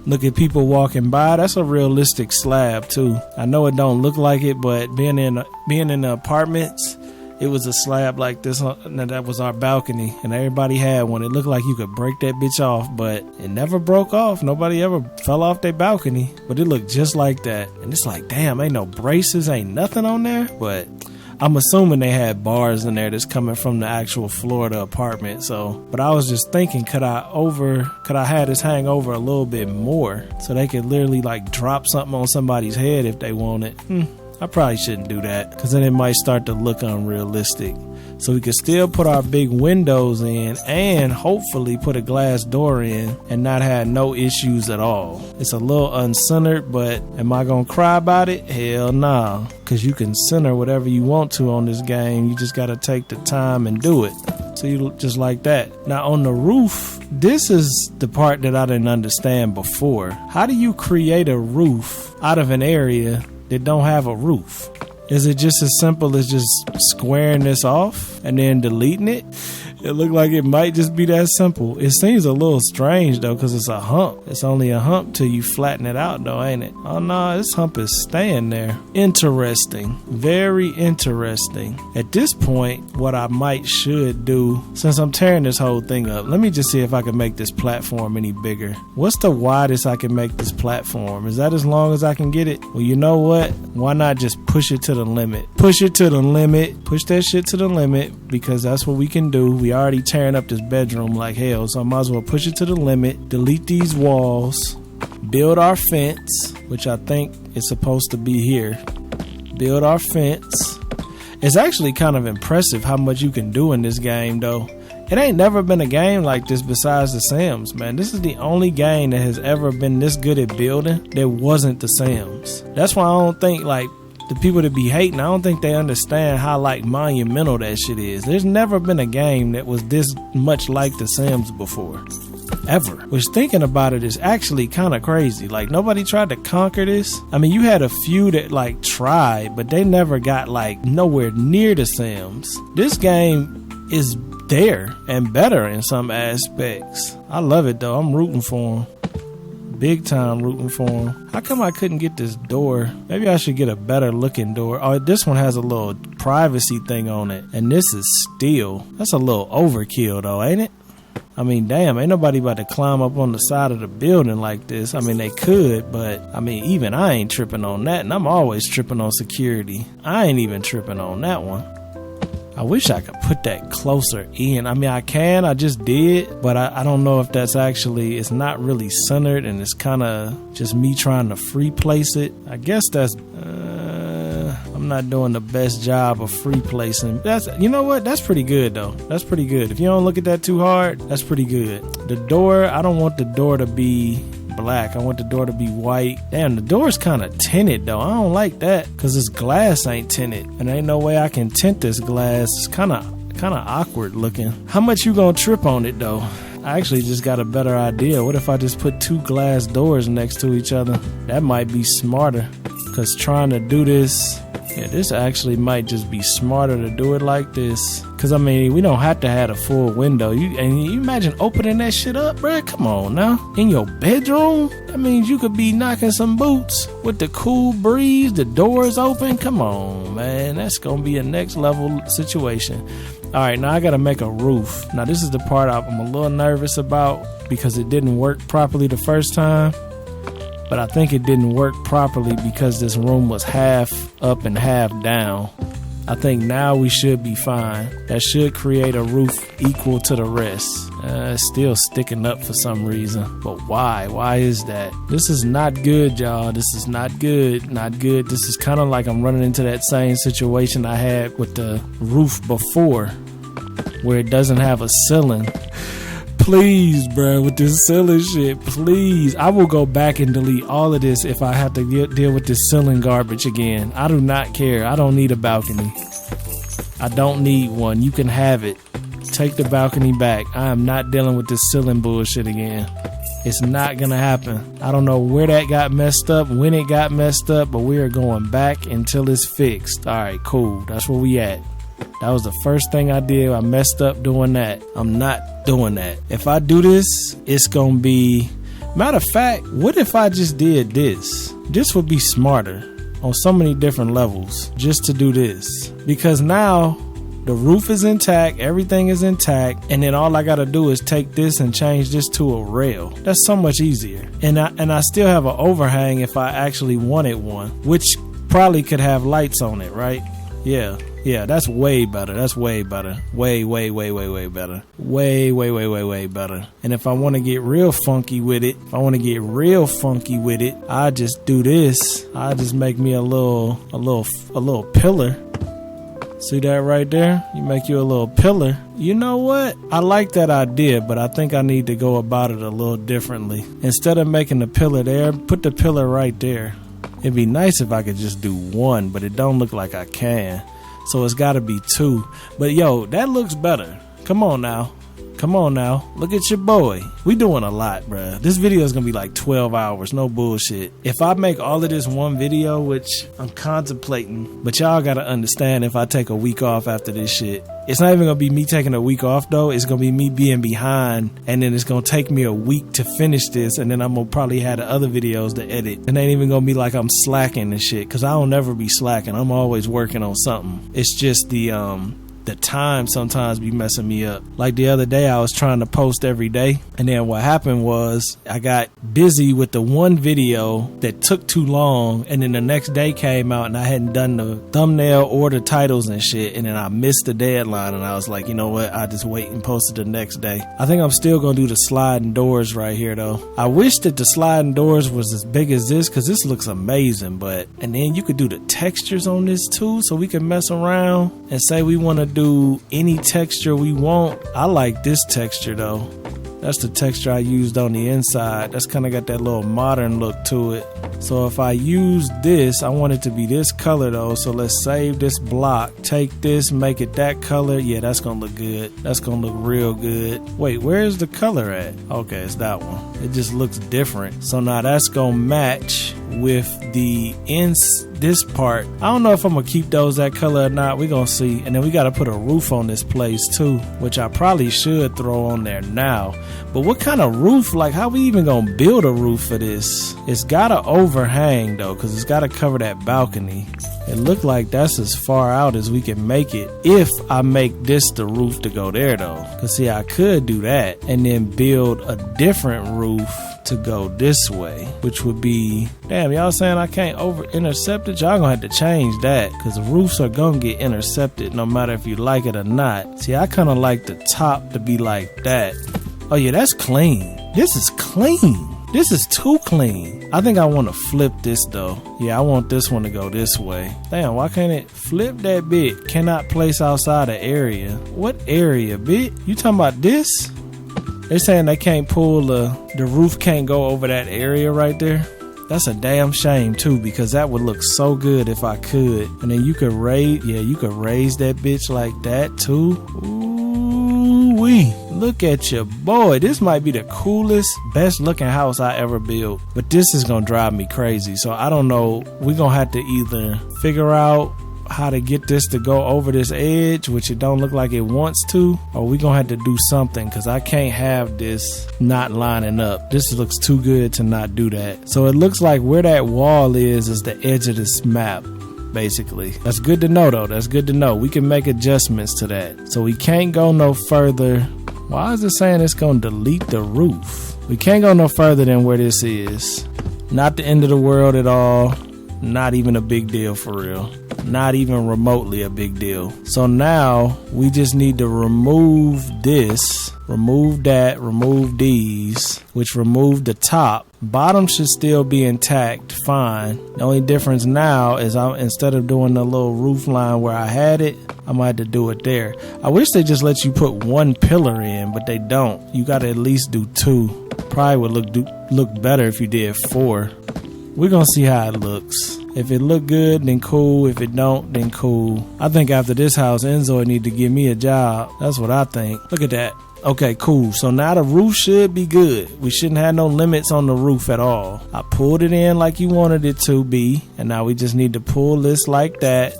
look at people walking by. That's a realistic slab too. I know it don't look like it, but being in the apartments, it was a slab like this. That was our balcony, and everybody had one. It looked like you could break that bitch off, but it never broke off. Nobody ever fell off their balcony, but it looked just like that. And it's like, damn, ain't no braces, ain't nothing on there. But I'm assuming they had bars in there that's coming from the actual floor of the apartment. So, but I was just thinking, could I have this hang over a little bit more so they could literally like drop something on somebody's head if they wanted? I probably shouldn't do that because then it might start to look unrealistic. So we could still put our big windows in and hopefully put a glass door in and not have no issues at all. It's a little uncentered, but am I gonna cry about it? Hell nah, because you can center whatever you want to on this game. You just gotta take the time and do it. So you just like that. Now on the roof, this is the part that I didn't understand before. How do you create a roof out of an area that don't have a roof? Is it just as simple as just squaring this off and then deleting it? It looked like it might just be that simple. It seems a little strange though, because it's a hump. It's only a hump till you flatten it out though, ain't it? Oh no, this hump is staying there. Interesting. Very interesting. At this point, what I should do, since I'm tearing this whole thing up, let me just see if I can make this platform any bigger. What's the widest I can make this platform? Is that as long as I can get it? Well, you know what? Why not just push it to the limit? Push it to the limit. Push that shit to the limit, because that's what we can do. We already tearing up this bedroom like hell, so I might as well push it to the limit, delete these walls, build our fence, which I think is supposed to be here. Build our fence. It's actually kind of impressive how much you can do in this game though. It ain't never been a game like this besides The Sims, man. This is the only game that has ever been this good at building that wasn't The Sims. That's why I don't think like the people that be hating, I don't think they understand how like monumental that shit is. There's never been a game that was this much like The Sims before, ever. Which, thinking about it, is actually kind of crazy. Like, nobody tried to conquer this. I mean, you had a few that like tried, but they never got like nowhere near The Sims. This game is there and better in some aspects. I love it though. I'm rooting for him. Big time rooting for him. How come I couldn't get this door? Maybe I should get a better looking door. Oh, this one has a little privacy thing on it, and this is steel. That's a little overkill though, ain't it? I mean, damn, ain't nobody about to climb up on the side of the building like this. I mean, they could, but I mean, even I ain't tripping on that, and I'm always tripping on security. I ain't even tripping on that one. I wish I could put that closer in. I mean, I can, I just did, but I don't know if that's actually, it's not really centered, and it's kind of just me trying to free place it. I guess that's, I'm not doing the best job of free placing. That's, you know what? That's pretty good though. That's pretty good. If you don't look at that too hard, that's pretty good. The door, I don't want the door to be black. I want the door to be white. Damn, the door's kind of tinted though. I don't like that because this glass ain't tinted, and ain't no way I can tint this glass. It's kind of awkward looking. How much you gonna trip on it though? I actually just got a better idea. What if I just put 2 glass doors next to each other? That might be smarter, because trying to do this, yeah, this actually might just be smarter to do it like this. Because, I mean, we don't have to have a full window. You imagine opening that shit up, bruh? Come on now. In your bedroom? That means you could be knocking some boots with the cool breeze, the doors open. Come on, man. That's going to be a next level situation. All right, now I got to make a roof. Now, this is the part I'm a little nervous about because it didn't work properly the first time. But I think it didn't work properly because this room was half up and half down. I think now we should be fine. That should create a roof equal to the rest. It's still sticking up for some reason. But why? Why is that? This is not good, y'all. This is not good. Not good. This is kind of like I'm running into that same situation I had with the roof before, where it doesn't have a ceiling. Please, bro, with this ceiling shit, please. I will go back and delete all of this if I have to deal with this ceiling garbage again. I do not care. I don't need a balcony. I don't need one. You can have it. Take the balcony back. I am not dealing with this ceiling bullshit again. It's not gonna happen. I don't know where that got messed up, when it got messed up, but we are going back until it's fixed. All right, cool. That's where we at. That was the first thing I did. I messed up doing that. I'm not doing that. If I do this, it's gonna be... Matter of fact, what if I just did this? This would be smarter on so many different levels just to do this. Because now the roof is intact, everything is intact, and then all I gotta do is take this and change this to a rail. That's so much easier. And I still have an overhang if I actually wanted one, which probably could have lights on it, right? Yeah, that's way better. That's way better. Way better. Way better. And if I want to get real funky with it, I just do this. I just make me a little pillar. See that right there? You make you a little pillar. You know what? I like that idea, but I think I need to go about it a little differently. Instead of making the pillar there, put the pillar right there. It'd be nice if I could just do one, but it don't look like I can. So it's gotta be 2. But yo, that looks better. Come on now. Look at your boy. We doing a lot, bruh. This video is gonna be like 12 hours. No bullshit. If I make all of this one video, which I'm contemplating, but y'all gotta understand, if I take a week off after this shit, it's not even gonna be me taking a week off though. It's gonna be me being behind, and then it's gonna take me a week to finish this, and then I'm gonna probably have the other videos to edit. And it ain't even gonna be like I'm slacking and shit, cause I don't never be slacking. I'm always working on something. It's just the time sometimes be messing me up. Like the other day, I was trying to post every day, and then what happened was I got busy with the one video that took too long, and then the next day came out and I hadn't done the thumbnail or the titles and shit, and then I missed the deadline, and I was like, you know what, I just wait and post it the next day. I think I'm still gonna do the sliding doors right here though. I wish that the sliding doors was as big as this, because this looks amazing. But and then you could do the textures on this too, so we can mess around and say we want to do any texture we want. I like this texture though. That's the texture I used on the inside. That's kind of got that little modern look to it. So if I use this, I want it to be this color though. So let's save this block, take this, make it that color. Yeah, that's gonna look good. That's gonna look real good. Wait, where's the color at? Okay, it's that one. It just looks different. So now that's gonna match with the this part. I don't know if I'm gonna keep those that color or not. We're gonna see. And then we gotta put a roof on this place too, which I probably should throw on there now. But what kind of roof? Like, how we even gonna build a roof for this? It's gotta overhang though, because it's gotta cover that balcony. It looked like that's as far out as we can make it if I make this the roof to go there though. Cause see, I could do that and then build a different roof to go this way, which would be, damn, y'all saying I can't over intercept it? Y'all gonna have to change that, because roofs are gonna get intercepted no matter if you like it or not. See, I kind of like the top to be like that. Oh yeah, that's clean. This is clean. This is too clean. I think I want to flip this though. Yeah, I want this one to go this way. Damn, why can't it flip that bit? Cannot place outside the area. What area, bit? You talking about this? They're saying they can't pull the roof can't go over that area right there. That's a damn shame too, because that would look so good if I could. And then you could raise, yeah, you could raise that bitch like that too. Ooh wee. Look at your boy. This might be the coolest, best looking house I ever built. But this is gonna drive me crazy. So I don't know. We're gonna have to either figure out how to get this to go over this edge, which it don't look like it wants to, or we gonna have to do something, because I can't have this not lining up. This looks too good to not do that. So it looks like where that wall is the edge of this map, basically. That's good to know though. That's good to know. We can make adjustments to that. So we can't go no further. Why is it saying it's gonna delete the roof? We can't go no further than where this is. Not the end of the world at all. Not even a big deal for real. Not even remotely a big deal. So now we just need to remove this, remove that, remove these, which remove the top. Bottom should still be intact, fine. The only difference now is instead of doing the little roof line where I had it, I might have to do it there. I wish they just let you put one pillar in, but they don't. You gotta at least do two. Probably would look better if you did 4. We're gonna see how it looks. If it look good, then cool. If it don't, then cool. I think after this house, InZOI need to give me a job. That's what I think. Look at that. Okay, cool. So now the roof should be good. We shouldn't have no limits on the roof at all. I pulled it in like you wanted it to be, and now we just need to pull this like that.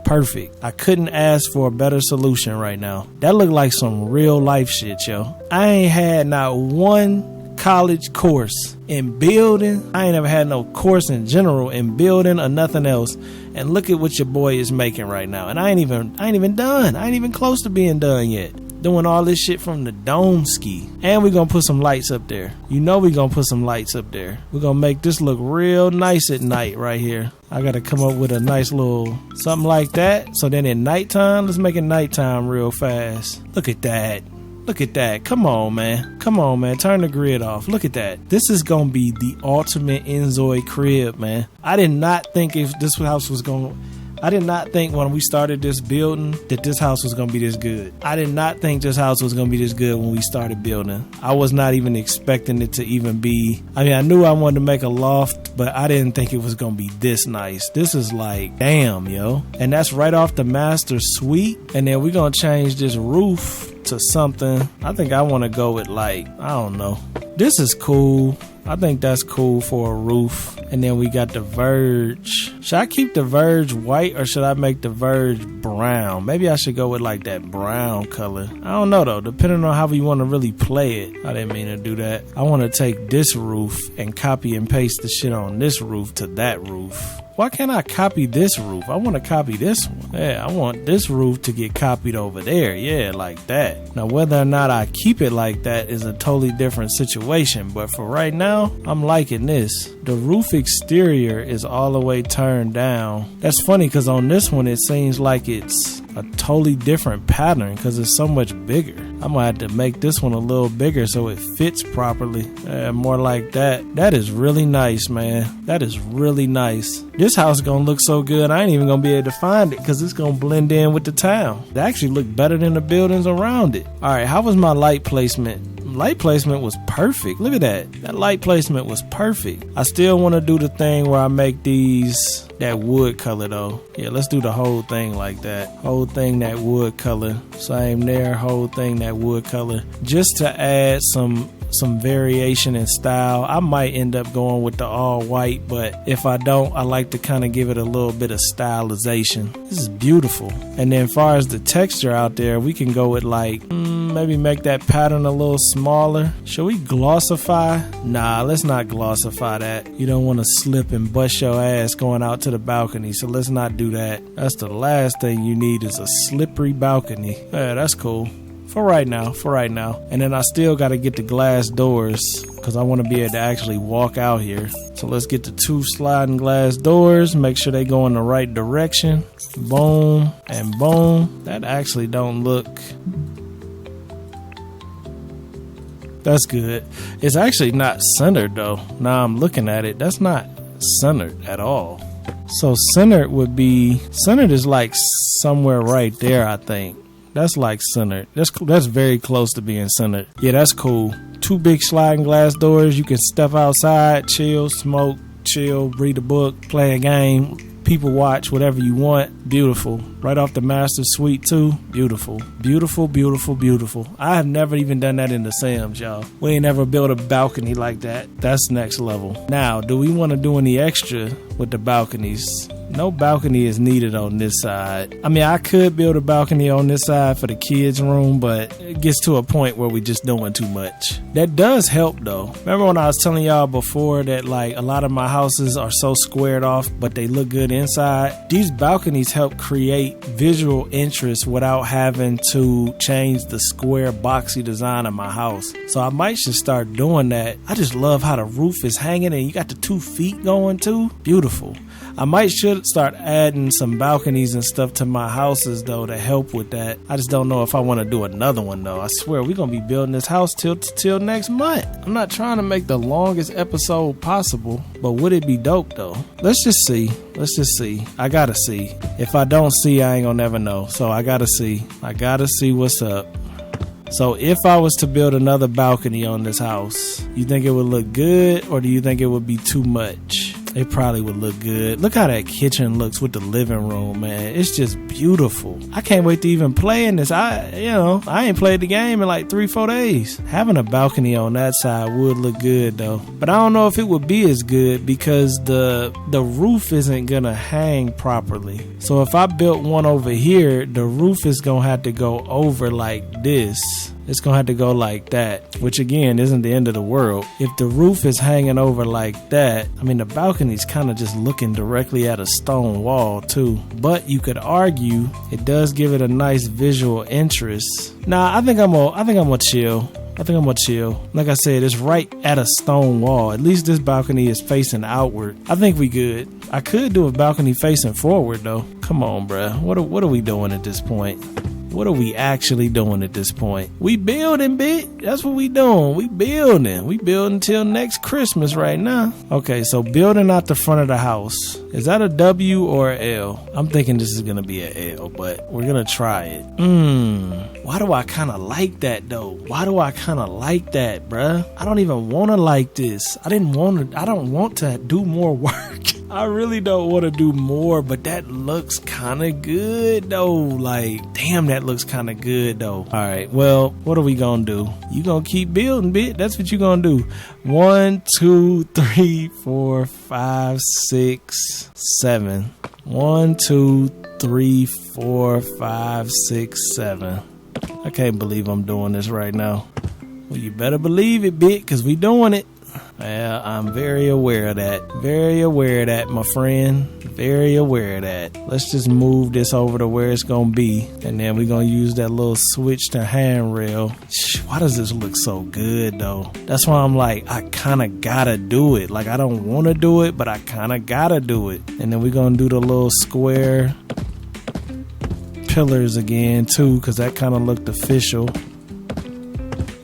Perfect. I couldn't ask for a better solution right now. That looked like some real life shit, yo. I ain't had not one college course in building. I ain't ever had no course in general in building or nothing else. And look at what your boy is making right now. And I ain't even done. I ain't even close to being done yet. Doing all this shit from the dome ski. And we're gonna put some lights up there. You know we're gonna put some lights up there. We're gonna make this look real nice at night right here. I gotta come up with a nice little something like that. So then at nighttime, let's make it nighttime real fast. Look at that. Look at that. Come on, man. Come on, man. Turn the grid off. Look at that. This is going to be the ultimate InZOI crib, man. I did not think if this house was going to... I did not think when we started this building that this house was going to be this good. I did not think this house was going to be this good when we started building. I was not even expecting it to even be... I mean, I knew I wanted to make a loft, but I didn't think it was going to be this nice. This is like, damn, yo. And that's right off the master suite. And then we're going to change this roof to something. I think I want to go with like, I don't know. This is cool. I think that's cool for a roof. And then we got the verge. Should I keep the verge white or should I make the verge brown? Maybe I should go with like that brown color. I don't know though, depending on how you want to really play it. I didn't mean to do that. I want to take this roof and copy and paste the shit on this roof to that roof. Why can't I copy this roof? I want to copy this one. Yeah, I want this roof to get copied over there. Yeah, like that. Now, whether or not I keep it like that is a totally different situation. But for right now, I'm liking this. The roof exterior is all the way turned down. That's funny because on this one, it seems like it's a totally different pattern because it's so much bigger. I might have to make this one a little bigger so it fits properly. More like that. That is really nice, man. That is really nice. This house is gonna look so good I ain't even gonna be able to find it because it's gonna blend in with the town. It actually look better than the buildings around it. Alright, how was my light placement? Light placement was perfect. Look at that. That light placement was perfect. I still want to do the thing where I make these that wood color though. Yeah, let's do the whole thing like that. Whole thing that wood color. Same there. Whole thing that wood color. Just to add some variation in style. I might end up going with the all white, but if I don't, I like to kind of give it a little bit of stylization. This is beautiful. And then as far as the texture out there, we can go with like Maybe make that pattern a little smaller. Should we glossify? Nah, let's not glossify that. You don't want to slip and bust your ass going out to the balcony, so let's not do that. That's the last thing you need is a slippery balcony. Yeah, that's cool. For right now. And then I still got to get the glass doors because I want to be able to actually walk out here. So let's get the 2 sliding glass doors. Make sure they go in the right direction. Boom and boom. That actually don't look... That's good. It's actually not centered though. Now I'm looking at it. That's not centered at all. So centered would be... Centered is like somewhere right there, I think. That's like centered. That's very close to being centered. Yeah, that's cool. 2 big sliding glass doors. You can step outside, chill, smoke, chill, read a book, play a game, people watch, whatever you want. Beautiful. Right off the master suite too. Beautiful. Beautiful, beautiful, beautiful. I have never even done that in the Sims, y'all. We ain't never built a balcony like that. That's next level. Now, do we want to do any extra with the balconies? No balcony is needed on this side. I mean, I could build a balcony on this side for the kids' room, but it gets to a point where we just doing too much. That does help though. Remember when I was telling y'all before that like a lot of my houses are so squared off, but they look good inside? These balconies help create visual interest without having to change the square boxy design of my house. So I might just start doing that. I just love how the roof is hanging and you got the 2 feet going too. Beautiful. I should start adding some balconies and stuff to my houses though to help with that. I just don't know if I want to do another one though. I swear we're gonna be building this house till next month. I'm not trying to make the longest episode possible, but would it be dope though? Let's just see. I gotta see. If I don't see, I ain't gonna never know. So I gotta see what's up. So if I was to build another balcony on this house, you think it would look good or do you think it would be too much? It probably would look good. Look how that kitchen looks with the living room, man. It's just beautiful. I can't wait to even play in this. I ain't played the game in like 3-4 days. Having a balcony on that side would look good though. But I don't know if it would be as good because the roof isn't gonna hang properly. So if I built one over here, the roof is gonna have to go over like this. It's gonna have to go like that, which again isn't the end of the world. If the roof is hanging over like that, I mean the balcony's kind of just looking directly at a stone wall too. But you could argue it does give it a nice visual interest. Nah, I think I'm gonna chill. Like I said, it's right at a stone wall. At least this balcony is facing outward. I think we good. I could do a balcony facing forward though. Come on, bruh. What are we doing at this point? What are we actually doing at this point? We building, bitch. That's what we doing. We building till next Christmas right now. Okay, so building out the front of the house. Is that a W or a L? I'm thinking this is going to be a L, but we're going to try it. Why do I kind of like that though? Why do I kind of like that, bruh? I don't even want to like this. I don't want to do more work. I really don't want to do more, but that looks kind of good though. Like, damn, that looks kind of good though. All right, well, what are we gonna do? You gonna keep building, bitch. That's what you gonna do. 1, 2, 3, 4, 5, 6, 7. 1, 2, 3, 4, 5, 6, 7. I can't believe I'm doing this right now. Well, you better believe it, bitch, because we doing it. Yeah, I'm very aware of that. Very aware of that, my friend. Very aware of that. Let's just move this over to where it's going to be. And then we're going to use that little switch to handrail. Why does this look so good, though? That's why I'm like, I kind of got to do it. Like, I don't want to do it, but I kind of got to do it. And then we're going to do the little square pillars again, too, because that kind of looked official.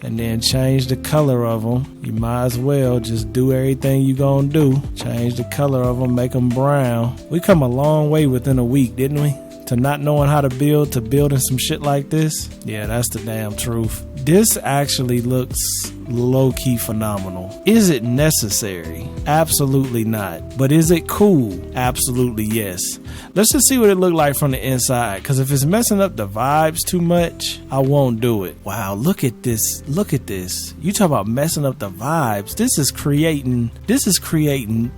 And then change the color of them. You might as well just do everything you gonna do. Change the color of them, make them brown. We come a long way within a week, didn't we? To not knowing how to building some shit like this. Yeah, that's the damn truth. This actually looks low-key phenomenal. Is it necessary? Absolutely not. But is it cool? Absolutely yes. Let's just see what it looked like from the inside, because if it's messing up the vibes too much, I won't do it. Wow, look at this. Look at this. You talk about messing up the vibes. This is creating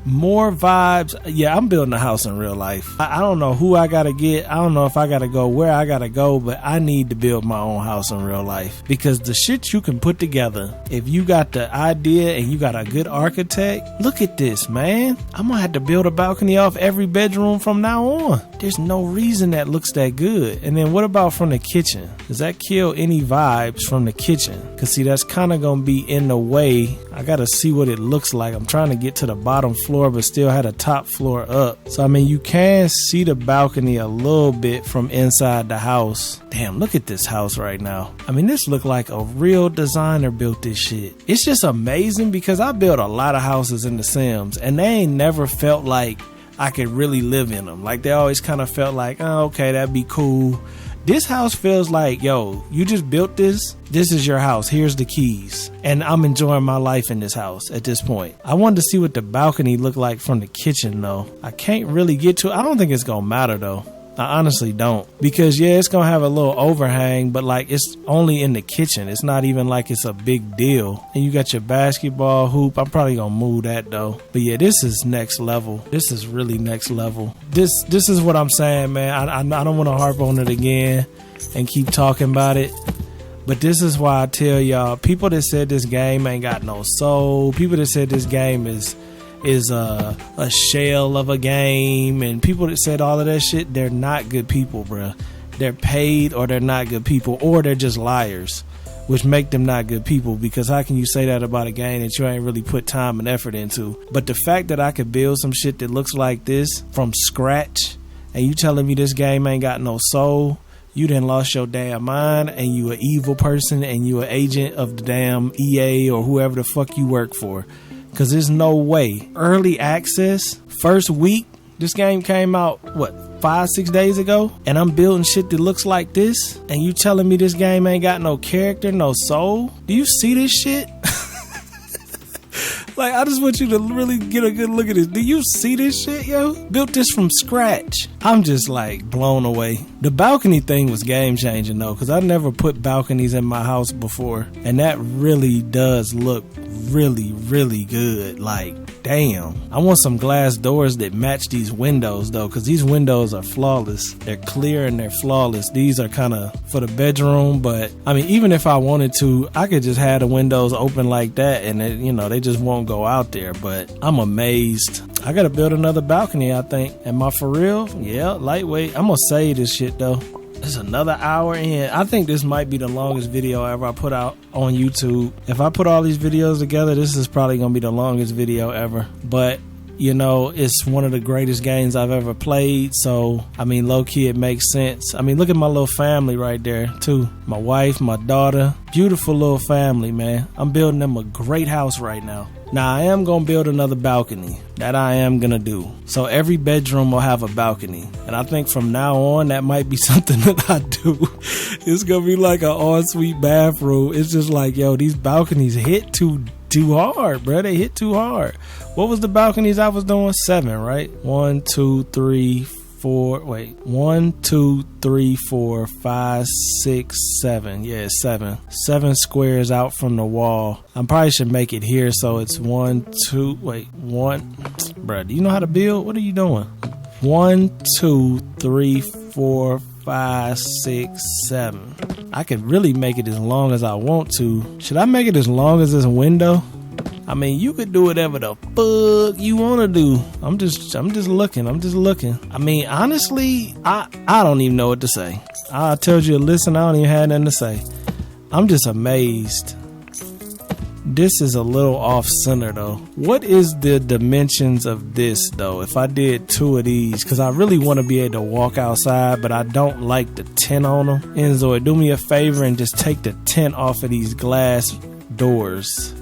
more vibes. Yeah, I'm building a house in real life. I don't know who I gotta get. I don't know if I gotta go where I gotta go, but I need to build my own house in real life, because the shit you can put together, if you got the idea and you got a good architect, look at this, man. I'm gonna have to build a balcony off every bedroom from now on. There's no reason that looks that good. And then what about from the kitchen? Does that kill any vibes from the kitchen? Cause see, that's kind of gonna be in the way. I gotta see what it looks like. I'm trying to get to the bottom floor, but still had a top floor up. So I mean, you can see the balcony a little bit from inside the house. Damn, look at this house right now. I mean, this look like a real designer built this shit. It's just amazing because I built a lot of houses in The Sims and they ain't never felt like I could really live in them. Like they always kind of felt like, oh, okay, that'd be cool. This house feels like, yo, you just built this. This is your house. Here's the keys. And I'm enjoying my life in this house at this point. I wanted to see what the balcony looked like from the kitchen though. I can't really get to it. I don't think it's gonna matter though. I honestly don't, because yeah, it's gonna have a little overhang, but like it's only in the kitchen. It's not even like it's a big deal. And you got your basketball hoop. I'm probably gonna move that though. But yeah, this is next level. This is really next level. This is what I'm saying, man. I don't want to harp on it again and keep talking about it. But this is why I tell y'all, people that said this game ain't got no soul, people that said this game is a shell of a game, and people that said all of that shit, they're not good people, bruh. They're paid, or they're not good people, or they're just liars, which make them not good people, because how can you say that about a game that you ain't really put time and effort into? But the fact that I could build some shit that looks like this from scratch, and you telling me this game ain't got no soul, you done lost your damn mind, and you an evil person, and you an agent of the damn EA or whoever the fuck you work for. Cause there's no way. Early access, first week, this game came out, what, 5-6 days ago? And I'm building shit that looks like this? And you telling me this game ain't got no character, no soul? Do you see this shit? Like, I just want you to really get a good look at this. Do you see this shit, yo? Built this from scratch. I'm just like blown away. The balcony thing was game changing though, because I never put balconies in my house before. And that really does look really, really good. Like, damn. I want some glass doors that match these windows though, because these windows are flawless. They're clear and they're flawless. These are kind of for the bedroom, but I mean, even if I wanted to, I could just have the windows open like that and it, you know, they just won't go out there. But I'm amazed. I gotta build another balcony, I think. Am I for real? Yeah, lightweight. I'm gonna save this shit though. It's another hour in. I think this might be the longest video ever I put out on YouTube. If I put all these videos together, this is probably gonna be the longest video ever. But you know, it's one of the greatest games I've ever played. So, I mean, low-key, it makes sense. I mean, look at my little family right there, too. My wife, my daughter. Beautiful little family, man. I'm building them a great house right now. Now, I am going to build another balcony. That I am going to do. So, every bedroom will have a balcony. And I think from now on, that might be something that I do. It's going to be like an ensuite bathroom. It's just like, yo, these balconies hit too hard, bro. They hit too hard. What was the balconies I was doing? 7, right? 1, 2, 3, 4. Wait. 1, 2, 3, 4, 5, 6, 7. Yeah, 7. 7 squares out from the wall. I probably should make it here so it's 1, 2. Wait. 1. Bro, do you know how to build? What are you doing? 1, 2, 3, 4, 5, 6, 7. I could really make it as long as I want to. Should I make it as long as this window? I mean, you could do whatever the fuck you want to do. I'm just looking. I mean, honestly, I don't even know what to say. I told you to listen. I don't even have nothing to say. I'm just amazed. This is a little off center though. What is the dimensions of this though? If I did 2 of these, because I really want to be able to walk outside, but I don't like the tint on them. InZOI, do me a favor and just take the tint off of these glass doors.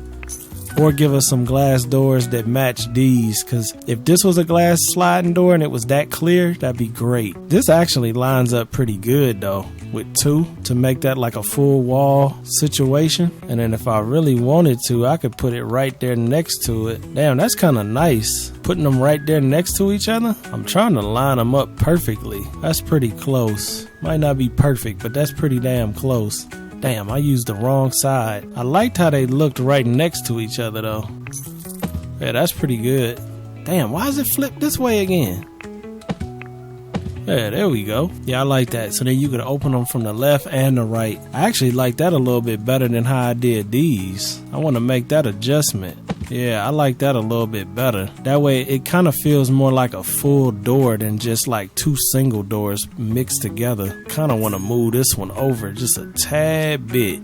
or give us some glass doors that match these, because if this was a glass sliding door and it was that clear, that'd be great. This actually lines up pretty good though with 2 to make that like a full wall situation. And then if I really wanted to, I could put it right there next to it. Damn, that's kind of nice, putting them right there next to each other. I'm trying to line them up perfectly. That's pretty close. Might not be perfect, but that's pretty damn close. Damn, I used the wrong side. I liked how they looked right next to each other though. Yeah, that's pretty good. Damn, why is it flipped this way again? Yeah, there we go. Yeah, I like that. So then you could open them from the left and the right. I actually like that a little bit better than how I did these. I want to make that adjustment. Yeah, I like that a little bit better. That way it kind of feels more like a full door than just like 2 single doors mixed together. Kind of want to move this one over just a tad bit.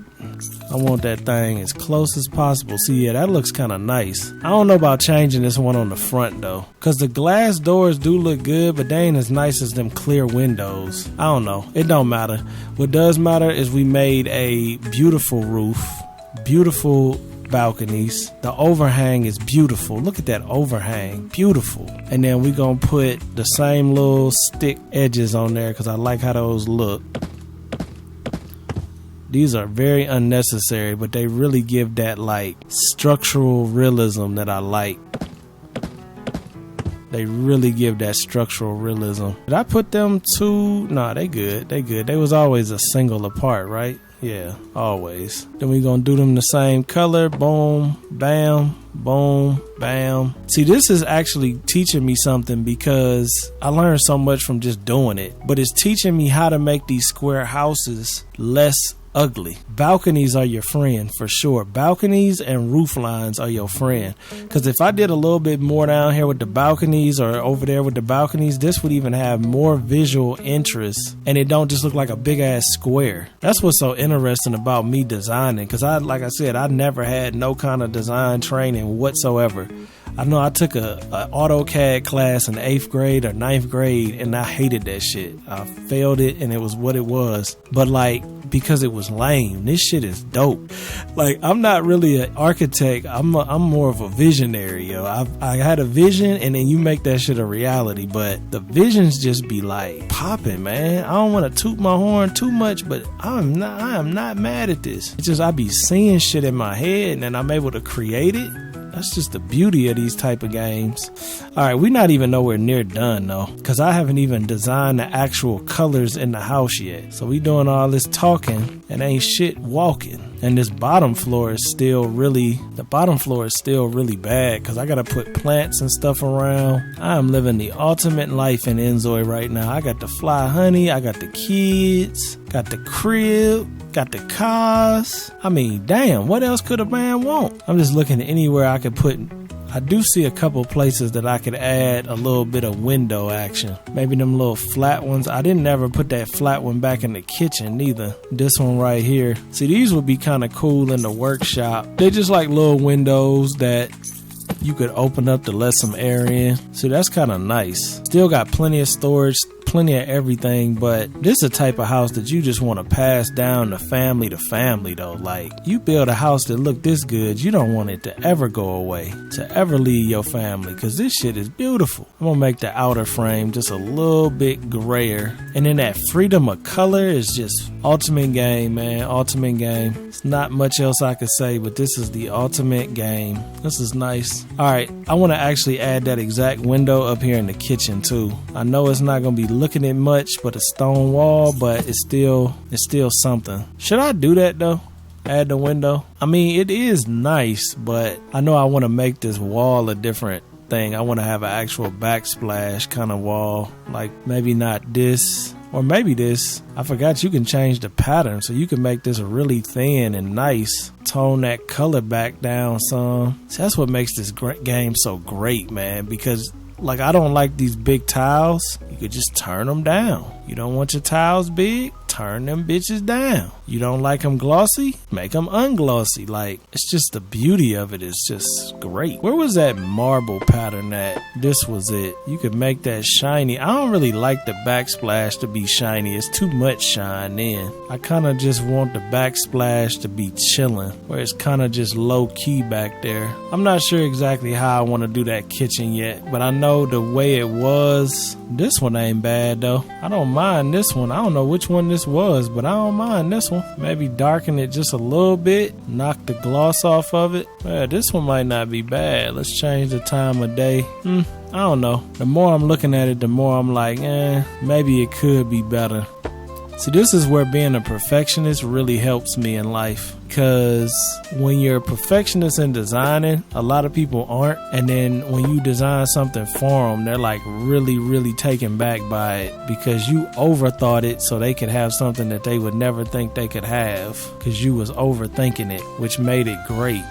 I want that thing as close as possible. See, yeah, that looks kind of nice. I don't know about changing this one on the front though, because the glass doors do look good, but they ain't as nice as them clear windows. I don't know. It don't matter. What does matter is we made a beautiful roof, beautiful balconies. The overhang is beautiful. Look at that overhang. Beautiful. And then we gonna put the same little stick edges on there because I like how those look. These are very unnecessary, but they really give that like structural realism that I like. They really give that structural realism. Did I put them 2? Nah, they good. They good. They was always a single apart, right? Yeah, always. Then we gonna do them the same color. Boom, bam, boom, bam. See, this is actually teaching me something because I learned so much from just doing it. But it's teaching me how to make these square houses less ugly. Balconies are your friend for sure. Balconies and roof lines are your friend, because if I did a little bit more down here with the balconies or over there with the balconies, this would even have more visual interest and it don't just look like a big ass square. That's what's so interesting about me designing, because like I said, I never had no kind of design training whatsoever. I know I took a AutoCAD class in 8th grade or 9th grade and I hated that shit. I failed it and it was what it was. But like, because it was lame, this shit is dope. Like, I'm not really an architect. I'm more of a visionary, yo. I had a vision and then you make that shit a reality. But the visions just be like popping, man. I don't want to toot my horn too much, but I am not mad at this. It's just I be seeing shit in my head and then I'm able to create it. That's just the beauty of these type of games. All right, we're not even nowhere near done though, because I haven't even designed the actual colors in the house yet. So we doing all this talking and ain't shit walking. And this bottom floor is still really bad because I gotta put plants and stuff around. I am living the ultimate life in InZOI right now. I got the fly honey, I got the kids, got the crib, got the cars. I mean, damn, what else could a man want? I'm just looking anywhere I could put. I do see a couple places that I could add a little bit of window action. Maybe them little flat ones. I didn't ever put that flat one back in the kitchen neither. This one right here. See, these would be kind of cool in the workshop. They're just like little windows that you could open up to let some air in. So that's kind of nice. Still got plenty of storage, plenty of everything, but this is a type of house that you just want to pass down to family though. Like, you build a house that look this good, you don't want it to ever go away, to ever leave your family, because this shit is beautiful. I'm gonna make the outer frame just a little bit grayer, and then that freedom of color is just ultimate game, man. Ultimate game. It's not much else I could say, but this is the ultimate game. This is nice. All right, I want to actually add that exact window up here in the kitchen too. I know it's not gonna be looking at much but a stone wall, but it's still something. Should I do that though? Add the window? I mean, it is nice, but I know I want to make this wall a different thing. I want to have an actual backsplash kind of wall, like maybe not this, or maybe this. I forgot you can change the pattern, so you can make this really thin and nice. Tone that color back down some. See, that's what makes this game so great, man, because like, I don't like these big tiles. You could just turn them down. You don't want your tiles big? turn them bitches down. You don't like them glossy? Make them unglossy. Like, it's just the beauty of it is just great. Where was that marble pattern at? This was it. You could make that shiny. I don't really like the backsplash to be shiny. It's too much shine in. I kind of just want the backsplash to be chilling, where it's kind of just low key back there. I'm not sure exactly how I want to do that kitchen yet, but I know the way it was. This one ain't bad though. I don't mind this one. I don't know which one this was, but I don't mind this one. Maybe darken it just a little bit, knock the gloss off of it. Yeah, this one might not be bad. Let's change the time of day. I don't know. The more I'm looking at it, the more I'm like, maybe it could be better. See, this is where being a perfectionist really helps me in life. Because when you're a perfectionist in designing, a lot of people aren't. And then when you design something for them, they're like really, really taken back by it. Because you overthought it so they could have something that they would never think they could have. Because you was overthinking it, which made it great.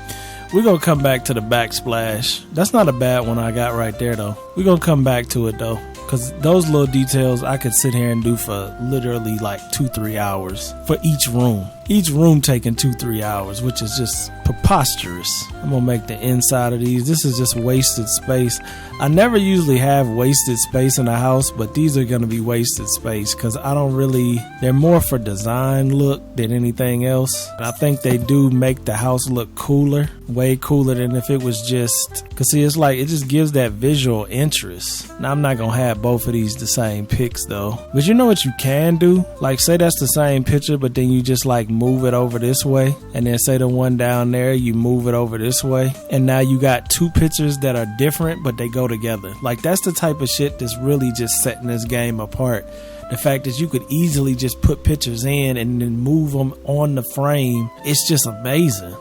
We're going to come back to the backsplash. That's not a bad one I got right there, though. We're going to come back to it, though. Because those little details I could sit here and do for literally like 2-3 hours for each room. Each room taking 2-3 hours, which is just preposterous. I'm going to make the inside of these. This is just wasted space. I never usually have wasted space in a house, but these are going to be wasted space because I don't really, they're more for design look than anything else. And I think they do make the house look cooler, way cooler than if it was just, because see, it's like, it just gives that visual interest. Now, I'm not going to have both of these the same pics though. But you know what you can do? Like, say that's the same picture, but then you just like move it over this way, and then say the one down there you move it over this way, and now you got two pictures that are different but they go together. Like, that's the type of shit that's really just setting this game apart. The fact that you could easily just put pictures in and then move them on the frame, it's just amazing.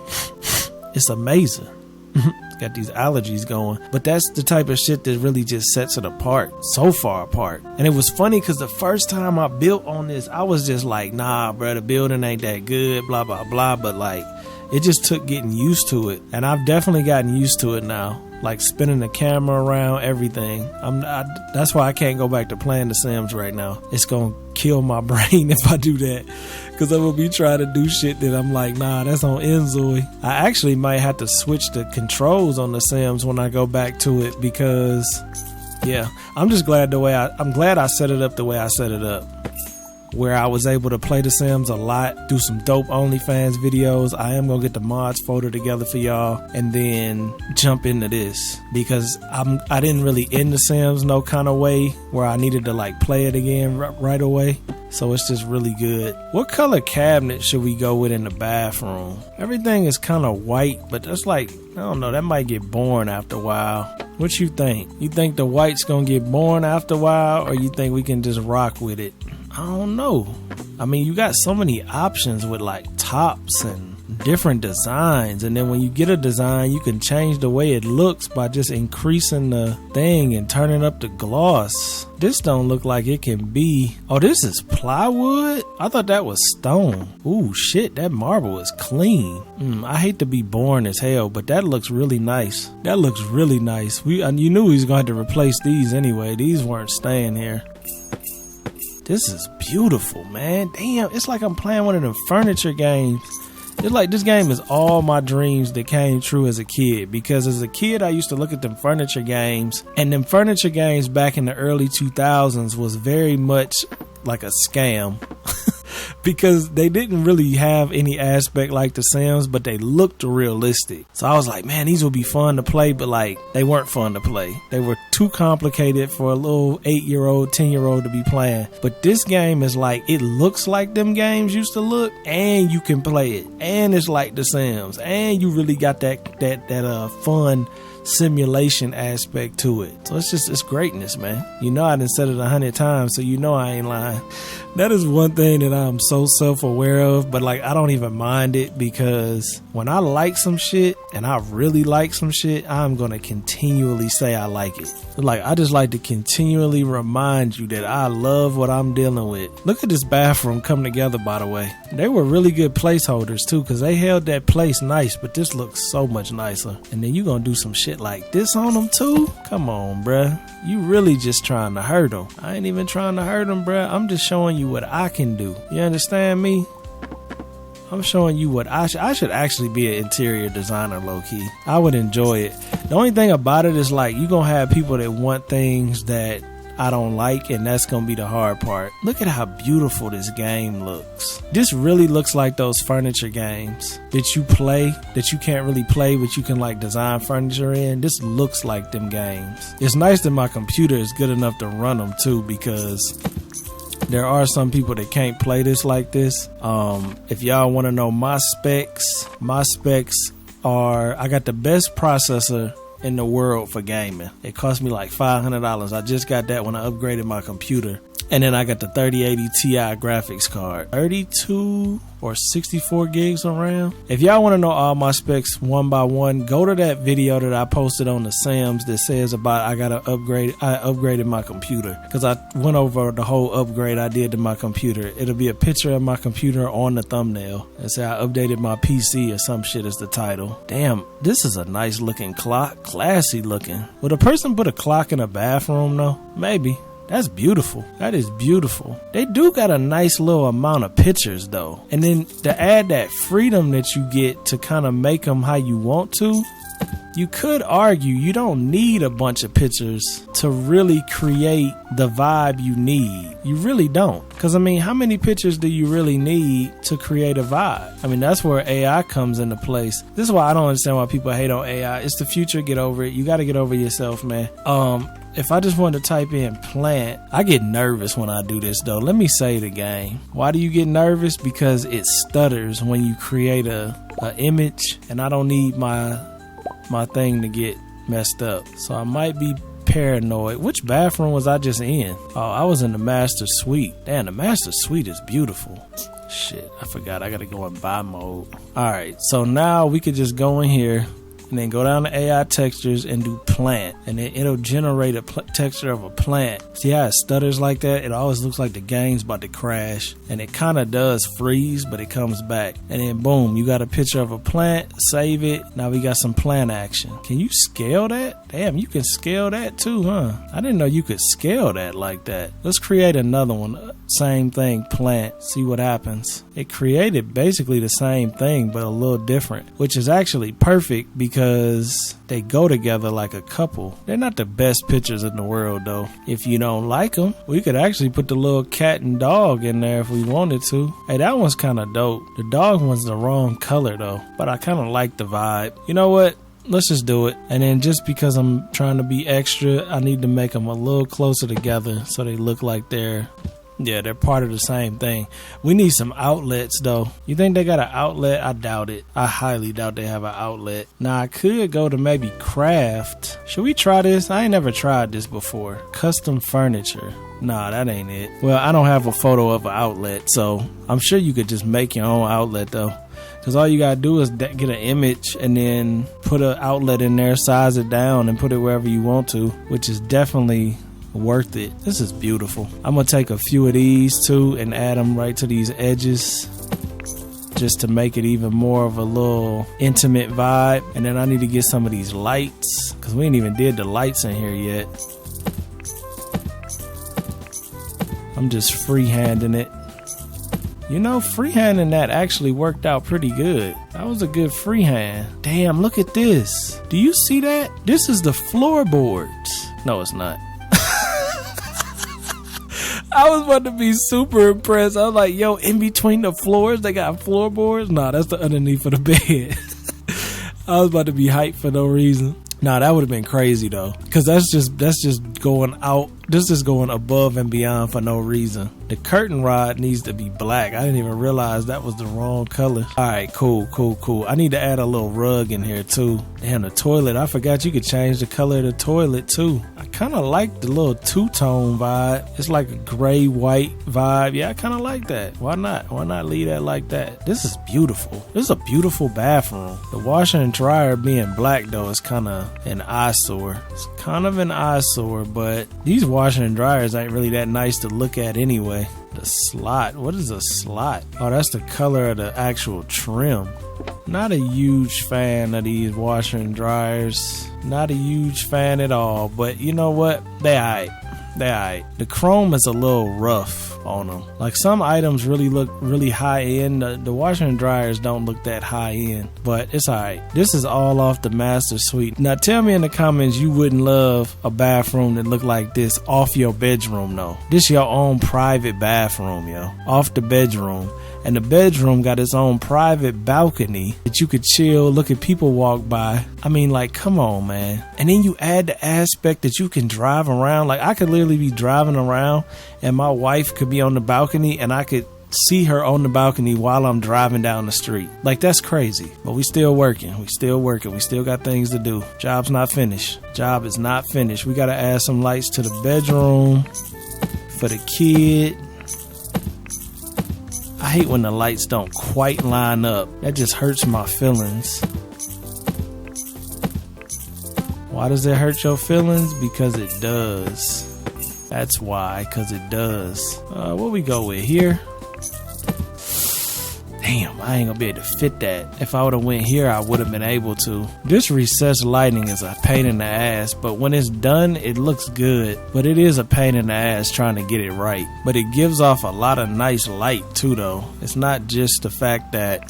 It's amazing. Got these allergies going, but that's the type of shit that really just sets it apart, so far apart. And it was funny because the first time I built on this, I was just like, nah bro, the building ain't that good, blah blah blah, but like it just took getting used to it, and I've definitely gotten used to it now. Like spinning the camera around, everything. That's why I can't go back to playing The Sims right now. It's gonna kill my brain if I do that, because I'm gonna be trying to do shit that I'm like, nah, that's on InZOI. I actually might have to switch the controls on The Sims when I go back to it, because yeah, I'm just glad I'm glad I set it up the way I set it up, where I was able to play The Sims a lot, do some dope OnlyFans videos. I am gonna get the mods folder together for y'all and then jump into this, because I didn't really end The Sims no kind of way where I needed to like play it again right away. So it's just really good. What color cabinet should we go with in the bathroom? Everything is kind of white, but that's like, I don't know, that might get boring after a while. What you think? You think the white's gonna get boring after a while, or you think we can just rock with it? I don't know. I mean, you got so many options with like tops and different designs, and then when you get a design, you can change the way it looks by just increasing the thing and turning up the gloss. This don't look like it can be. Oh, this is plywood? I thought that was stone. Ooh, shit, that marble is clean. I hate to be boring as hell, but that looks really nice. That looks really nice. You knew he was going to have to replace these anyway. These weren't staying here. This is beautiful, man. Damn, it's like I'm playing one of them furniture games. It's like this game is all my dreams that came true as a kid, because as a kid I used to look at them furniture games, and them furniture games back in the early 2000s was very much like a scam. Because they didn't really have any aspect like The Sims, but they looked realistic. So I was like, man, these will be fun to play, but like they weren't fun to play. They were too complicated for a little 8-year-old, 10-year-old to be playing. But this game is like, it looks like them games used to look, and you can play it, and it's like The Sims, and you really got that fun simulation aspect to it. So it's greatness, man. You know I done said it 100 times, so you know I ain't lying. That is one thing that I'm so self-aware of, but like I don't even mind it, because when I like some shit and I really like some shit, I'm gonna continually say I like it. Like, I just like to continually remind you that I love what I'm dealing with. Look at this bathroom come together, by the way. They were really good placeholders too, because they held that place nice, but this looks so much nicer. And then you gonna do some shit shit like this on them too? Come on, bruh. You really just trying to hurt them. I ain't even trying to hurt them, bruh. I'm just showing you what I can do. You understand me? I'm showing you what I should actually be an interior designer, low-key. I would enjoy it. The only thing about it is like you gonna have people that want things that I don't like, and that's gonna be the hard part. Look at how beautiful this game looks. This really looks like those furniture games that you play, that you can't really play, but you can like design furniture in. This looks like them games. It's nice that my computer is good enough to run them too, because there are some people that can't play this like this. If y'all want to know my specs are, I got the best processor in the world for gaming. It cost me like $500. I just got that when I upgraded my computer. And then I got the 3080 Ti graphics card. 32 or 64 gigs of RAM. If y'all want to know all my specs one by one, go to that video that I posted on the Sims that says about I upgraded my computer. Because I went over the whole upgrade I did to my computer. It'll be a picture of my computer on the thumbnail. And say I updated my PC or some shit as the title. Damn, this is a nice looking clock. Classy looking. Would a person put a clock in a bathroom though? Maybe. That's beautiful. That is beautiful. They do got a nice little amount of pictures though. And then to add that freedom that you get to kind of make them how you want to, you could argue you don't need a bunch of pictures to really create the vibe you need. You really don't. Because, I mean, how many pictures do you really need to create a vibe? I mean, that's where AI comes into place. This is why I don't understand why people hate on AI. It's the future. Get over it. You got to get over yourself, man. If I just wanted to type in plant, I get nervous when I do this, though. Let me say the game. Why do you get nervous? Because it stutters when you create a image, and I don't need my thing to get messed up. So I might be paranoid. Which bathroom was I just in? Oh, I was in the master suite. Damn, the master suite is beautiful. Shit, I forgot. I gotta go in buy mode. Alright, so now we could just go in here and then go down to AI textures and do plant, and then it'll generate a texture of a plant. See how it stutters like that? It always looks like the game's about to crash, and it kind of does freeze, but it comes back. And then boom, you got a picture of a plant. Save it. Now we got some plant action. Can you scale that? Damn, you can scale that too, huh? I didn't know you could scale that like that. Let's create another one. Same thing, plant. See what happens. It created basically the same thing, but a little different, which is actually perfect because they go together like a couple. They're not the best pictures in the world though. If you don't like them, we could actually put the little cat and dog in there if we wanted to. Hey, that one's kind of dope. The dog one's the wrong color though, but I kind of like the vibe. You know what? Let's just do it. And then just because I'm trying to be extra, I need to make them a little closer together so they look like they're part of the same thing. We need some outlets though. You think they got an outlet? I doubt it. I highly doubt they have an outlet. Now I could go to maybe craft. Should we try this? I ain't never tried this before. Custom furniture. Nah, that ain't it. Well, I don't have a photo of an outlet, so I'm sure you could just make your own outlet though. Because all you gotta do is get an image and then put an outlet in there, size it down, and put it wherever you want to, which is definitely worth it. This is beautiful. I'm gonna take a few of these too and add them right to these edges just to make it even more of a little intimate vibe. And then I need to get some of these lights because we ain't even did the lights in here yet. I'm just freehanding it. You know, freehanding that actually worked out pretty good. That was a good freehand. Damn, look at this. Do you see that? This is the floorboards. No, it's not. I was about to be super impressed. I was like, yo, in between the floors, they got floorboards? Nah, that's the underneath of the bed. I was about to be hyped for no reason. Nah, that would have been crazy though. Cause that's just going out. This is going above and beyond for no reason. The curtain rod needs to be black. I didn't even realize that was the wrong color. Alright, cool. I need to add a little rug in here too. Damn, the toilet. I forgot you could change the color of the toilet too. I kind of like the little two-tone vibe. It's like a gray-white vibe. Yeah, I kind of like that. Why not? Why not leave that like that? This is beautiful. This is a beautiful bathroom. The washer and dryer being black though is kind of an eyesore. It's kind of an eyesore, but these washer and dryers ain't really that nice to look at anyway. The slot. What is a slot? Oh, that's the color of the actual trim. Not a huge fan of these washer and dryers. Not a huge fan at all. But you know what? They alright. The chrome is a little rough on them. Like some items really look really high end. The washer and dryers don't look that high end, but it's alright. This is all off the master suite. Now tell me in the comments you wouldn't love a bathroom that look like this off your bedroom though. This your own private bathroom, yo. Off the bedroom. And the bedroom got its own private balcony that you could chill, look at people walk by. I mean, like, come on, man. And then you add the aspect that you can drive around. Like, I could literally be driving around and my wife could be on the balcony and I could see her on the balcony while I'm driving down the street. Like, that's crazy. But we still working. We still got things to do. Job's not finished. Job is not finished. We got to add some lights to the bedroom for the kid. I hate when the lights don't quite line up. That just hurts my feelings. Why does it hurt your feelings? Because it does. That's why, because it does. What we go with here? Damn, I ain't gonna be able to fit that. If I would have went here, I would have been able to. This recessed lighting is a pain in the ass, but when it's done, it looks good. But it is a pain in the ass trying to get it right. But it gives off a lot of nice light too, though. It's not just the fact that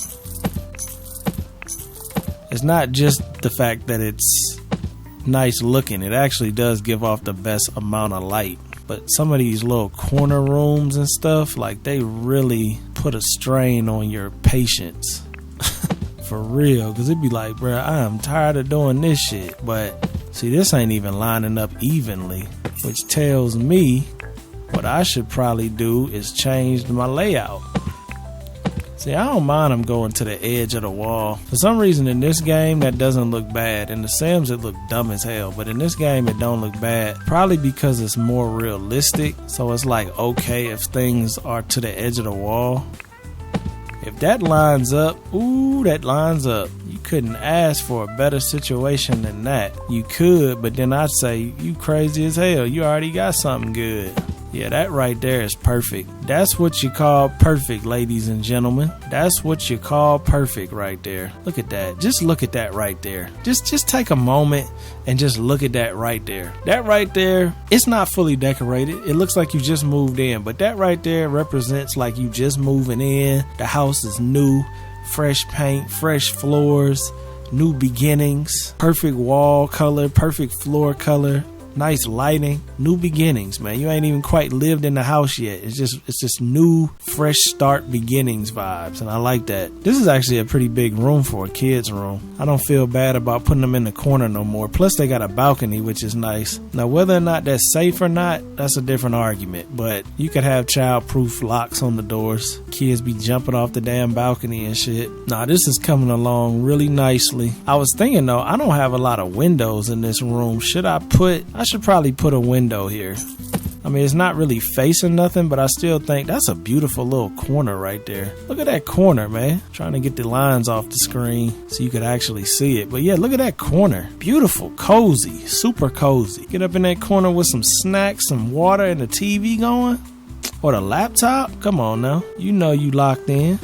it's nice looking. It actually does give off the best amount of light. But some of these little corner rooms and stuff, like, they really put a strain on your patience. For real. Because it'd be like, bro, I am tired of doing this shit. But see, this ain't even lining up evenly, which tells me what I should probably do is change my layout. See, I don't mind them going to the edge of the wall. For some reason in this game, that doesn't look bad. In The Sims, it look dumb as hell. But in this game, it don't look bad. Probably because it's more realistic. So it's like, okay, if things are to the edge of the wall. If that lines up, ooh, that lines up. You couldn't ask for a better situation than that. You could, but then I'd say, you crazy as hell. You already got something good. Yeah, that right there is perfect. That's what you call perfect, ladies and gentlemen. That's what you call perfect right there. Look at that. Just look at that right there. Just take a moment and just look at that right there. That right there, it's not fully decorated. It looks like you just moved in, but that right there represents like you just moving in. The house is new, fresh paint, fresh floors, new beginnings, perfect wall color, perfect floor color. Nice lighting, new beginnings, man. You ain't even quite lived in the house yet. It's just new, fresh start beginnings vibes, and I like that. This is actually a pretty big room for a kid's room. I don't feel bad about putting them in the corner no more. Plus, they got a balcony, which is nice. Now, whether or not that's safe or not, that's a different argument. But you could have child-proof locks on the doors. Kids be jumping off the damn balcony and shit. Nah, this is coming along really nicely. I was thinking though, I don't have a lot of windows in this room. I should probably put a window here. I mean, it's not really facing nothing, but I still think that's a beautiful little corner right there. Look at that corner, man. Trying to get the lines off the screen so you could actually see it. But yeah, look at that corner. Beautiful, cozy, super cozy. Get up in that corner with some snacks, some water, and the TV going. Or the laptop. Come on now. You know you locked in.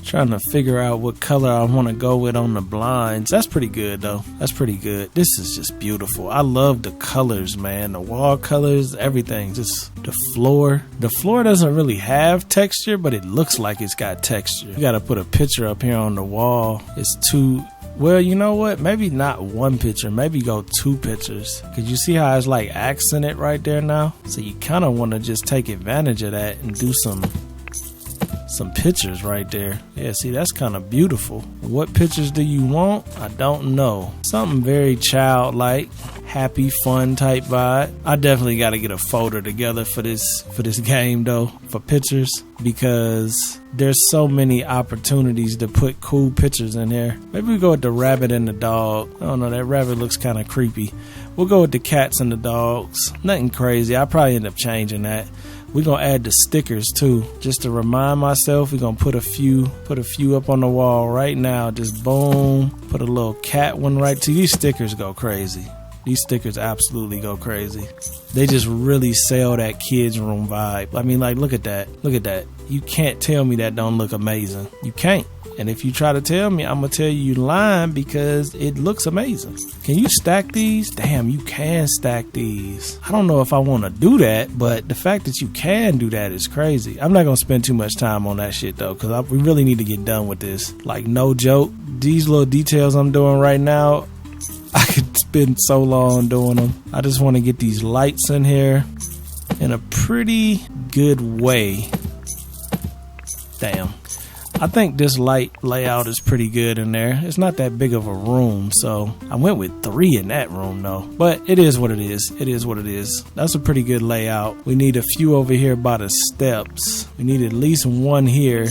Trying to figure out what color I want to go with on the blinds. That's pretty good though. That's pretty good. This is just beautiful. I love the colors, man. The wall colors, everything. Just the floor. The floor doesn't really have texture, but it looks like it's got texture. You got to put a picture up here on the wall. It's too... Well, you know what? Maybe not one picture. Maybe go two pictures. Because you see how it's like accented right there now? So you kind of want to just take advantage of that and do some pictures right there. Yeah, see, that's kind of beautiful. What pictures do you want? I don't know. Something very childlike, happy, fun type vibe. I definitely got to get a folder together for this game though, for pictures, because there's so many opportunities to put cool pictures in here. Maybe we go with the rabbit and the dog. I don't know, that rabbit looks kind of creepy. We'll go with the cats and the dogs. Nothing crazy. I'll probably end up changing that. We're going to add the stickers too. Just to remind myself, we're going to put a few up on the wall right now. Just boom. Put a little cat one right to these stickers go crazy. These stickers absolutely go crazy. They just really sell that kids room vibe. I mean, like, look at that. Look at that. You can't tell me that don't look amazing. You can't. And if you try to tell me, I'm gonna tell you lying because it looks amazing. Can you stack these? Damn, you can stack these. I don't know if I want to do that, but the fact that you can do that is crazy. I'm not gonna spend too much time on that shit though, because we really need to get done with this. Like, no joke, these little details I'm doing right now, I could spend so long doing them. I just want to get these lights in here in a pretty good way. Damn. I think this light layout is pretty good in there. It's not that big of a room, so I went with 3 in that room though. But it is what it is. It is what it is. That's a pretty good layout. We need a few over here by the steps. We need at least 1 here.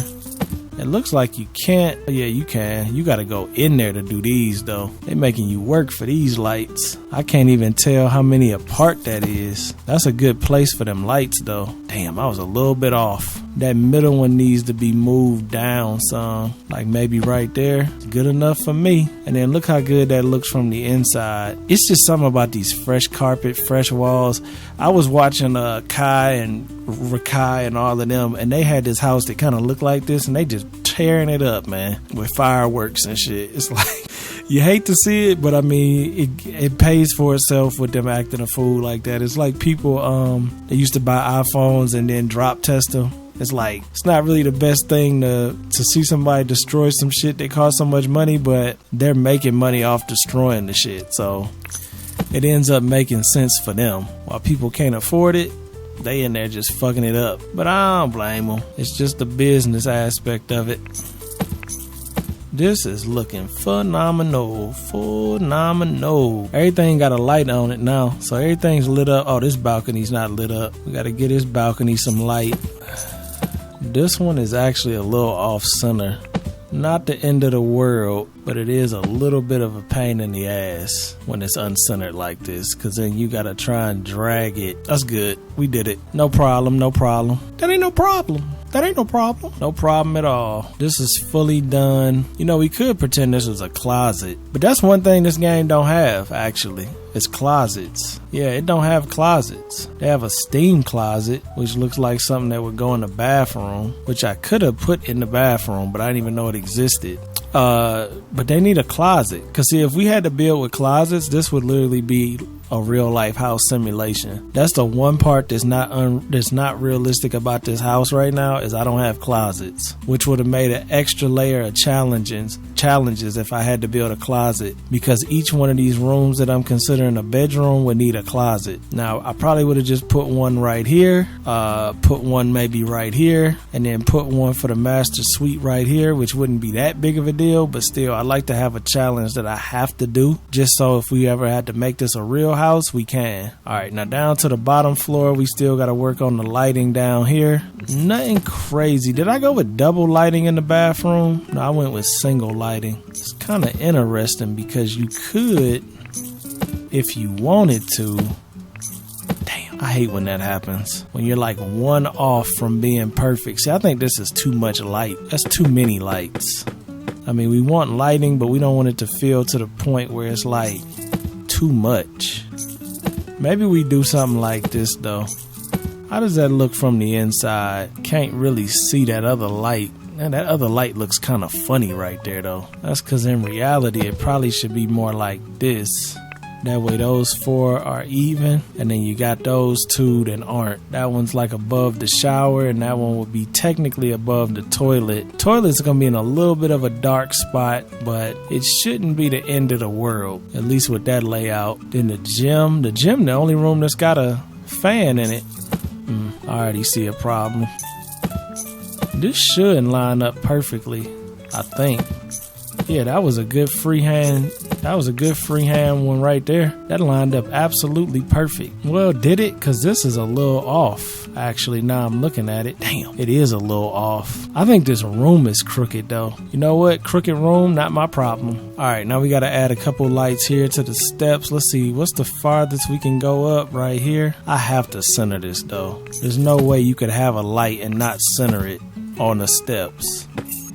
It looks like you can't. Yeah, you can. You gotta go in there to do these though. They making you work for these lights. I can't even tell how many apart that is. That's a good place for them lights though. Damn, I was a little bit off. That middle one needs to be moved down some. Like maybe right there. It's good enough for me. And then look how good that looks from the inside. It's just something about these fresh carpet, fresh walls. I was watching Kai and Rakai and all of them, and they had this house that kind of looked like this, and they just tearing it up, man, with fireworks and shit. It's like, you hate to see it, but I mean, it pays for itself with them acting a fool like that. It's like people, they used to buy iPhones and then drop test them. It's like, it's not really the best thing to see somebody destroy some shit that cost so much money, but they're making money off destroying the shit. So it ends up making sense for them. While people can't afford it, they in there just fucking it up. But I don't blame them. It's just the business aspect of it. This is looking phenomenal. Phenomenal. Everything got a light on it now, so everything's lit up. Oh, this balcony's not lit up. We gotta get this balcony some light. This one is actually a little off center. Not the end of the world, but it is a little bit of a pain in the ass when it's uncentered like this, because then you gotta try and drag it. That's good. We did it. No problem, no problem. That ain't no problem. That ain't no problem. No problem at all. This is fully done. You know, we could pretend this was a closet, but that's one thing this game don't have, actually. It's closets. Yeah, it don't have closets. They have a steam closet, which looks like something that would go in the bathroom, which I could have put in the bathroom, but I didn't even know it existed. But they need a closet. Cause see, if we had to build with closets, this would literally be a real life house simulation. That's the one part that's not realistic about this house right now, is I don't have closets, which would have made an extra layer of challenges if I had to build a closet, because each one of these rooms that I'm considering a bedroom would need a closet. Now I probably would have just put one right here, put one maybe right here, and then put one for the master suite right here, which wouldn't be that big of a deal, but still I like to have a challenge that I have to do, just so if we ever had to make this a real house, we can. Alright, now down to the bottom floor, we still got to work on the lighting down here. Nothing crazy. Did I go with double lighting in the bathroom? No, I went with single lighting. It's kind of interesting because you could, if you wanted to. Damn, I hate when that happens, when you're like one off from being perfect. See, I think this is too much light. That's too many lights. I mean, we want lighting, but we don't want it to feel to the point where it's like too much. Maybe we do something like this though. How does that look from the inside? Can't really see that other light. Man, that other light looks kind of funny right there though. That's because in reality it probably should be more like this. That way those 4 are even, and then you got those 2 that aren't. That one's like above the shower, and that one would be technically above the toilet. Toilet's gonna be in a little bit of a dark spot, but it shouldn't be the end of the world, at least with that layout. Then the gym, the only room that's got a fan in it. I already see a problem. This should line up perfectly, I think. Yeah, that was a good freehand. That was a good freehand one right there. That lined up absolutely perfect. Well, did it? Because this is a little off. Actually, now I'm looking at it. Damn, it is a little off. I think this room is crooked though. You know what? Crooked room, not my problem. All right, now we got to add a couple lights here to the steps. Let's see, what's the farthest we can go up right here? I have to center this though. There's no way you could have a light and not center it on the steps,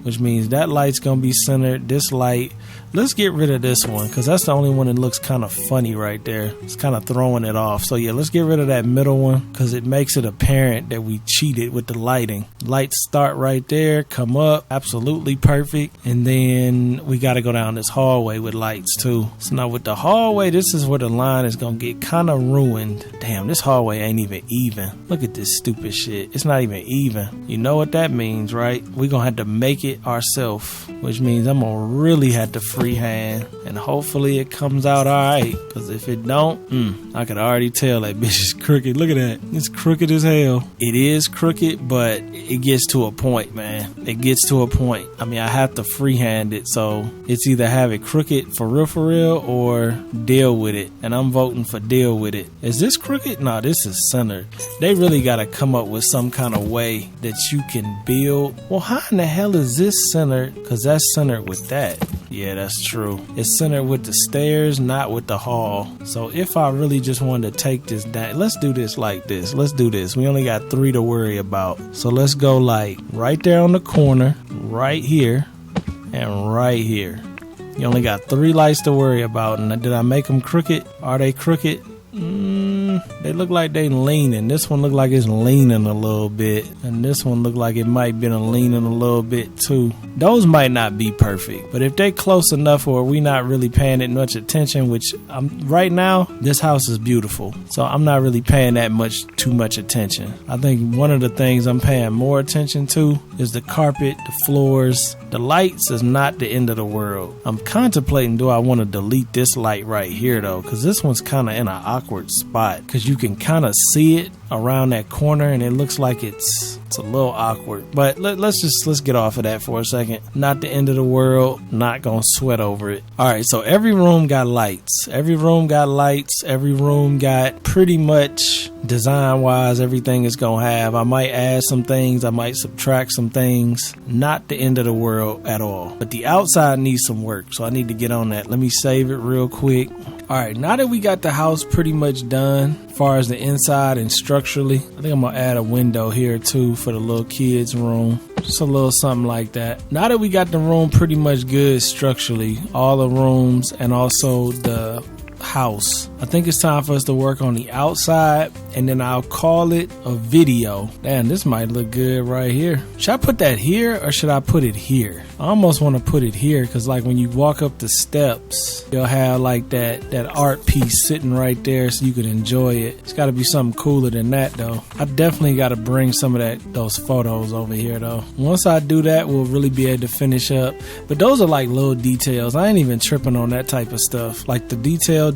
which means that light's gonna be centered. This light Let's get rid of this one because that's the only one that looks kind of funny right there. It's kind of throwing it off. So yeah, let's get rid of that middle one because it makes it apparent that we cheated with the lighting. Lights start right there, come up, absolutely perfect. And then we got to go down this hallway with lights too. So now with the hallway, this is where the line is going to get kind of ruined. Damn, this hallway ain't even. Look at this stupid shit. It's not even even. You know what that means, right? We're going to have to make it ourselves, which means I'm going to really have to freehand, and hopefully it comes out all right, because if it don't, I could already tell that bitch is crooked. Look at that. It's crooked as hell. It is crooked, but it gets to a point, man. It gets to a point. I mean, I have to freehand it, so it's either have it crooked for real, or deal with it, and I'm voting for deal with it. Is this crooked? No, this is centered. They really got to come up with some kind of way that you can build. Well, how in the hell is this centered? Because that's centered with that. Yeah, that's true. It's centered with the stairs, not with the hall. So if I really just wanted to take this down, let's do this like this. Let's do this. We only got 3 to worry about. So let's go like right there on the corner, right here, and right here. You only got 3 lights to worry about. And did I make them crooked? Are they crooked? They look like they leaning. This one look like it's leaning a little bit, and this one look like it might been leaning a little bit too. Those might not be perfect, but if they close enough or we not really paying it much attention, which right now this house is beautiful, so I'm not really paying that too much attention. I think one of the things I'm paying more attention to is the carpet, the floors. The lights is not the end of the world. I'm contemplating, do I want to delete this light right here though, because this one's kind of in an awkward spot, because you can kind of see it around that corner and it looks like it's a little awkward. But let's get off of that for a second. Not the end of the world. Not gonna sweat over it. All right, so every room got lights. Every room got pretty much design wise everything is gonna have. I might add some things, I might subtract some things. Not the end of the world at all. But the outside needs some work, so I need to get on that. Let me save it real quick. All right, now that we got the house pretty much done as far as the inside and structurally, I think I'm gonna add a window here too for the little kids room. Just a little something like that. Now that we got the room pretty much good structurally, all the rooms and also the house, I think it's time for us to work on the outside, and then I'll call it a video. Damn, this might look good right here. Should I put that here or should I put it here? I almost want to put it here because like when you walk up the steps, you'll have like that art piece sitting right there so you can enjoy it. It's got to be something cooler than that though. I definitely got to bring some of those photos over here though. Once I do that, we'll really be able to finish up. But those are like little details. I ain't even tripping on that type of stuff. Like the details.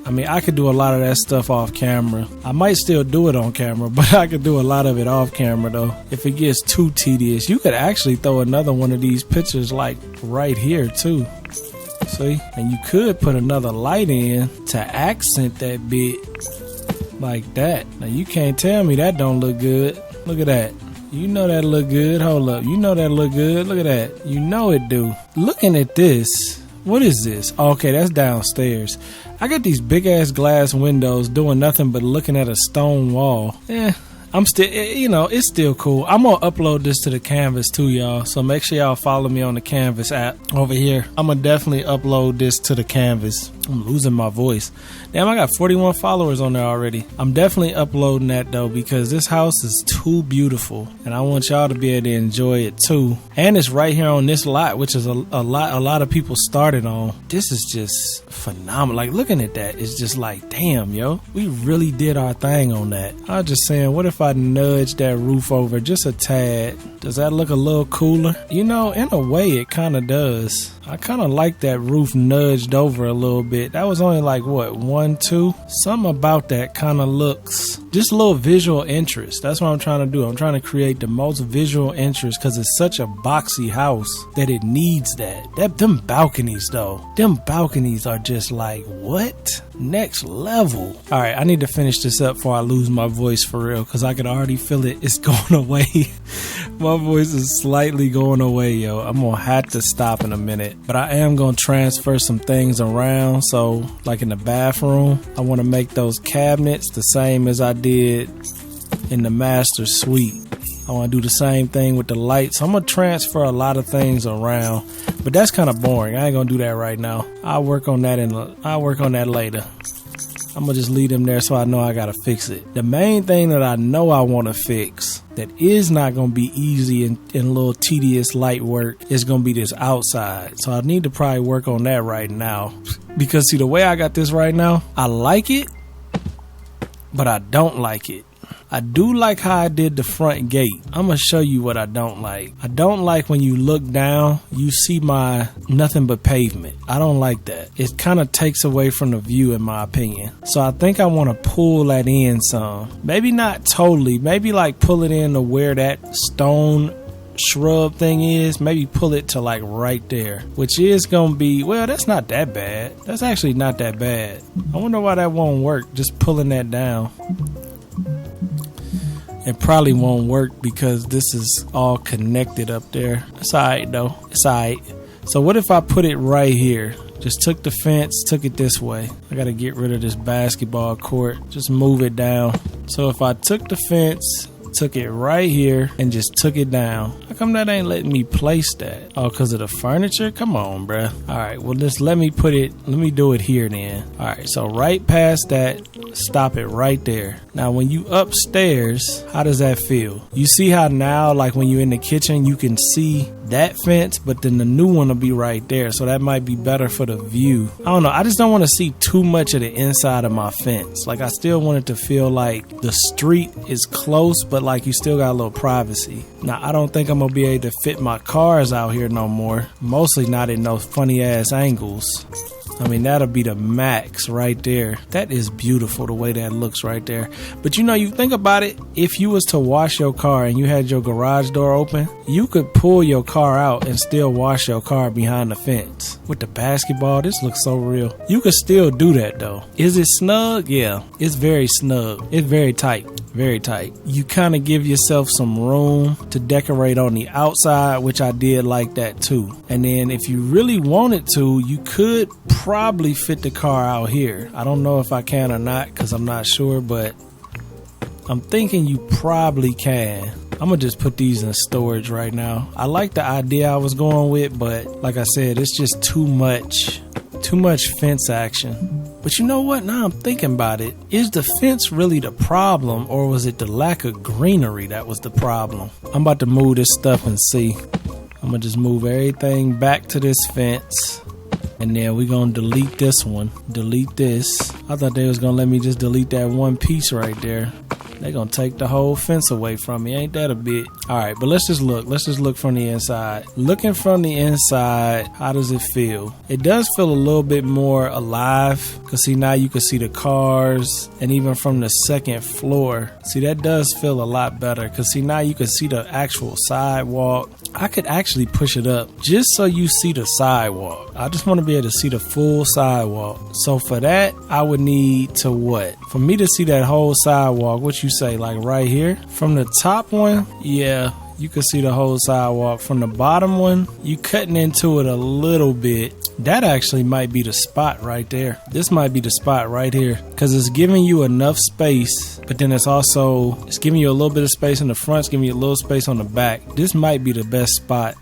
I mean, I could do a lot of that stuff off camera. I might still do it on camera, but I could do a lot of it off camera though. If it gets too tedious, you could actually throw another one of these pictures like right here too. See? And you could put another light in to accent that bit like that. Now you can't tell me that don't look good. Look at that. You know that look good. Hold up. You know that look good. Look at that. You know it do. Looking at this, what is this? Oh, okay, that's downstairs. I got these big ass glass windows doing nothing but looking at a stone wall. I'm still, it's still cool. I'm going to upload this to the Canvas too, y'all. So make sure y'all follow me on the Canvas app over here. I'm going to definitely upload this to the Canvas. I'm losing my voice. Damn, I got 41 followers on there already. I'm definitely uploading that though because this house is too beautiful and I want y'all to be able to enjoy it too. And it's right here on this lot, which is a lot of people started on. This is just phenomenal. Like looking at that, it's just like, damn, yo, we really did our thing on that. I was just saying, what if I nudge that roof over just a tad? Does that look a little cooler? You know, in a way it kind of does. I kind of like that roof nudged over a little bit. That was only like what, 1, 2? Something about that kind of looks just a little visual interest. That's what I'm trying to do. I'm trying to create the most visual interest because it's such a boxy house that it needs that. Them balconies though, them balconies are just like, what? Next level. All right, I need to finish this up before I lose my voice for real because I can already feel it. It's going away. My voice is slightly going away, yo. I'm gonna have to stop in a minute, but I am gonna transfer some things around. So like in the bathroom, I want to make those cabinets the same as I did in the master suite. I want to do the same thing with the lights. I'm going to transfer a lot of things around, but that's kind of boring. I ain't going to do that right now. I'll work on that later. I'm going to just leave them there so I know I got to fix it. The main thing that I know I want to fix that is not going to be easy and a little tedious light work is going to be this outside. So I need to probably work on that right now. Because see, the way I got this right now, I like it, but I don't like it. I do like how I did the front gate. I'm going to show you what I don't like. I don't like when you look down, you see my nothing but pavement. I don't like that. It kind of takes away from the view in my opinion. So I think I want to pull that in some. Maybe not totally. Maybe like pull it in to where that stone shrub thing is. Maybe pull it to like right there. Which is going to be, well, that's not that bad. That's actually not that bad. I wonder why that won't work. Just pulling that down. It probably won't work because this is all connected up there. It's alright though. It's alright. So what if I put it right here? Just took the fence, took it this way. I gotta get rid of this basketball court. Just move it down. So if I took the fence, took it right here, and just took it down. How come that ain't letting me place that? Oh, because of the furniture? Come on, bruh. Alright, well just let me do it here then. Alright, so right past that, stop it right there. Now when you upstairs, how does that feel? You see how now, like when you're in the kitchen, you can see that fence, but then the new one will be right there. So that might be better for the view. I don't know. I just don't want to see too much of the inside of my fence. Like I still want it to feel like the street is close, but like you still got a little privacy. Now I don't think I'm gonna be able to fit my cars out here no more. Mostly not in those funny ass angles. I mean, that'll be the max right there. That is beautiful the way that looks right there. But you know, you think about it, if you was to wash your car and you had your garage door open, you could pull your car out and still wash your car behind the fence. With the basketball, this looks so real. You could still do that though. Is it snug? Yeah, it's very snug. It's very tight. Very tight. You kind of give yourself some room to decorate on the outside, which I did like that too. And then if you really wanted to, you could probably fit the car out here. I don't know if I can or not because I'm not sure, but I'm thinking you probably can. I'm gonna just put these in storage right now. I like the idea I was going with, but like I said, it's just too much fence action. But you know what? Now I'm thinking about it. Is the fence really the problem, or was it the lack of greenery that was the problem? I'm about to move this stuff and see. I'm gonna just move everything back to this fence. And then we're gonna delete this one. Delete this. I thought they was gonna let me just delete that one piece right there. They're gonna take the whole fence away from me. Ain't that a bit? Alright, but let's just look. Let's just look from the inside. Looking from the inside, how does it feel? It does feel a little bit more alive. Cause see, now you can see the cars. And even from the second floor. See, that does feel a lot better. Cause see, now you can see the actual sidewalk. I could actually push it up just so you see the sidewalk. I just want to be able to see the full sidewalk. So for that, I would need to what? For me to see that whole sidewalk, what you say, like right here? From the top one, yeah, you can see the whole sidewalk. From the bottom one, you cutting into it a little bit. That actually might be the spot right there. This might be the spot right here because it's giving you enough space, but then it's giving you a little bit of space in the front, it's giving you a little space on the back. This might be the best spot.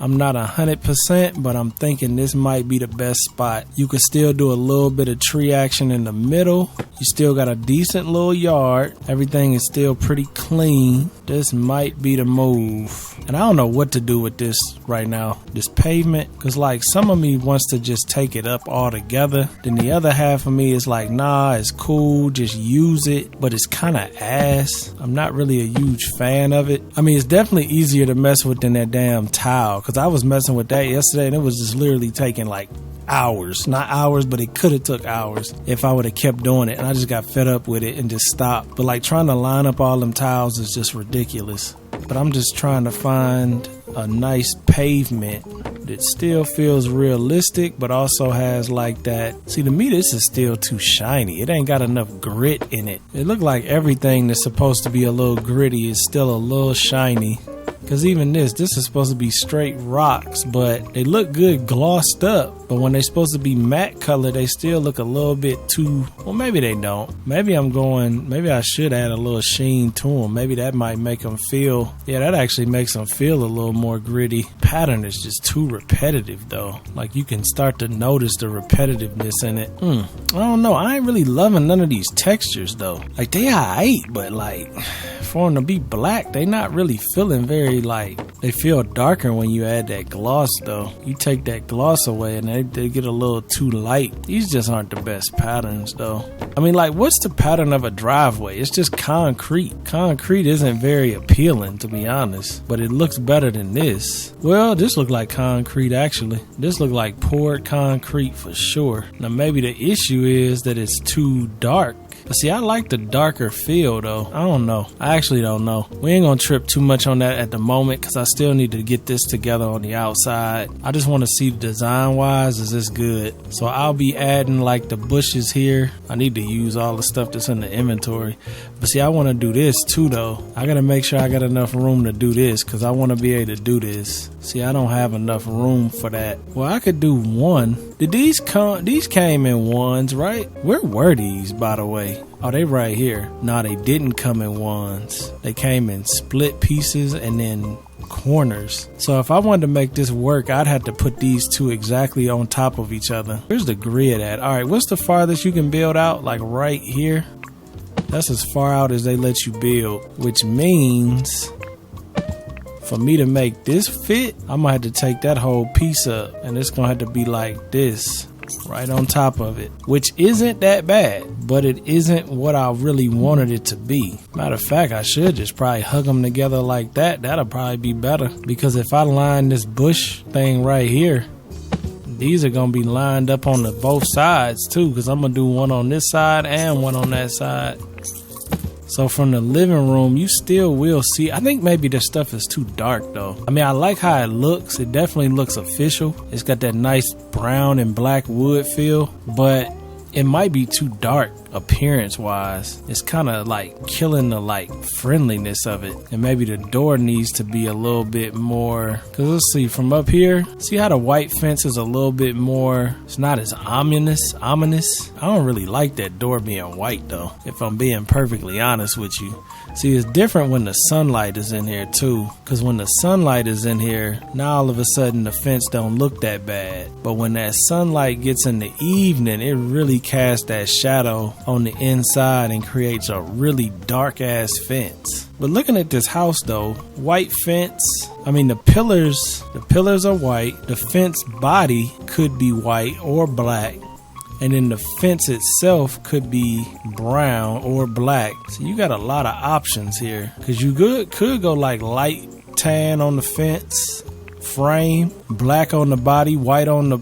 I'm not 100%, but I'm thinking this might be the best spot. You could still do a little bit of tree action in the middle. You still got a decent little yard. Everything is still pretty clean. This might be the move. And I don't know what to do with this right now, this pavement, because like some of me wants to just take it up all together. Then the other half of me is like, nah, it's cool, just use it, but it's kind of ass. I'm not really a huge fan of it. I mean, it's definitely easier to mess with than that damn tile, because I was messing with that yesterday and it was just literally taking like hours. Not hours, but it could have took hours if I would have kept doing it, and I just got fed up with it and just stopped. But like trying to line up all them tiles is just ridiculous. But I'm just trying to find a nice pavement that still feels realistic but also has like that. See, to me this is still too shiny. It ain't got enough grit in it. It looked like everything that's supposed to be a little gritty is still a little shiny. Because even this is supposed to be straight rocks, but they look good glossed up. But when they're supposed to be matte color, they still look a little bit too, well, maybe they don't. Maybe I should add a little sheen to them. Maybe that might make them feel, yeah, that actually makes them feel a little more gritty. Pattern is just too repetitive though. Like you can start to notice the repetitiveness in it. I don't know. I ain't really loving none of these textures though. Like they alright, but like for them to be black, they not really feeling very like, they feel darker when you add that gloss though. You take that gloss away and they get a little too light. These just aren't the best patterns though. I mean, like, what's the pattern of a driveway? It's just concrete. Concrete isn't very appealing, to be honest, but it looks better than this. Well, this look like concrete actually. This look like poured concrete for sure. Now maybe the issue is that it's too dark. But see, I like the darker feel though. I don't know. I actually don't know. We ain't gonna trip too much on that at the moment because I still need to get this together on the outside. I just want to see design wise, is this good? So I'll be adding like the bushes here. I need to use all the stuff that's in the inventory. But see, I want to do this too though. I gotta make sure I got enough room to do this because I want to be able to do this. See, I don't have enough room for that. Well, I could do one. Did these come? These came in ones, right? Where were these, by the way? Oh, they right here. No, they didn't come in ones. They came in split pieces and then corners. So if I wanted to make this work, I'd have to put these two exactly on top of each other. Where's the grid at? All right, what's the farthest you can build out? Like right here? That's as far out as they let you build, which means for me to make this fit, I'm gonna have to take that whole piece up and it's gonna have to be like this right on top of it, which isn't that bad, but it isn't what I really wanted it to be. Matter of fact, I should just probably hug them together like that. That'll probably be better because if I line this bush thing right here, these are gonna be lined up on the both sides too, because I'm gonna do one on this side and one on that side. So from the living room, you still will see, I think maybe this stuff is too dark though. I mean, I like how it looks. It definitely looks official. It's got that nice brown and black wood feel, but it might be too dark appearance wise. It's kind of like killing the like friendliness of it. And maybe the door needs to be a little bit more, cause let's see from up here, see how the white fence is a little bit more, it's not as ominous. I don't really like that door being white though, if I'm being perfectly honest with you. See, it's different when the sunlight is in here too, because when the sunlight is in here, now all of a sudden the fence don't look that bad. But when that sunlight gets in the evening, it really casts that shadow on the inside and creates a really dark ass fence. But looking at this house though, white fence, I mean the pillars are white, the fence body could be white or black. And then the fence itself could be brown or black. So you got a lot of options here. Because you could go like light tan on the fence frame, black on the body, white on the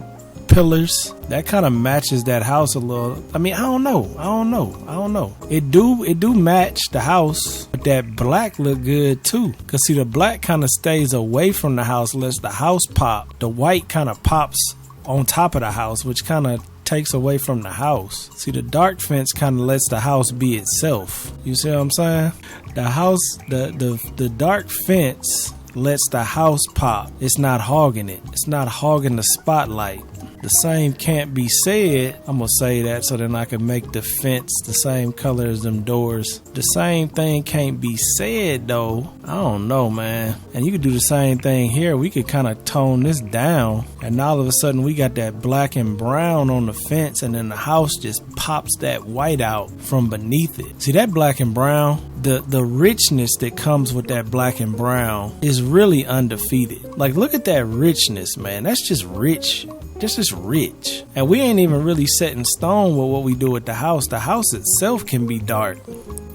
pillars. That kind of matches that house a little. I mean, I don't know. It do match the house, but that black look good too. Cause see, the black kind of stays away from the house, lets the house pop. The white kind of pops on top of the house, which kind of takes away from the house. See, the dark fence kind of lets the house be itself. You see what I'm saying? The house, the dark fence lets the house pop. It's not hogging it. It's not hogging the spotlight. The same can't be said. I'm gonna say that so then I can make the fence the same color as them doors. The same thing can't be said though. I don't know, man. And you could do the same thing here. We could kind of tone this down, and all of a sudden we got that black and brown on the fence, and then the house just pops that white out from beneath it. See that black and brown? The richness that comes with that black and brown is really undefeated. Like, look at that richness, man. That's just rich. This is rich. And we ain't even really set in stone with what we do with the house. The house itself can be dark.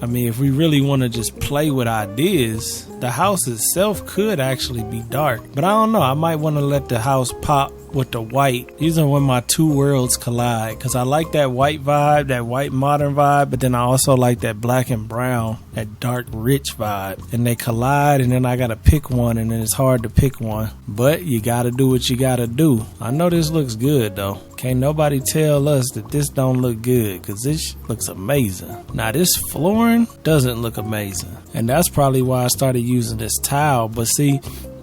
I mean, if we really want to just play with ideas, the house itself could actually be dark. But I don't know. I might want to let the house pop with the white. These are when my two worlds collide, because I like that white vibe, that white modern vibe, but then I also like that black and brown, that dark rich vibe. And they collide, and then I gotta pick one, and then it's hard to pick one. But you gotta do what you gotta do. I know this looks good though. Can't nobody tell us that this don't look good, because this looks amazing. Now this flooring doesn't look amazing, and that's probably why I started using this tile. But see,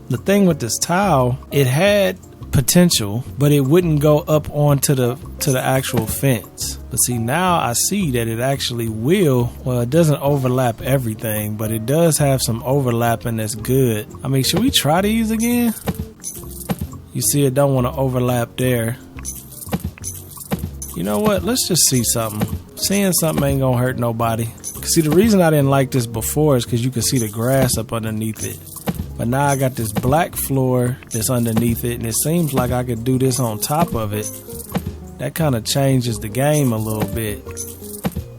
the thing with this tile, it had potential, but it wouldn't go up onto the actual fence. But see, now I see that it actually will. Well, it doesn't overlap everything, but it does have some overlapping that's good. I mean, should we try these again? You see, it don't want to overlap there. You know what? Let's just see something. Seeing something ain't gonna hurt nobody. See, the reason I didn't like this before is because you can see the grass up underneath it. But now I got this black floor that's underneath it, and it seems like I could do this on top of it. That kind of changes the game a little bit,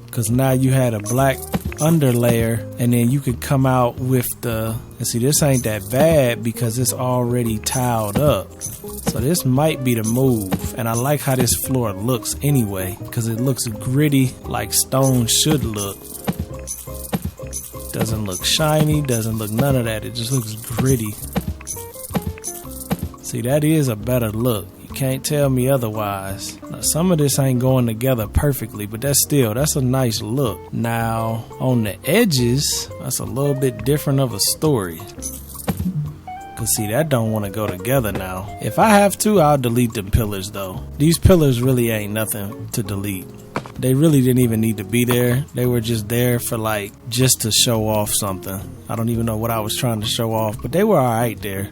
because now you had a black underlayer, and then you could come out with the, and see, this ain't that bad because it's already tiled up. So this might be the move, and I like how this floor looks anyway, because it looks gritty like stone should look. Doesn't look shiny, doesn't look none of that. It just looks gritty. See, that is a better look. You can't tell me otherwise. Now, some of this ain't going together perfectly, but that's a nice look. Now, on the edges, that's a little bit different of a story. Cause see, that don't want to go together now. If I have to, I'll delete them pillars though. These pillars really ain't nothing to delete. They really didn't even need to be there. They were just there for just to show off something. I don't even know what I was trying to show off, but they were alright there.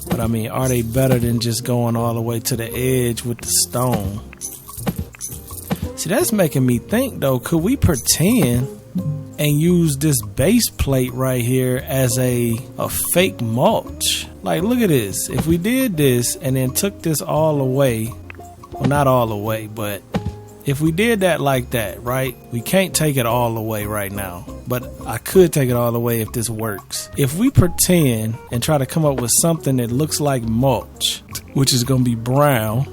But I mean, are they better than just going all the way to the edge with the stone? See, that's making me think though, could we pretend and use this base plate right here as a fake mulch? Like, look at this. If we did this and then took this all away, well, not all the way, but if we did that like that, right? We can't take it all the way right now, but I could take it all the way if this works. If we pretend and try to come up with something that looks like mulch, which is going to be brown,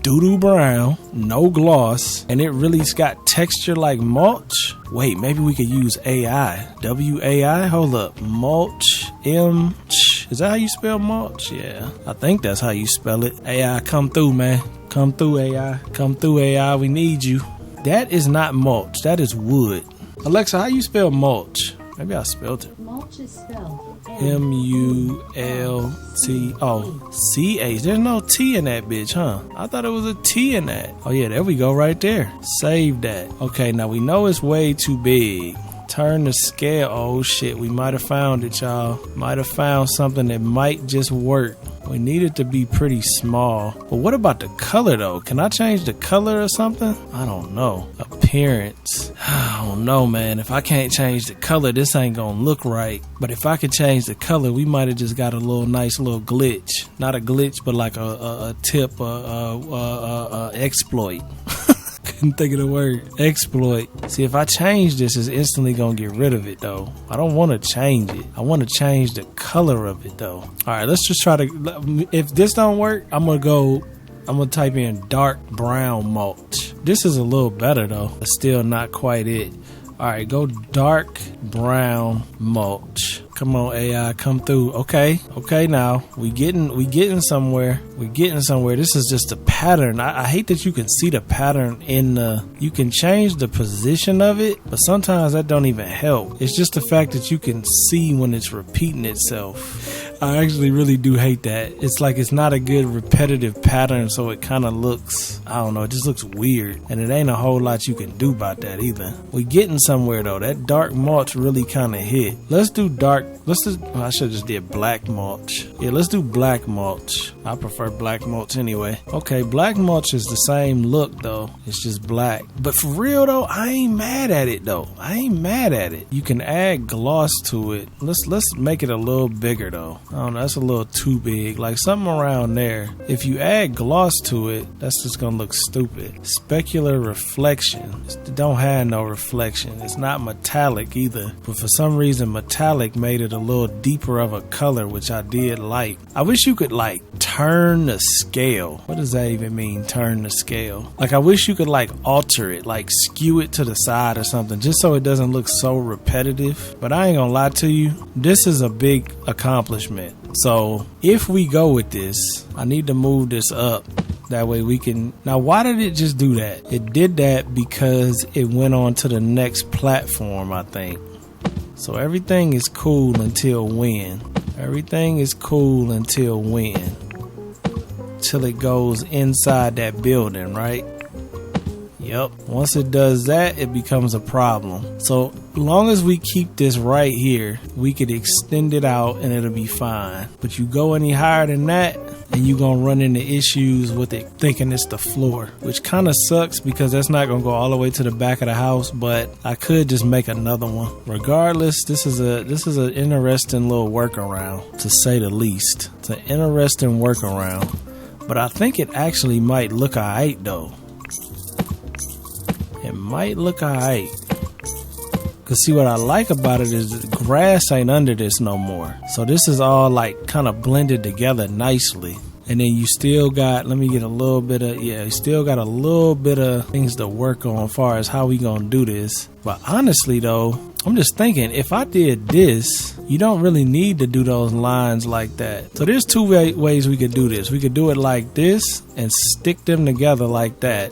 doo-doo brown, no gloss, and it really's got texture like mulch. Wait, maybe we could use AI. W-A-I? Hold up. Mulch. M-ch. Is that how you spell mulch? Yeah, I think that's how you spell it. AI, come through, man. Come through, AI. Come through, AI. We need you. That is not mulch. That is wood. Alexa, how you spell mulch? Maybe I spelled it. Mulch is spelled M-U-L-T. Oh, C-H. There's no T in that bitch, huh? I thought it was a T in that. Oh, yeah, there we go right there. Save that. Okay, now we know it's way too big. Turn the scale. Oh, shit. We might have found it, y'all. Might have found something that might just work. We need it to be pretty small. But what about the color, though? Can I change the color or something? I don't know. Appearance. I don't know, man. If I can't change the color, this ain't gonna look right. But if I could change the color, we might have just got a nice little glitch. Not a glitch, but like a tip, exploit. Couldn't think of the word. Exploit. See, if I change this, it's instantly gonna get rid of it though. I don't want to change it. I want to change the color of it though. Alright, let's just try to, if this don't work, I'm gonna type in dark brown mulch. This is a little better though, but still not quite it. Alright, go dark brown mulch. Come on, AI, come through. Okay, now we getting somewhere. This is just a pattern. I hate that you can see the pattern you can change the position of it, but sometimes that don't even help. It's just the fact that you can see when it's repeating itself. I actually really do hate that. It's like it's not a good repetitive pattern, so it kind of looks, I don't know, it just looks weird. And it ain't a whole lot you can do about that either. We getting somewhere though. That dark mulch really kind of hit. Let's do dark. I should have just did black mulch. Yeah, let's do black mulch. I prefer black mulch anyway. Okay, black mulch is the same look though. It's just black. But for real though, I ain't mad at it though. You can add gloss to it. Let's make it a little bigger though. I don't know, that's a little too big. Like something around there. If you add gloss to it, that's just gonna look stupid. Specular reflection. It don't have no reflection. It's not metallic either. But for some reason, metallic made it a little deeper of a color, which I did like. I wish you could like turn the scale. What does that even mean, turn the scale? Like I wish you could like alter it, like skew it to the side or something, just so it doesn't look so repetitive. But I ain't gonna lie to you, this is a big accomplishment. So if we go with this, I need to move this up That way we can, now why did it just do that? It did that because it went on to the next platform, I think. So everything is cool until when? Everything is cool until when? Till it goes inside that building, right? Yep. Once it does that, it becomes a problem. So long as we keep this right here, we could extend it out and it'll be fine. But you go any higher than that, and you're gonna run into issues with it thinking it's the floor, which kind of sucks because that's not gonna go all the way to the back of the house. But I could just make another one. Regardless, this is an interesting little workaround, to say the least. It's an interesting workaround, but I think it actually might look alright though. It might look alright. Cause see, what I like about it is the grass ain't under this no more. So this is all like kind of blended together nicely. And then you still got, let me get a little bit of, you still got a little bit of things to work on as far as how we gonna do this. But honestly though, I'm just thinking, if I did this, you don't really need to do those lines like that. So there's two ways we could do this. We could do it like this and stick them together like that,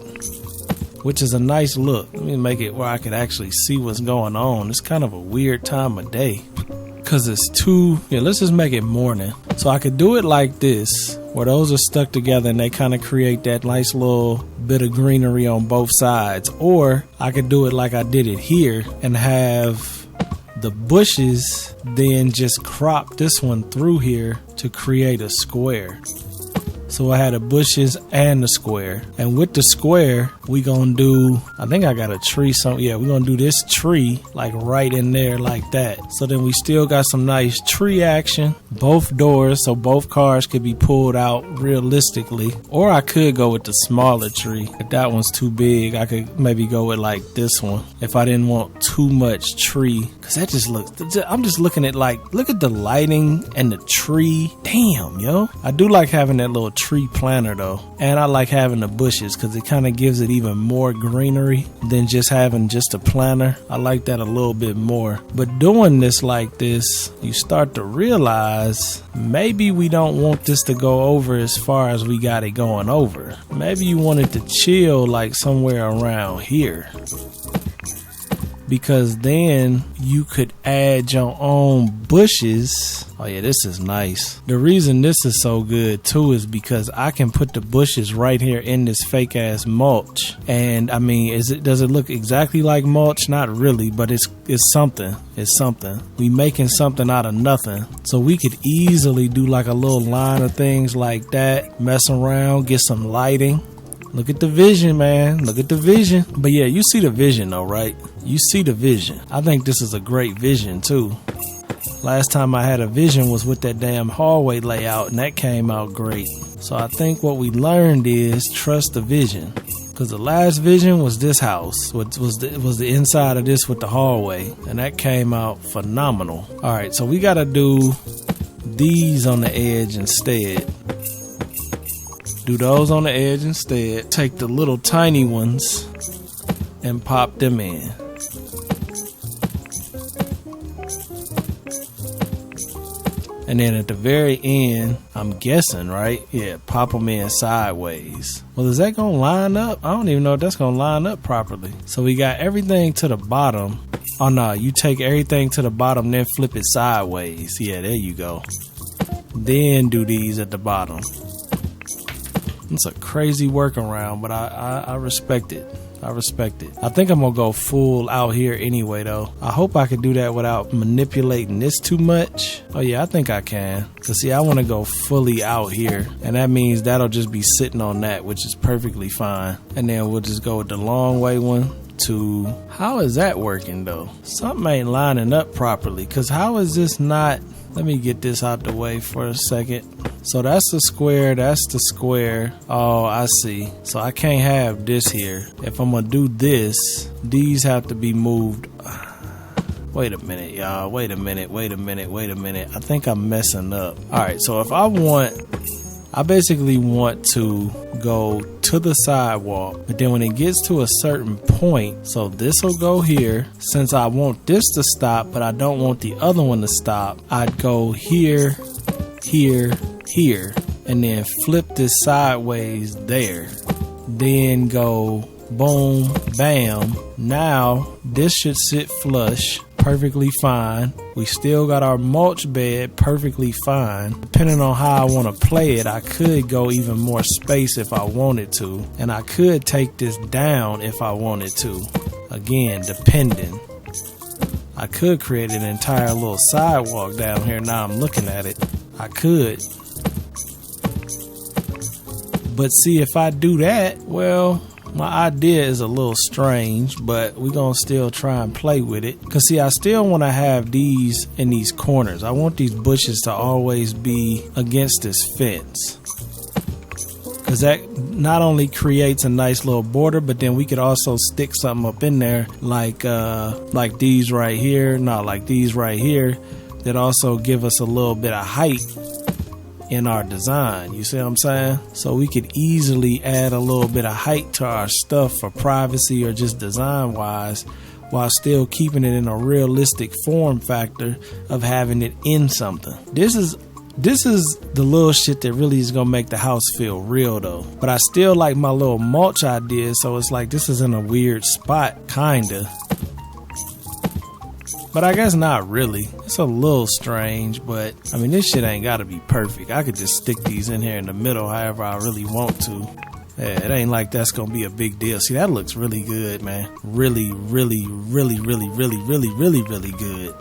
which is a nice look. Let me make it where I could actually see what's going on. It's kind of a weird time of day because it's too, let's just make it morning. So I could do it like this, where those are stuck together and they kind of create that nice little bit of greenery on both sides. Or I could do it like I did it here and have the bushes then just crop this one through here to create a square. So I had the bushes and the square. And with the square, we gonna do, I think I got a tree, we're gonna do this tree like right in there like that. So then we still got some nice tree action, both doors, so both cars could be pulled out realistically. Or I could go with the smaller tree. If that one's too big, I could maybe go with like this one if I didn't want too much tree. Cause that just looks, I'm just looking at like, look at the lighting and the tree. Damn, yo. I do like having that little tree planter though, and I like having the bushes because it kind of gives it even more greenery than just having just a planter. I like that a little bit more. But doing this like this, you start to realize maybe we don't want this to go over as far as we got it going over. Maybe you want it to chill like somewhere around here, because then you could add your own bushes. Oh yeah, this is nice. The reason this is so good too is because I can put the bushes right here in this fake ass mulch. And I mean, does it look exactly like mulch? Not really, but it's something. It's something. We making something out of nothing. So we could easily do like a little line of things like that, mess around, get some lighting. Look at the vision, man. Look at the vision. But yeah, you see the vision though, right? You see the vision. I think this is a great vision too. Last time I had a vision was with that damn hallway layout, and that came out great. So I think what we learned is trust the vision. Because the last vision was this house, was the inside of this with the hallway, and that came out phenomenal. All right, so we got to do these on the edge instead. Do those on the edge instead. Take the little tiny ones and pop them in. And then at the very end, I'm guessing, right? Yeah, pop them in sideways. Well, is that going to line up? I don't even know if that's going to line up properly. So we got everything to the bottom. Oh, no, you take everything to the bottom, then flip it sideways. Yeah, there you go. Then do these at the bottom. It's a crazy workaround, but I respect it. I respect it. I think I'm gonna go full out here anyway though. I hope I can do that without manipulating this too much. Oh yeah, I think I can. Cause see, I wanna go fully out here, and that means that'll just be sitting on that, which is perfectly fine. And then we'll just go with the long way one to, how is that working though? Something ain't lining up properly, cause how is this not, let me get this out the way for a second. So that's the square, that's the square. Oh, I see. So I can't have this here. If I'm gonna do this, these have to be moved. Wait a minute, y'all. Wait a minute. I think I'm messing up. All right, so if I basically want to go to the sidewalk, but then when it gets to a certain point, so this will go here. Since I want this to stop, but I don't want the other one to stop, I'd go here, here, here, and then flip this sideways there. Then go boom, bam. Now this should sit flush perfectly fine. We still got our mulch bed perfectly fine. Depending on how I want to play it, I could go even more space if I wanted to, and I could take this down if I wanted to. Again, depending. I could create an entire little sidewalk down here. Now I'm looking at it, I could. But see, if I do that, well, my idea is a little strange, but we're going to still try and play with it. Because, see, I still want to have these in these corners. I want these bushes to always be against this fence. Because that not only creates a nice little border, but then we could also stick something up in there like these right here. Not like these right here. That also give us a little bit of height in our design. You see what I'm saying? So we could easily add a little bit of height to our stuff for privacy or just design wise, while still keeping it in a realistic form factor of having it in something. This is the little shit that really is gonna make the house feel real though. But I still like my little mulch idea, so it's like this is in a weird spot kinda. But I guess not really. It's a little strange, but I mean, this shit ain't gotta be perfect. I could just stick these in here in the middle however I really want to. Yeah, it ain't like that's gonna be a big deal. See, that looks really good, man. Really, really, really, really, really, really, really, really good.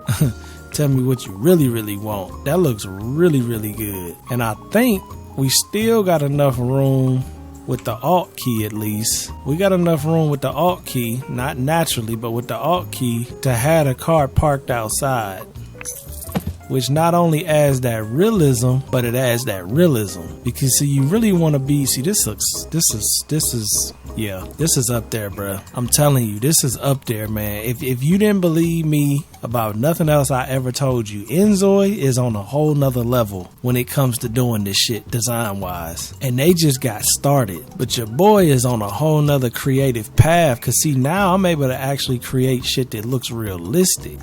Tell me what you really, really want. That looks really, really good. And I think we still got enough room with the Alt key, at least. We got enough room with the Alt key, not naturally, but with the Alt key to have a car parked outside. Which not only adds that realism, but it adds that realism. Because see, you really want to be, see, this is up there, bruh. I'm telling you, this is up there, man. If you didn't believe me about nothing else I ever told you, InZOI is on a whole nother level when it comes to doing this shit design wise. And they just got started. But your boy is on a whole nother creative path. Cause see, now I'm able to actually create shit that looks realistic.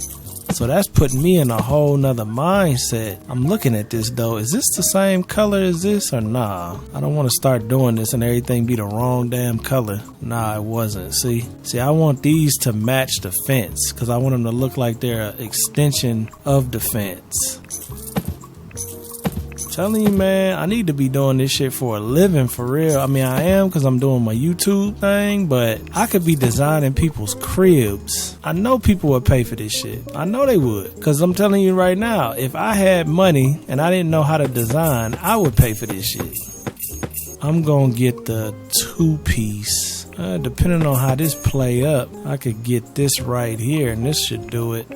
So that's putting me in a whole nother mindset. I'm looking at this though. Is this the same color as this or nah? I don't want to start doing this and everything be the wrong damn color. Nah, it wasn't. See, I want these to match the fence because I want them to look like they're an extension of the fence. Telling you, man, I need to be doing this shit for a living, for real. I mean, I am because I'm doing my YouTube thing, but I could be designing people's cribs. I know people would pay for this shit. I know they would, because I'm telling you right now, if I had money and I didn't know how to design, I would pay for this shit. I'm gonna get the 2-piece. Depending on how this play up, I could get this right here and this should do it.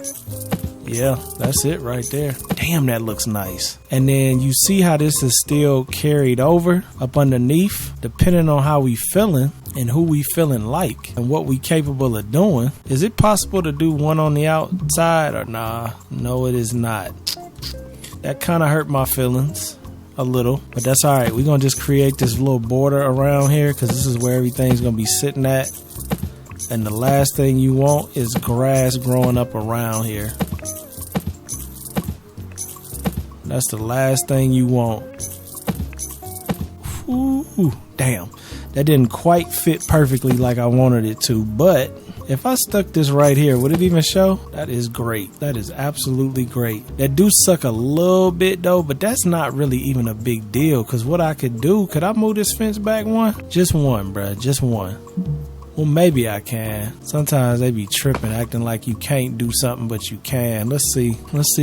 Yeah, that's it right there. Damn, that looks nice. And then you see how this is still carried over up underneath. Depending on how we feeling and who we feeling like and what we capable of doing. Is it possible to do one on the outside or nah? No, it is not. That kind of hurt my feelings a little, but that's all right. We're gonna just create this little border around here because this is where everything's gonna be sitting at. And the last thing you want is grass growing up around here. That's the last thing you want. Ooh, damn. That didn't quite fit perfectly like I wanted it to, but if I stuck this right here, would it even show? That is great. That is absolutely great. That do suck a little bit though, but that's not really even a big deal because what I could do, could I move this fence back one? Just one, bruh, just one. Well, maybe I can. Sometimes they be tripping, acting like you can't do something, but you can. Let's see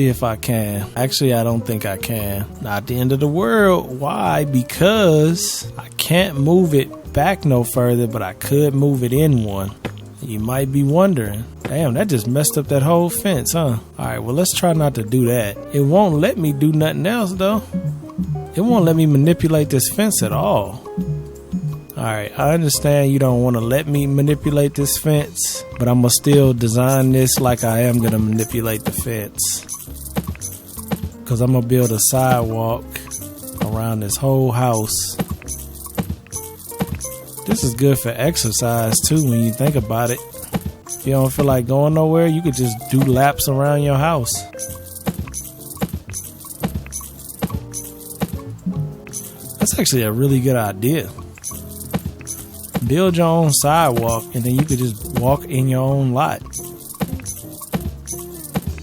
if I can. Actually, I don't think I can. Not the end of the world. Why? Because I can't move it back no further, but I could move it in one. You might be wondering, damn, that just messed up that whole fence, huh? All right, well, let's try not to do that. It won't let me do nothing else, though. It won't let me manipulate this fence at all. Alright, I understand you don't want to let me manipulate this fence, but I'm going to still design this like I am going to manipulate the fence. Because I'm going to build a sidewalk around this whole house. This is good for exercise too when you think about it. If you don't feel like going nowhere, you could just do laps around your house. That's actually a really good idea. Build your own sidewalk and then you could just walk in your own lot.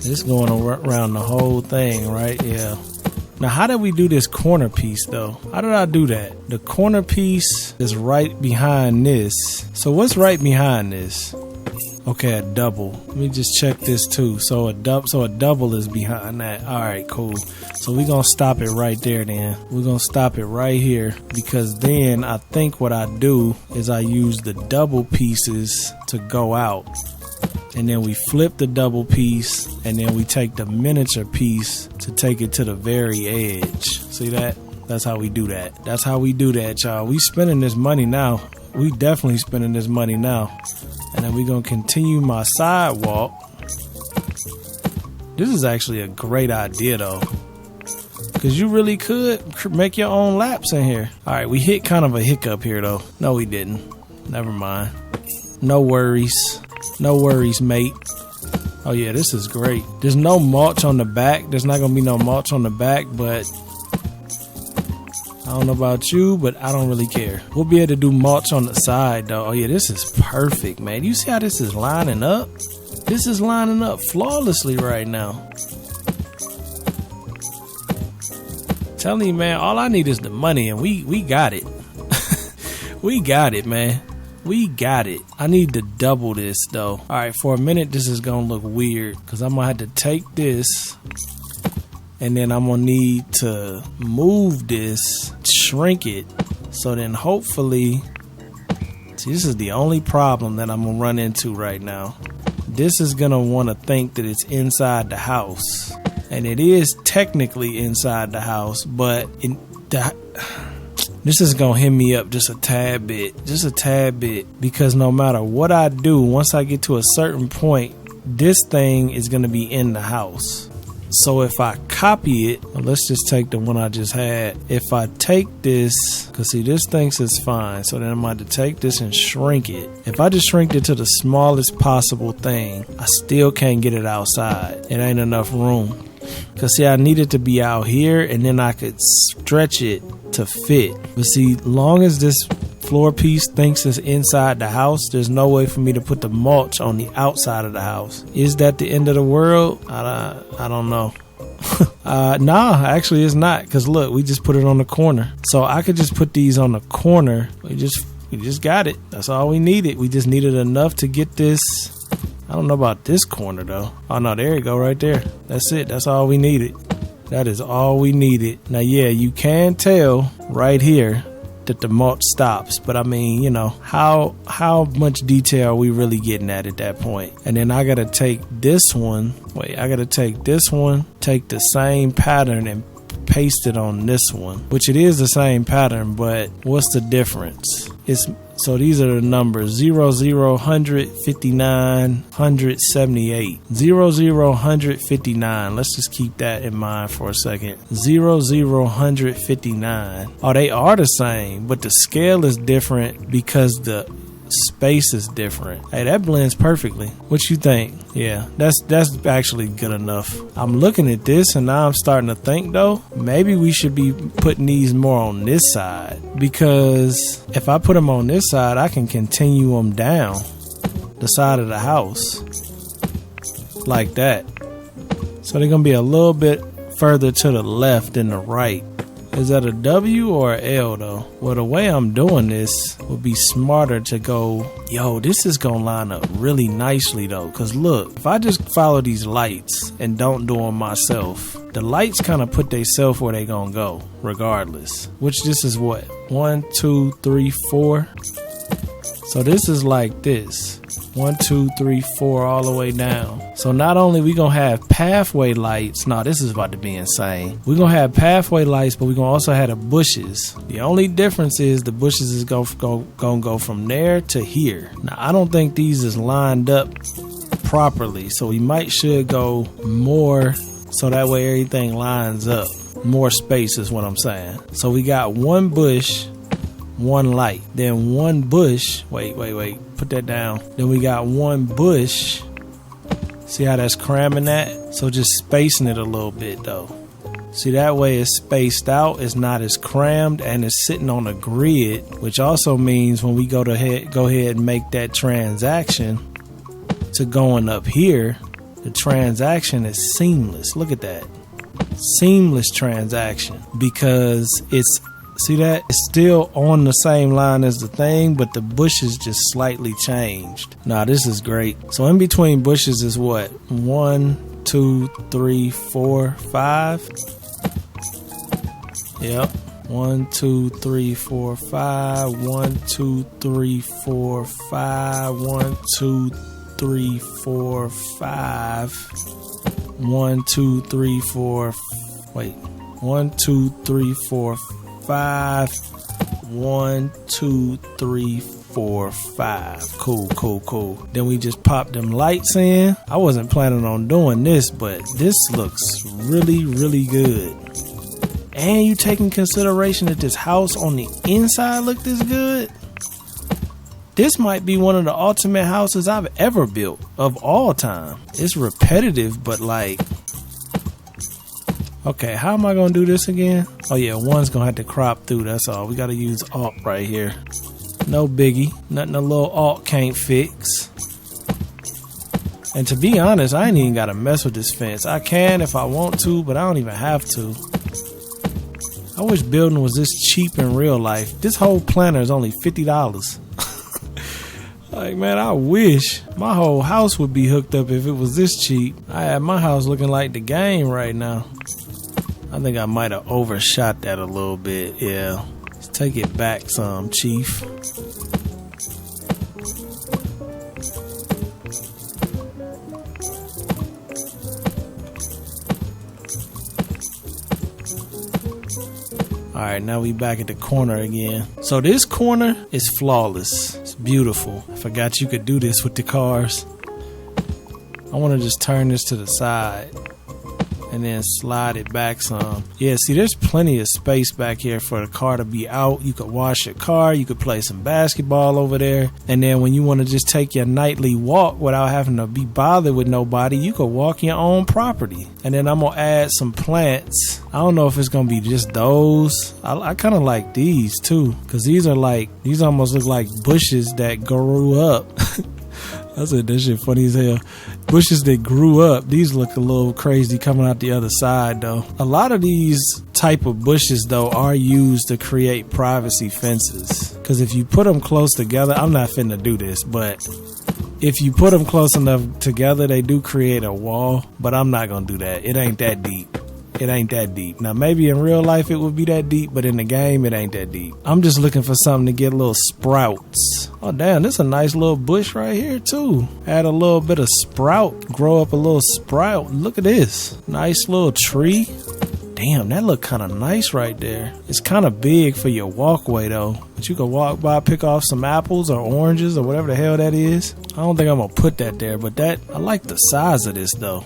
It's going around the whole thing, right? Yeah. Now, how did we do this corner piece, though? How did I do that? The corner piece is right behind this. So what's right behind this? Okay, a double. Let me just check this too. So a double is behind that. All right, cool. So we're going to stop it right there then. We're going to stop it right here because then I think what I do is I use the double pieces to go out. And then we flip the double piece and then we take the miniature piece to take it to the very edge. See that? That's how we do that. That's how we do that, y'all. We spending this money now. We definitely spending this money now. And then we're going to continue my sidewalk. This is actually a great idea though. Because you really could make your own laps in here. All right, we hit kind of a hiccup here though. No, we didn't. Never mind. No worries. No worries, mate. Oh yeah, this is great. There's no mulch on the back. There's not gonna be no mulch on the back, but I don't know about you, but I don't really care. We'll be able to do mulch on the side though. Oh yeah, this is perfect, man. You see how this is lining up? This is lining up flawlessly right now. Telling you, man, all I need is the money and we got it. We got it, man. We got it. I need to double this though. All right, for a minute, this is gonna look weird because I'm gonna have to take this and then I'm gonna need to move this, shrink it. So then hopefully, see, this is the only problem that I'm gonna run into right now. This is gonna wanna think that it's inside the house. And it is technically inside the house, but this is gonna hit me up just a tad bit, because no matter what I do, once I get to a certain point, this thing is gonna be in the house. So if I copy it, let's just take the one I just had. If I take this, cause see, this thinks it's fine, so then I'm going to take this and shrink it. If I just shrink it to the smallest possible thing, I still can't get it outside. It ain't enough room. Cause see, I need it to be out here, and then I could stretch it to fit. But see, long as this floor piece thinks it's inside the house, there's no way for me to put the mulch on the outside of the house. Is that the end of the world? I don't know. Nah, actually it's not, because look, we just put it on the corner. So I could just put these on the corner. We just got it. That's all we needed. We just needed enough to get this. I don't know about this corner though. Oh no, there you go, right there. That's it. That's all we needed. That is all we needed. Now yeah, you can tell right here that the mulch stops, but I mean, you know, how much detail are we really getting at that point? And then I gotta take this one, take the same pattern and paste it on this one, which it is the same pattern, but what's the difference? So these are the numbers 0, 0, 100, 59, 178. 0, 0, 159. Let's just keep that in mind for a second. 0, 0, 159. Oh, they are the same, but the scale is different because the space is different. Hey, that blends perfectly. What you think? Yeah, that's actually good enough. I'm looking at this and now I'm starting to think though, maybe we should be putting these more on this side, because if I put them on this side, I can continue them down the side of the house like that. So they're gonna be a little bit further to the left than the right. Is that a W or a L though? Well, the way I'm doing this would be smarter to go, yo, this is gonna line up really nicely though. Cause look, if I just follow these lights and don't do them myself, the lights kind of put themselves where they gonna go regardless. Which this is what? 1, 2, 3, 4. So this is like this. 1, 2, 3, 4 all the way down. So not only we gonna have pathway lights, no, this is about to be insane. We're gonna have pathway lights, but we're gonna also have the bushes. The only difference is the bushes is gonna go from there to here. Now I don't think these is lined up properly, so we should go more so that way everything lines up. More space is what I'm saying. So we got one bush, one light, then one bush. Wait, put that down. Then we got one bush. See how that's cramming that? So just spacing it a little bit though. See, that way it's spaced out, it's not as crammed, and it's sitting on a grid, which also means when we go ahead and make that transaction to going up here, the transaction is seamless. Look at that. Seamless transaction, because it's, see that? It's still on the same line as the thing, but the bushes just slightly changed. Nah, this is great. So in between bushes is what? 1, 2, 3, 4, 5. Yep. 1, 2, 3, 4, 5. 1, 2, 3, 4, 5. 1, 2, 3, 4, 5. 1, 2, 3, 4. Wait. 1, 2, 3, 4, 5. 1, 2, 3, 4, 5. Cool. Then we just pop them lights in. I wasn't planning on doing this, but this looks really good. And you take in consideration that this house on the inside look this good. This might be one of the ultimate houses I've ever built of all time. It's repetitive, but like, okay, how am I gonna do this again? Oh yeah, one's gonna have to crop through, that's all. We gotta use Alt right here. No biggie, nothing a little Alt can't fix. And to be honest, I ain't even gotta mess with this fence. I can if I want to, but I don't even have to. I wish building was this cheap in real life. This whole planner is only $50. Like, man, I wish my whole house would be hooked up if it was this cheap. I have my house looking like the game right now. I think I might have overshot that a little bit. Yeah. Let's take it back some, Chief. Alright, now we back at the corner again. So this corner is flawless. It's beautiful. I forgot you could do this with the cars. I want to just turn this to the side and then slide it back some. Yeah, see, there's plenty of space back here for the car to be out. You could wash your car, you could play some basketball over there, and then when you want to just take your nightly walk without having to be bothered with nobody, you could walk your own property. And then I'm gonna add some plants. I don't know if it's gonna be just those. I kind of like these too, because these almost look like bushes that grew up. I said that shit funny as hell. Bushes that grew up. These look a little crazy coming out the other side though. A lot of these type of bushes though are used to create privacy fences. Because if you put them close together, I'm not finna do this, but if you put them close enough together, they do create a wall. But I'm not gonna do that. It ain't that deep. It ain't that deep. Now maybe in real life it would be that deep, but in the game it ain't that deep. I'm just looking for something to get little sprouts. Oh damn, this is a nice little bush right here too. Add a little bit of sprout, grow up a little sprout. Look at this. Nice little tree. Damn, that look kind of nice right there. It's kind of big for your walkway though. But you can walk by, pick off some apples or oranges or whatever the hell that is. I don't think I'm gonna put that there, but I like the size of this though.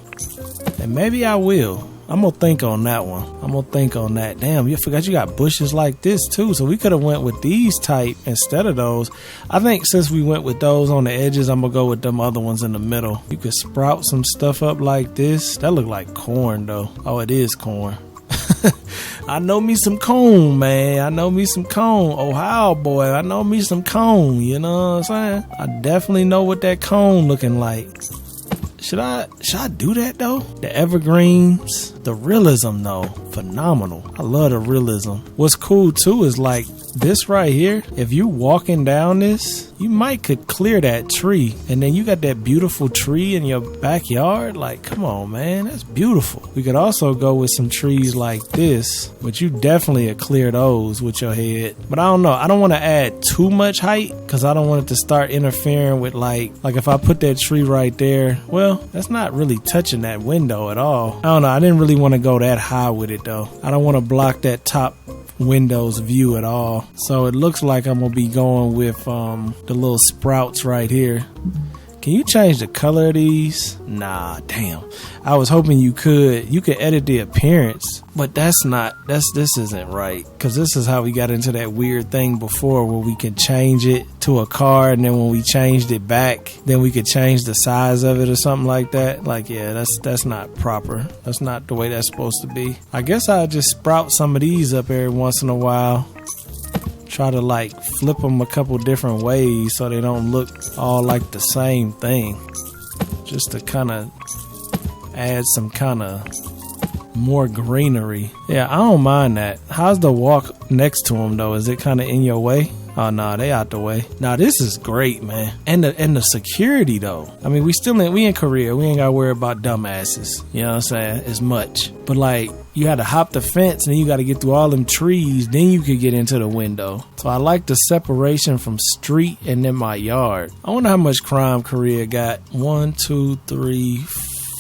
And maybe I will. I'm gonna think on that one. I'm gonna think on that. Damn, you forgot you got bushes like this too. So we could have went with these type instead of those. I think since we went with those on the edges, I'm gonna go with them other ones in the middle. You could sprout some stuff up like this. That look like corn though. Oh, it is corn. I know me some cone, man. I know me some cone. Ohio boy, I know me some cone. You know what I'm saying? I definitely know what that cone looking like. Should I do that though? The evergreens, the realism though, phenomenal. I love the realism. What's cool too is like this right here. If you walking down this, you might could clear that tree, and then you got that beautiful tree in your backyard. Like, come on, man, that's beautiful. We could also go with some trees like this, but you definitely clear those with your head. But I don't know. I don't want to add too much height because I don't want it to start interfering with like if I put that tree right there. Well, that's not really touching that window at all. I don't know. I didn't really want to go that high with it though. I don't want to block that top window's view at all. So it looks like I'm gonna be going with the little sprouts right here. Can you change the color of these? Nah, damn. I was hoping you could edit the appearance, but this isn't right. Cause this is how we got into that weird thing before where we can change it to a car, and then when we changed it back, then we could change the size of it or something like that. Like, yeah, that's not proper. That's not the way that's supposed to be. I guess I'll just sprout some of these up every once in a while. Try to like flip them a couple different ways so they don't look all like the same thing. Just to kind of add some kind of more greenery. Yeah, I don't mind that. How's the walk next to them though? Is it kind of in your way? Oh no, they out the way. Now this is great, man. And the security though. I mean, we in Korea. We ain't gotta worry about dumbasses. You know what I'm saying? As much. But like, you had to hop the fence and then you got to get through all them trees. Then you could get into the window. So I like the separation from street and then my yard. I wonder how much crime Korea got. 1, 2, 3,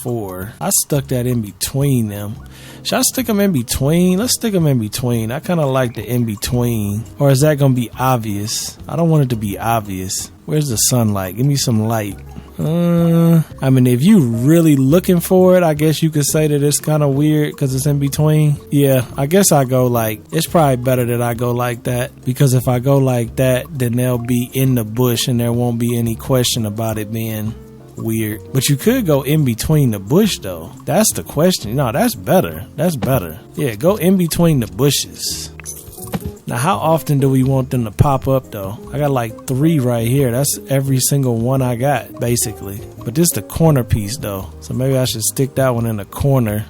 4. I stuck that in between them. Should I stick them in between? Let's stick them in between. I kind of like the in between. Or is that going to be obvious? I don't want it to be obvious. Where's the sunlight? Give me some light. I mean, if you really looking for it, I guess you could say that it's kind of weird because it's in between. Yeah, I guess I go like, it's probably better that I go like that, because if I go like that, then they'll be in the bush and there won't be any question about it being weird. But you could go in between the bush though. That's the question. No, that's better. That's better. Yeah, go in between the bushes. Now, how often do we want them to pop up though? I got like 3 right here. That's every single one I got, basically. But this is the corner piece though. So maybe I should stick that one in the corner.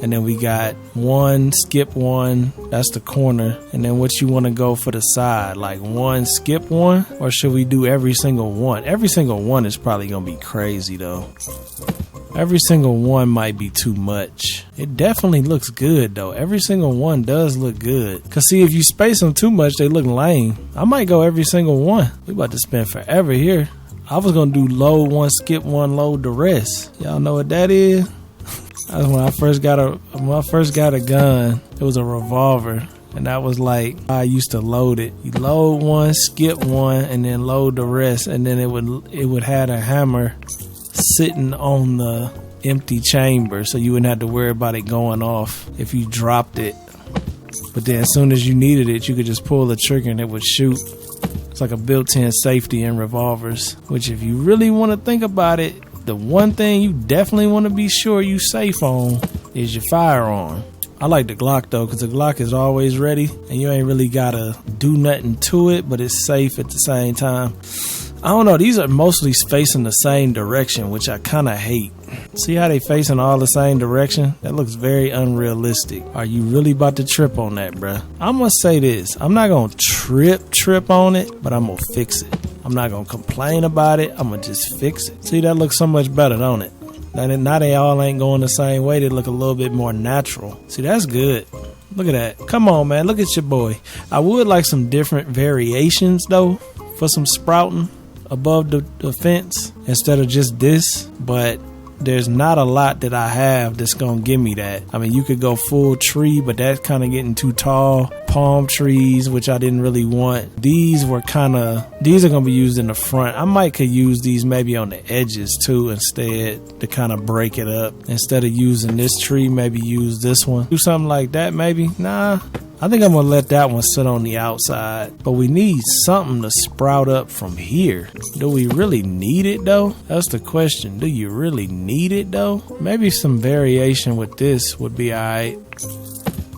And then we got 1, skip 1. That's the corner. And then what you want to go for the side? Like 1, skip 1? Or should we do every single one? Every single one is probably going to be crazy though. Every single one might be too much. It definitely looks good though. Every single one does look good. Cause see, if you space them too much, they look lame. I might go every single one. We about to spend forever here. I was gonna do load 1, skip 1, load the rest. Y'all know what that is? That's when I first got a gun. It was a revolver. And that was like, I used to load it. You load 1, skip 1, and then load the rest. And then it would have a hammer sitting on the empty chamber, so you wouldn't have to worry about it going off if you dropped it. But then as soon as you needed it, you could just pull the trigger and it would shoot. It's like a built-in safety in revolvers, which if you really want to think about it, the one thing you definitely want to be sure you safe on is your firearm. I like the Glock though, because the Glock is always ready and you ain't really gotta do nothing to it, but it's safe at the same time. I don't know, these are mostly facing the same direction, which I kind of hate. See how they facing all the same direction? That looks very unrealistic. Are you really about to trip on that, bruh? I'm gonna say this. I'm not gonna trip on it, but I'm gonna fix it. I'm not gonna complain about it. I'm gonna just fix it. See, that looks so much better, don't it? Now they all ain't going the same way. They look a little bit more natural. See, that's good. Look at that. Come on, man. Look at your boy. I would like some different variations, though, for some sprouting above the fence instead of just this, but there's not a lot that I have that's gonna give me that. I mean, you could go full tree, but that's kind of getting too tall. Palm trees, which I didn't really want. These are gonna be used in the front. I could use these maybe on the edges too instead, to kind of break it up. Instead of using this tree, maybe use this one. Do something like that maybe. Nah, I think I'm gonna let that one sit on the outside. But we need something to sprout up from here. Do we really need it though? That's the question. Do you really need it though? Maybe some variation with this would be alright.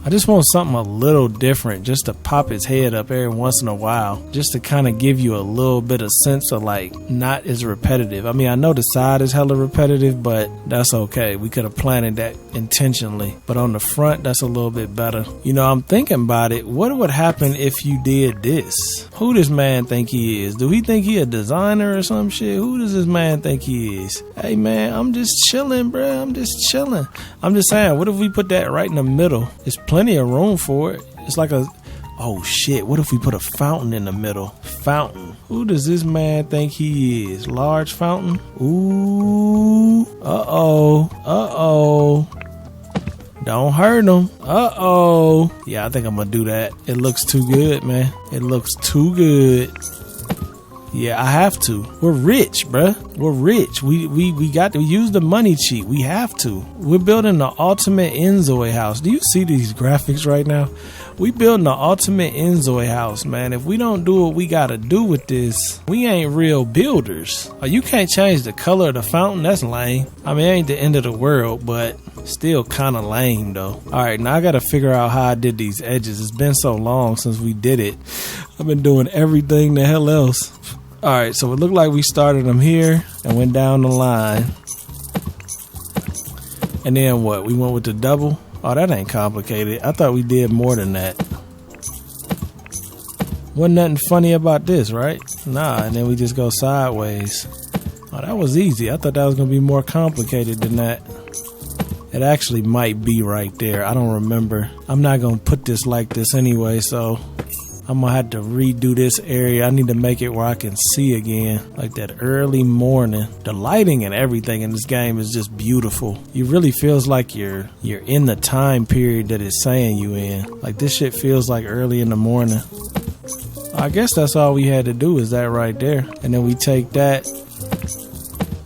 I just want something a little different, just to pop his head up every once in a while, just to kind of give you a little bit of sense of like not as repetitive. I mean, I know the side is hella repetitive, but that's okay. We could have planted that intentionally, but on the front, that's a little bit better. You know, I'm thinking about it. What would happen if you did this? Who does man think he is? Do he think he a designer or some shit? Who does this man think he is? Hey man, I'm just chilling, bruh. I'm just chilling. I'm just saying, what if we put that right in the middle? It's plenty of room for it. It's like oh shit, what if we put a fountain in the middle? Fountain. Who does this man think he is? Large fountain? Ooh. Uh-oh. Don't hurt him. Uh-oh. Yeah, I think I'm gonna do that. It looks too good, man. It looks too good. Yeah, I have to. We're rich, bruh. We're rich. We got to use the money cheat. We have to. We're building the ultimate InZOI house. Do you see these graphics right now? We building the ultimate InZOI house, man. If we don't do what we gotta do with this, we ain't real builders. You can't change the color of the fountain. That's lame. I mean, it ain't the end of the world, but still kind of lame though. All right, now I gotta figure out how I did these edges. It's been so long since we did it. I've been doing everything the hell else. All right, so it looked like we started them here and went down the line. And then what? We went with the double? Oh, that ain't complicated. I thought we did more than that. Wasn't nothing funny about this, right? Nah, and then we just go sideways. Oh, that was easy. I thought that was going to be more complicated than that. It actually might be right there. I don't remember. I'm not going to put this like this anyway, so I'm going to have to redo this area. I need to make it where I can see again, like that early morning. The lighting and everything in this game is just beautiful. It really feels like you're in the time period that it's saying you in. Like this shit feels like early in the morning. I guess that's all we had to do is that right there. And then we take that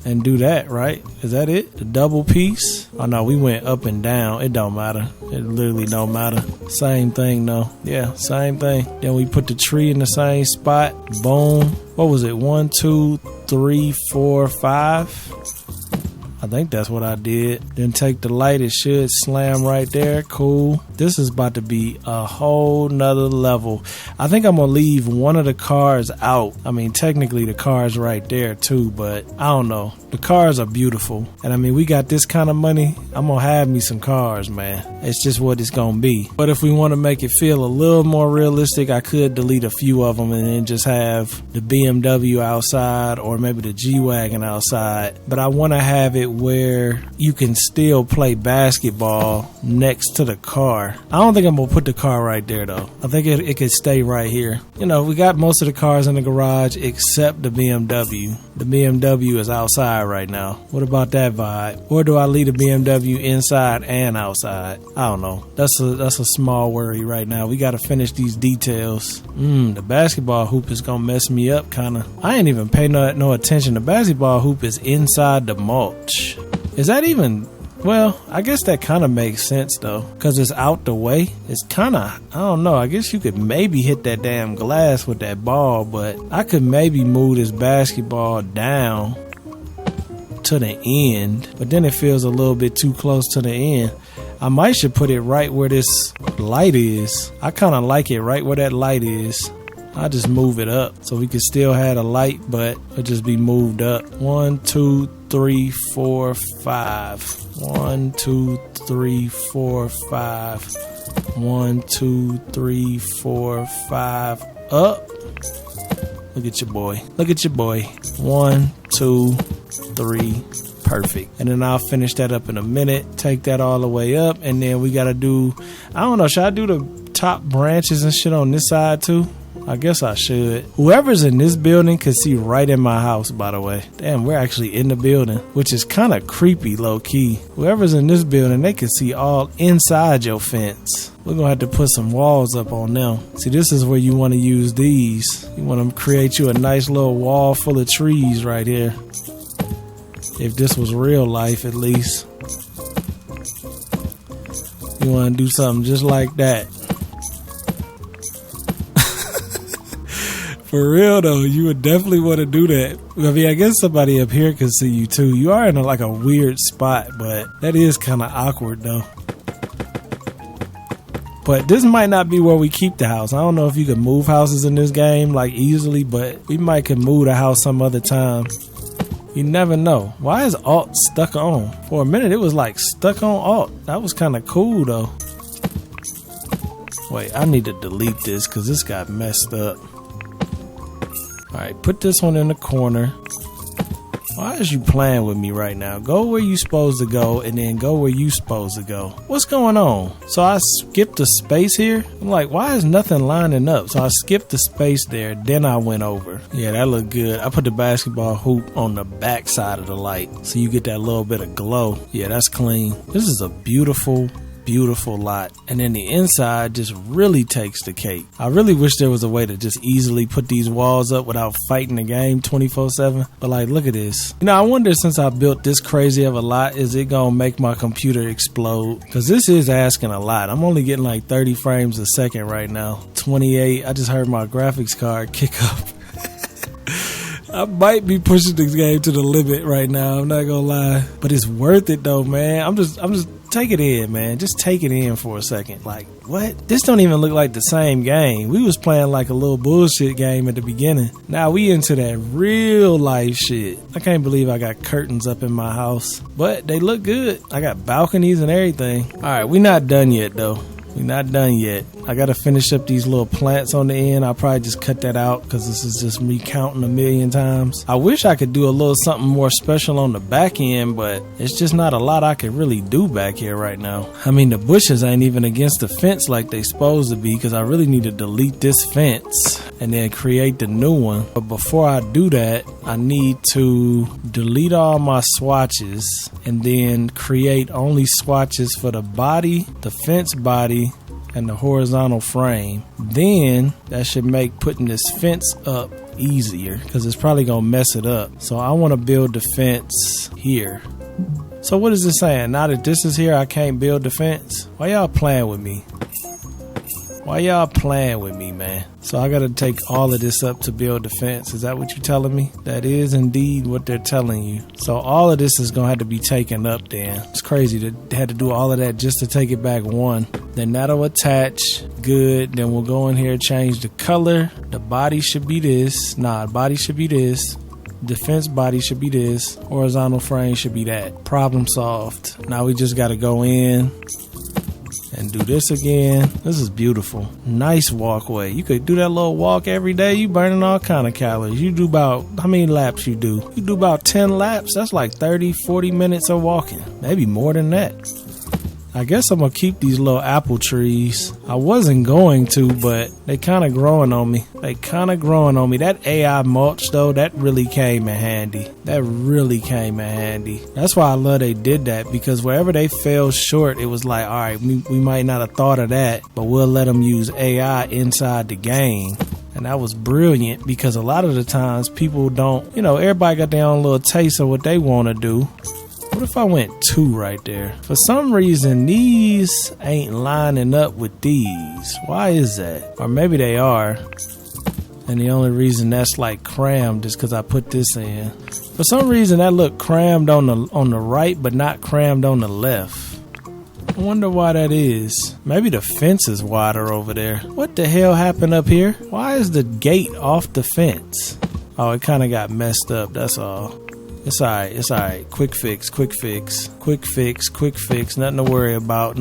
and do that, right? Is that it? The double piece? Oh no, we went up and down. It don't matter. It literally don't matter. Same thing though. Yeah, same thing. Then we put the tree in the same spot. Boom. What was it? 1, 2, 3, 4, 5. I think that's what I did. Then take the light. It should slam right there. Cool. This is about to be a whole nother level. I think I'm gonna leave one of the cars out. I mean, technically the car's right there too, but I don't know. The cars are beautiful. And I mean, we got this kind of money. I'm gonna have me some cars, man. It's just what it's gonna be. But if we want to make it feel a little more realistic, I could delete a few of them and then just have the BMW outside or maybe the G-Wagon outside. But I want to have it where you can still play basketball next to the car. I don't think I'm gonna put the car right there though. I think it could stay right here. You know, we got most of the cars in the garage except the BMW. The BMW is outside right now. What about that vibe? Or do I leave the BMW inside and outside? I don't know. That's a small worry right now. We got to finish these details. The basketball hoop is gonna mess me up kind of. I ain't even pay no attention. The basketball hoop is inside the mulch. Is that even... Well, I guess that kind of makes sense though, because it's out the way. It's kind of, I don't know, I guess you could maybe hit that damn glass with that ball, but I could maybe move this basketball down to the end, but then it feels a little bit too close to the end. I might should put it right where this light is. I kind of like it right where that light is. I'll just move it up so we can still have a light, but it'll just be moved up. 1, 2, 3, 4, 5. 1, 2, 3, 4, 5. 1, 2, 3, 4, 5. Up. Look at your boy. Look at your boy. 1, 2, 3. Perfect. And then I'll finish that up in a minute. Take that all the way up. And then we got to do, I don't know, should I do the top branches and shit on this side too? I guess I should. Whoever's in this building can see right in my house, by the way. Damn, we're actually in the building, which is kind of creepy, low key. Whoever's in this building, they can see all inside your fence. We're going to have to put some walls up on them. See, this is where you want to use these. You want to create you a nice little wall full of trees right here. If this was real life, at least. You want to do something just like that. For real though, you would definitely want to do that. I mean, I guess somebody up here can see you too. You are in a weird spot, but that is kind of awkward though. But this might not be where we keep the house. I don't know if you can move houses in this game easily, but we might can move the house some other time. You never know. Why is Alt stuck on? For a minute, it was stuck on Alt. That was kind of cool though. Wait, I need to delete this because this got messed up. Alright, put this one in the corner. Why is you playing with me right now? Go where you supposed to go and then go where you supposed to go. What's going on? So I skipped a space here. I'm like, why is nothing lining up? So I skipped the space there, then I went over. Yeah, that looked good. I put the basketball hoop on the back side of the light so you get that little bit of glow. Yeah, that's clean. This is a beautiful beautiful lot. And then the inside just really takes the cake. I really wish there was a way to just easily put these walls up without fighting the game 24/7. But like, look at this. You know, I wonder, since I built this crazy of a lot, is it gonna make my computer explode? Because this is asking a lot. I'm only getting like 30 frames a second right now. 28. I just heard my graphics card kick up. I might be pushing this game to the limit right now. I'm not gonna lie, but it's worth it though, man. I'm just take it in, man. Just take it in for a second. Like, what? This don't even look like the same game. We was playing like a little bullshit game at the beginning. Now we into that real life shit. I can't believe I got curtains up in my house, but they look good. I got balconies and everything. All right, we not done yet though. We're not done yet. I gotta finish up these little plants on the end. I'll probably just cut that out because this is just me counting a million times. I wish I could do a little something more special on the back end, but it's just not a lot I could really do back here right now. I mean, the bushes ain't even against the fence like they supposed to be, because I really need to delete this fence and then create the new one. But before I do that, I need to delete all my swatches and then create only swatches for the body, the fence body, and the horizontal frame. Then that should make putting this fence up easier, because it's probably gonna mess it up. So I want to build the fence here. So what is this saying? Now that this is here, I can't build the fence? Why y'all playing with me? Why y'all playing with me, man? So I gotta take all of this up to build the fence. Is that what you're telling me? That is indeed what they're telling you. So all of this is gonna have to be taken up then. It's crazy to have to do all of that just to take it back one. Then that'll attach. Good. Then we'll go in here, change the color. The body should be this. Nah, the body should be this. Defense body should be this. Horizontal frame should be that. Problem solved. Now we just gotta go in and do this again. This is beautiful. Nice walkway. You could do that little walk every day. You burning all kind of calories. You do about, how many laps you do? You do about 10 laps. That's like 30, 40 minutes of walking. Maybe more than that. I guess I'm gonna keep these little apple trees. I wasn't going to, but they kind of growing on me. That AI mulch though, that really came in handy. That's why I love they did that, because wherever they fell short, it was like, all right, we might not have thought of that, but we'll let them use AI inside the game. And that was brilliant, because a lot of the times people don't, everybody got their own little taste of what they want to do. What if I went 2 right there? For some reason, these ain't lining up with these. Why is that? Or maybe they are. And the only reason that's like crammed is because I put this in. For some reason, that looked crammed on the right, but not crammed on the left. I wonder why that is. Maybe the fence is wider over there. What the hell happened up here? Why is the gate off the fence? Oh, it kind of got messed up, that's all. It's alright. Quick fix. Nothing to worry about.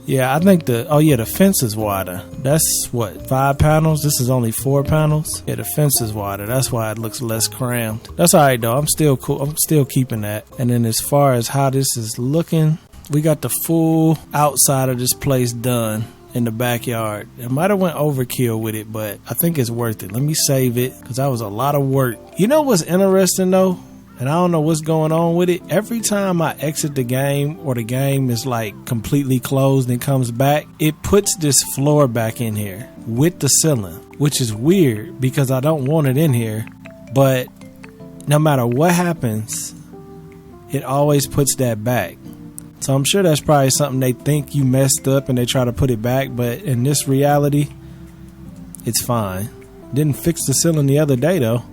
Yeah, I think the fence is wider. That's what, 5 panels? This is only 4 panels? Yeah, the fence is wider. That's why it looks less crammed. That's alright though. I'm still cool. I'm still keeping that. And then as far as how this is looking, we got the full outside of this place done in the backyard. I might have went overkill with it, but I think it's worth it. Let me save it, because that was a lot of work. You know what's interesting though? And I don't know what's going on with it. Every time I exit the game, or the game is like completely closed and comes back, it puts this floor back in here with the ceiling, which is weird because I don't want it in here. But no matter what happens, it always puts that back. So I'm sure that's probably something they think you messed up and they try to put it back. But in this reality, it's fine. Didn't fix the ceiling the other day though.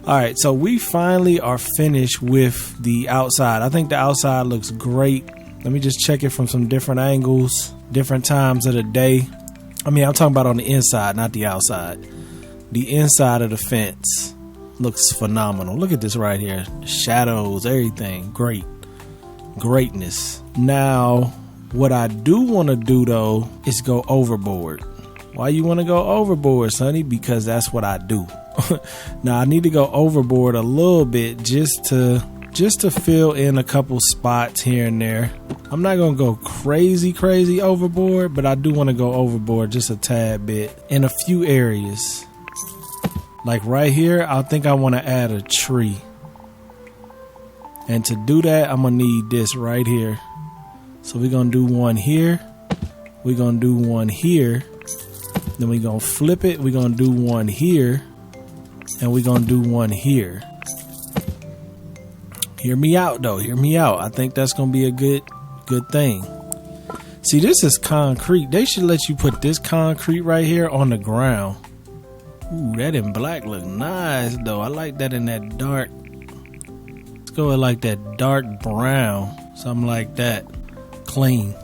Alright, so we finally are finished with the outside. I think the outside looks great. Let me just check it from some different angles, different times of the day. I mean, I'm talking about on the inside, not the outside. The inside of the fence looks phenomenal. Look at this right here. Shadows, everything. Greatness. Now, what I do want to do though is go overboard. Why you want to go overboard, Sonny? Because that's what I do. Now I need to go overboard a little bit just to fill in a couple spots here and there. I'm not gonna go crazy overboard, but I do want to go overboard just a tad bit in a few areas. Like right here, I think I want to add a tree. And to do that, I'm gonna need this right here. So we're gonna do one here. We're gonna do one here. Then we're gonna flip it. We're gonna do one here. And we're gonna do one here. Hear me out though, hear me out. I think that's gonna be a good thing. See, this is concrete. They should let you put this concrete right here on the ground. Ooh, that in black look nice though. I like that in that dark. Let's go with like that dark brown. Something like that. Clean.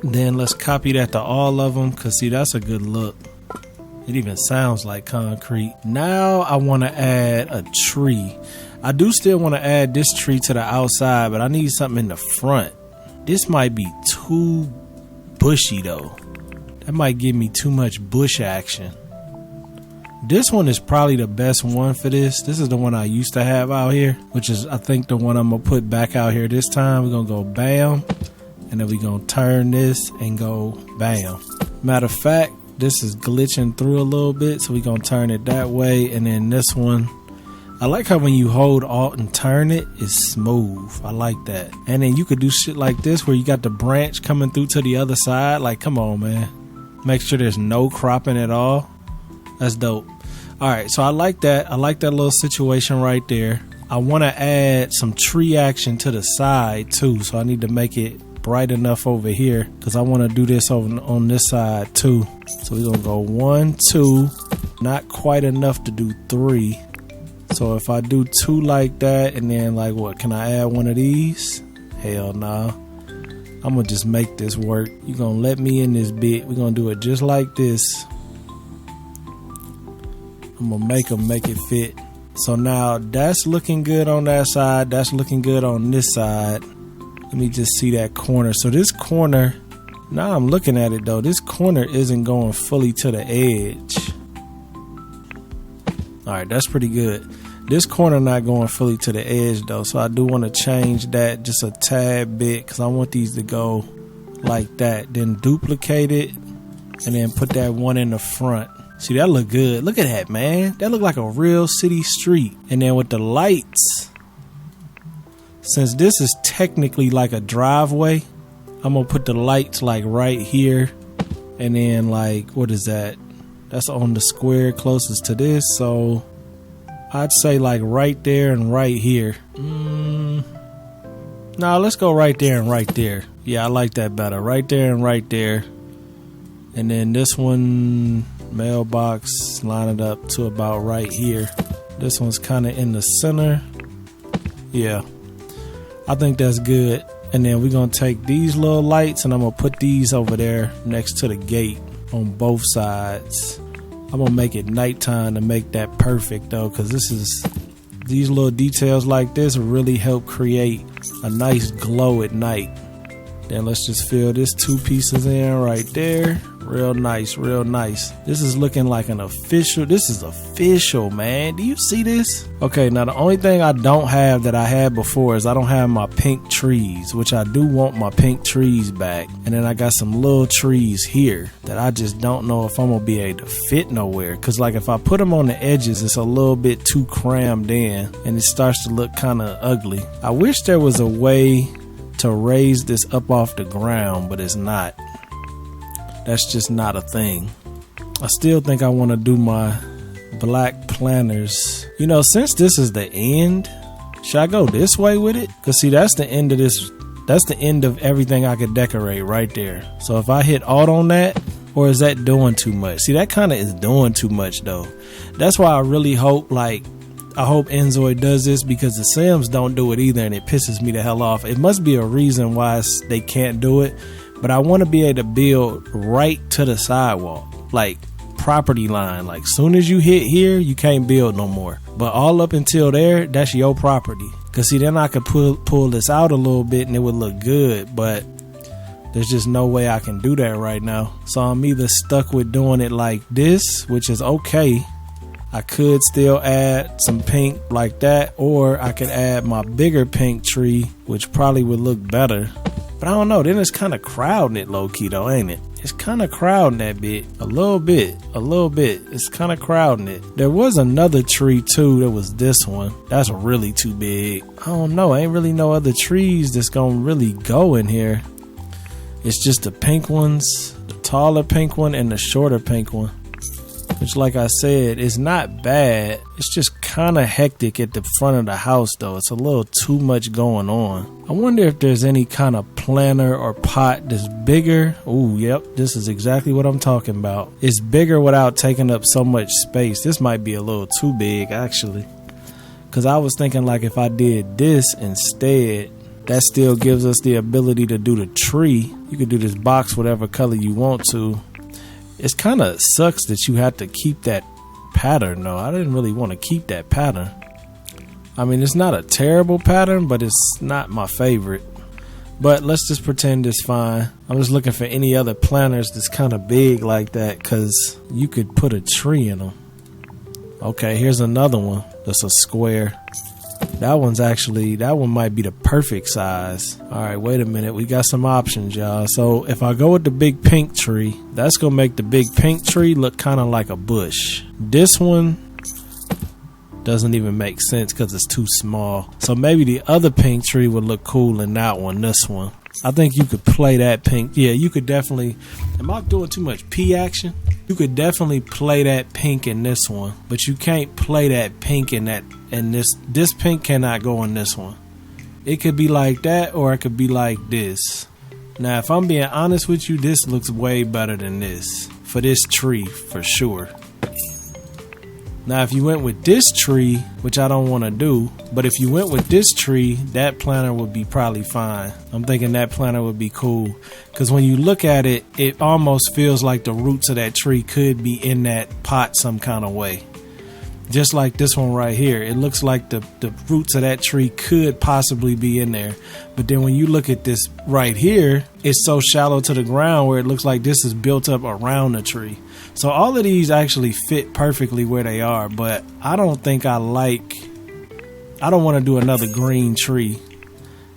Then let's copy that to all of them, cause see, that's a good look. It even sounds like concrete. Now I want to add a tree. I do still want to add this tree to the outside, but I need something in the front. This might be too bushy though. That might give me too much bush action. This one is probably the best one for this. This is the one I used to have out here, which is I think the one I'm gonna put back out here this time. We're gonna go bam, and then we're gonna turn this and go bam. Matter of fact, this is glitching through a little bit, so we're gonna turn it that way. And then this one, I like how when you hold Alt and turn it, it's smooth. I like that. And then you could do shit like this where you got the branch coming through to the other side. Like, come on, man. Make sure there's no cropping at all. That's dope. All right, so I like that. I like that little situation right there. I want to add some tree action to the side too, so I need to make it bright enough over here because I want to do this over on this side too. So we're gonna go 1, 2, not quite enough to do 3. So if I do 2 like that, and then like what, can I add one of these? Hell nah. I'm gonna just make this work. You're gonna let me in this bit. We're gonna do it just like this. I'm gonna make them make it fit. So now that's looking good on that side. That's looking good on this side. Let me just see that corner. So this corner, now I'm looking at it though, this corner isn't going fully to the edge. All right, that's pretty good. This corner not going fully to the edge though, so I do want to change that just a tad bit because I want these to go like that. Then duplicate it and then put that one in the front. See, that look good. Look at that, man. That look like a real city street. And then with the lights, since this is technically like a driveway, I'm gonna put the lights like right here. And then like, what is that? That's on the square closest to this, so I'd say like right there and right here. No, let's go right there and right there. Yeah, I like that better. Right there and right there. And then this one, mailbox, line it up to about right here. This one's kind of in the center. Yeah, I think that's good. And then we're going to take these little lights and I'm going to put these over there next to the gate on both sides. I'm gonna make it nighttime to make that perfect though, because these little details like this really help create a nice glow at night. Then let's just fill this 2 pieces in right there. Real nice, real nice. This is looking like an official. This is official, man. Do you see this? Okay, now the only thing I don't have that I had before is I don't have my pink trees, which I do want my pink trees back. And then I got some little trees here that I just don't know if I'm gonna be able to fit nowhere. Cause like if I put them on the edges, it's a little bit too crammed in and it starts to look kind of ugly. I wish there was a way to raise this up off the ground, but it's not. That's just not a thing. I still think I want to do my black planters. You know, since this is the end, should I go this way with it? Cause see, that's the end of this. That's the end of everything I could decorate right there. So if I hit Alt on that, or is that doing too much? See, that kind of is doing too much though. That's why I really hope I hope InZOI does this, because the Sims don't do it either and it pisses me the hell off. It must be a reason why they can't do it, but I want to be able to build right to the sidewalk, like property line. Like soon as you hit here, you can't build no more. But all up until there, that's your property. Cause see, then I could pull this out a little bit and it would look good, but there's just no way I can do that right now. So I'm either stuck with doing it like this, which is okay. I could still add some pink like that, or I could add my bigger pink tree, which probably would look better. But I don't know, then it's kind of crowding it low key though, ain't it? it's kind of crowding that bit. A little bit. It's kind of crowding it. There was another tree too. There was this one. That's really too big. I don't know. Ain't really no other trees that's gonna really go in here. It's just the pink ones, the taller pink one and the shorter pink one. Which, like I said, is not bad. It's just kind of hectic at the front of the house though. It's a little too much going on. I wonder if there's any kind of planter or pot that's bigger. Ooh, yep, this is exactly what I'm talking about. It's bigger without taking up so much space. This might be a little too big actually. Cause I was thinking like if I did this instead, that still gives us the ability to do the tree. You could do this box whatever color you want to. It's kind of sucks that you have to keep that pattern though. I didn't really want to keep that pattern. I mean, it's not a terrible pattern, but it's not my favorite. But let's just pretend it's fine. I'm just looking for any other planters that's kind of big like that, because you could put a tree in them. Okay, here's another one that's a square. That one might be the perfect size. All right, wait a minute. We got some options, y'all. So if I go with the big pink tree, that's going to make the big pink tree look kind of like a bush. This one doesn't even make sense because it's too small. So maybe the other pink tree would look cool in that one, this one. I think you could play that pink. Yeah, you could definitely. Am I doing too much P action? You could definitely play that pink in this one, but you can't play that pink in that. And this pink cannot go in this one. It could be like that, or it could be like this. Now, if I'm being honest with you, this looks way better than this for this tree for sure. Now, if you went with this tree, which I don't want to do, but if you went with this tree, that planter would be probably fine. I'm thinking that planter would be cool, because when you look at it, it almost feels like the roots of that tree could be in that pot some kind of way. Just like this one right here, it looks like the roots of that tree could possibly be in there. But then when you look at this right here, it's so shallow to the ground where it looks like this is built up around the tree. So all of these actually fit perfectly where they are, but I don't think I want to do another green tree.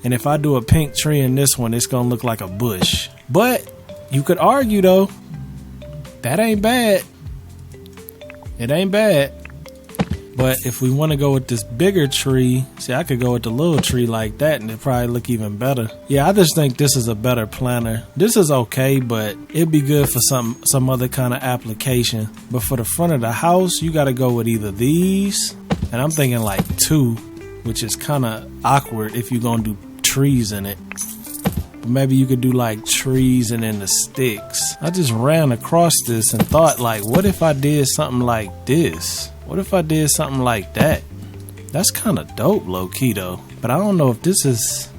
And if I do a pink tree in this one, it's going to look like a bush. But you could argue though, that ain't bad. It ain't bad. But if we want to go with this bigger tree, see, I could go with the little tree like that and it'd probably look even better. Yeah, I just think this is a better planter. This is okay, but it'd be good for some other kind of application. But for the front of the house, you got to go with either these, and I'm thinking like 2, which is kind of awkward if you're going to do trees in it. But maybe you could do like trees and then the sticks. I just ran across this and thought like, what if I did something like this? What if I did something like that? That's kind of dope, low-key, though. But I don't know if this is...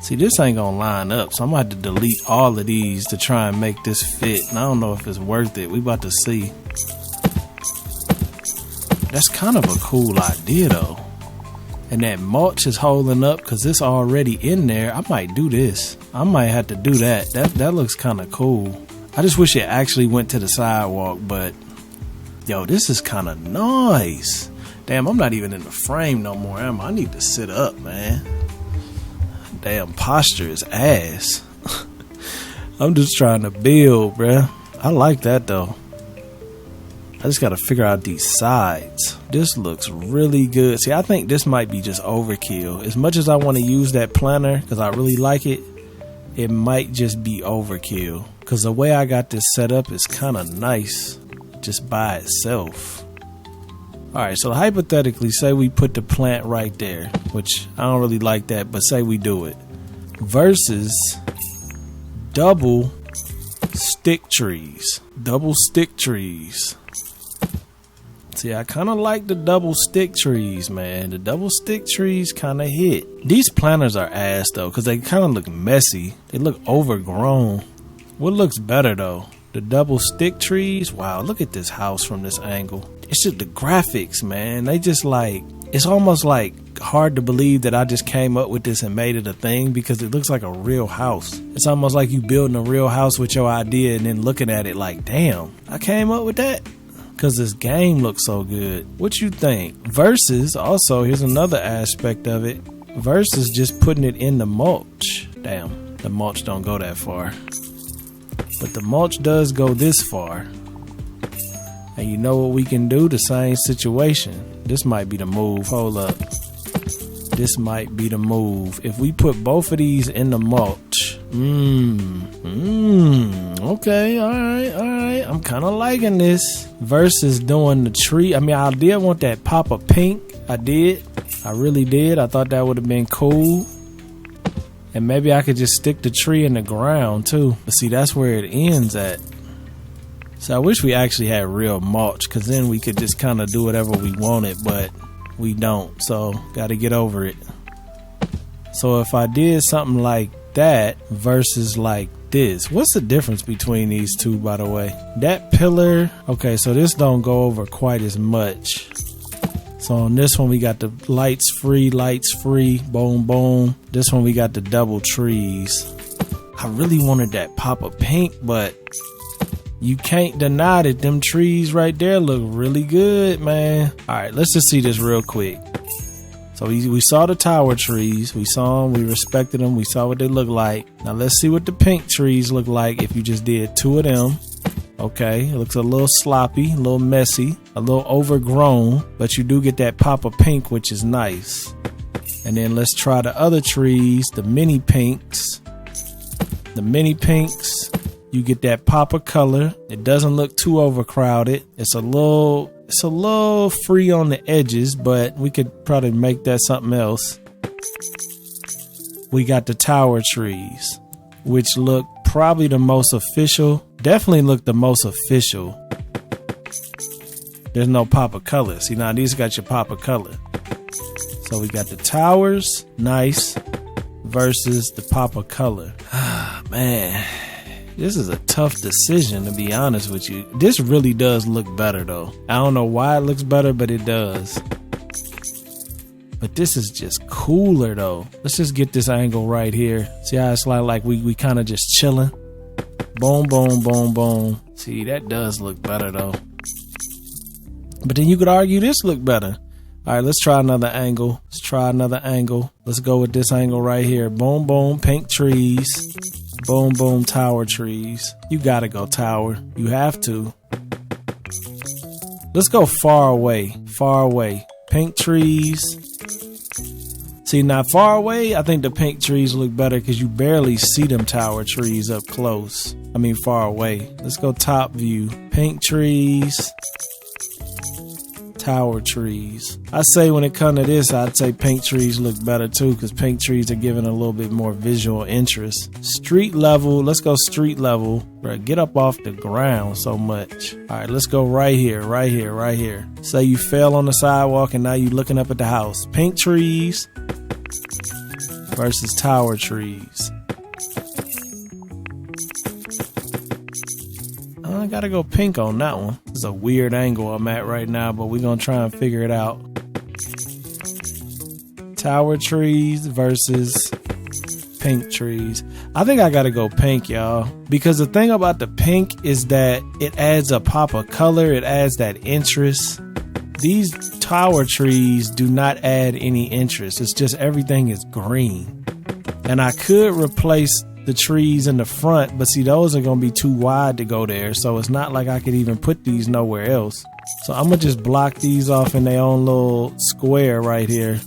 See, this ain't gonna line up, so I'm gonna have to delete all of these to try and make this fit. And I don't know if it's worth it. We about to see. That's kind of a cool idea, though. And that mulch is holding up because it's already in there. I might do this. I might have to do that. That looks kind of cool. I just wish it actually went to the sidewalk, but... Yo, this is kind of nice. Damn, I'm not even in the frame no more, am I? I need to sit up, man. Damn, posture is ass. I'm just trying to build, bruh. I like that, though. I just got to figure out these sides. This looks really good. See, I think this might be just overkill. As much as I want to use that planter, because I really like it, it might just be overkill. Because the way I got this set up is kind of nice. Just by itself. Alright, so hypothetically, say we put the plant right there, which I don't really like that, but say we do it, versus double stick trees. Double stick trees. See, I kind of like the double stick trees, man. The double stick trees kind of hit. These planters are ass though, because they kind of look messy. They look overgrown. What looks better though? The double stick trees. Wow, look at this house from this angle. It's just the graphics, man. They just like, it's almost like hard to believe that I just came up with this and made it a thing, because it looks like a real house. It's almost like you building a real house with your idea and then looking at it like, damn, I came up with that. Because this game looks so good. What you think? Versus, also, here's another aspect of it. Versus just putting it in the mulch. Damn, the mulch don't go that far. But the mulch does go this far. And you know what we can do? The same situation. This might be the move. Hold up. This might be the move. If we put both of these in the mulch. Okay, alright. I'm kind of liking this. Versus doing the tree. I mean, I did want that pop of pink. I did. I really did. I thought that would have been cool. And maybe I could just stick the tree in the ground too. But see, that's where it ends at. So I wish we actually had real mulch, because then we could just kind of do whatever we wanted, but we don't. So got to get over it. So if I did something like that versus like this, what's the difference between these two, by the way? That pillar, okay, so this don't go over quite as much. So on this one we got the lights free, boom, boom. This one we got the double trees. I really wanted that pop of pink, but you can't deny that them trees right there look really good, man. All right, let's just see this real quick. So we saw the tower trees. We saw them. We respected them. We saw what they look like. Now let's see what the pink trees look like if you just did 2 of them. Okay, it looks a little sloppy, a little messy, a little overgrown, but you do get that pop of pink, which is nice. And then let's try the other trees, the mini pinks. The mini pinks, you get that pop of color. It doesn't look too overcrowded. It's a little free on the edges, but we could probably make that something else. We got the tower trees, which look probably the most official. Definitely look the most official. There's no pop of color. See, now these got your pop of color. So we got the towers, nice, versus the pop of color. Ah, man. This is a tough decision, to be honest with you. This really does look better, though. I don't know why it looks better, but it does. But this is just cooler, though. Let's just get this angle right here. See how it's like we kind of just chilling. Boom, boom, boom, boom. See, that does look better, though. But then you could argue this look better. All right, let's try another angle. Let's go with this angle right here. Boom, boom, pink trees. Boom, boom, tower trees. You gotta go tower. You have to. Let's go far away. Pink trees. See, now far away, I think the pink trees look better because you barely see them tower trees up close. I mean, far away. Let's go top view. Pink trees. Tower trees. I say when it comes to this, I'd say pink trees look better too, because pink trees are giving a little bit more visual interest. Street level. Let's go street level. Bro, get up off the ground so much. All right, let's go right here. Say you fell on the sidewalk and now you looking up at the house. Pink trees versus tower trees. I gotta go pink on that one. This is a weird angle I'm at right now, but we're gonna try and figure it out. Tower trees versus pink trees. I think I gotta go pink, y'all, because the thing about the pink is that it adds a pop of color. It adds that interest. These tower trees do not add any interest. It's just everything is green. And I could replace the trees in the front, but see, those are gonna be too wide to go there, so it's not like I could even put these nowhere else. So I'm gonna just block these off in their own little square right here.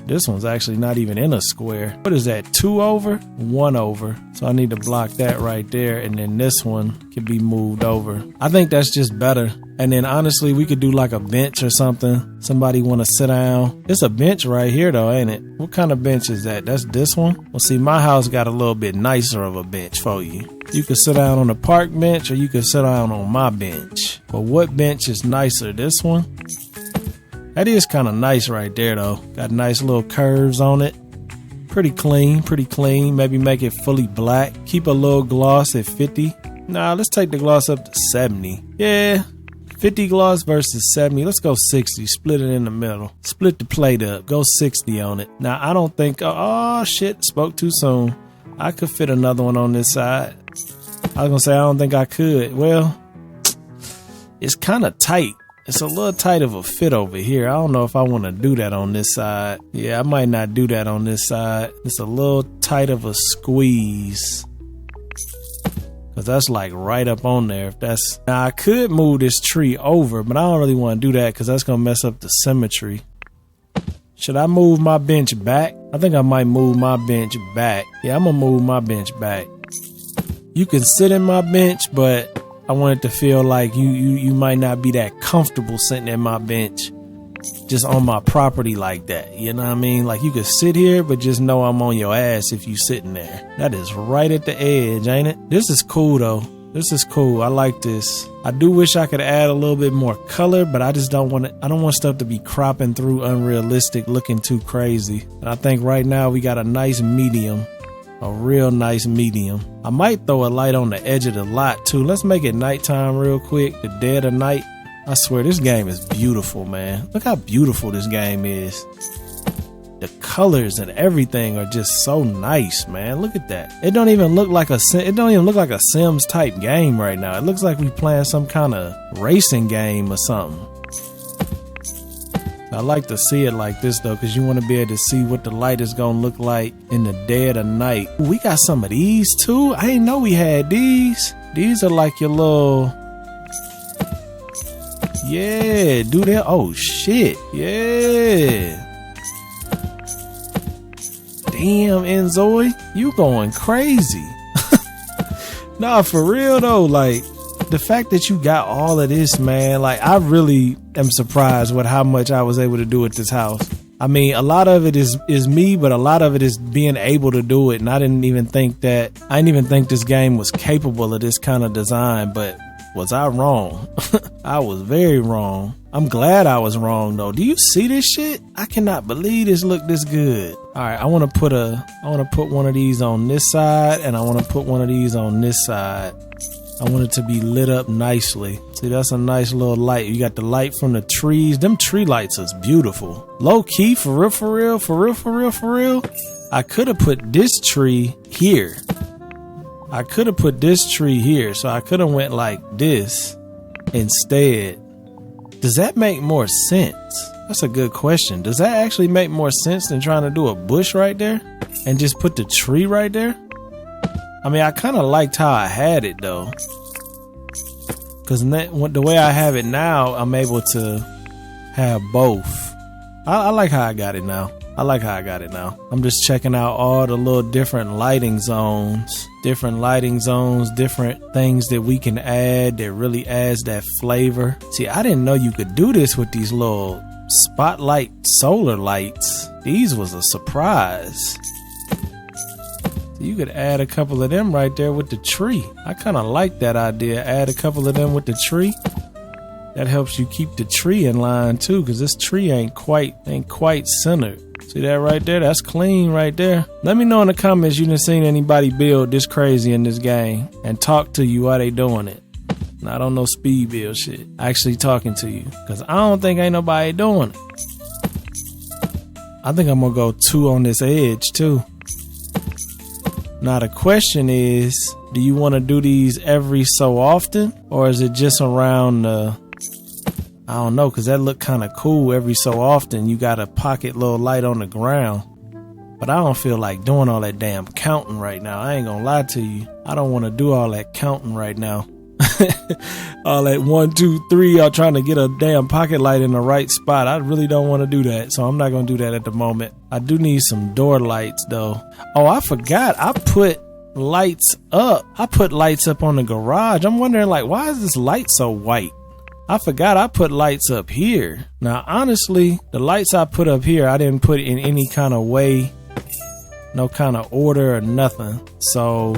This one's actually not even in a square. What is that, 2 over? 1 over. So I need to block that right there, and then this one can be moved over. I think that's just better. And then honestly, we could do like a bench or something. Somebody want to sit down. It's a bench right here though, ain't it? What kind of bench is that? That's this one? Well, see, my house got a little bit nicer of a bench for you. You could sit down on a park bench, or you could sit down on my bench. But what bench is nicer? This one? That is kind of nice right there though. Got nice little curves on it. Pretty clean. Maybe make it fully black. Keep a little gloss at 50. Nah, let's take the gloss up to 70. Yeah. 50 gloss versus 70. Let's go 60. Split it in the middle. Split the plate up. Go 60 on it. Now, I don't think... Oh, shit. Spoke too soon. I could fit another one on this side. I was going to say I don't think I could. Well, it's kind of tight. It's a little tight of a fit over here. I don't know if I want to do that on this side. Yeah, I might not do that on this side. It's a little tight of a squeeze. Cause that's like right up on there. If that's, now I could move this tree over, but I don't really want to do that because that's gonna mess up the symmetry. Should I move my bench back? I think I might move my bench back. Yeah, I'm gonna move my bench back. You can sit in my bench, but I want it to feel like you might not be that comfortable sitting in my bench just on my property like that. You know what I mean? Like you could sit here, but just know I'm on your ass if you sitting there. That is right at the edge, ain't it? This is cool though. This is cool. I like this. I do wish I could add a little bit more color, but I just don't want it. I don't want stuff to be cropping through unrealistic, looking too crazy. And I think right now we got a nice medium. A real nice medium. I might throw a light on the edge of the lot too. Let's make it nighttime real quick. The dead of night. I swear this game is beautiful, man. Look how beautiful this game is. The colors and everything are just so nice, man. Look at that. It don't even look like a Sims type game right now. It looks like we playing some kind of racing game or something. I like to see it like this though, because you want to be able to see what the light is gonna look like in the dead of night. Ooh, we got some of these too. I didn't know we had these. These are like your little, yeah, do that. Oh shit, yeah. Damn, InZOI, you going crazy. Nah, for real though, like the fact that you got all of this, man, like I really am surprised with how much I was able to do at this house. I mean, a lot of it is me, but a lot of it is being able to do it. And I didn't even think this game was capable of this kind of design, but was I wrong? I was very wrong. I'm glad I was wrong though. Do you see this shit? I cannot believe this looked this good. All right, I want to put one of these on this side, and I want to put one of these on this side. I want it to be lit up nicely. See, that's a nice little light. You got the light from the trees. Them tree lights is beautiful. Low key, for real, for real, for real, for real, for real. I could have put this tree here. I could have put this tree here. So I could have went like this instead. Does that make more sense? That's a good question. Does that actually make more sense than trying to do a bush right there and just put the tree right there? I mean, I kind of liked how I had it though, because the way I have it now, I'm able to have both. I like how I got it now. I'm just checking out all the little different lighting zones, different things that we can add that really adds that flavor. See, I didn't know you could do this with these little spotlight solar lights. These was a surprise. You could add a couple of them right there with the tree. I kind of like that idea. Add a couple of them with the tree. That helps you keep the tree in line too, because this tree ain't quite centered. See that right there? That's clean right there. Let me know in the comments you done seen anybody build this crazy in this game and talk to you while they doing it. Not on no speed build shit. Actually talking to you, because I don't think ain't nobody doing it. I think I'm gonna go 2 on this edge too. Now the question is, do you want to do these every so often, or is it just around the, I don't know, because that look kind of cool. Every so often you got a pocket little light on the ground, but I don't feel like doing all that damn counting right now. I ain't gonna lie to you. I don't want to do all that counting right now. All that 1, 2, 3, I'm trying to get a damn pocket light in the right spot. I really don't want to do that, so I'm not gonna do that at the moment. I do need some door lights though. Oh, I forgot, I put lights up. I put lights up on the garage. I'm wondering, like, why is this light so white? I forgot I put lights up here. Now honestly, the lights I put up here, I didn't put in any kind of way, no kind of order or nothing, so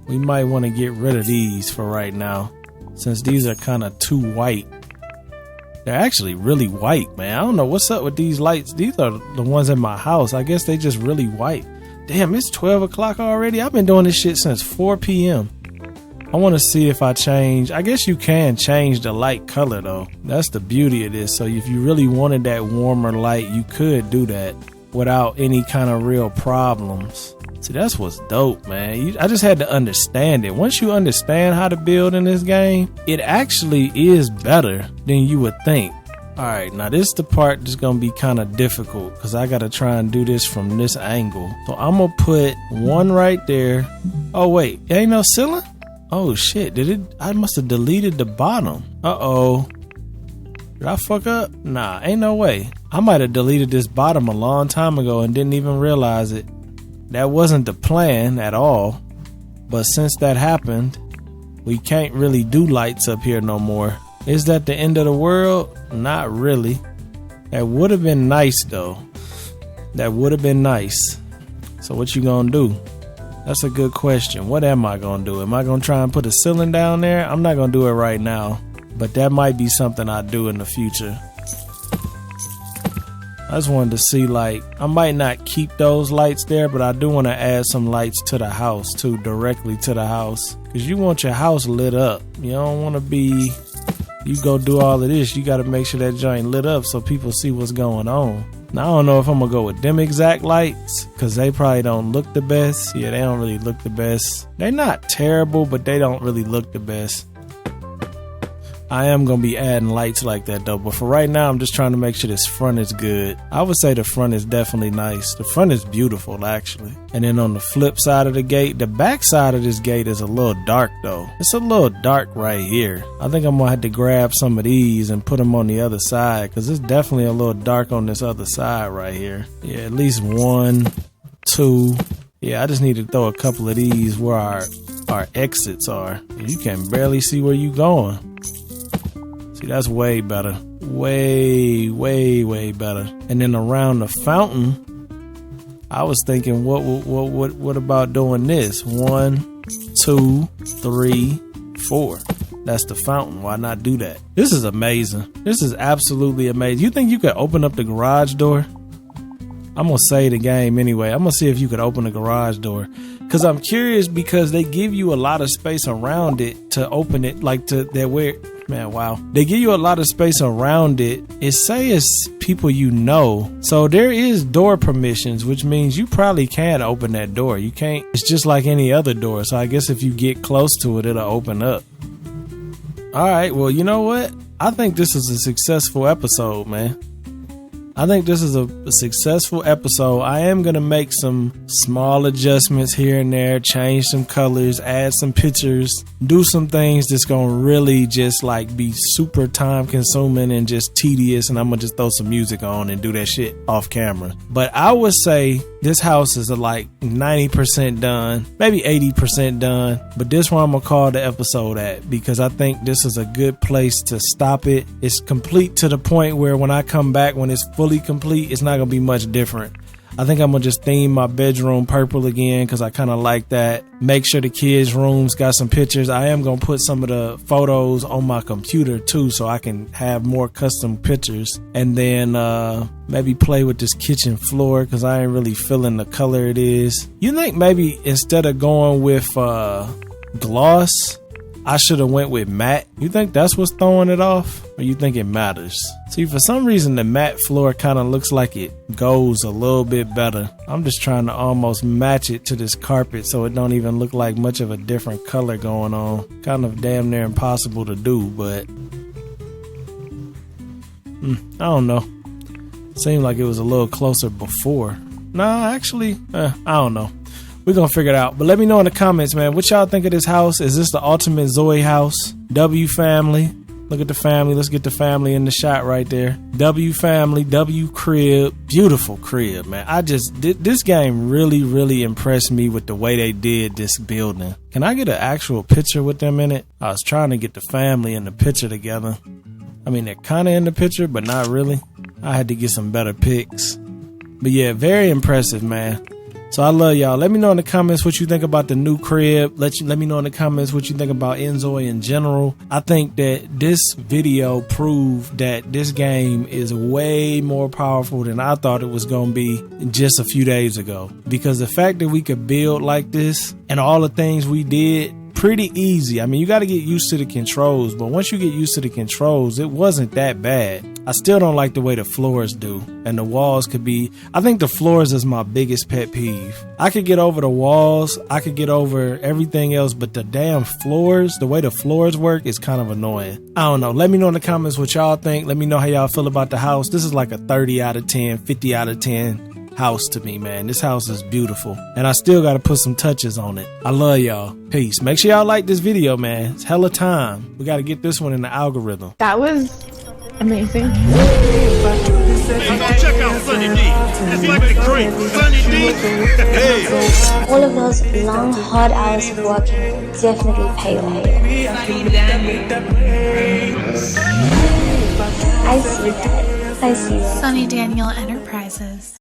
we might want to get rid of these for right now, since these are kind of too white. They're actually really white, man. I don't know what's up with these lights. These are the ones in my house. I guess they just really white. Damn, it's 12 o'clock already. I've been doing this shit since 4 p.m. I want to see if I change. I guess you can change the light color though. That's the beauty of this. So if you really wanted that warmer light, you could do that without any kind of real problems. See, that's what's dope, man. I just had to understand it. Once you understand how to build in this game, it actually is better than you would think. Alright, now this is the part that's gonna be kind of difficult because I gotta try and do this from this angle. So I'm gonna put one right there. Oh wait, there ain't no ceiling? Oh shit, I must have deleted the bottom. Uh-oh. Did I fuck up? Nah, ain't no way. I might have deleted this bottom a long time ago and didn't even realize it. That wasn't the plan at all. But since that happened, we can't really do lights up here no more. Is that the end of the world? Not really. That would have been nice though. That would have been nice. So what you gonna do? That's a good question. What am I gonna do? Am I gonna try and put a ceiling down there? I'm not gonna do it right now, but that might be something I do in the future. I just wanted to see, like, I might not keep those lights there, but I do want to add some lights to the house too, directly to the house, because you want your house lit up. You don't want to be, you go do all of this, you got to make sure that joint lit up so people see what's going on. Now I don't know if I'm gonna go with them exact lights because they probably don't look the best. Yeah, they don't really look the best. They're not terrible, but they don't really look the best. I am gonna be adding lights like that though, but for right now I'm just trying to make sure this front is good. I would say the front is definitely nice. The front is beautiful actually. And then on the flip side of the gate, the back side of this gate is a little dark though. It's a little dark right here. I think I'm gonna have to grab some of these and put them on the other side because it's definitely a little dark on this other side right here. Yeah, at least 1, 2. Yeah, I just need to throw a couple of these where our exits are. You can barely see where you going. See, that's way better. Way better. And then around the fountain, I was thinking, what about doing this? 1, 2, 3, 4. That's the fountain. Why not do that? This is amazing. This is absolutely amazing. You think you could open up the garage door? I'm gonna save the game anyway. I'm gonna see if you could open the garage door. Cause I'm curious because they give you a lot of space around it to open it, like to that where, man, wow. They give you a lot of space around it. It say it's people you know. So there is door permissions, which means you probably can open that door. You can't, it's just like any other door. So I guess if you get close to it, it'll open up. All right, well, you know what? I think this is a successful episode, man. I think this is a successful episode. I am going to make some small adjustments here and there, change some colors, add some pictures, do some things that's going to really just like be super time consuming and just tedious. And I'm going to just throw some music on and do that shit off camera. But I would say this house is like 90% done, maybe 80% done. But this one I'm going to call the episode at because I think this is a good place to stop it. It's complete to the point where when I come back, when it's fully complete, it's not gonna be much different. I think I'm gonna just theme my bedroom purple again because I kind of like that. Make sure the kids' rooms got some pictures. I am gonna put some of the photos on my computer too so I can have more custom pictures. And then maybe play with this kitchen floor because I ain't really feeling the color it is. You think maybe instead of going with gloss, I should have went with matte? You think that's what's throwing it off? Or you think it matters? See, for some reason the matte floor kind of looks like it goes a little bit better. I'm just trying to almost match it to this carpet so it don't even look like much of a different color going on. Kind of damn near impossible to do, but I don't know. Seemed like it was a little closer before. Nah, actually, I don't know. We're gonna figure it out. But let me know in the comments, man. What y'all think of this house? Is this the ultimate ZOI house? W family. Look at the family. Let's get the family in the shot right there. W family, W crib. Beautiful crib, man. This game really impressed me with the way they did this building. Can I get an actual picture with them in it? I was trying to get the family in the picture together. I mean, they're kind of in the picture, but not really. I had to get some better pics. But yeah, very impressive, man. So I love y'all. Let me know in the comments what you think about the new crib. Let me know in the comments what you think about InZOI in general. I think that this video proved that this game is way more powerful than I thought it was going to be just a few days ago. Because the fact that we could build like this and all the things we did pretty easy. I mean, you got to get used to the controls, but once you get used to the controls, it wasn't that bad. I still don't like the way the floors do, and the walls could be, I think the floors is my biggest pet peeve. I could get over the walls, I could get over everything else, but the damn floors, the way the floors work is kind of annoying. I don't know. Let me know in the comments what y'all think. Let me know how y'all feel about the house. This is like a 30 out of 10, 50 out of 10 house to me, man. This house is beautiful, and I still got to put some touches on it. I love y'all. Peace. Make sure y'all like this video, man. It's hella time. We got to get this one in the algorithm. That was amazing. Hey, go check out Sonny D. It's like the great Sonny D. Hey. All of those long, hard hours of working definitely pay off. I see that. I see that. Sonny Daniel Enterprises.